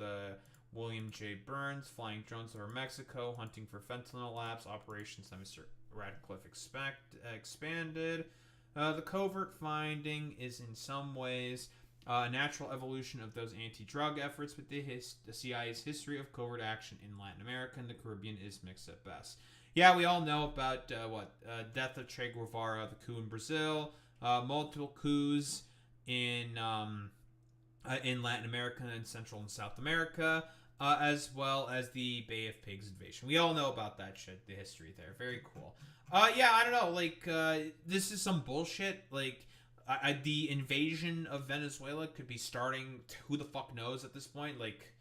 William J. Burns, flying drones over Mexico, hunting for fentanyl labs. Operations that Mr. Radcliffe expanded. The covert finding is in some ways a natural evolution of those anti-drug efforts, but the CIA's history of covert action in Latin America and the Caribbean is mixed at best. Yeah, we all know about death of Che Guevara, the coup in Brazil, multiple coups in Latin America and Central and South America, as well as the Bay of Pigs invasion. We all know about that shit, the history there. Very cool. Yeah, I don't know, like, this is some bullshit, like, the invasion of Venezuela could be starting, who the fuck knows at this point, like,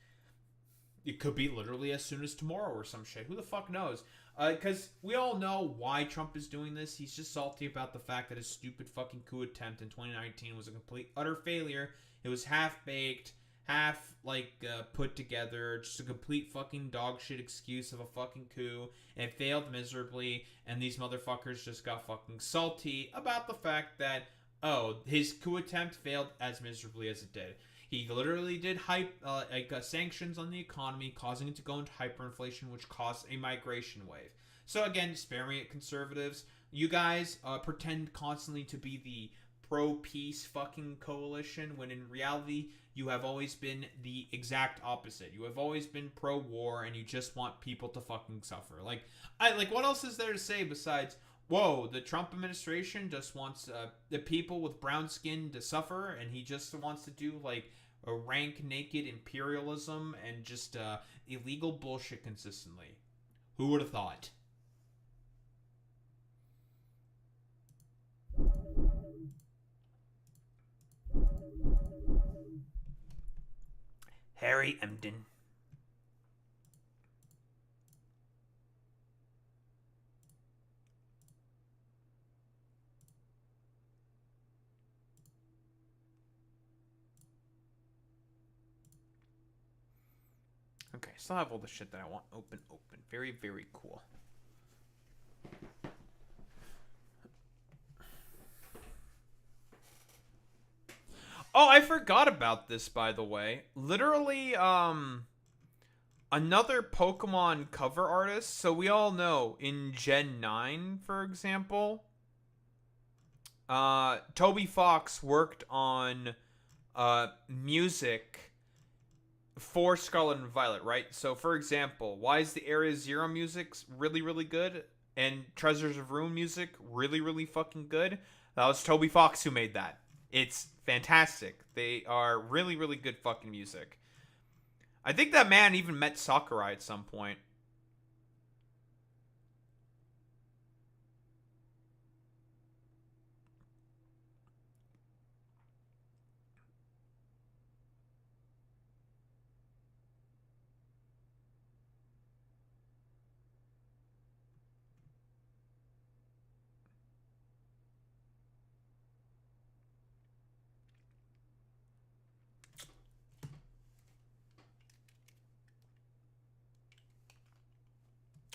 it could be literally as soon as tomorrow or some shit, who the fuck knows, because we all know why Trump is doing this. He's just salty about the fact that his stupid fucking coup attempt in 2019 was a complete, utter failure. It was half-baked, half, like, put together, just a complete fucking dog shit excuse of a fucking coup, and it failed miserably, and these motherfuckers just got fucking salty about the fact that, oh, his coup attempt failed as miserably as it did. He literally did sanctions on the economy, causing it to go into hyperinflation, which caused a migration wave. So again, spare me, conservatives. You guys pretend constantly to be the pro-peace fucking coalition, when in reality, you have always been the exact opposite. You have always been pro-war, and you just want people to fucking suffer. Like, what else is there to say besides, whoa, the Trump administration just wants the people with brown skin to suffer, and he just wants to do, like, a rank, naked imperialism and just illegal bullshit consistently. Who would have thought? Harry Emden. Okay, still have all the shit that I want open. Very, very cool. Oh, I forgot about this, by the way. Literally, another Pokemon cover artist. So we all know in Gen 9, for example, Toby Fox worked on music for Scarlet and Violet, right? So, for example, why is the Area Zero music really, really good? And Treasures of Ruin music really, really fucking good? That was Toby Fox who made that. It's fantastic. They are really, really good fucking music. I think that man even met Sakurai at some point.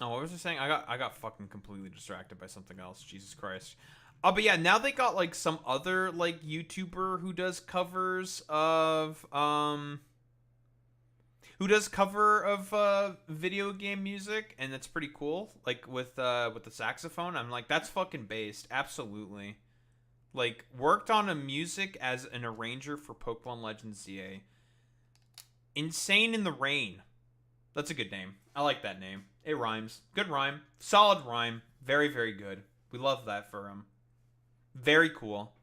Oh, what was I saying? I got fucking completely distracted by something else. Jesus Christ. Oh, but yeah, now they got like some other like YouTuber who does covers of video game music, and that's pretty cool. Like with the saxophone. I'm like, that's fucking based. Absolutely. Like, worked on a music as an arranger for Pokemon Legends ZA. Insane in the Rain. That's a good name. I like that name. It rhymes. Good rhyme. Solid rhyme. Very, very good. We love that for him. Very cool.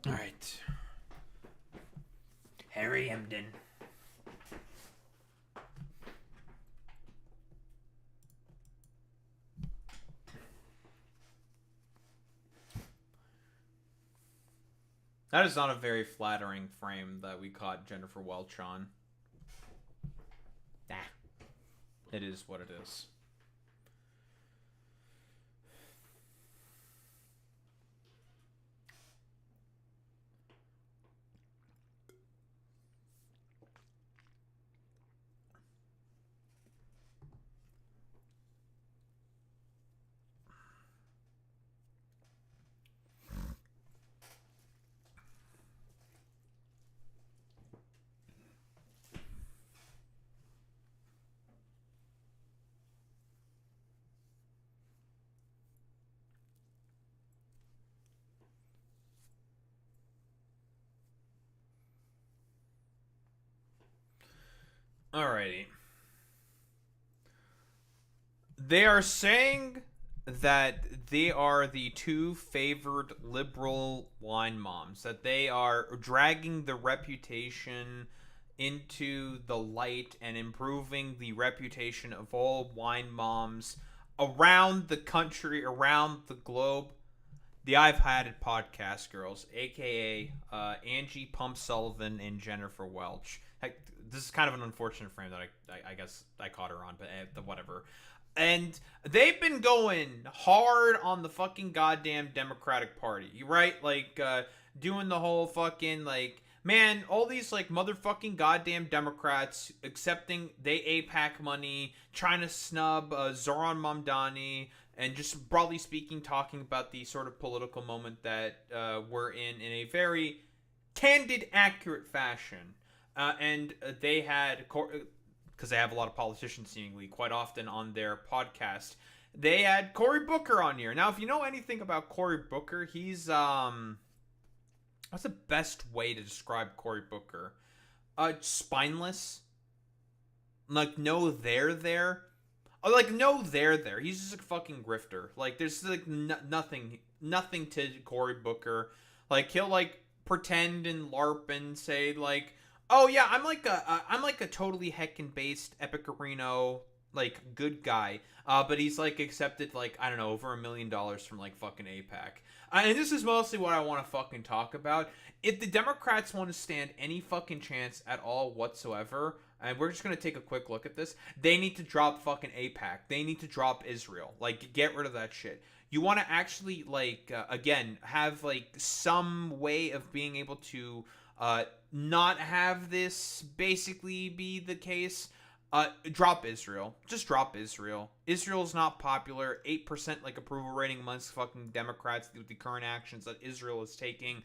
All right. Harry Emden. That is not a very flattering frame that we caught Jennifer Welch on. Nah. It is what it is. Alrighty. They are saying that they are the two favored liberal wine moms, that they are dragging the reputation into the light and improving the reputation of all wine moms around the country, around the globe. The I've Had It podcast girls, aka Angie Pump Sullivan and Jennifer Welch. Heck, this is kind of an unfortunate frame that I guess I caught her on, but whatever. And they've been going hard on the fucking goddamn Democratic Party, right? Like, doing the whole fucking, like, man, all these, like, motherfucking goddamn Democrats accepting they Aipac money, trying to snub Zohran Mamdani, and just broadly speaking, talking about the sort of political moment that we're in a very candid, accurate fashion. And they had, because they have a lot of politicians seemingly quite often on their podcast, they had Cory Booker on here. Now, if you know anything about Cory Booker, he's, what's the best way to describe Cory Booker? Spineless. Like, no there there. Oh, like, no there. He's just a fucking grifter. Like, there's, like, nothing to Cory Booker. Like, he'll, like, pretend and LARP and say, like, oh yeah, I'm like a totally heckin' based Epicarino like good guy, but he's like accepted like I don't know over $1 million from like fucking AIPAC. And this is mostly what I want to fucking talk about. If the Democrats want to stand any fucking chance at all whatsoever, and we're just gonna take a quick look at this, they need to drop fucking AIPAC. They need to drop Israel. Like get rid of that shit. You want to actually like again have like some way of being able to not have this basically be the case. Drop Israel. Just drop Israel. Israel's not popular. 8% like approval rating amongst fucking Democrats with the current actions that Israel is taking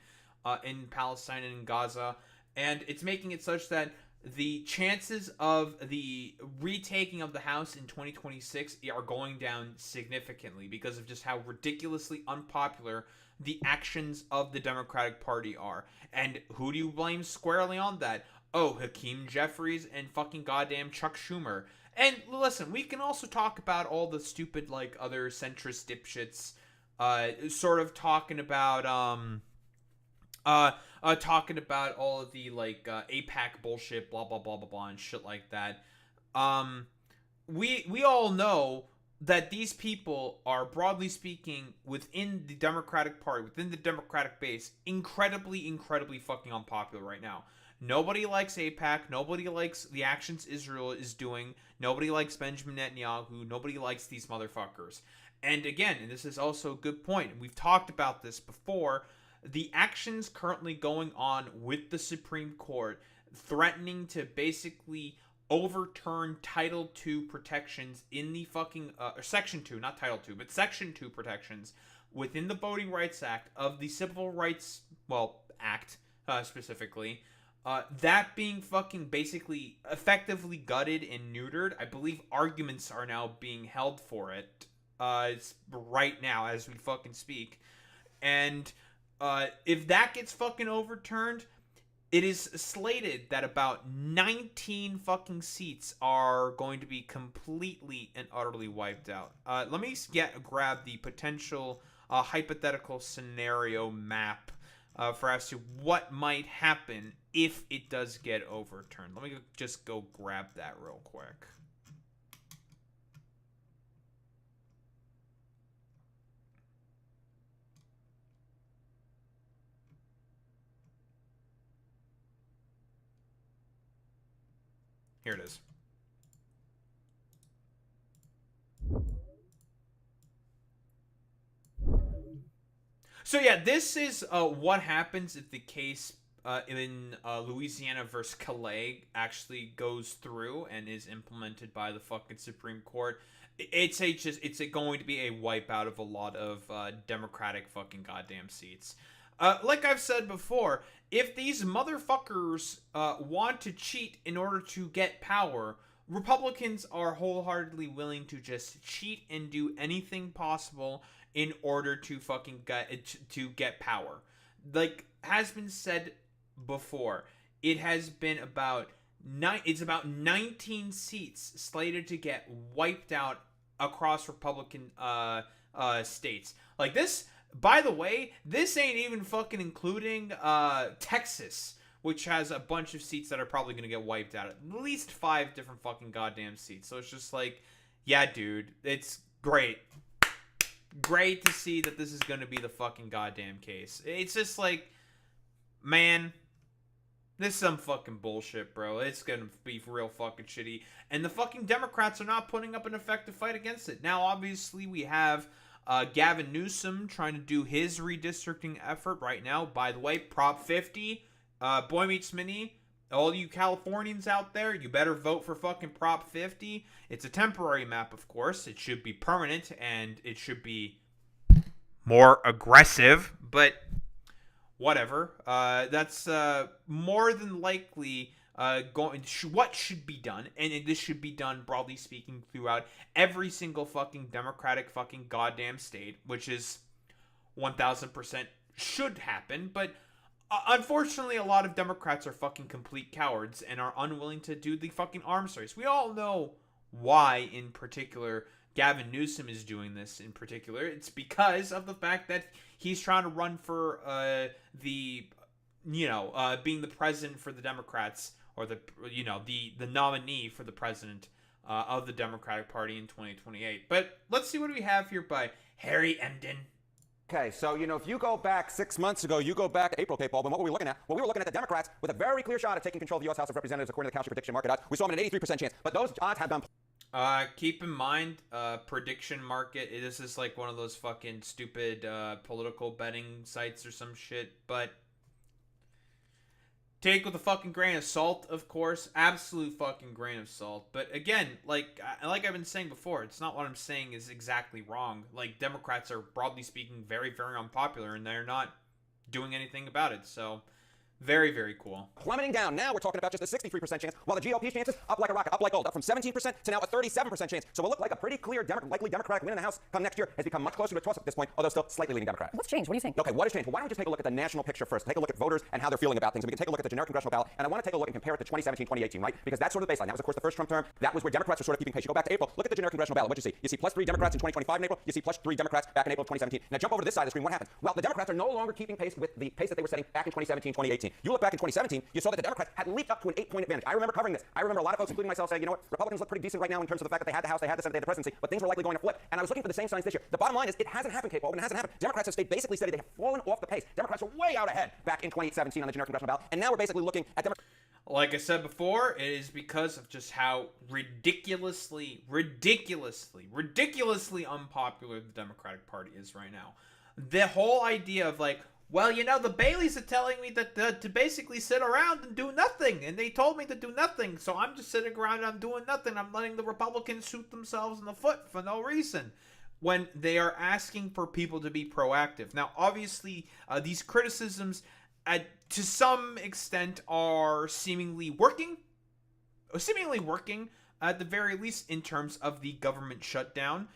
in Palestine and in Gaza. And it's making it such that the chances of the retaking of the House in 2026 are going down significantly because of just how ridiculously unpopular the actions of the Democratic Party are. And who do you blame squarely on that? Oh, Hakeem Jeffries and fucking goddamn Chuck Schumer. And listen, we can also talk about all the stupid, like, other centrist dipshits, sort of talking about, talking about all of the, like, AIPAC bullshit, blah, blah, blah, blah, blah, and shit like that. We all know that these people are, broadly speaking, within the Democratic Party, within the Democratic base, incredibly, incredibly fucking unpopular right now. Nobody likes AIPAC. Nobody likes the actions Israel is doing. Nobody likes Benjamin Netanyahu. Nobody likes these motherfuckers. And again, and this is also a good point, and we've talked about this before, the actions currently going on with the Supreme Court threatening to basically overturn Title II protections in the fucking, Section 2, not Title II, but Section 2 protections within the Voting Rights Act of the Civil Rights, Act, specifically, that being fucking basically effectively gutted and neutered. I believe arguments are now being held for it, it's right now as we fucking speak. And, if that gets fucking overturned, it is slated that about 19 fucking seats are going to be completely and utterly wiped out. Let me grab the potential hypothetical scenario map for as to what might happen if it does get overturned. Let me just go grab that real quick. Here it is. So yeah, this is what happens if the case in Louisiana versus Calais actually goes through and is implemented by the fucking Supreme Court. It's going to be a wipeout of a lot of Democratic fucking goddamn seats. Like I've said before, if these motherfuckers want to cheat in order to get power, Republicans are wholeheartedly willing to just cheat and do anything possible in order to fucking get power. Like has been said before, it has been about 19 seats slated to get wiped out across Republican states. Like this, by the way, this ain't even fucking including Texas, which has a bunch of seats that are probably gonna get wiped out. At least 5 different fucking goddamn seats. So it's just like, yeah, dude, it's great. Great to see that this is gonna be the fucking goddamn case. It's just like, man, this is some fucking bullshit, bro. It's gonna be real fucking shitty. And the fucking Democrats are not putting up an effective fight against it. Now, obviously, we have Gavin Newsom trying to do his redistricting effort right now. By the way, Prop 50, Boy Meets Mini, all you Californians out there, you better vote for fucking Prop 50. It's a temporary map, of course. It should be permanent, and it should be more aggressive, but whatever. That's more than likely what should be done, and this should be done, broadly speaking, throughout every single fucking Democratic fucking goddamn state, which is 1000% should happen, but unfortunately, a lot of Democrats are fucking complete cowards and are unwilling to do the fucking arms race. We all know why, in particular, Gavin Newsom is doing this in particular. It's because of the fact that he's trying to run for being the president for the Democrats, or the nominee for the president of the Democratic Party in 2028. But let's see what we have here by Harry Emden. Okay, so, if you go back 6 months ago, you go back to April, K-Paul, and what were we looking at? Well, we were looking at the Democrats with a very clear shot at taking control of the U.S. House of Representatives according to the Kalshi prediction market odds. We saw them at an 83% chance, but those odds have been... Keep in mind, prediction market, this is like one of those fucking stupid political betting sites or some shit, but take with a fucking grain of salt, of course, absolute fucking grain of salt. But again, like I've been saying before, it's not what I'm saying is exactly wrong. Like, Democrats are, broadly speaking, very, very unpopular, and they're not doing anything about it, so... Very, very cool. Plummeting down. Now we're talking about just a 63% chance, while the GOP's chances up like a rocket, up like gold, up from 17% to now a 37% chance. So it looked like a pretty clear, likely Democratic win in the House come next year has become much closer to a toss at this point, although still slightly leaning Democrat. What's changed? What do you think? Okay, what has changed? Well, why don't we just take a look at the national picture first? Take a look at voters and how they're feeling about things. And we can take a look at the generic congressional ballot. And I want to take a look and compare it to 2017, 2018, right? Because that's sort of the baseline. That was, of course, the first Trump term. That was where Democrats were sort of keeping pace. You go back to April, look at the generic congressional ballot. What do you see? You see plus 3 Democrats in 2025 in April. You see plus 3 Democrats back in April of 2017. Now jump over to this side of the screen. What happens? Well, the Democrats are no longer keeping pace with the pace that they were setting back in 2017, 2018. You look back in 2017, you saw that the Democrats had leaped up to an 8-point advantage. I remember covering this. I remember a lot of folks, including myself, saying, you know what, Republicans look pretty decent right now in terms of the fact that they had the House, they had the Senate, they had the presidency, but things were likely going to flip. And I was looking for the same signs this year. The bottom line is it hasn't happened, K-Paul, and it hasn't happened. Democrats have stayed basically steady. They have fallen off the pace. Democrats were way out ahead back in 2017 on the generic congressional ballot, and now we're basically looking at Democrats. Like I said before, it is because of just how ridiculously unpopular the Democratic Party is right now. The whole idea of like, well, the Baileys are telling me that to basically sit around and do nothing, and they told me to do nothing, so I'm just sitting around and I'm doing nothing. I'm letting the Republicans shoot themselves in the foot for no reason, when they are asking for people to be proactive. Now, obviously, these criticisms, to some extent, are seemingly working at the very least in terms of the government shutdown,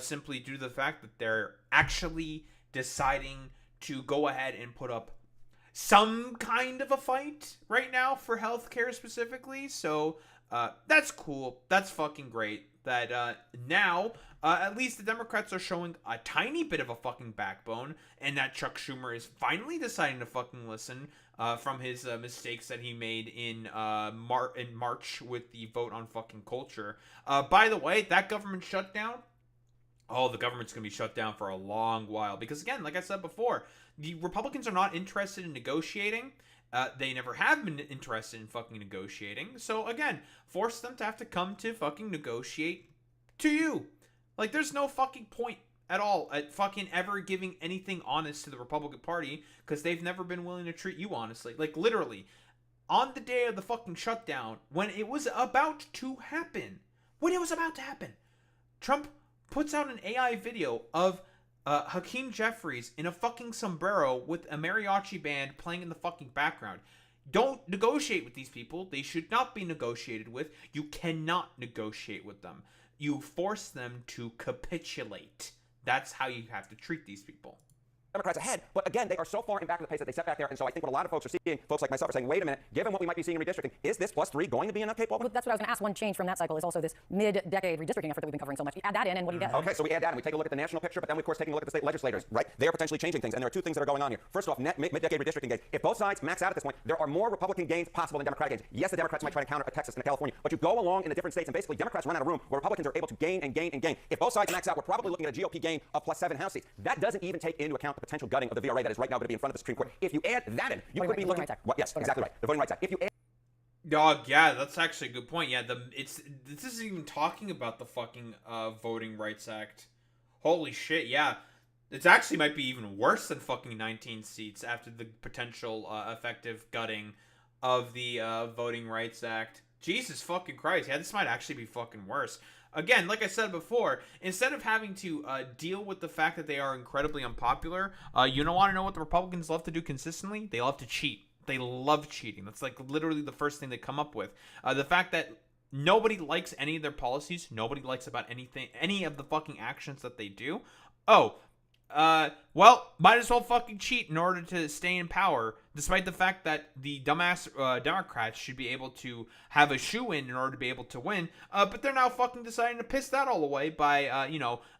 simply due to the fact that they're actually deciding to go ahead and put up some kind of a fight right now for healthcare specifically. So that's cool. That's fucking great. That now at least the Democrats are showing a tiny bit of a fucking backbone, and that Chuck Schumer is finally deciding to fucking listen from his mistakes that he made in March with the vote on fucking culture. By the way, that government shutdown. Oh, the government's going to be shut down for a long while. Because, again, like I said before, the Republicans are not interested in negotiating. They never have been interested in fucking negotiating. So, again, force them to have to come to fucking negotiate to you. Like, there's no fucking point at all at fucking ever giving anything honest to the Republican Party, because they've never been willing to treat you honestly. Like, literally, on the day of the fucking shutdown, when it was about to happen, Trump puts out an AI video of Hakeem Jeffries in a fucking sombrero with a mariachi band playing in the fucking background. Don't negotiate with these people. They should not be negotiated with. You cannot negotiate with them. You force them to capitulate. That's how you have to treat these people. Democrats ahead, but again, they are so far in back of the pace that they set back there, and so I think what a lot of folks are seeing, folks like myself, are saying, wait a minute, given what we might be seeing in redistricting, is this plus 3 going to be enough, K-Paul? Well, that's what I was going to ask. One change from that cycle is also this mid-decade redistricting effort that we've been covering so much. You add that in, and what do you get? Okay, so we add that, and we take a look at the national picture, but then we, of course, taking a look at the state legislators, right? They are potentially changing things, and there are 2 things that are going on here. First off, mid-decade redistricting gains. If both sides max out at this point, there are more Republican gains possible than Democratic gains. Yes, the Democrats might try to counter a Texas and a California, but you go along in the different states, and basically Democrats run out of room where Republicans are able to gain and gain and gain. If both sides max out, we're probably looking at a GOP gain of plus 7 House seats. That doesn't even take into account the potential gutting of the VRA that is right now going to be in front of the Supreme Court. If you add that in, you could be looking. Yes, exactly right. The Voting Rights Act. If you add. Yeah, that's actually a good point. Yeah, this isn't even talking about the fucking Voting Rights Act. Holy shit, yeah. It actually might be even worse than fucking 19 seats after the potential effective gutting of the Voting Rights Act. Jesus fucking Christ. Yeah, this might actually be fucking worse. Again, like I said before, instead of having to deal with the fact that they are incredibly unpopular, you don't want to know what the Republicans love to do consistently? They love to cheat. They love cheating. That's like literally the first thing they come up with. The fact that nobody likes any of their policies, nobody likes about any of the fucking actions that they do. Well, might as well fucking cheat in order to stay in power, despite the fact that the dumbass Democrats should be able to have a shoe-in order to be able to win, but they're now fucking deciding to piss that all away by,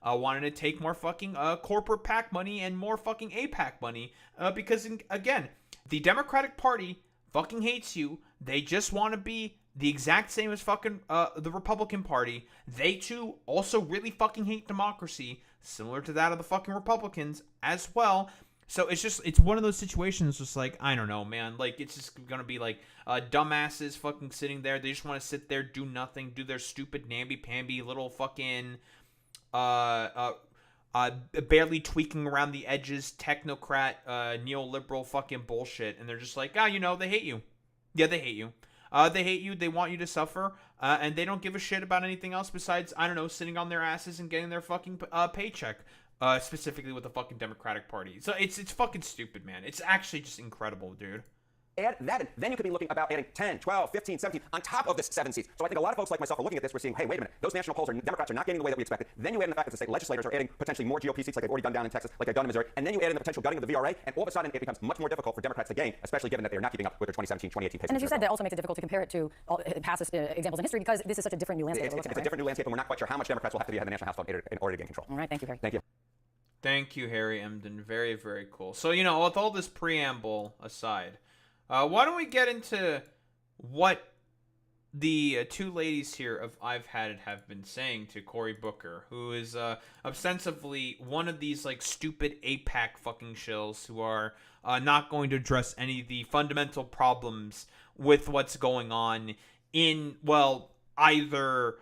wanting to take more fucking corporate PAC money and more fucking AIPAC money, because, again, the Democratic Party fucking hates you. They just want to be the exact same as fucking the Republican Party. They too also really fucking hate democracy, similar to that of the fucking Republicans as well. So it's one of those situations just like, I don't know, man. Like, it's just going to be like dumbasses fucking sitting there. They just want to sit there, do nothing, do their stupid namby-pamby little fucking barely tweaking around the edges technocrat neoliberal fucking bullshit. And they're just like, they hate you. Yeah, they hate you. They hate you. They want you to suffer. And they don't give a shit about anything else besides, I don't know, sitting on their asses and getting their fucking paycheck. Specifically with the fucking Democratic Party. So it's fucking stupid, man. It's actually just incredible, dude. Add that in. Then you could be looking about adding 10, 12, 15, 17 on top of this 7 seats. So I think a lot of folks like myself are looking at this. We're seeing, hey, wait a minute. Those national polls Democrats are not getting the way that we expected. Then you add in the fact that the state legislators are adding potentially more GOP seats like they've already done down in Texas, like they've done in Missouri. And then you add in the potential gutting of the VRA, and all of a sudden it becomes much more difficult for Democrats to gain, especially given that they're not keeping up with their 2017, 2018 pace. And as you said, that also makes it difficult to compare it to past examples in history because this is such a different new landscape. It's a different new landscape, and we're not quite sure how much Democrats will have to be ahead of the National House vote in order to gain control. All right, thank you, Harry. Thank you. Thank you, Harry Emden. Very, very cool. So, with all this preamble aside, why don't we get into what the two ladies here of I've Had It have been saying to Cory Booker, who is ostensibly one of these, like, stupid Aipac fucking shills who are not going to address any of the fundamental problems with what's going on in, well, either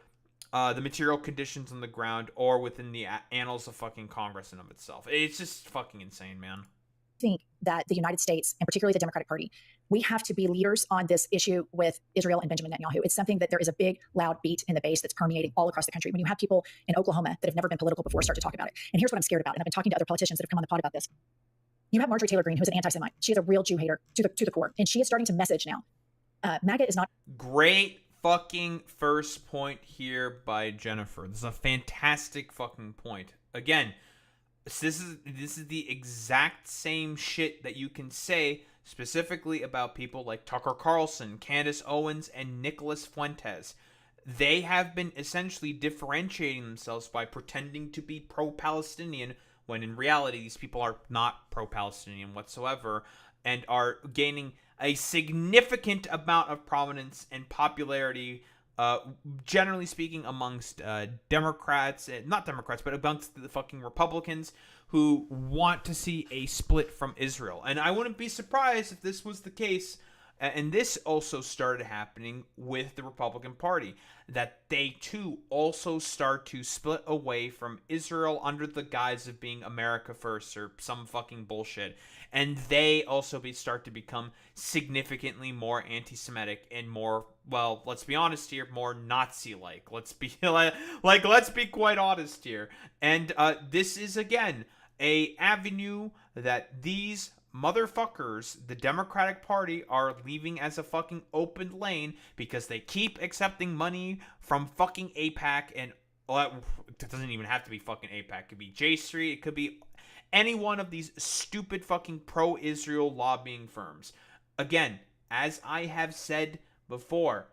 the material conditions on the ground or within the annals of fucking Congress and of itself. It's just fucking insane, man. I think that the United States, and particularly the Democratic Party, we have to be leaders on this issue with Israel and Benjamin Netanyahu. It's something that there is a big, loud beat in the base that's permeating all across the country. When you have people in Oklahoma that have never been political before start to talk about it. And here's what I'm scared about, and I've been talking to other politicians that have come on the pod about this. You have Marjorie Taylor Greene, who's an anti-Semite. She is a real Jew hater to the core, and she is starting to message now. MAGA is not... Great fucking first point here by Jennifer. This is a fantastic fucking point. Again, this is the exact same shit that you can say specifically about people like Tucker Carlson, Candace Owens, and Nicholas Fuentes. They have been essentially differentiating themselves by pretending to be pro-Palestinian when in reality these people are not pro-Palestinian whatsoever and are gaining a significant amount of prominence and popularity, generally speaking, amongst Democrats, not Democrats, but amongst the fucking Republicans who want to see a split from Israel. And I wouldn't be surprised if this was the case, and this also started happening with the Republican Party, that they too also start to split away from Israel under the guise of being America first or some fucking bullshit. And they also start to become significantly more anti-Semitic and more, well, let's be honest here, more Nazi-like. Let's be let's be quite honest here. And this is again a avenue that these motherfuckers, the Democratic Party, are leaving as a fucking open lane because they keep accepting money from fucking AIPAC, and it doesn't even have to be fucking AIPAC. It could be J Street. It could be any one of these stupid fucking pro-Israel lobbying firms. Again, as I have said before,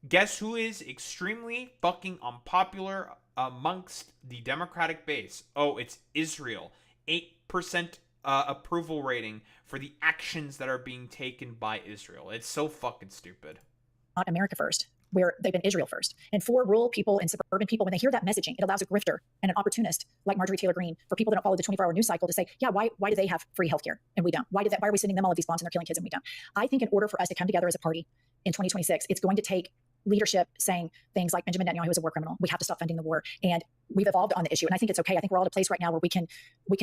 guess who is extremely fucking unpopular amongst the Democratic base? Oh, it's Israel. 8% approval rating for the actions that are being taken by Israel. It's so fucking stupid. Not America first, where they've been Israel first. And for rural people and suburban people, when they hear that messaging, it allows a grifter and an opportunist like Marjorie Taylor Greene, for people that don't follow the 24-hour news cycle, to say, yeah, why do they have free healthcare and we don't? Why are we sending them all of these bombs and they're killing kids and we don't? I think in order for us to come together as a party in 2026, it's going to take leadership saying things like Benjamin Netanyahu is a war criminal. We have to stop funding the war. And we've evolved on the issue. And I think it's okay. I think we're all at a place right now where we can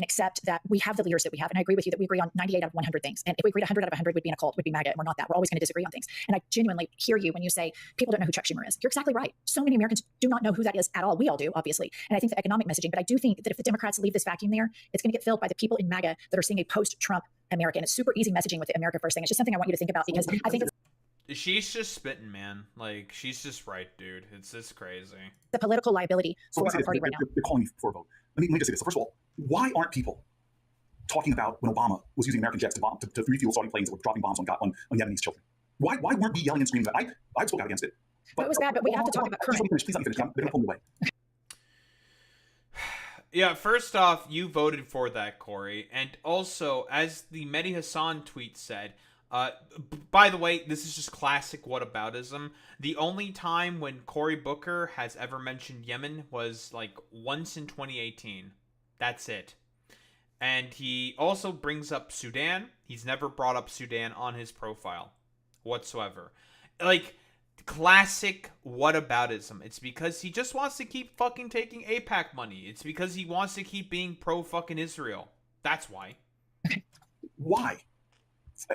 accept that we have the leaders that we have. And I agree with you that we agree on 98 out of 100 things. And if we agreed 100 out of 100, we'd be in a cult, we'd be MAGA, and we're not that. We're always going to disagree on things. And I genuinely hear you when you say people don't know who Chuck Schumer is. You're exactly right. So many Americans do not know who that is at all. We all do, obviously. And I think the economic messaging, but I do think that if the Democrats leave this vacuum there, it's going to get filled by the people in MAGA that are seeing a post-Trump America. And it's super easy messaging with the America First thing. It's just something I want you to think about, because I think it's She's just spitting, man. Like, she's just right, dude. It's just crazy. the political liability So for our party right now. they're calling me for a vote. Let me just say this. So first of all, why aren't people talking about when Obama was using American jets to refuel Saudi planes that were dropping bombs on Yemenese children? Why weren't we yelling and screaming that? I spoke out against it. But it was bad, but we have to talk about current. Please let me finish. They're going to pull me away. Yeah, first off, you voted for that, Corey. And also, as the Mehdi Hassan tweet said, By the way, this is just classic whataboutism. The only time when Cory Booker has ever mentioned Yemen was like once in 2018. That's it. And he also brings up Sudan. He's never brought up Sudan on his profile whatsoever. Like, classic whataboutism. It's because he just wants to keep fucking taking AIPAC money. It's because he wants to keep being pro fucking Israel. That's why. Why?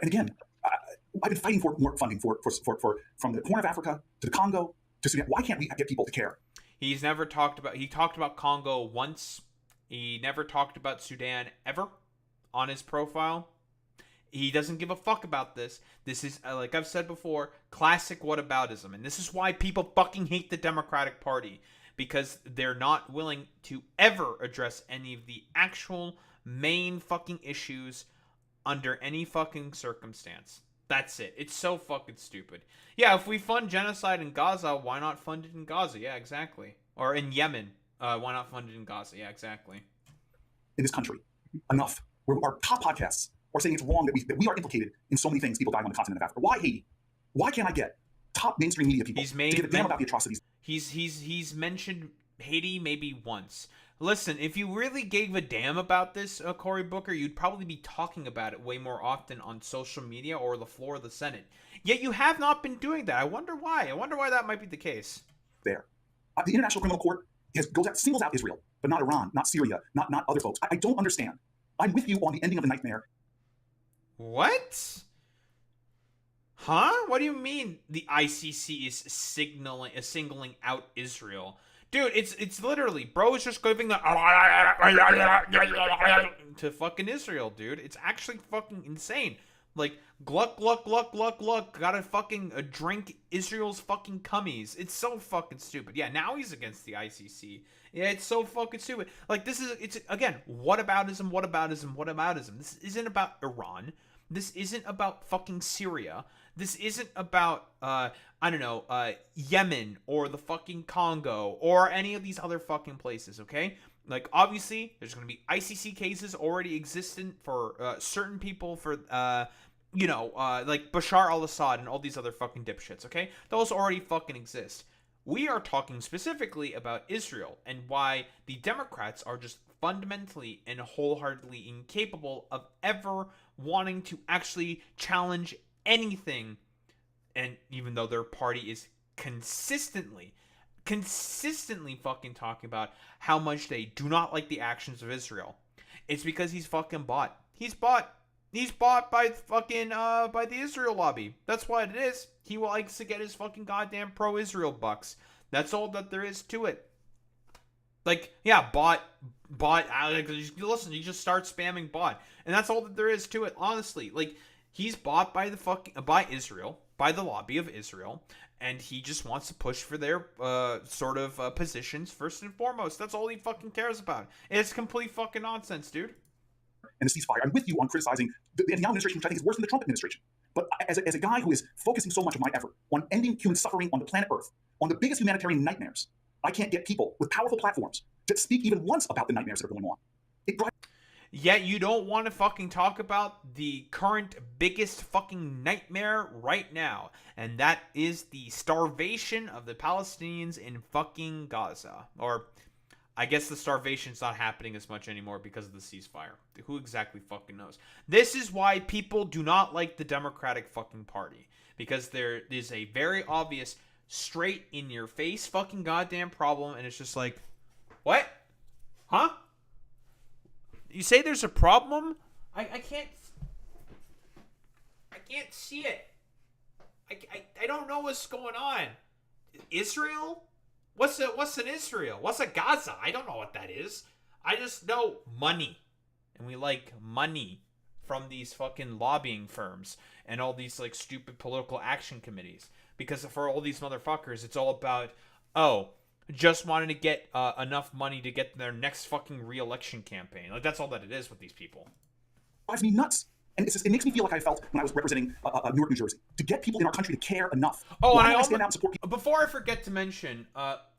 And again, I've been fighting for more funding for from the Horn of Africa to the Congo to Sudan. Why can't we get people to care? He's never talked about. He talked about Congo once. He never talked about Sudan ever on his profile. He doesn't give a fuck about this. This is, like I've said before, classic whataboutism. And this is why people fucking hate the Democratic Party. Because they're not willing to ever address any of the actual main fucking issues under any fucking circumstance. That's it. It's so fucking stupid. Yeah, if we fund genocide in Gaza, why not fund it in Gaza? Yeah, exactly. Or in Yemen. Why not fund it in Gaza? Yeah, exactly. In this country, enough. Our top podcasts are saying it's wrong that we are implicated in so many things people dying on the continent of Africa. Why Haiti? Why can't I get top mainstream media people to give a damn about the atrocities? He's mentioned Haiti maybe once. Listen, if you really gave a damn about this, Cory Booker, you'd probably be talking about it way more often on social media or the floor of the Senate. Yet you have not been doing that. I wonder why. I wonder why that might be the case. There. The International Criminal Court singles out Israel, but not Iran, not Syria, not other folks. I don't understand. I'm with you on the ending of the nightmare. What? Huh? What do you mean the ICC is singling out Israel? Dude, it's literally, bro is just giving the to fucking Israel, dude. It's actually fucking insane. Like, gluck, gluck, gluck, gluck, gluck, gotta fucking drink Israel's fucking cummies. It's so fucking stupid. Yeah, now he's against the ICC. Yeah, it's so fucking stupid. Like, it's, again, whataboutism. This isn't about Iran. This isn't about fucking Syria. This isn't about, Yemen or the fucking Congo or any of these other fucking places, okay? Like, obviously, there's going to be ICC cases already existent for certain people for, like Bashar al-Assad and all these other fucking dipshits, okay? Those already fucking exist. We are talking specifically about Israel and why the Democrats are just fundamentally and wholeheartedly incapable of ever wanting to actually challenge anything. And even though their party is consistently fucking talking about how much they do not like the actions of Israel, it's because he's fucking bought. He's bought by fucking by the Israel lobby. That's what it is. He likes to get his fucking goddamn pro-Israel bucks. That's all that there is to it. Like, yeah, bought. Listen, you just start spamming bought, and that's all that there is to it. Honestly, like, he's bought by by Israel, by the lobby of Israel, and he just wants to push for their positions first and foremost. That's all he fucking cares about. It's complete fucking nonsense, dude. And the ceasefire. I'm with you on criticizing the Netanyahu administration, which I think is worse than the Trump administration. But as a guy who is focusing so much of my effort on ending human suffering on the planet Earth, on the biggest humanitarian nightmares, I can't get people with powerful platforms to speak even once about the nightmares that are going on. Yet you don't want to fucking talk about the current biggest fucking nightmare right now, and that is the starvation of the Palestinians in fucking Gaza. Or, I guess the starvation's not happening as much anymore because of the ceasefire. Who exactly fucking knows? This is why people do not like the Democratic fucking Party. Because there is a very obvious, straight in your face fucking goddamn problem, and it's just like, what? Huh? You say there's a problem? I can't see it. I don't know what's going on. Israel? What's an Israel? What's a Gaza? I don't know what that is. I just know money. And we like money from these fucking lobbying firms and all these like stupid political action committees. Because for all these motherfuckers, it's all about, just wanting to get enough money to get their next fucking re-election campaign. Like, that's all that it is with these people. Drives me nuts. And it makes me feel like I felt when I was representing Newark, New Jersey, to get people in our country to care enough. Oh, and I stand out and support people? Before I forget to mention,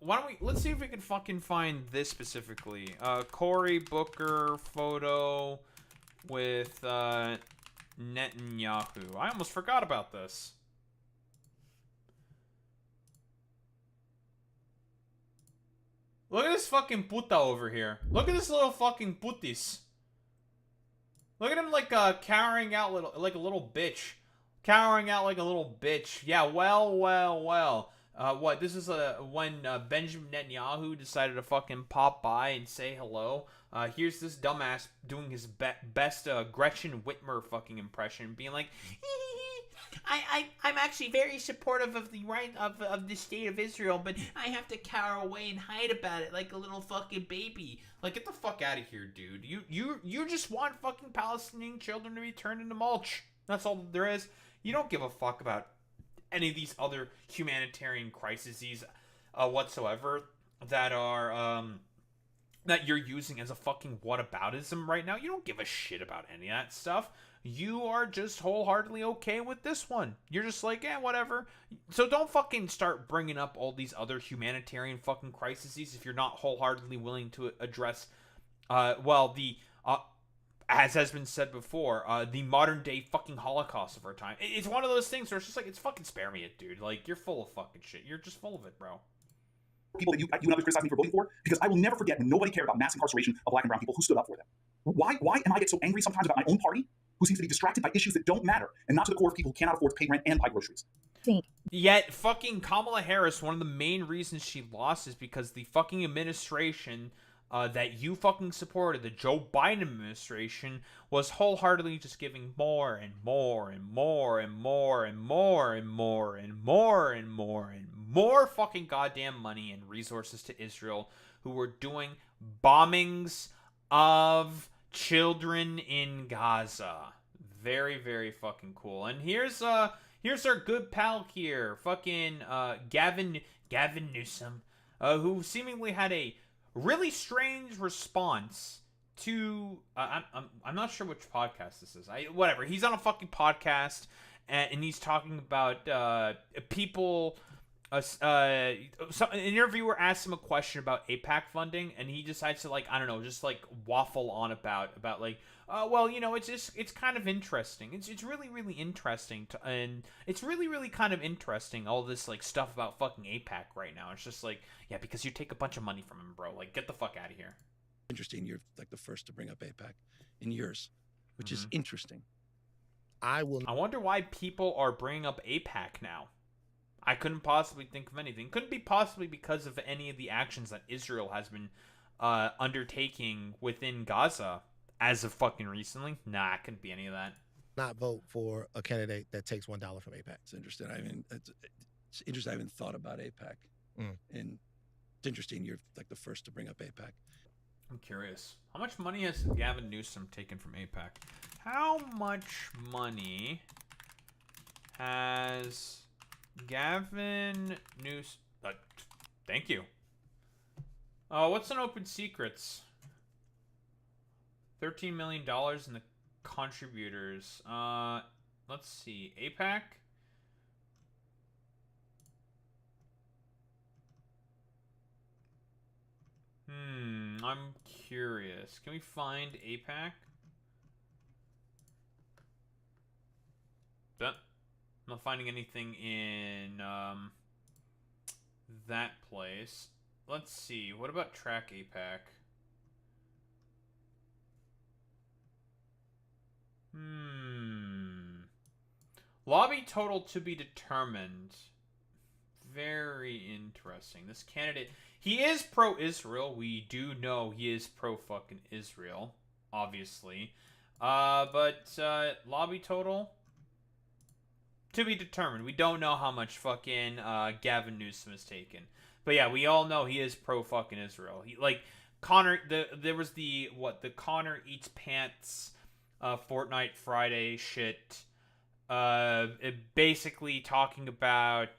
let's see if we can fucking find this specifically. Cory Booker photo with Netanyahu. I almost forgot about this. Look at this fucking puta over here. Look at this little fucking putis. Look at him like cowering out like a little bitch. Cowering out like a little bitch. Yeah, well. What, this is when Benjamin Netanyahu decided to fucking pop by and say hello. Here's this dumbass doing his best Gretchen Whitmer fucking impression, being like, I'm actually very supportive of the right of the state of Israel, but I have to cower away and hide about it like a little fucking baby. Like, get the fuck out of here, dude. You just want fucking Palestinian children to be turned into mulch. That's all there is. You don't give a fuck about any of these other humanitarian crises whatsoever that are that you're using as a fucking whataboutism right now. You don't give a shit about any of that stuff. You are just wholeheartedly okay with this one. You're just like, whatever. So don't fucking start bringing up all these other humanitarian fucking crises if you're not wholeheartedly willing to address, as has been said before, the modern day fucking Holocaust of our time. It's one of those things where it's just like, it's fucking spare me it, dude. Like, you're full of fucking shit. You're just full of it, bro. People that you and others criticize me for voting for, because I will never forget when nobody cared about mass incarceration of black and brown people who stood up for them. Why am I get so angry sometimes about my own party, who seems to be distracted by issues that don't matter, and not to the core of people who cannot afford to pay rent and buy groceries? Yet fucking Kamala Harris, one of the main reasons she lost is because the fucking administration that you fucking supported, the Joe Biden administration, was wholeheartedly just giving more and more and more and more and more and more and more and more and more fucking goddamn money and resources to Israel, who were doing bombings of children in Gaza. Very, very fucking cool. And here's our good pal here, fucking Gavin Newsom, who seemingly had a really strange response to I'm not sure which podcast this is. Whatever. He's on a fucking podcast and he's talking about people. An interviewer asked him a question about AIPAC funding, and he decides to, like, I don't know, just like waffle on about like, well, you know, it's kind of interesting. It's really, really interesting and it's really, really kind of interesting, all this like stuff about fucking AIPAC right now. It's just like, yeah, because you take a bunch of money from him, bro. Like, get the fuck out of here. Interesting. You're like the first to bring up AIPAC in years, which is interesting. I wonder why people are bringing up AIPAC now. I couldn't possibly think of anything. Couldn't be possibly because of any of the actions that Israel has been undertaking within Gaza as of fucking recently. Nah, it couldn't be any of that. Not vote for a candidate that takes $1 from AIPAC. It's interesting. It's interesting. I haven't thought about AIPAC, and it's interesting. You're like the first to bring up AIPAC. I'm curious. How much money has Gavin Newsom taken from AIPAC? How much money has Gavin Newsom? Thank you. What's an open secrets? $13 million in the contributors. Let's see. AIPAC. I'm curious. Can we find AIPAC? I'm not finding anything in that place. Let's see. What about track AIPAC? Lobby total to be determined. Very interesting. This candidate, he is pro-Israel. We do know he is pro-fucking Israel, obviously. But lobby total to be determined. We don't know how much fucking Gavin Newsom has taken. But yeah, we all know he is pro-fucking Israel. He, like, Connor, there was the Connor Eats Pants Fortnite Friday shit. Basically talking about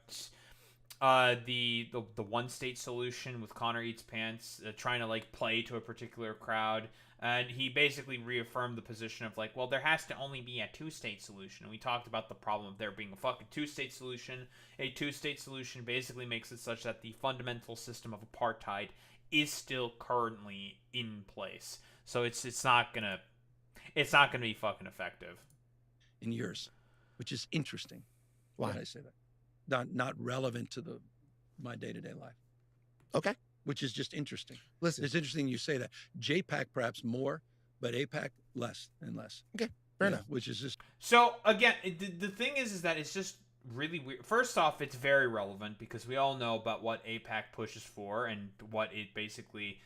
the one state solution with Connor Eats Pants, trying to like play to a particular crowd, and he basically reaffirmed the position of like, well, there has to only be a two-state solution. And we talked about the problem of there being a fucking two-state solution. A two-state solution basically makes it such that the fundamental system of apartheid is still currently in place. So it's not gonna be fucking effective. in years, which is interesting. Why did I say that? Not relevant to my day-to-day life. Okay. Which is just interesting. Listen. It's interesting you say that. JPAC perhaps more, but APAC less and less. Okay, fair enough. Which is just... So, again, the thing is that it's just really weird. First off, it's very relevant because we all know about what APAC pushes for and what it basically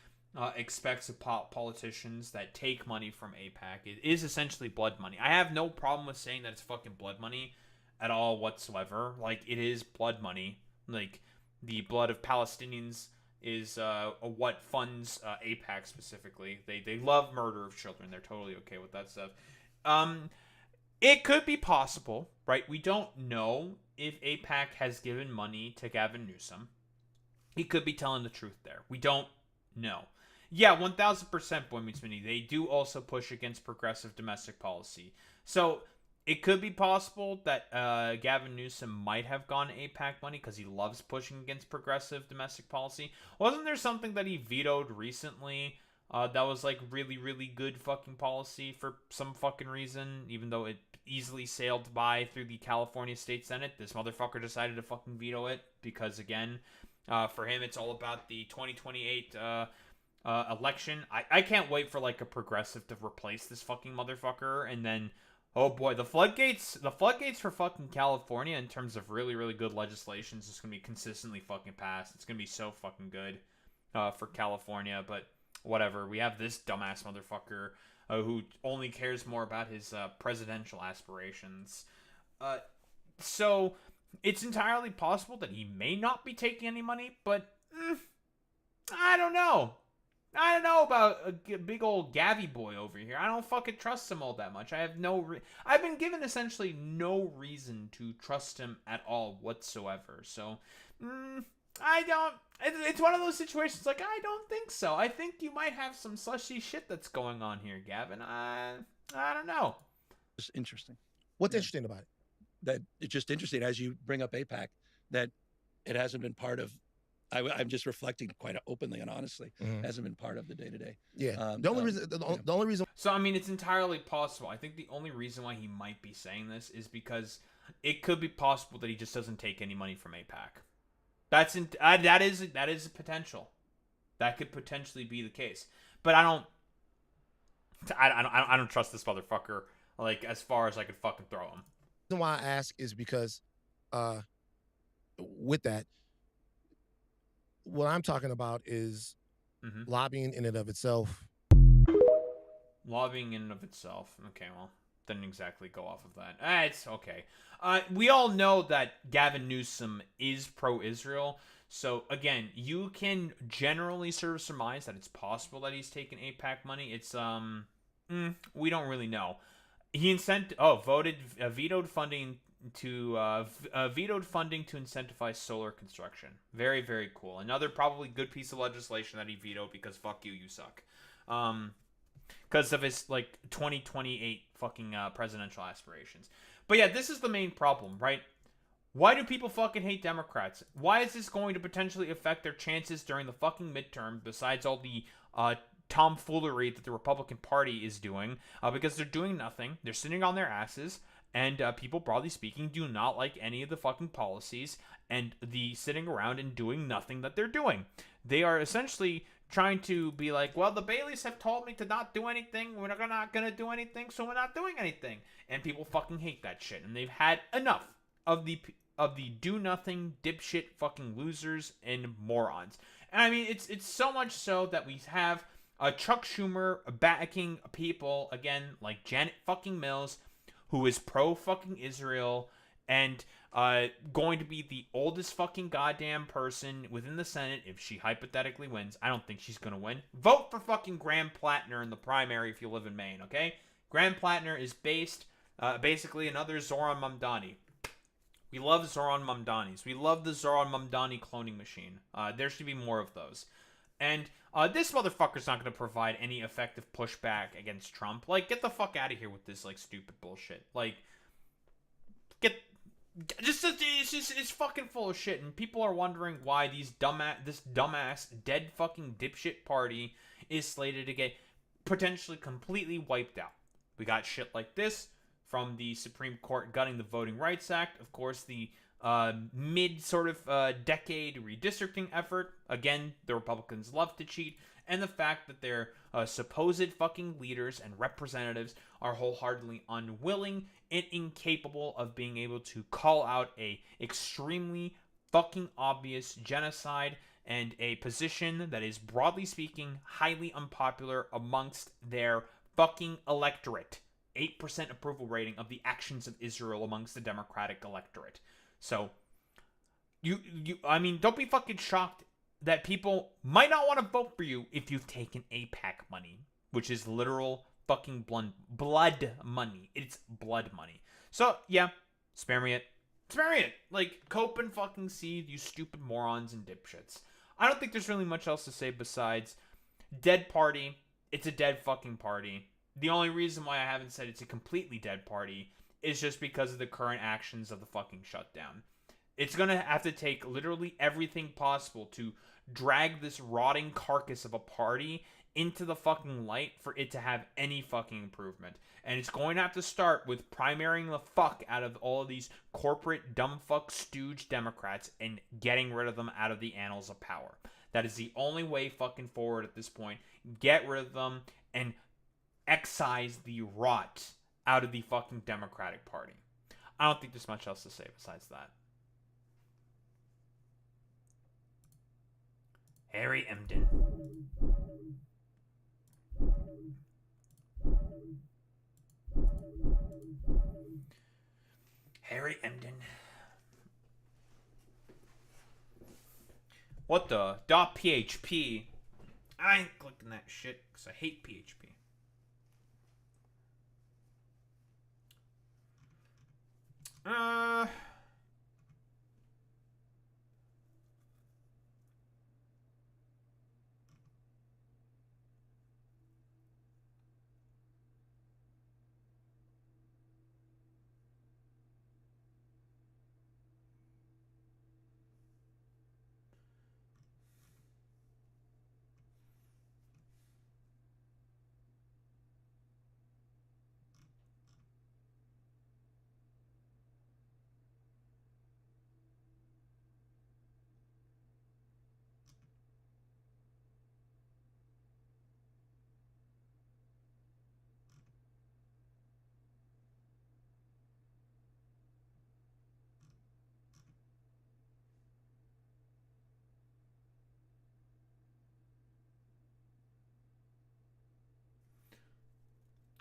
expects of politicians that take money from APAC. It is essentially blood money. I have no problem with saying that it's fucking blood money at all whatsoever. Like, it is blood money. Like, the blood of Palestinians is what funds APAC specifically. They love murder of children. They're totally okay with that stuff. It could be possible, right? We don't know if APAC has given money to Gavin Newsom. He could be telling the truth there. We don't know. Yeah, 1000% Boy Meets Mini. They do also push against progressive domestic policy. So it could be possible that Gavin Newsom might have gone APAC money because he loves pushing against progressive domestic policy. Wasn't there something that he vetoed recently that was like really, really good fucking policy for some fucking reason, even though it easily sailed by through the California State Senate? This motherfucker decided to fucking veto it because, again, for him, it's all about the 2028 election. I can't wait for like a progressive to replace this fucking motherfucker, and then, oh boy, the floodgates for fucking California in terms of really, really good legislation is just gonna be consistently fucking passed. It's gonna be so fucking good for California, but whatever. We have this dumbass motherfucker who only cares more about his presidential aspirations. So it's entirely possible that he may not be taking any money, but I don't know. I don't know about a big old Gavy boy over here. I don't fucking trust him all that much. I have I've been given essentially no reason to trust him at all whatsoever. So, I don't. It's one of those situations like, I don't think so. I think you might have some slushy shit that's going on here, Gavin. I don't know. It's interesting. What's interesting about it? That it's just interesting as you bring up APAC that it hasn't been part of. I'm just reflecting quite openly and honestly. Hasn't been part of the day-to-day. Yeah. The only reason. So I mean, it's entirely possible. I think the only reason why he might be saying this is because it could be possible that he just doesn't take any money from APAC. That is a potential. That could potentially be the case. But I don't trust this motherfucker like as far as I could fucking throw him. The reason why I ask is because with that, what I'm talking about is lobbying in and of itself. Lobbying in and of itself. Okay, well, didn't exactly go off of that. It's okay. We all know that Gavin Newsom is pro-Israel. So, again, you can generally sort of surmise that it's possible that he's taken APAC money. It's, we don't really know. He vetoed funding to incentivize solar construction. Very, very cool. Another probably good piece of legislation that he vetoed because fuck you, you suck. Because of his like 2028 fucking presidential aspirations. But yeah, this is the main problem, right? Why do people fucking hate Democrats? Why is this going to potentially affect their chances during the fucking midterm besides all the tomfoolery that the Republican Party is doing? Because they're doing nothing. They're sitting on their asses. And people, broadly speaking, do not like any of the fucking policies and the sitting around and doing nothing that they're doing. They are essentially trying to be like, well, the Baileys have told me to not do anything. We're not going to do anything, so we're not doing anything. And people fucking hate that shit. And they've had enough of the do-nothing, dipshit fucking losers and morons. And I mean, it's so much so that we have Chuck Schumer backing people, again, like Janet fucking Mills, who is pro-fucking Israel and going to be the oldest fucking goddamn person within the Senate if she hypothetically wins. I don't think she's going to win. Vote for fucking Graham Plattner in the primary if you live in Maine, okay? Graham Plattner is basically another Zohran Mamdani. We love Zohran Mamdanis. We love the Zohran Mamdani cloning machine. There should be more of those. And this motherfucker's not going to provide any effective pushback against Trump. Like, get the fuck out of here with this, like, stupid bullshit. Like, it's fucking full of shit. And people are wondering why this dumbass, dead fucking dipshit party is slated to get potentially completely wiped out. We got shit like this from the Supreme Court gutting the Voting Rights Act. Of course, the mid sort of decade redistricting effort. Again, the Republicans love to cheat. And the fact that their supposed fucking leaders and representatives are wholeheartedly unwilling and incapable of being able to call out a extremely fucking obvious genocide and a position that is, broadly speaking, highly unpopular amongst their fucking electorate. 8% approval rating of the actions of Israel amongst the Democratic electorate. So, I mean, don't be fucking shocked that people might not want to vote for you if you've taken Aipac money, which is literal fucking blood money. It's blood money. So, yeah, spare me it. Spare me it. Like, cope and fucking seed, you stupid morons and dipshits. I don't think there's really much else to say besides dead party. It's a dead fucking party. The only reason why I haven't said it's a completely dead party is just because of the current actions of the fucking shutdown. It's gonna have to take literally everything possible to drag this rotting carcass of a party into the fucking light for it to have any fucking improvement. And it's going to have to start with primarying the fuck out of all of these corporate dumb fuck stooge Democrats and getting rid of them out of the annals of power. That is the only way fucking forward at this point. Get rid of them and excise the rot out of the fucking Democratic Party. I don't think there's much else to say besides that. Harry Emden. Harry Emden. What the? .php. I ain't clicking that shit because I hate PHP.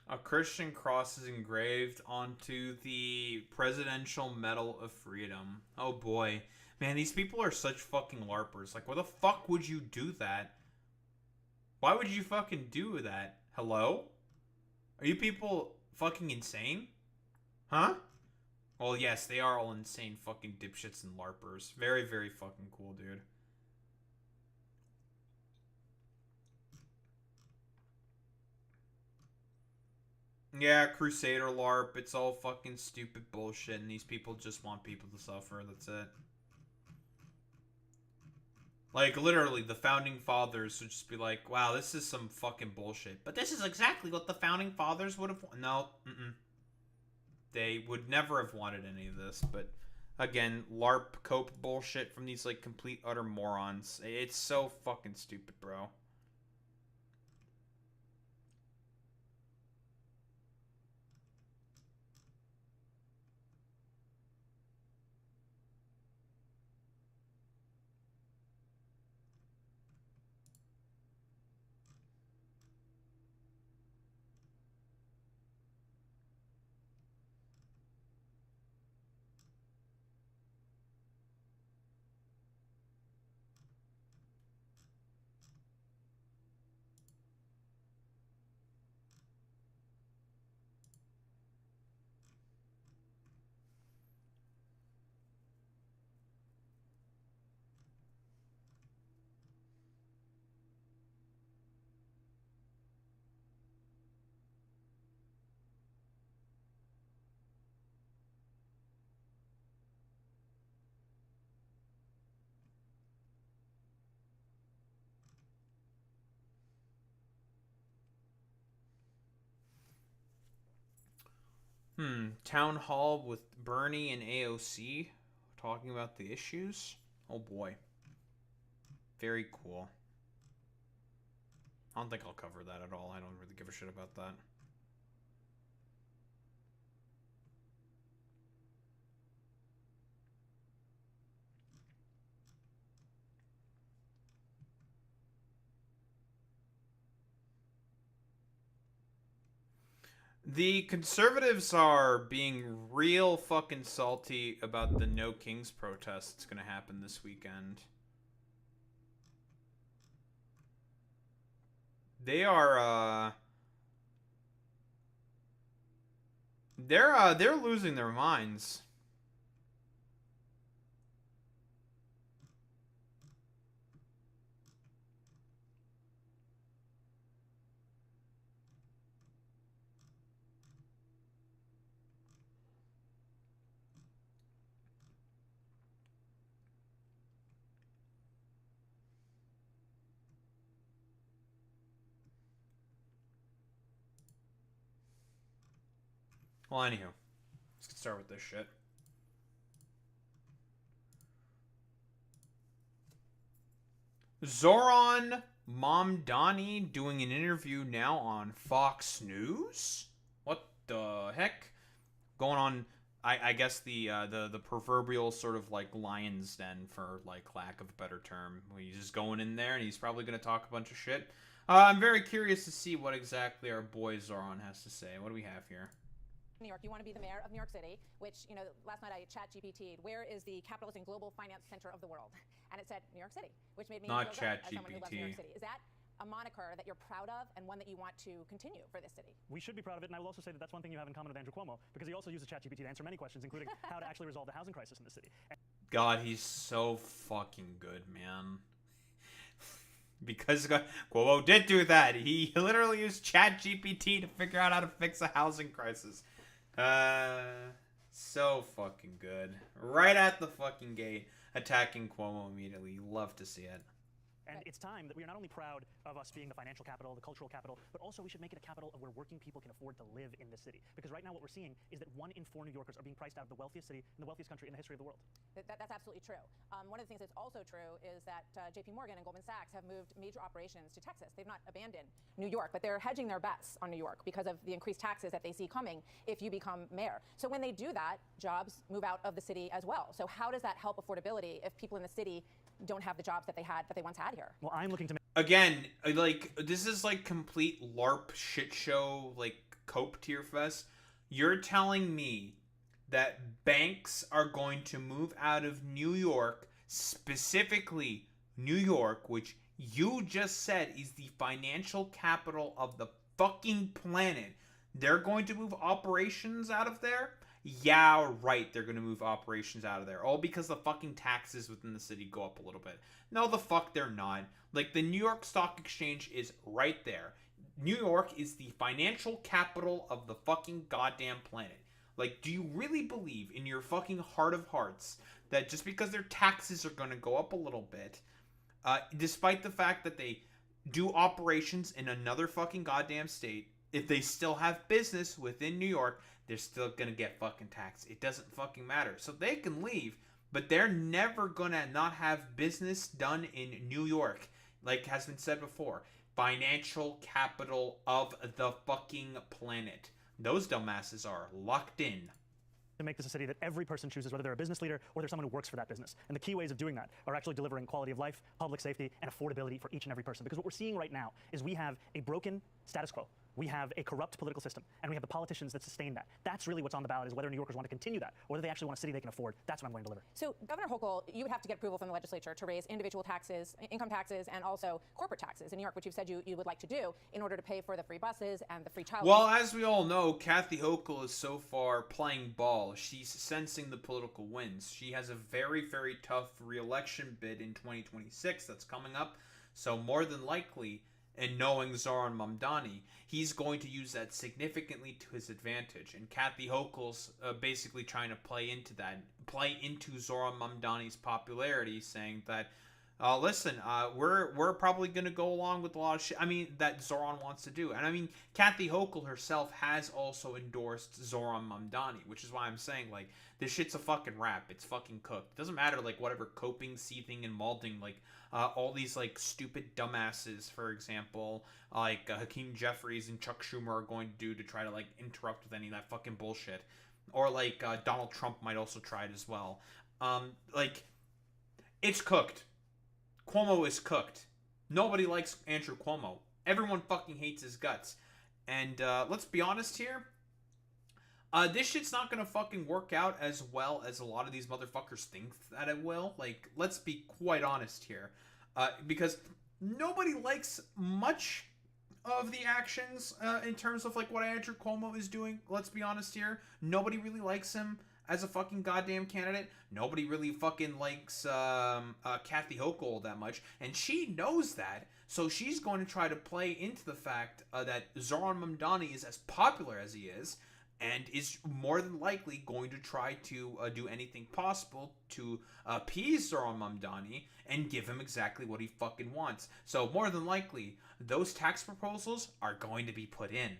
A Christian cross is engraved onto the Presidential Medal of Freedom. Oh boy. Man, these people are such fucking LARPers. Like, why the fuck would you do that? Why would you fucking do that? Hello? Are you people fucking insane? Huh? Well, yes, they are all insane fucking dipshits and LARPers. Very, very fucking cool, dude. Yeah, Crusader LARP. It's all fucking stupid bullshit, and these people just want people to suffer. That's it. Like, literally, the Founding Fathers would just be like, wow, this is some fucking bullshit. But this is exactly what the Founding Fathers would have... No, they would never have wanted any of this, but... Again, LARP cope bullshit from these, like, complete utter morons. It's so fucking stupid, bro. Town hall with Bernie and AOC talking about the issues. Oh boy. Very cool. I don't think I'll cover that at all. I don't really give a shit about that. The conservatives are being real fucking salty about the No Kings protest that's gonna happen this weekend. They are, they're losing their minds. Well, anywho, let's get started with this shit. Zohran Mamdani doing an interview now on Fox News? What the heck? Going on, I guess the proverbial sort of like lion's den, for like lack of a better term. He's just going in there and he's probably going to talk a bunch of shit. I'm very curious to see what exactly our boy Zohran has to say. What do we have here? New York, you want to be the mayor of New York City, which, you know, last night I ChatGPT'd, where is the capitalist and global finance center of the world? And it said New York City, which made me Not feel good as someone who loves New York ChatGPT. City. Is that a moniker that you're proud of and one that you want to continue for this city? We should be proud of it, and I will also say that that's one thing you have in common with Andrew Cuomo, because he also uses ChatGPT to answer many questions, including how to actually resolve the housing crisis in the city. God, he's so fucking good, man. Because Cuomo did do that. He literally used ChatGPT to figure out how to fix a housing crisis. So fucking good. Right at the fucking gate, attacking Cuomo immediately. Love to see it. And it's time that we are not only proud of us being the financial capital, the cultural capital, but also we should make it a capital of where working people can afford to live in this city. Because right now what we're seeing is that 1 in 4 New Yorkers are being priced out of the wealthiest city in the wealthiest country in the history of the world. That's absolutely true. One of the things that's also true is that JP Morgan and Goldman Sachs have moved major operations to Texas. They've not abandoned New York, but they're hedging their bets on New York because of the increased taxes that they see coming if you become mayor. So when they do that, jobs move out of the city as well. So how does that help affordability if people in the city don't have the jobs that they once had here? Well, I'm looking to Again, like, this is like complete LARP shit show, like cope tier fest. You're telling me that banks are going to move out of New York, specifically New York, which you just said is the financial capital of the fucking planet. They're going to move operations out of there? Yeah, right, they're going to move operations out of there. All because the fucking taxes within the city go up a little bit. No, the fuck they're not. Like, the New York Stock Exchange is right there. New York is the financial capital of the fucking goddamn planet. Like, do you really believe in your fucking heart of hearts that just because their taxes are going to go up a little bit, despite the fact that they do operations in another fucking goddamn state, if they still have business within New York, they're still gonna get fucking taxed. It doesn't fucking matter. So they can leave, but they're never gonna not have business done in New York. Like has been said before, financial capital of the fucking planet. Those dumbasses are locked in. to make this a city that every person chooses, whether they're a business leader or they're someone who works for that business. And the key ways of doing that are actually delivering quality of life, public safety, and affordability for each and every person. Because what we're seeing right now is we have a broken status quo. We have a corrupt political system, and we have the politicians that sustain that. That's really what's on the ballot, is whether New Yorkers want to continue that, or whether they actually want a city they can afford. That's what I'm going to deliver. So, Governor Hochul, you would have to get approval from the legislature to raise individual taxes, income taxes, and also corporate taxes in New York, which you've said you would like to do in order to pay for the free buses and the free child. Well, as we all know, Kathy Hochul is so far playing ball. She's sensing the political winds. She has a very, very tough re-election bid in 2026 that's coming up. So more than likely, and knowing Zohran Mamdani, he's going to use that significantly to his advantage. And Kathy Hochul's basically trying to play into that, play into Zohran Mamdani's popularity, saying that listen, we're probably gonna go along with a lot of shit. I mean, that Zohran wants to do, and I mean, Kathy Hochul herself has also endorsed Zohran Mamdani, which is why I'm saying like this shit's a fucking wrap. It's fucking cooked. It doesn't matter like whatever coping, seething, and malting like all these like stupid dumbasses, for example, like Hakeem Jeffries and Chuck Schumer are going to do to try to like interrupt with any of that fucking bullshit, or like Donald Trump might also try it as well. Like it's cooked. Cuomo is cooked. Nobody likes Andrew Cuomo. Everyone fucking hates his guts. And let's be honest here. This shit's not gonna fucking work out as well as a lot of these motherfuckers think that it will. Like, let's be quite honest here. Because nobody likes much of the actions in terms of like what Andrew Cuomo is doing. Let's be honest here. Nobody really likes him as a fucking goddamn candidate. Nobody really fucking likes Kathy Hochul that much, and she knows that, so she's going to try to play into the fact that Zohran Mamdani is as popular as he is, and is more than likely going to try to do anything possible to appease Zohran Mamdani and give him exactly what he fucking wants. So more than likely, those tax proposals are going to be put in.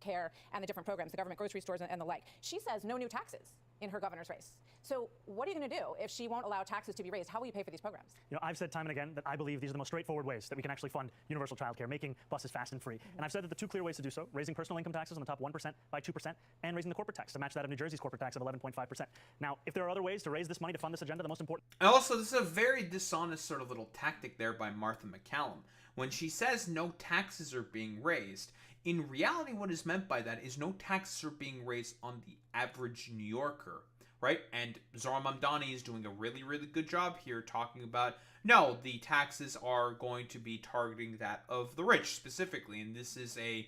Care and the different programs, the government grocery stores and the like. She says no new taxes in her governor's race. So what are you going to do if she won't allow taxes to be raised? How will you pay for these programs? You know, I've said time and again that I believe these are the most straightforward ways that we can actually fund universal childcare, making buses fast and free. And I've said that the two clear ways to do so, raising personal income taxes on the top 1% by 2%, and raising the corporate tax to match that of New Jersey's corporate tax of 11.5%. Now, if there are other ways to raise this money to fund this agenda, the most important... And also, this is a very dishonest sort of little tactic there by Martha McCallum. When she says no taxes are being raised, in reality, what is meant by that is no taxes are being raised on the average New Yorker, right? And Zohran Mamdani is doing a really, really good job here talking about, no, the taxes are going to be targeting that of the rich specifically. And this is a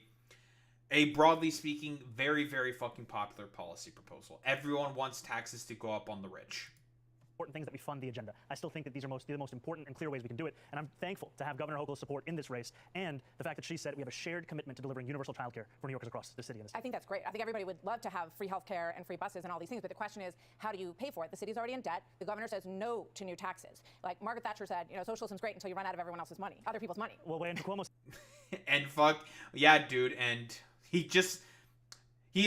broadly speaking, very, very fucking popular policy proposal. Everyone wants taxes to go up on the rich. Important things that we fund the agenda. I still think that these are the most important and clear ways we can do it, and I'm thankful to have Governor Hochul's support in this race, and the fact that she said we have a shared commitment to delivering universal childcare for New Yorkers across the city. I think that's great. I think everybody would love to have free health care and free buses and all these things, but the question is, how do you pay for it? The city's already in debt. The governor says no to new taxes. Like Margaret Thatcher said, you know, socialism's great until you run out of everyone else's money, other people's money. Well, Andrew Cuomo... And fuck, yeah, dude, and he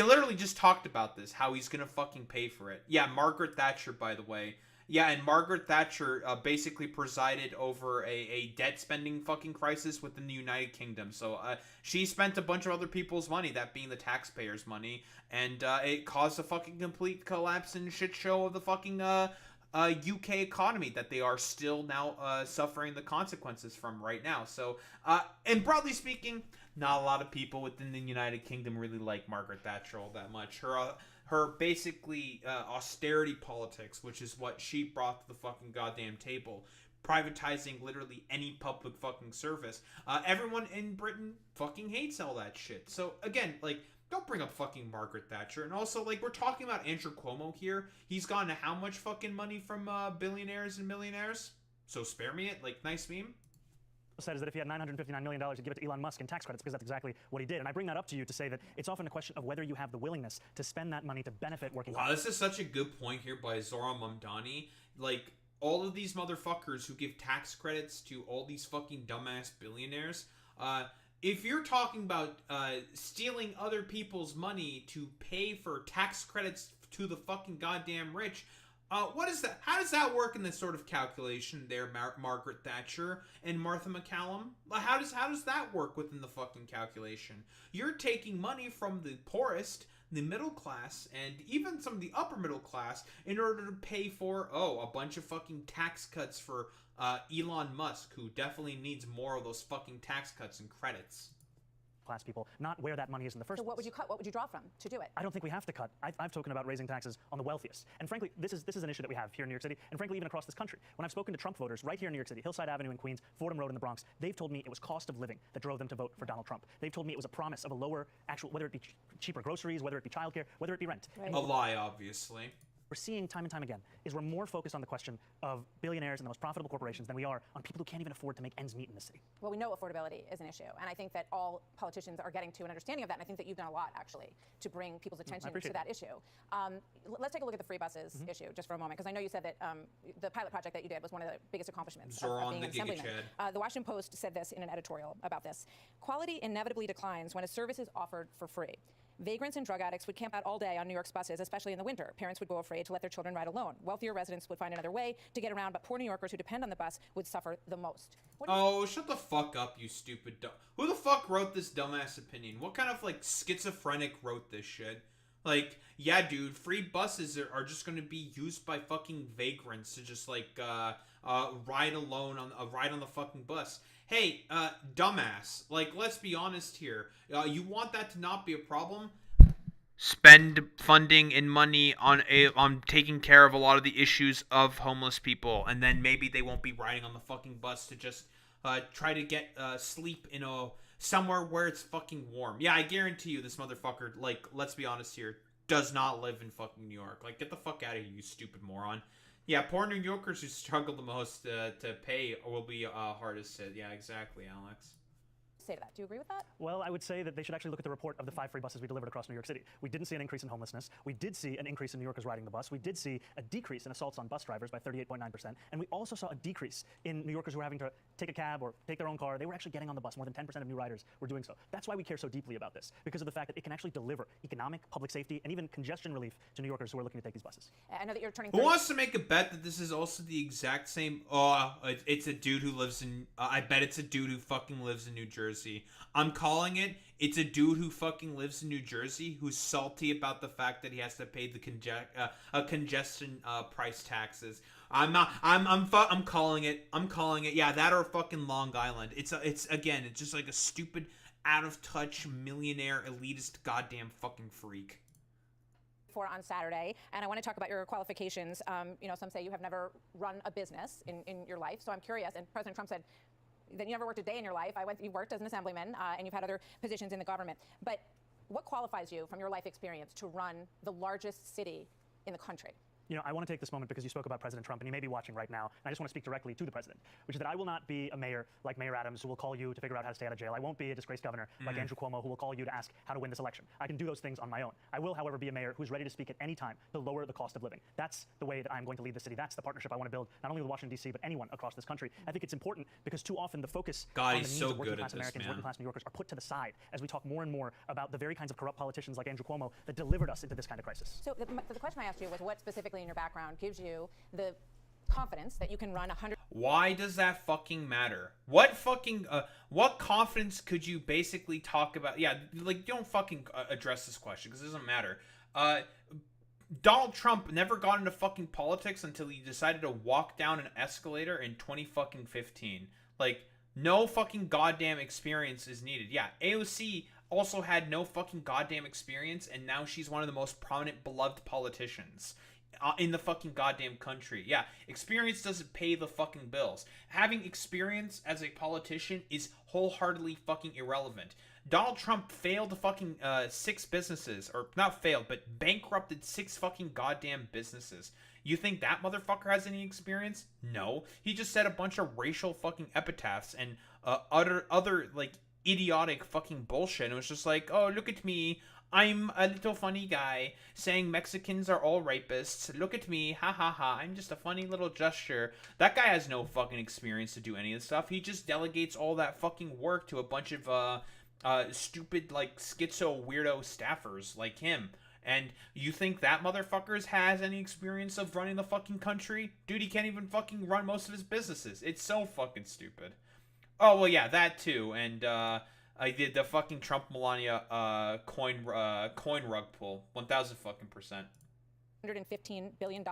literally just talked about this, how he's gonna fucking pay for it. Yeah, Margaret Thatcher, by the way. Yeah, and Margaret Thatcher basically presided over a debt spending fucking crisis within the United Kingdom. So she spent a bunch of other people's money, that being the taxpayers' money, and it caused a fucking complete collapse and shit show of the fucking UK economy that they are still now suffering the consequences from right now. So, and broadly speaking, not a lot of people within the United Kingdom really like Margaret Thatcher all that much. Her basically austerity politics, which is what she brought to the fucking goddamn table, privatizing literally any public fucking service. Everyone in Britain fucking hates all that shit. So again, like, don't bring up fucking Margaret Thatcher. And also, like, we're talking about Andrew Cuomo here. He's gotten how much fucking money from billionaires and millionaires? So spare me it, like, nice meme. Said is that if he had $959 million to give it to Elon Musk in tax credits, because that's exactly what he did. And I bring that up to you to say that it's often a question of whether you have the willingness to spend that money to benefit working class. Wow, this is such a good point here by Zohran Mamdani. Like, all of these motherfuckers who give tax credits to all these fucking dumbass billionaires, if you're talking about stealing other people's money to pay for tax credits to the fucking goddamn rich, what is that? How does that work in this sort of calculation there, Margaret Thatcher and Martha McCallum? How does that work within the fucking calculation? You're taking money from the poorest, the middle class, and even some of the upper middle class in order to pay for, a bunch of fucking tax cuts for Elon Musk, who definitely needs more of those fucking tax cuts and credits. Class people, not where that money is in the first place. So what would you cut? What would you draw from to do it? I don't think we have to cut. I've spoken about raising taxes on the wealthiest. And frankly, this is an issue that we have here in New York City, and frankly, even across this country. When I've spoken to Trump voters right here in New York City, Hillside Avenue in Queens, Fordham Road in the Bronx, they've told me it was cost of living that drove them to vote for Donald Trump. They've told me it was a promise of a lower actual, whether it be cheaper groceries, whether it be childcare, whether it be rent. Right. A lie, obviously. we're seeing time and time again is we're more focused on the question of billionaires and the most profitable corporations than we are on people who can't even afford to make ends meet in the city. Well, we know affordability is an issue, and I think that all politicians are getting to an understanding of that, and I think that you've done a lot, actually, to bring people's attention to that issue. Let's take a look at the free buses issue just for a moment, because I know you said that the pilot project that you did was one of the biggest accomplishments of being an assemblyman. The Washington Post said this in an editorial about this. Quality inevitably declines when a service is offered for free. Vagrants and drug addicts would camp out all day on New York's buses, especially in the winter. Parents would go afraid to let their children ride alone. Wealthier residents would find another way to get around, but poor New Yorkers who depend on the bus would suffer the most. Oh, shut the fuck up, you stupid dumb. Who the fuck wrote this dumbass opinion? What kind of, like, schizophrenic wrote this shit? Like, yeah, dude, free buses are just going to be used by fucking vagrants to just, like, ride alone ride on the fucking bus. Hey, dumbass, like, let's be honest here. You want that to not be a problem? Spend funding and money on taking care of a lot of the issues of homeless people, and then maybe they won't be riding on the fucking bus to just try to get sleep in somewhere where it's fucking warm. Yeah, I guarantee you this motherfucker, like, let's be honest here, does not live in fucking New York. Like, get the fuck out of here, you stupid moron. Yeah, poor New Yorkers who struggle the most to pay will be hardest hit. Yeah, exactly, Alex. Say to that. Do you agree with that? Well, I would say that they should actually look at the report of the 5 free buses we delivered across New York City. We didn't see an increase in homelessness. We did see an increase in New Yorkers riding the bus. We did see a decrease in assaults on bus drivers by 38.9%. And we also saw a decrease in New Yorkers who were having to take a cab or take their own car. They were actually getting on the bus. More than 10% of new riders were doing so. That's why we care so deeply about this, because of the fact that it can actually deliver economic, public safety, and even congestion relief to New Yorkers who are looking to take these buses. I know that you're turning. Who wants to make a bet that this is also the exact same? It's a dude who lives in. I bet it's a dude who fucking lives in New Jersey. I'm calling it. It's a dude who fucking lives in New Jersey who's salty about the fact that he has to pay the congestion price taxes. I'm calling it. I'm calling it. Yeah, that or fucking Long Island. It's just like a stupid, out of touch, millionaire, elitist, goddamn fucking freak. For on Saturday, and I want to talk about your qualifications. You know, some say you have never run a business in your life, so I'm curious. And President Trump said that you never worked a day in your life. You worked as an assemblyman, and you've had other positions in the government. But what qualifies you from your life experience to run the largest city in the country? You know, I want to take this moment because you spoke about President Trump, and he may be watching right now, and I just want to speak directly to the president, which is that I will not be a mayor like Mayor Adams who will call you to figure out how to stay out of jail. I won't be a disgraced governor like Andrew Cuomo who will call you to ask how to win this election. I can do those things on my own. I will, however, be a mayor who's ready to speak at any time to lower the cost of living. That's the way that I'm going to lead the city. That's the partnership I want to build, not only with Washington, D.C., but anyone across this country. I think it's important because too often the focus on the needs of working-class Americans, working-class New Yorkers are put to the side as we talk more and more about the very kinds of corrupt politicians like Andrew Cuomo that delivered us into this kind of crisis. So the question I asked you was what specifically in your background gives you the confidence that you can run 100. Why does that fucking matter? What fucking what confidence could you basically talk about? Yeah, like, don't fucking address this question because it doesn't matter. Donald Trump never got into fucking politics until he decided to walk down an escalator in 2015. Like, no fucking goddamn experience is needed. Yeah, AOC also had no fucking goddamn experience, and now she's one of the most prominent, beloved politicians in the fucking goddamn country. Yeah, experience doesn't pay the fucking bills. Having experience as a politician is wholeheartedly fucking irrelevant. Donald Trump failed fucking 6 businesses, or not failed, but bankrupted 6 fucking goddamn businesses. You think that motherfucker has any experience? No. He just said a bunch of racial fucking epitaphs and other like idiotic fucking bullshit. And it was just like, oh, look at me. I'm a little funny guy saying Mexicans are all rapists. Look at me. Ha ha ha. I'm just a funny little gesture. That guy has no fucking experience to do any of this stuff. He just delegates all that fucking work to a bunch of stupid, like, schizo weirdo staffers like him. And you think that motherfucker has any experience of running the fucking country? Dude, he can't even fucking run most of his businesses. It's so fucking stupid. Oh, well, yeah, that too. And, I did the fucking Trump Melania coin rug pull, 1,000 fucking %. $115 billion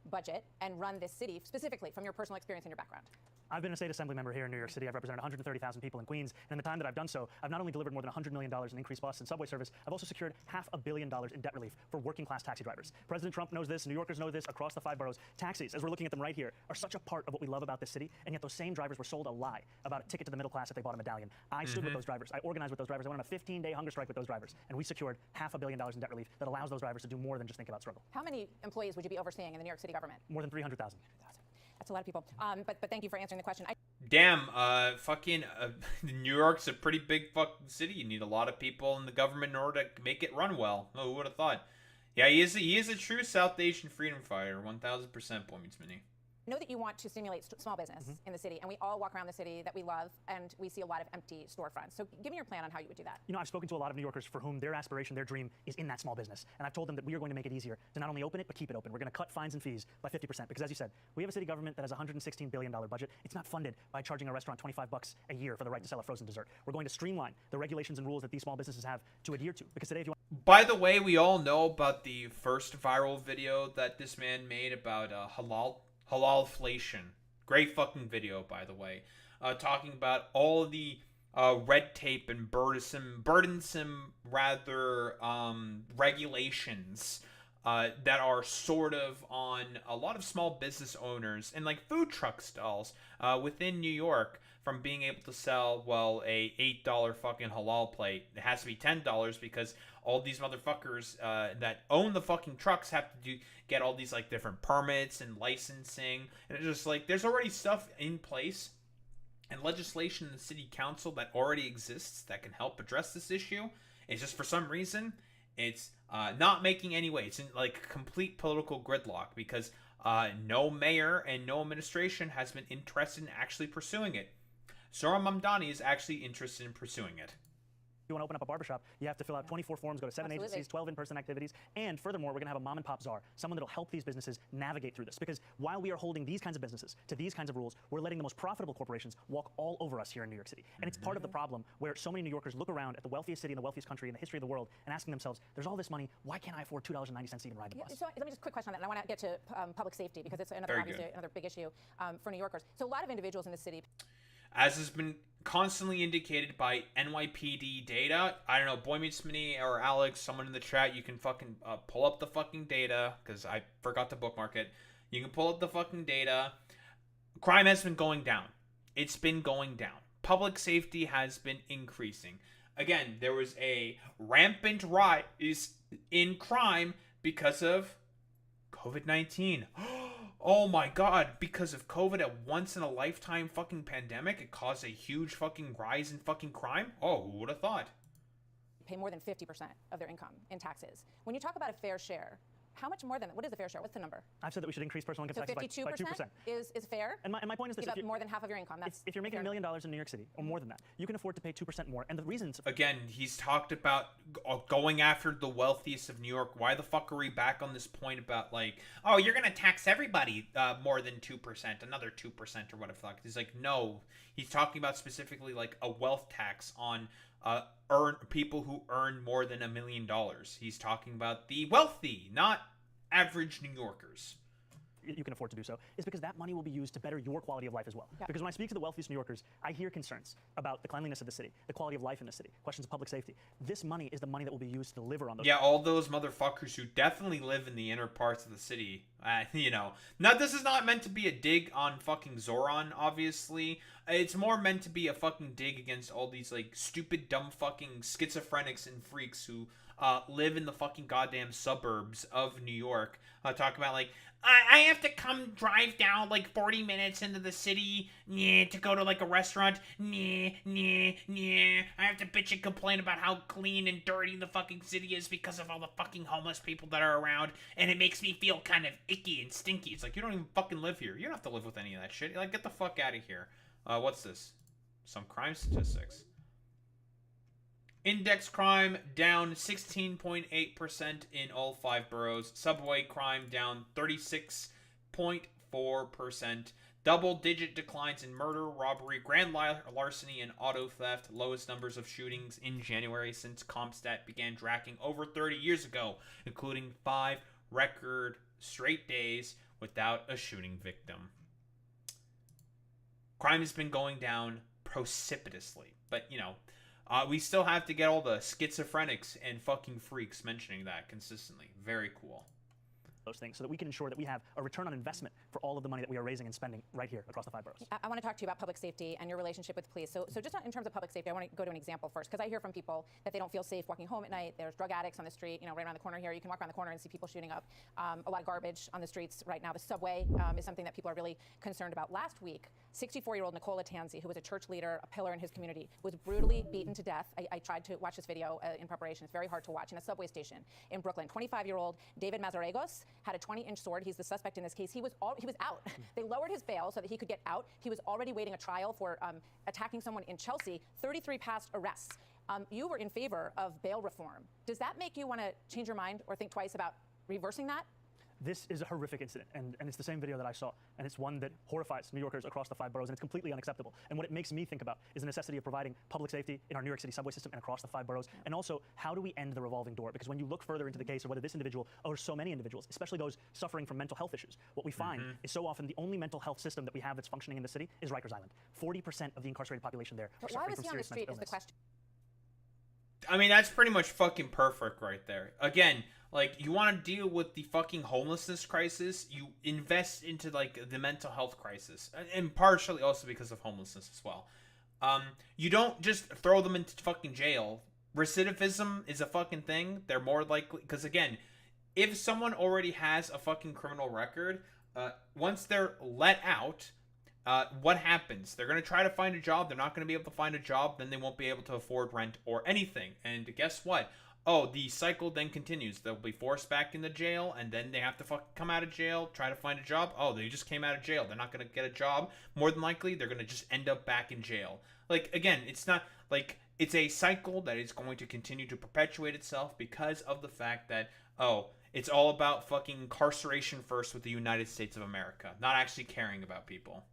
budget and run this city specifically from your personal experience and your background. I've been a state assembly member here in New York City. I've represented 130,000 people in Queens. And in the time that I've done so, I've not only delivered more than $100 million in increased bus and subway service, I've also secured $500 million in debt relief for working class taxi drivers. President Trump knows this. New Yorkers know this across the 5 boroughs. Taxis, as we're looking at them right here, are such a part of what we love about this city. And yet those same drivers were sold a lie about a ticket to the middle class if they bought a medallion. I stood with those drivers. I organized with those drivers. I went on a 15-day hunger strike with those drivers. And we secured $500 million in debt relief that allows those drivers to do more than just think about struggle. How many employees would you be overseeing in the New York City government? More than 300,000. That's a lot of people. But thank you for answering the question. Damn, New York's a pretty big fucking city. You need a lot of people in the government in order to make it run well. Oh, who would have thought? Yeah, he is a true South Asian freedom fighter, 1,000%, Points Mini. I know that you want to stimulate small business in the city, and we all walk around the city that we love, and we see a lot of empty storefronts. So give me your plan on how you would do that. You know, I've spoken to a lot of New Yorkers for whom their aspiration, their dream is in that small business. And I've told them that we are going to make it easier to not only open it, but keep it open. We're going to cut fines and fees by 50%. Because as you said, we have a city government that has a $116 billion budget. It's not funded by charging a restaurant $25 a year for the right to sell a frozen dessert. We're going to streamline the regulations and rules that these small businesses have to adhere to. Because today, if you want... By the way, we all know about the first viral video that this man made about halalflation. Great fucking video, by the way. Talking about all of the red tape and burdensome regulations that are sort of on a lot of small business owners and like food truck stalls within New York from being able to sell, well, a $8 fucking halal plate. It has to be $10 because all these motherfuckers that own the fucking trucks have to get all these like different permits and licensing, and it's just like there's already stuff in place and legislation in the city council that already exists that can help address this issue. It's just for some reason it's not making any way. It's in like complete political gridlock because no mayor and no administration has been interested in actually pursuing it. Zohran Mamdani is actually interested in pursuing it. you want to open up a barbershop, you have to fill out 24 forms, go to 7 agencies, 12 in-person activities, and furthermore, we're going to have a mom-and-pop czar, someone that'll help these businesses navigate through this. Because while we are holding these kinds of businesses to these kinds of rules, we're letting the most profitable corporations walk all over us here in New York City. And it's part of the problem where so many New Yorkers look around at the wealthiest city in the wealthiest country in the history of the world and asking themselves, there's all this money, why can't I afford $2.90 to even ride the bus? So let me just quick question on that, and I want to get to public safety because it's another big issue for New Yorkers. So a lot of individuals in the city, as has been constantly indicated by NYPD data. I don't know, Boy Meets Mini or Alex, someone in the chat, you can fucking pull up the fucking data, because I forgot to bookmark it. You can pull up the fucking data. Crime has been going down. It's been going down. Public safety has been increasing. Again, there was a rampant rise in crime because of COVID-19. Oh my god, because of COVID, a once-in-a-lifetime fucking pandemic, it caused a huge fucking rise in fucking crime? Oh, who would have thought? pay more than 50% of their income in taxes. When you talk about a fair share, how much more than that? What is the fair share? What's the number? I've said that we should increase personal income taxes by 2%. Is fair? And my point is this. Give up more than half of your income. That's if you're making $1 million in New York City, or more than that, you can afford to pay 2% more. And the reasons... Again, he's talked about going after the wealthiest of New York. Why the fuck are we back on this point about, like, oh, you're going to tax everybody more than 2%, another 2% or whatever the fuck. He's like, no. He's talking about specifically, like, a wealth tax on people who earn more than $1 million. He's talking about the wealthy, not average New Yorkers. You can afford to do so, is because that money will be used to better your quality of life as well. Because when I speak to the wealthiest New Yorkers, I hear concerns about the cleanliness of the city, the quality of life in the city, questions of public safety. This money is the money that will be used to deliver on those. Yeah, all those motherfuckers who definitely live in the inner parts of the city. You know, now this is not meant to be a dig on fucking Zohran, obviously. It's more meant to be a fucking dig against all these, like, stupid, dumb fucking schizophrenics and freaks who live in the fucking goddamn suburbs of New York. Talking about, like, I have to come drive down, like, 40 minutes into the city, to go to, like, a restaurant, I have to bitch and complain about how clean and dirty the fucking city is because of all the fucking homeless people that are around, and it makes me feel kind of icky and stinky. It's like, you don't even fucking live here. You don't have to live with any of that shit. Like, get the fuck out of here. What's this? Some crime statistics. Index crime down 16.8% in all 5 boroughs. Subway crime down 36.4%. Double-digit declines in murder, robbery, grand larceny, and auto theft. Lowest numbers of shootings in January since CompStat began tracking over 30 years ago, including 5 record straight days without a shooting victim. crime has been going down precipitously. But, you know, we still have to get all the schizophrenics and fucking freaks mentioning that consistently. Very cool. Those things so that we can ensure that we have a return on investment for all of the money that we are raising and spending right here across the 5 boroughs. I want to talk to you about public safety and your relationship with police. So just in terms of public safety, I want to go to an example first, because I hear from people that they don't feel safe walking home at night. There's drug addicts on the street, you know, right around the corner here. You can walk around the corner and see people shooting up. A lot of garbage on the streets right now. The subway is something that people are really concerned about. Last week, 64-year-old Nicola Tanzi, who was a church leader, a pillar in his community, was brutally beaten to death. I tried to watch this video in preparation. It's very hard to watch. In a subway station in Brooklyn. 25-year-old David Mazaregos had a 20-inch sword. He's the suspect in this case. He was out. They lowered his bail so that he could get out. He was already waiting a trial for attacking someone in Chelsea. 33 past arrests. You were in favor of bail reform. Does that make you want to change your mind or think twice about reversing that? This is a horrific incident, and it's the same video that I saw, and it's one that horrifies New Yorkers across the 5 boroughs, and it's completely unacceptable. And what it makes me think about is the necessity of providing public safety in our New York City subway system and across the 5 boroughs, and also how do we end the revolving door? Because when you look further into the case of whether this individual or so many individuals, especially those suffering from mental health issues, what we find is so often the only mental health system that we have that's functioning in the city is Rikers Island. 40% of the incarcerated population there are suffering from serious mental illness. Why was he on the street is the question. I mean, that's pretty much fucking perfect right there. Again, like, you want to deal with the fucking homelessness crisis, you invest into, like, the mental health crisis. And partially also because of homelessness as well. You don't just throw them into fucking jail. Recidivism is a fucking thing. They're more likely... Because, again, if someone already has a fucking criminal record, once they're let out... what happens? They're going to try to find a job. They're not going to be able to find a job. Then they won't be able to afford rent or anything. And guess what? Oh, the cycle then continues. They'll be forced back into jail, and then they have to fucking come out of jail, try to find a job. Oh, they just came out of jail. They're not going to get a job. More than likely, they're going to just end up back in jail. Like, again, it's not like it's a cycle that is going to continue to perpetuate itself because of the fact that, oh, it's all about fucking incarceration first with the United States of America, not actually caring about people.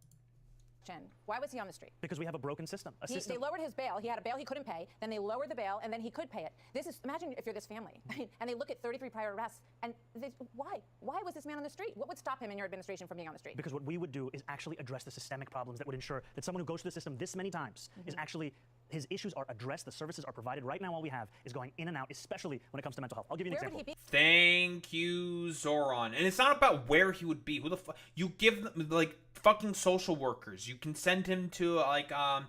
Why was he on the street? Because we have a broken system. They lowered his bail. He had a bail he couldn't pay. Then they lowered the bail, and then he could pay it. Imagine if you're this family, and they look at 33 prior arrests, and why? Why was this man on the street? What would stop him in your administration from being on the street? Because what we would do is actually address the systemic problems that would ensure that someone who goes through the system this many times is actually, his issues are addressed, the services are provided. Right now, all we have is going in and out, especially when it comes to mental health. I'll give you an example. Thank you, Zohran. And it's not about where he would be. Who the fuck? You give them, like, fucking social workers. You can send him to, like, I'm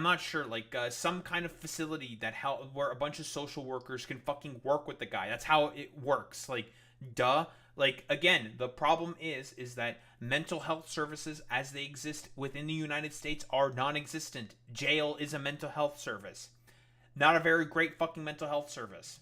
not sure, like, some kind of facility that where a bunch of social workers can fucking work with the guy. That's how it works. Like, duh. Like, again, the problem is that mental health services as they exist within the United States are non-existent. Jail is a mental health service. Not a very great fucking mental health service.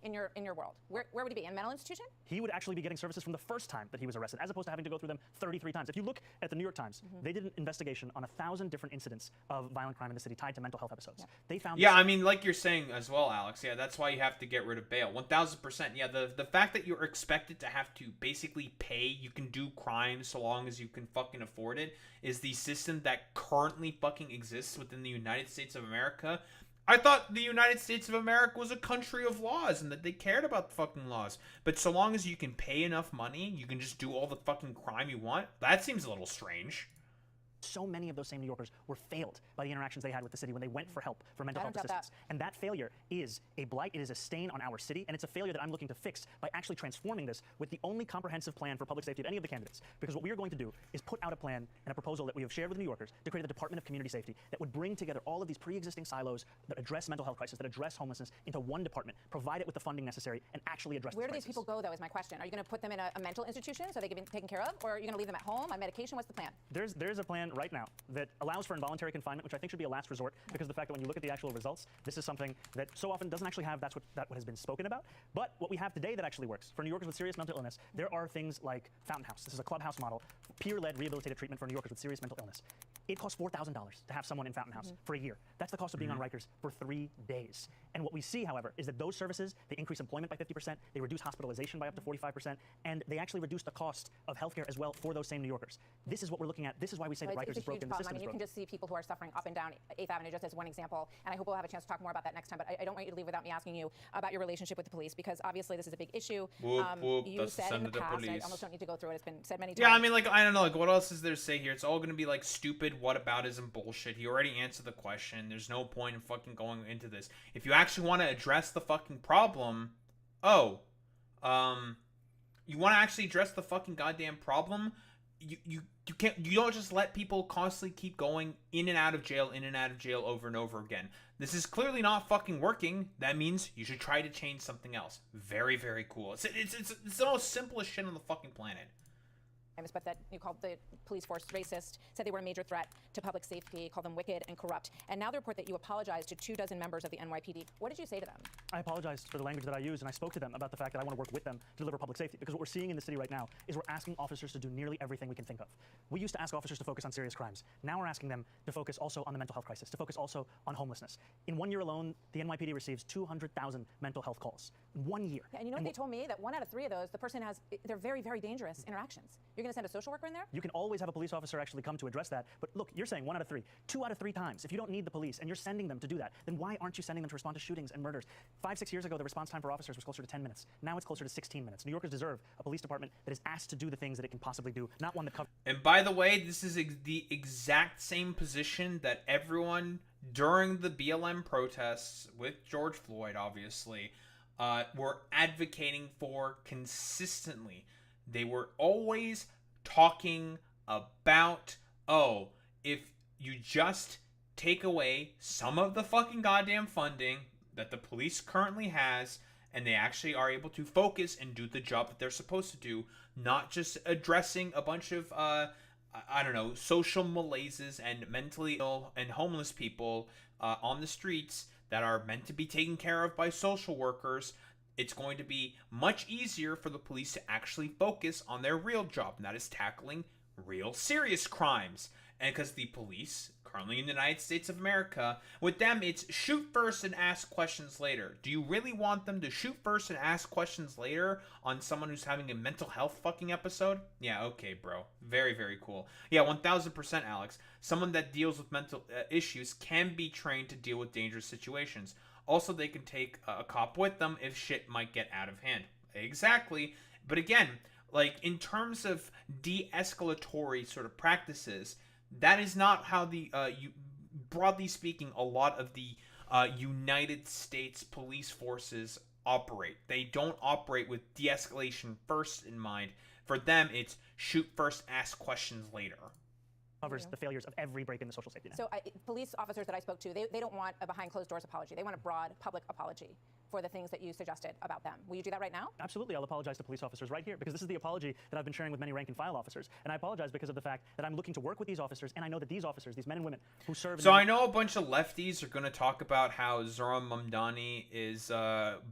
In your world? Where would he be? In a mental institution? He would actually be getting services from the first time that he was arrested, as opposed to having to go through them 33 times. If you look at the New York Times, they did an investigation on 1,000 different incidents of violent crime in the city tied to mental health episodes. They found... Yeah, I mean, like you're saying as well, Alex, yeah, that's why you have to get rid of bail. 1,000%. Yeah, the fact that you're expected to have to basically pay, you can do crimes so long as you can fucking afford it, is the system that currently fucking exists within the United States of America. I thought the United States of America was a country of laws and that they cared about the fucking laws. But so long as you can pay enough money, you can just do all the fucking crime you want. That seems a little strange. So many of those same New Yorkers were failed by the interactions they had with the city when they went for help, for mental health assistance. And that failure is a blight, it is a stain on our city, and it's a failure that I'm looking to fix by actually transforming this with the only comprehensive plan for public safety of any of the candidates. Because what we are going to do is put out a plan and a proposal that we have shared with New Yorkers to create a Department of Community Safety that would bring together all of these pre-existing silos that address mental health crisis, that address homelessness into one department, provide it with the funding necessary, and actually address Where do these people go, though, is my question. Are you going to put them in a mental institution so they can be taken care of, or are you going to leave them at home on medication? What's the plan? There's a plan right now that allows for involuntary confinement, which I think should be a last resort, because of the fact that when you look at the actual results, this is something that so often doesn't actually have what has been spoken about. But what we have today that actually works for New Yorkers with serious mental illness, there are things like Fountain House. This is a clubhouse model, peer-led rehabilitative treatment for New Yorkers with serious mental illness. It costs $4,000 to have someone in Fountain House for a year. That's the cost of being on Rikers for 3 days. And what we see, however, is that those services, they increase employment by 50%, they reduce hospitalization by up to 45%, and they actually reduce the cost of healthcare as well for those same New Yorkers. This is what we're looking at. This is why we say that Rikers is broken, the system I mean, is you broken. can just see people who are suffering up and down 8th Avenue just as one example, and I hope we'll have a chance to talk more about that next time, but I don't want you to leave without me asking you about your relationship with the police, because obviously this is a big issue. You said in the past, and I almost don't need to go through it, it's been said many times. Yeah, I mean, like, I don't know, like, what else is there to say here? It's all going to be, like, stupid whataboutism bullshit. He already answered the question. There's no point in fucking going into this. If you actually want to address the fucking problem, you want to actually address the fucking goddamn problem, you don't just let people constantly keep going in and out of jail over and over again. This is clearly not fucking working. That means you should try to change something else. Very, very cool. It's the most simplest shit on the fucking planet. But that you called the police force racist, said they were a major threat to public safety, called them wicked and corrupt. And now the report that you apologized to 24 members of the NYPD. What did you say to them? I apologized for the language that I used, and I spoke to them about the fact that I want to work with them to deliver public safety. Because what we're seeing in the city right now is we're asking officers to do nearly everything we can think of. We used to ask officers to focus on serious crimes. Now we're asking them to focus also on the mental health crisis, to focus also on homelessness. In 1 year alone, the NYPD receives 200,000 mental health calls. 1 year. Yeah, and you know what they told me? That 1 out of 3 of those, the person they're very, very dangerous interactions. You're going to send a social worker in there? You can always have a police officer actually come to address that. But look, you're saying 1 out of 3. 2 out of 3 times. If you don't need the police and you're sending them to do that, then why aren't you sending them to respond to shootings and murders? 5-6 years ago, the response time for officers was closer to 10 minutes. Now it's closer to 16 minutes. New Yorkers deserve a police department that is asked to do the things that it can possibly do, not one that covers. And by the way, this is the exact same position that everyone during the BLM protests with George Floyd, obviously, were advocating for consistently. They were always talking about, if you just take away some of the fucking goddamn funding that the police currently has, and they actually are able to focus and do the job that they're supposed to do, not just addressing a bunch of, social malaises and mentally ill and homeless people on the streets that are meant to be taken care of by social workers. It's going to be much easier for the police to actually focus on their real job, and that is tackling real serious crimes. And because the police, currently in the United States of America, with them it's shoot first and ask questions later. Do you really want them to shoot first and ask questions later on someone who's having a mental health fucking episode? Yeah, okay, bro. Very, very cool. Yeah, 1000%, Alex. Someone that deals with mental issues can be trained to deal with dangerous situations. Also, they can take a cop with them if shit might get out of hand. Exactly. But again, like, in terms of de-escalatory sort of practices, that is not how the, broadly speaking, a lot of the United States police forces operate. They don't operate with de-escalation first in mind. For them, it's shoot first, ask questions later. Covers the failures of every break in the social safety net. So police officers that I spoke to, they don't want a behind closed doors apology. They want a broad public apology for the things that you suggested about them. Will you do that right now? Absolutely. I'll apologize to police officers right here, because this is the apology that I've been sharing with many rank and file officers. And I apologize because of the fact that I'm looking to work with these officers, and I know that these officers, these men and women who serve... So I know a bunch of lefties are going to talk about how Zohran Mamdani is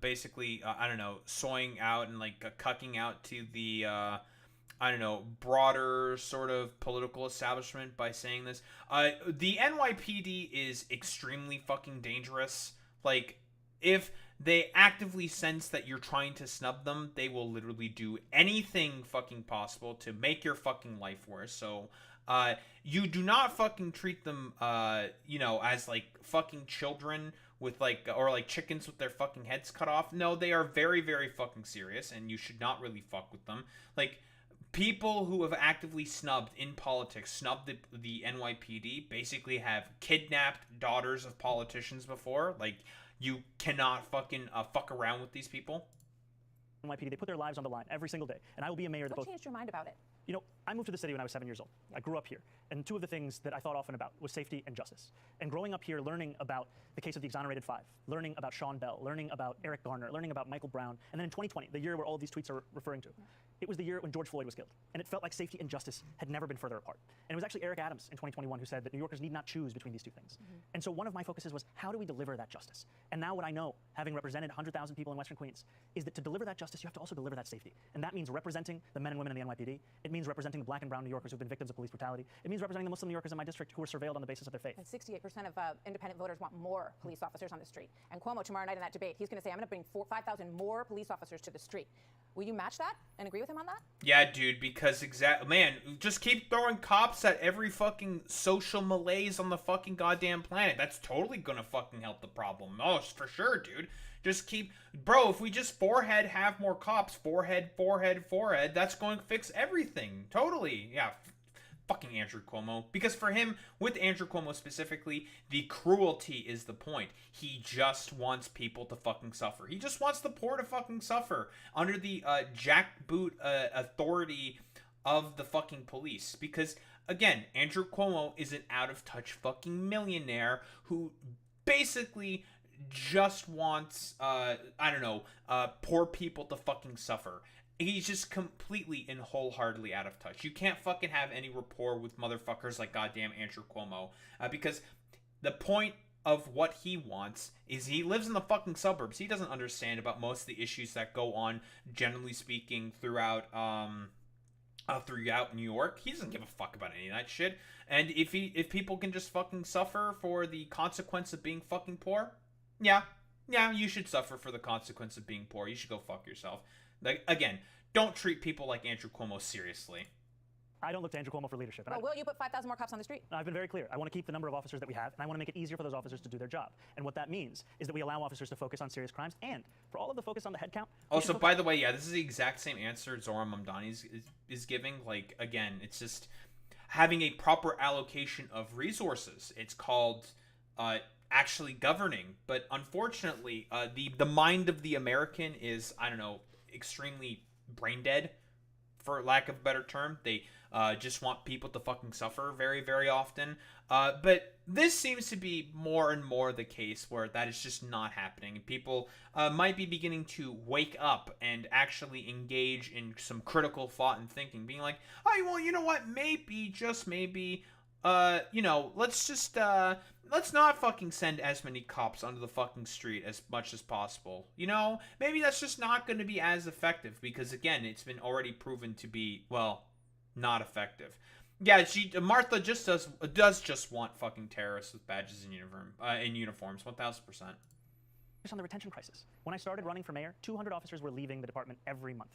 basically, soying out and cucking out to the... broader sort of political establishment by saying this. The NYPD is extremely fucking dangerous. Like, if they actively sense that you're trying to snub them, they will literally do anything fucking possible to make your fucking life worse. So, you do not fucking treat them, as fucking children with or chickens with their fucking heads cut off. No, they are very, very fucking serious, and you should not really fuck with them. People who have actively snubbed in politics, snubbed the NYPD, basically have kidnapped daughters of politicians before. You cannot fucking fuck around with these people. NYPD, they put their lives on the line every single day. And I will be a mayor that What changed your mind about it? I moved to the city when I was 7 years old. I grew up here. And 2 of the things that I thought often about was safety and justice. And growing up here, learning about the case of the exonerated 5, learning about Sean Bell, learning about Eric Garner, learning about Michael Brown, and then in 2020, the year where all of these tweets are referring to, it was the year when George Floyd was killed. And it felt like safety and justice had never been further apart. And it was actually Eric Adams in 2021 who said that New Yorkers need not choose between these 2 things. And so one of my focuses was, how do we deliver that justice? And now what I know, having represented 100,000 people in Western Queens, is that to deliver that justice, you have to also deliver that safety. And that means representing the men and women in the NYPD. It means representing representing the black and brown New Yorkers who've been victims of police brutality. It means representing the Muslim New Yorkers in my district who are surveilled on the basis of their faith. And 68% of independent voters want more police officers on the street. And Cuomo, tomorrow night in that debate, he's going to say, I'm going to bring 5,000 more police officers to the street. Will you match that and agree with him on that? Yeah, dude, because man, just keep throwing cops at every fucking social malaise on the fucking goddamn planet. That's totally gonna fucking help the problem. Oh, for sure, dude. Just keep, bro, if we just have more cops, forehead, that's going to fix everything. Totally. Yeah. Fucking Andrew Cuomo. Because for him, with Andrew Cuomo specifically, the cruelty is the point. He just wants people to fucking suffer. He just wants the poor to fucking suffer under the jackboot authority of the fucking police. Because, again, Andrew Cuomo is an out-of-touch fucking millionaire who basically just wants, poor people to fucking suffer. He's just completely and wholeheartedly out of touch. You can't fucking have any rapport with motherfuckers like goddamn Andrew Cuomo. Because the point of what he wants is he lives in the fucking suburbs. He doesn't understand about most of the issues that go on, generally speaking, throughout New York. He doesn't give a fuck about any of that shit. And if people can just fucking suffer for the consequence of being fucking poor, yeah, you should suffer for the consequence of being poor. You should go fuck yourself. Like, again, don't treat people like Andrew Cuomo seriously. I don't look to Andrew Cuomo for leadership. Well, will you put 5,000 more cops on the street? I've been very clear. I want to keep the number of officers that we have, and I want to make it easier for those officers to do their job. And what that means is that we allow officers to focus on serious crimes, and for all of the focus on the head count. Also, by the way, yeah, this is the exact same answer Zohran Mamdani is giving. Like, again, it's just having a proper allocation of resources. It's called actually governing. But unfortunately, the mind of the American is, I don't know, extremely brain dead, for lack of a better term. They just want people to fucking suffer very, very often. But this seems to be more and more the case where that is just not happening. People might be beginning to wake up and actually engage in some critical thought and thinking, being like, oh, well, you know what? Maybe, just maybe, let's not fucking send as many cops onto the fucking street as much as possible. Maybe that's just not going to be as effective because, again, it's been already proven to be, well, not effective. Yeah, Martha just does just want fucking terrorists with badges in uniforms, 1,000%. On the retention crisis. When I started running for mayor, 200 officers were leaving the department every month.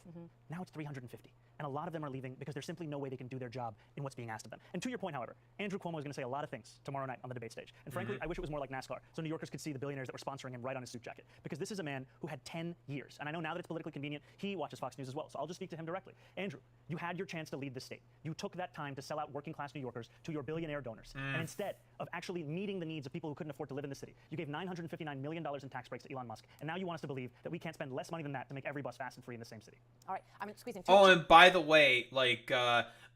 Now it's 350. And a lot of them are leaving because there's simply no way they can do their job in what's being asked of them. And to your point, however, Andrew Cuomo is going to say a lot of things tomorrow night on the debate stage. And frankly, I wish it was more like NASCAR, so New Yorkers could see the billionaires that were sponsoring him right on his suit jacket. Because this is a man who had 10 years. And I know now that it's politically convenient, he watches Fox News as well. So I'll just speak to him directly. Andrew, you had your chance to lead the state. You took that time to sell out working class New Yorkers to your billionaire donors. And instead of actually meeting the needs of people who couldn't afford to live in the city, you gave $959 million in tax breaks to Elon Musk. And now you want us to believe that we can't spend less money than that to make every bus fast and free in the same city. All right, I'm squeezing. And by the way,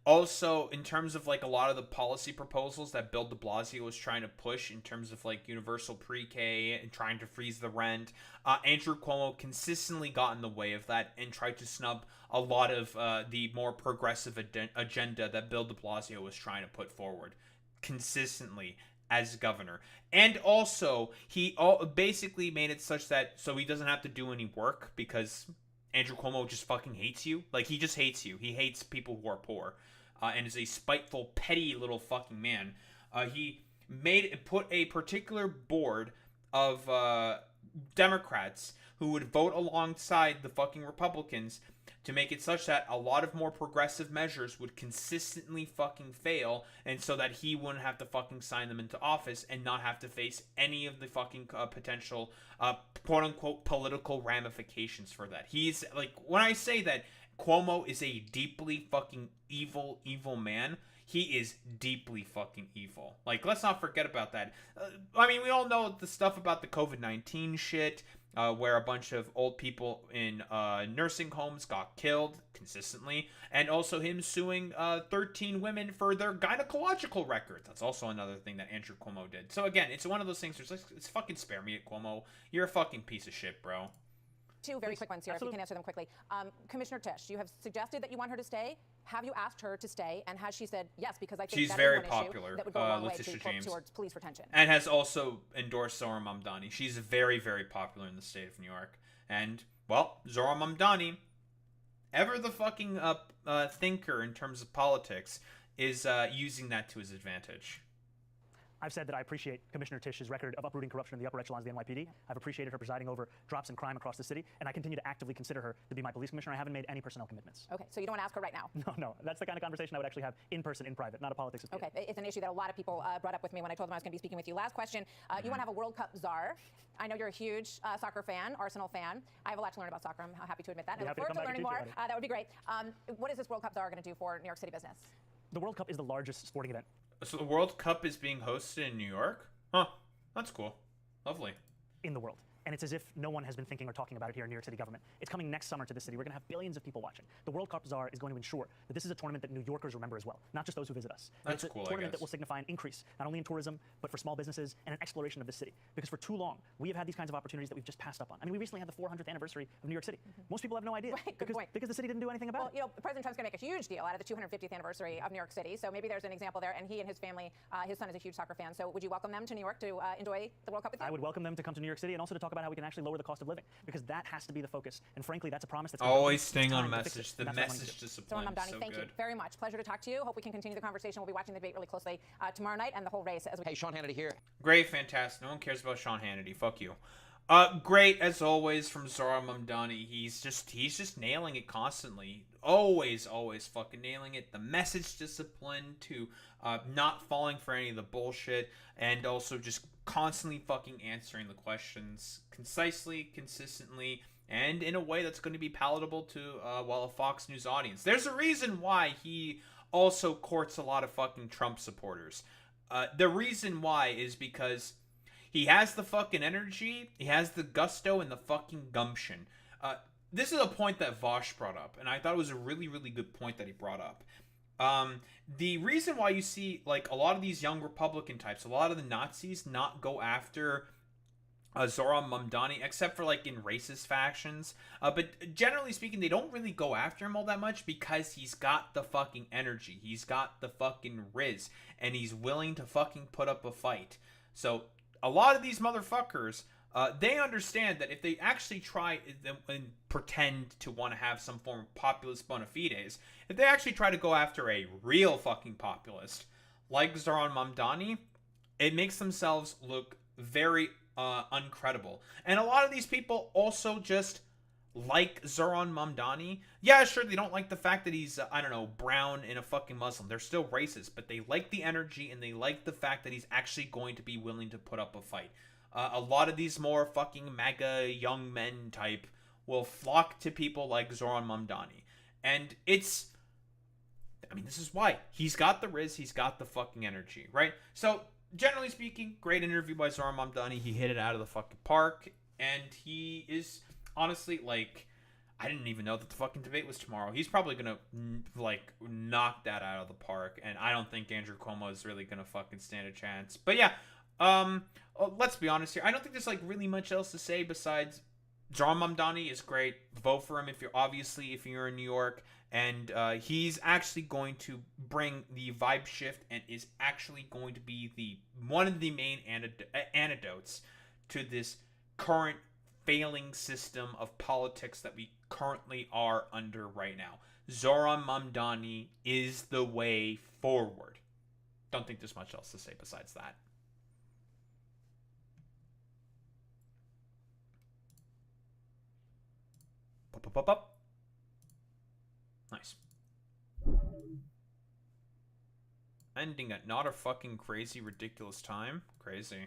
also in terms of a lot of the policy proposals that Bill de Blasio was trying to push in terms of universal pre-K and trying to freeze the rent, Andrew Cuomo consistently got in the way of that and tried to snub a lot of the more progressive agenda that Bill de Blasio was trying to put forward consistently as governor. And also, he basically made it such that so he doesn't have to do any work because Andrew Cuomo just fucking hates you. He just hates you. He hates people who are poor and is a spiteful, petty little fucking man. He put a particular board of Democrats who would vote alongside the fucking Republicans to make it such that a lot of more progressive measures would consistently fucking fail, and so that he wouldn't have to fucking sign them into office and not have to face any of the fucking potential quote-unquote political ramifications for that. He's, when I say that Cuomo is a deeply fucking evil man, he is deeply fucking evil. Let's not forget about that. We all know the stuff about the COVID-19 shit, where a bunch of old people in nursing homes got killed consistently, and also him suing 13 women for their gynecological records. That's also another thing that Andrew Cuomo did. So again, it's one of those things where it's fucking spare me at Cuomo. You're a fucking piece of shit, bro. Two very quick ones here, Absolutely. if you can answer them quickly. Commissioner Tisch, you have suggested that you want her to stay. Have you asked her to stay? And has she said yes? Because I think she's that very is one popular, issue that would go a long way Letitia James. towards police retention. And has also endorsed Zohran Mamdani. She's very, very popular in the state of New York. And, well, Zohran Mamdani ever the fucking thinker in terms of politics is using that to his advantage. I've said that I appreciate Commissioner Tisch's record of uprooting corruption in the upper echelons of the NYPD. I've appreciated her presiding over drops in crime across the city, and I continue to actively consider her to be my police commissioner. I haven't made any personnel commitments. Okay, so you don't want to ask her right now? No. That's the kind of conversation I would actually have in person, in private, not a politics of Okay, it's an issue that a lot of people brought up with me when I told them I was going to be speaking with you. Last question. You want to have a World Cup czar. I know you're a huge soccer fan, Arsenal fan. I have a lot to learn about soccer. I'm happy to admit that. I look forward to learning more. That would be great. What is this World Cup czar going to do for New York City business? The World Cup is the largest sporting event. So the World Cup is being hosted in New York? Huh. That's cool. Lovely. In the world. And it's as if no one has been thinking or talking about it here in New York City government. It's coming next summer to the city. We're going to have billions of people watching. The World Cup Czar is going to ensure that this is a tournament that New Yorkers remember as well, not just those who visit us. That's it's cool, a tournament that will signify an increase, not only in tourism, but for small businesses and an exploration of the city. Because for too long, we have had these kinds of opportunities that we've just passed up on. I mean, we recently had the 400th anniversary of New York City. Most people have no idea. Right, good point. Because the city didn't do anything about it. You know, President Trump's going to make a huge deal out of the 250th anniversary of New York City, so maybe there's an example there. And he and his family, his son is a huge soccer fan, so would you welcome them to New York to enjoy the World Cup with you? I would welcome them to come to New York City and also to talk about how we can actually lower the cost of living, because that has to be the focus. And frankly, that's a promise that's always staying on message. The message discipline. Zohran Mamdani, so thank you very much. Pleasure to talk to you. Hope we can continue the conversation. We'll be watching the debate really closely tomorrow night and the whole race. Hey, Sean Hannity here. Great, fantastic. No one cares about Sean Hannity. Fuck you. Great as always from Zohran Mamdani. He's just nailing it constantly. Always fucking nailing it. The message discipline to not falling for any of the bullshit, and also just constantly fucking answering the questions concisely, consistently, and in a way that's going to be palatable to a Fox News audience. There's a reason why he also courts a lot of fucking Trump supporters. The reason why is because he has the fucking energy, he has the gusto, and the fucking gumption. This is a point that Vosh brought up, and I thought it was a really, really good point that he brought up. The reason why you see, like, a lot of these young Republican types, a lot of the Nazis not go after Zohran Mamdani, except for, like, in racist factions. But generally speaking, they don't really go after him all that much because he's got the fucking energy. He's got the fucking riz, and he's willing to fucking put up a fight. So a lot of these motherfuckers, they understand that if they actually try and pretend to want to have some form of populist bona fides, if they actually try to go after a real fucking populist like Zohran Mamdani, it makes themselves look very uncredible. And a lot of these people also just like Zohran Mamdani. Yeah, sure, they don't like the fact that he's, I don't know, brown and a fucking Muslim. They're still racist, but they like the energy and they like the fact that he's actually going to be willing to put up a fight. A lot of these more fucking MAGA young men type will flock to people like Zohran Mamdani. And it's, I mean, this is why. He's got the riz, he's got the fucking energy, right? So, generally speaking, great interview by Zohran Mamdani. He hit it out of the fucking park. And he is, honestly, like, I didn't even know that the fucking debate was tomorrow. He's probably gonna, like, knock that out of the park. And I don't think Andrew Cuomo is really gonna fucking stand a chance. But yeah, let's be honest here. I don't think there's, like, really much else to say besides Zohran Mamdani is great. Vote for him if you're in New York. And he's actually going to bring the vibe shift and is actually going to be one of the main antidotes to this current failing system of politics that we currently are under right now. Zohran Mamdani is the way forward. Don't think there's much else to say besides that. Up. Nice. Ending at not a fucking crazy, ridiculous time. Crazy.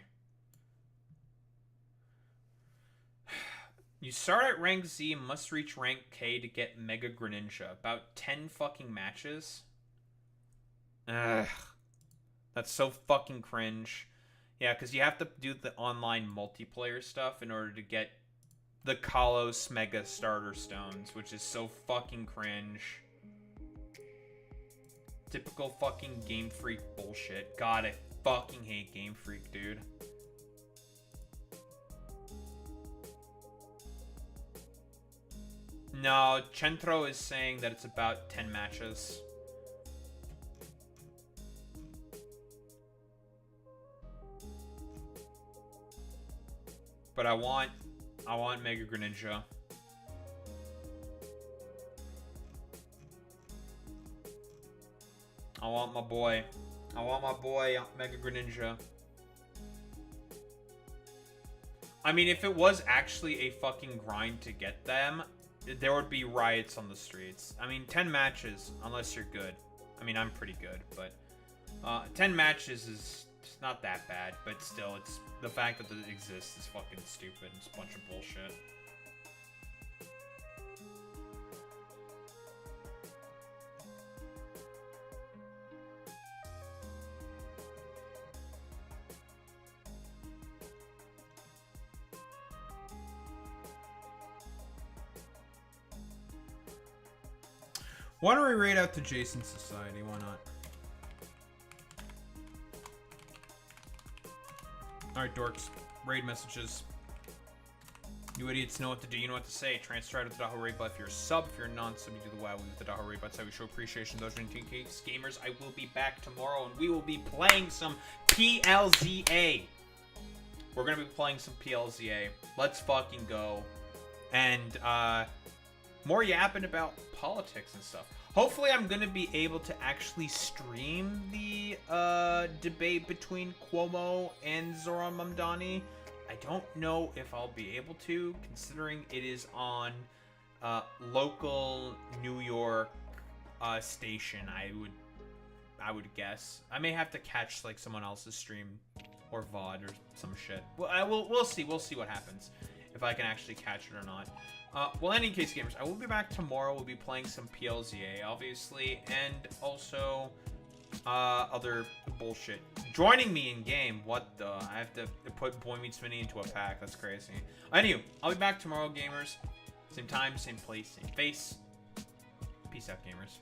You start at rank Z and must reach rank K to get Mega Greninja. About 10 fucking matches. Ugh. That's so fucking cringe. Yeah, because you have to do the online multiplayer stuff in order to get the Kalos Mega Starter Stones, which is so fucking cringe. Typical fucking Game Freak bullshit. God, I fucking hate Game Freak, dude. No, Centro is saying that it's about 10 matches. But I want Mega Greninja. I want my boy. I want my boy, Mega Greninja. I mean, if it was actually a fucking grind to get them, there would be riots on the streets. I mean, 10 matches, unless you're good. I mean, I'm pretty good, but 10 matches is not that bad, but still, it's the fact that it exists is fucking stupid. It's a bunch of bullshit. Why don't we raid out to Jason's Society? Why not? Alright, dorks. Raid messages. You idiots know what to do. You know what to say. Transfer out of the Daho raid bot if you're a sub. If you're a non-sub, you do the WoW with the Daho raid bot. That's how we show appreciation to those 19 gamers. I will be back tomorrow, and we will be playing some PLZA. We're going to be playing some PLZA. Let's fucking go. And, more yapping about politics and stuff. Hopefully I'm going to be able to actually stream the debate between Cuomo and Zohran Mamdani. I don't know if I'll be able to, considering it is on local New York station. I would guess. I may have to catch like someone else's stream or VOD or some shit. Well, we'll see. We'll see what happens if I can actually catch it or not. Well, in any case, gamers, I will be back tomorrow. We'll be playing some PLZA, obviously, and also other bullshit. Joining me in game, what the? I have to put Boy Meets Mini into a pack. That's crazy. Anyway, I'll be back tomorrow, gamers. Same time, same place, same face. Peace out, gamers.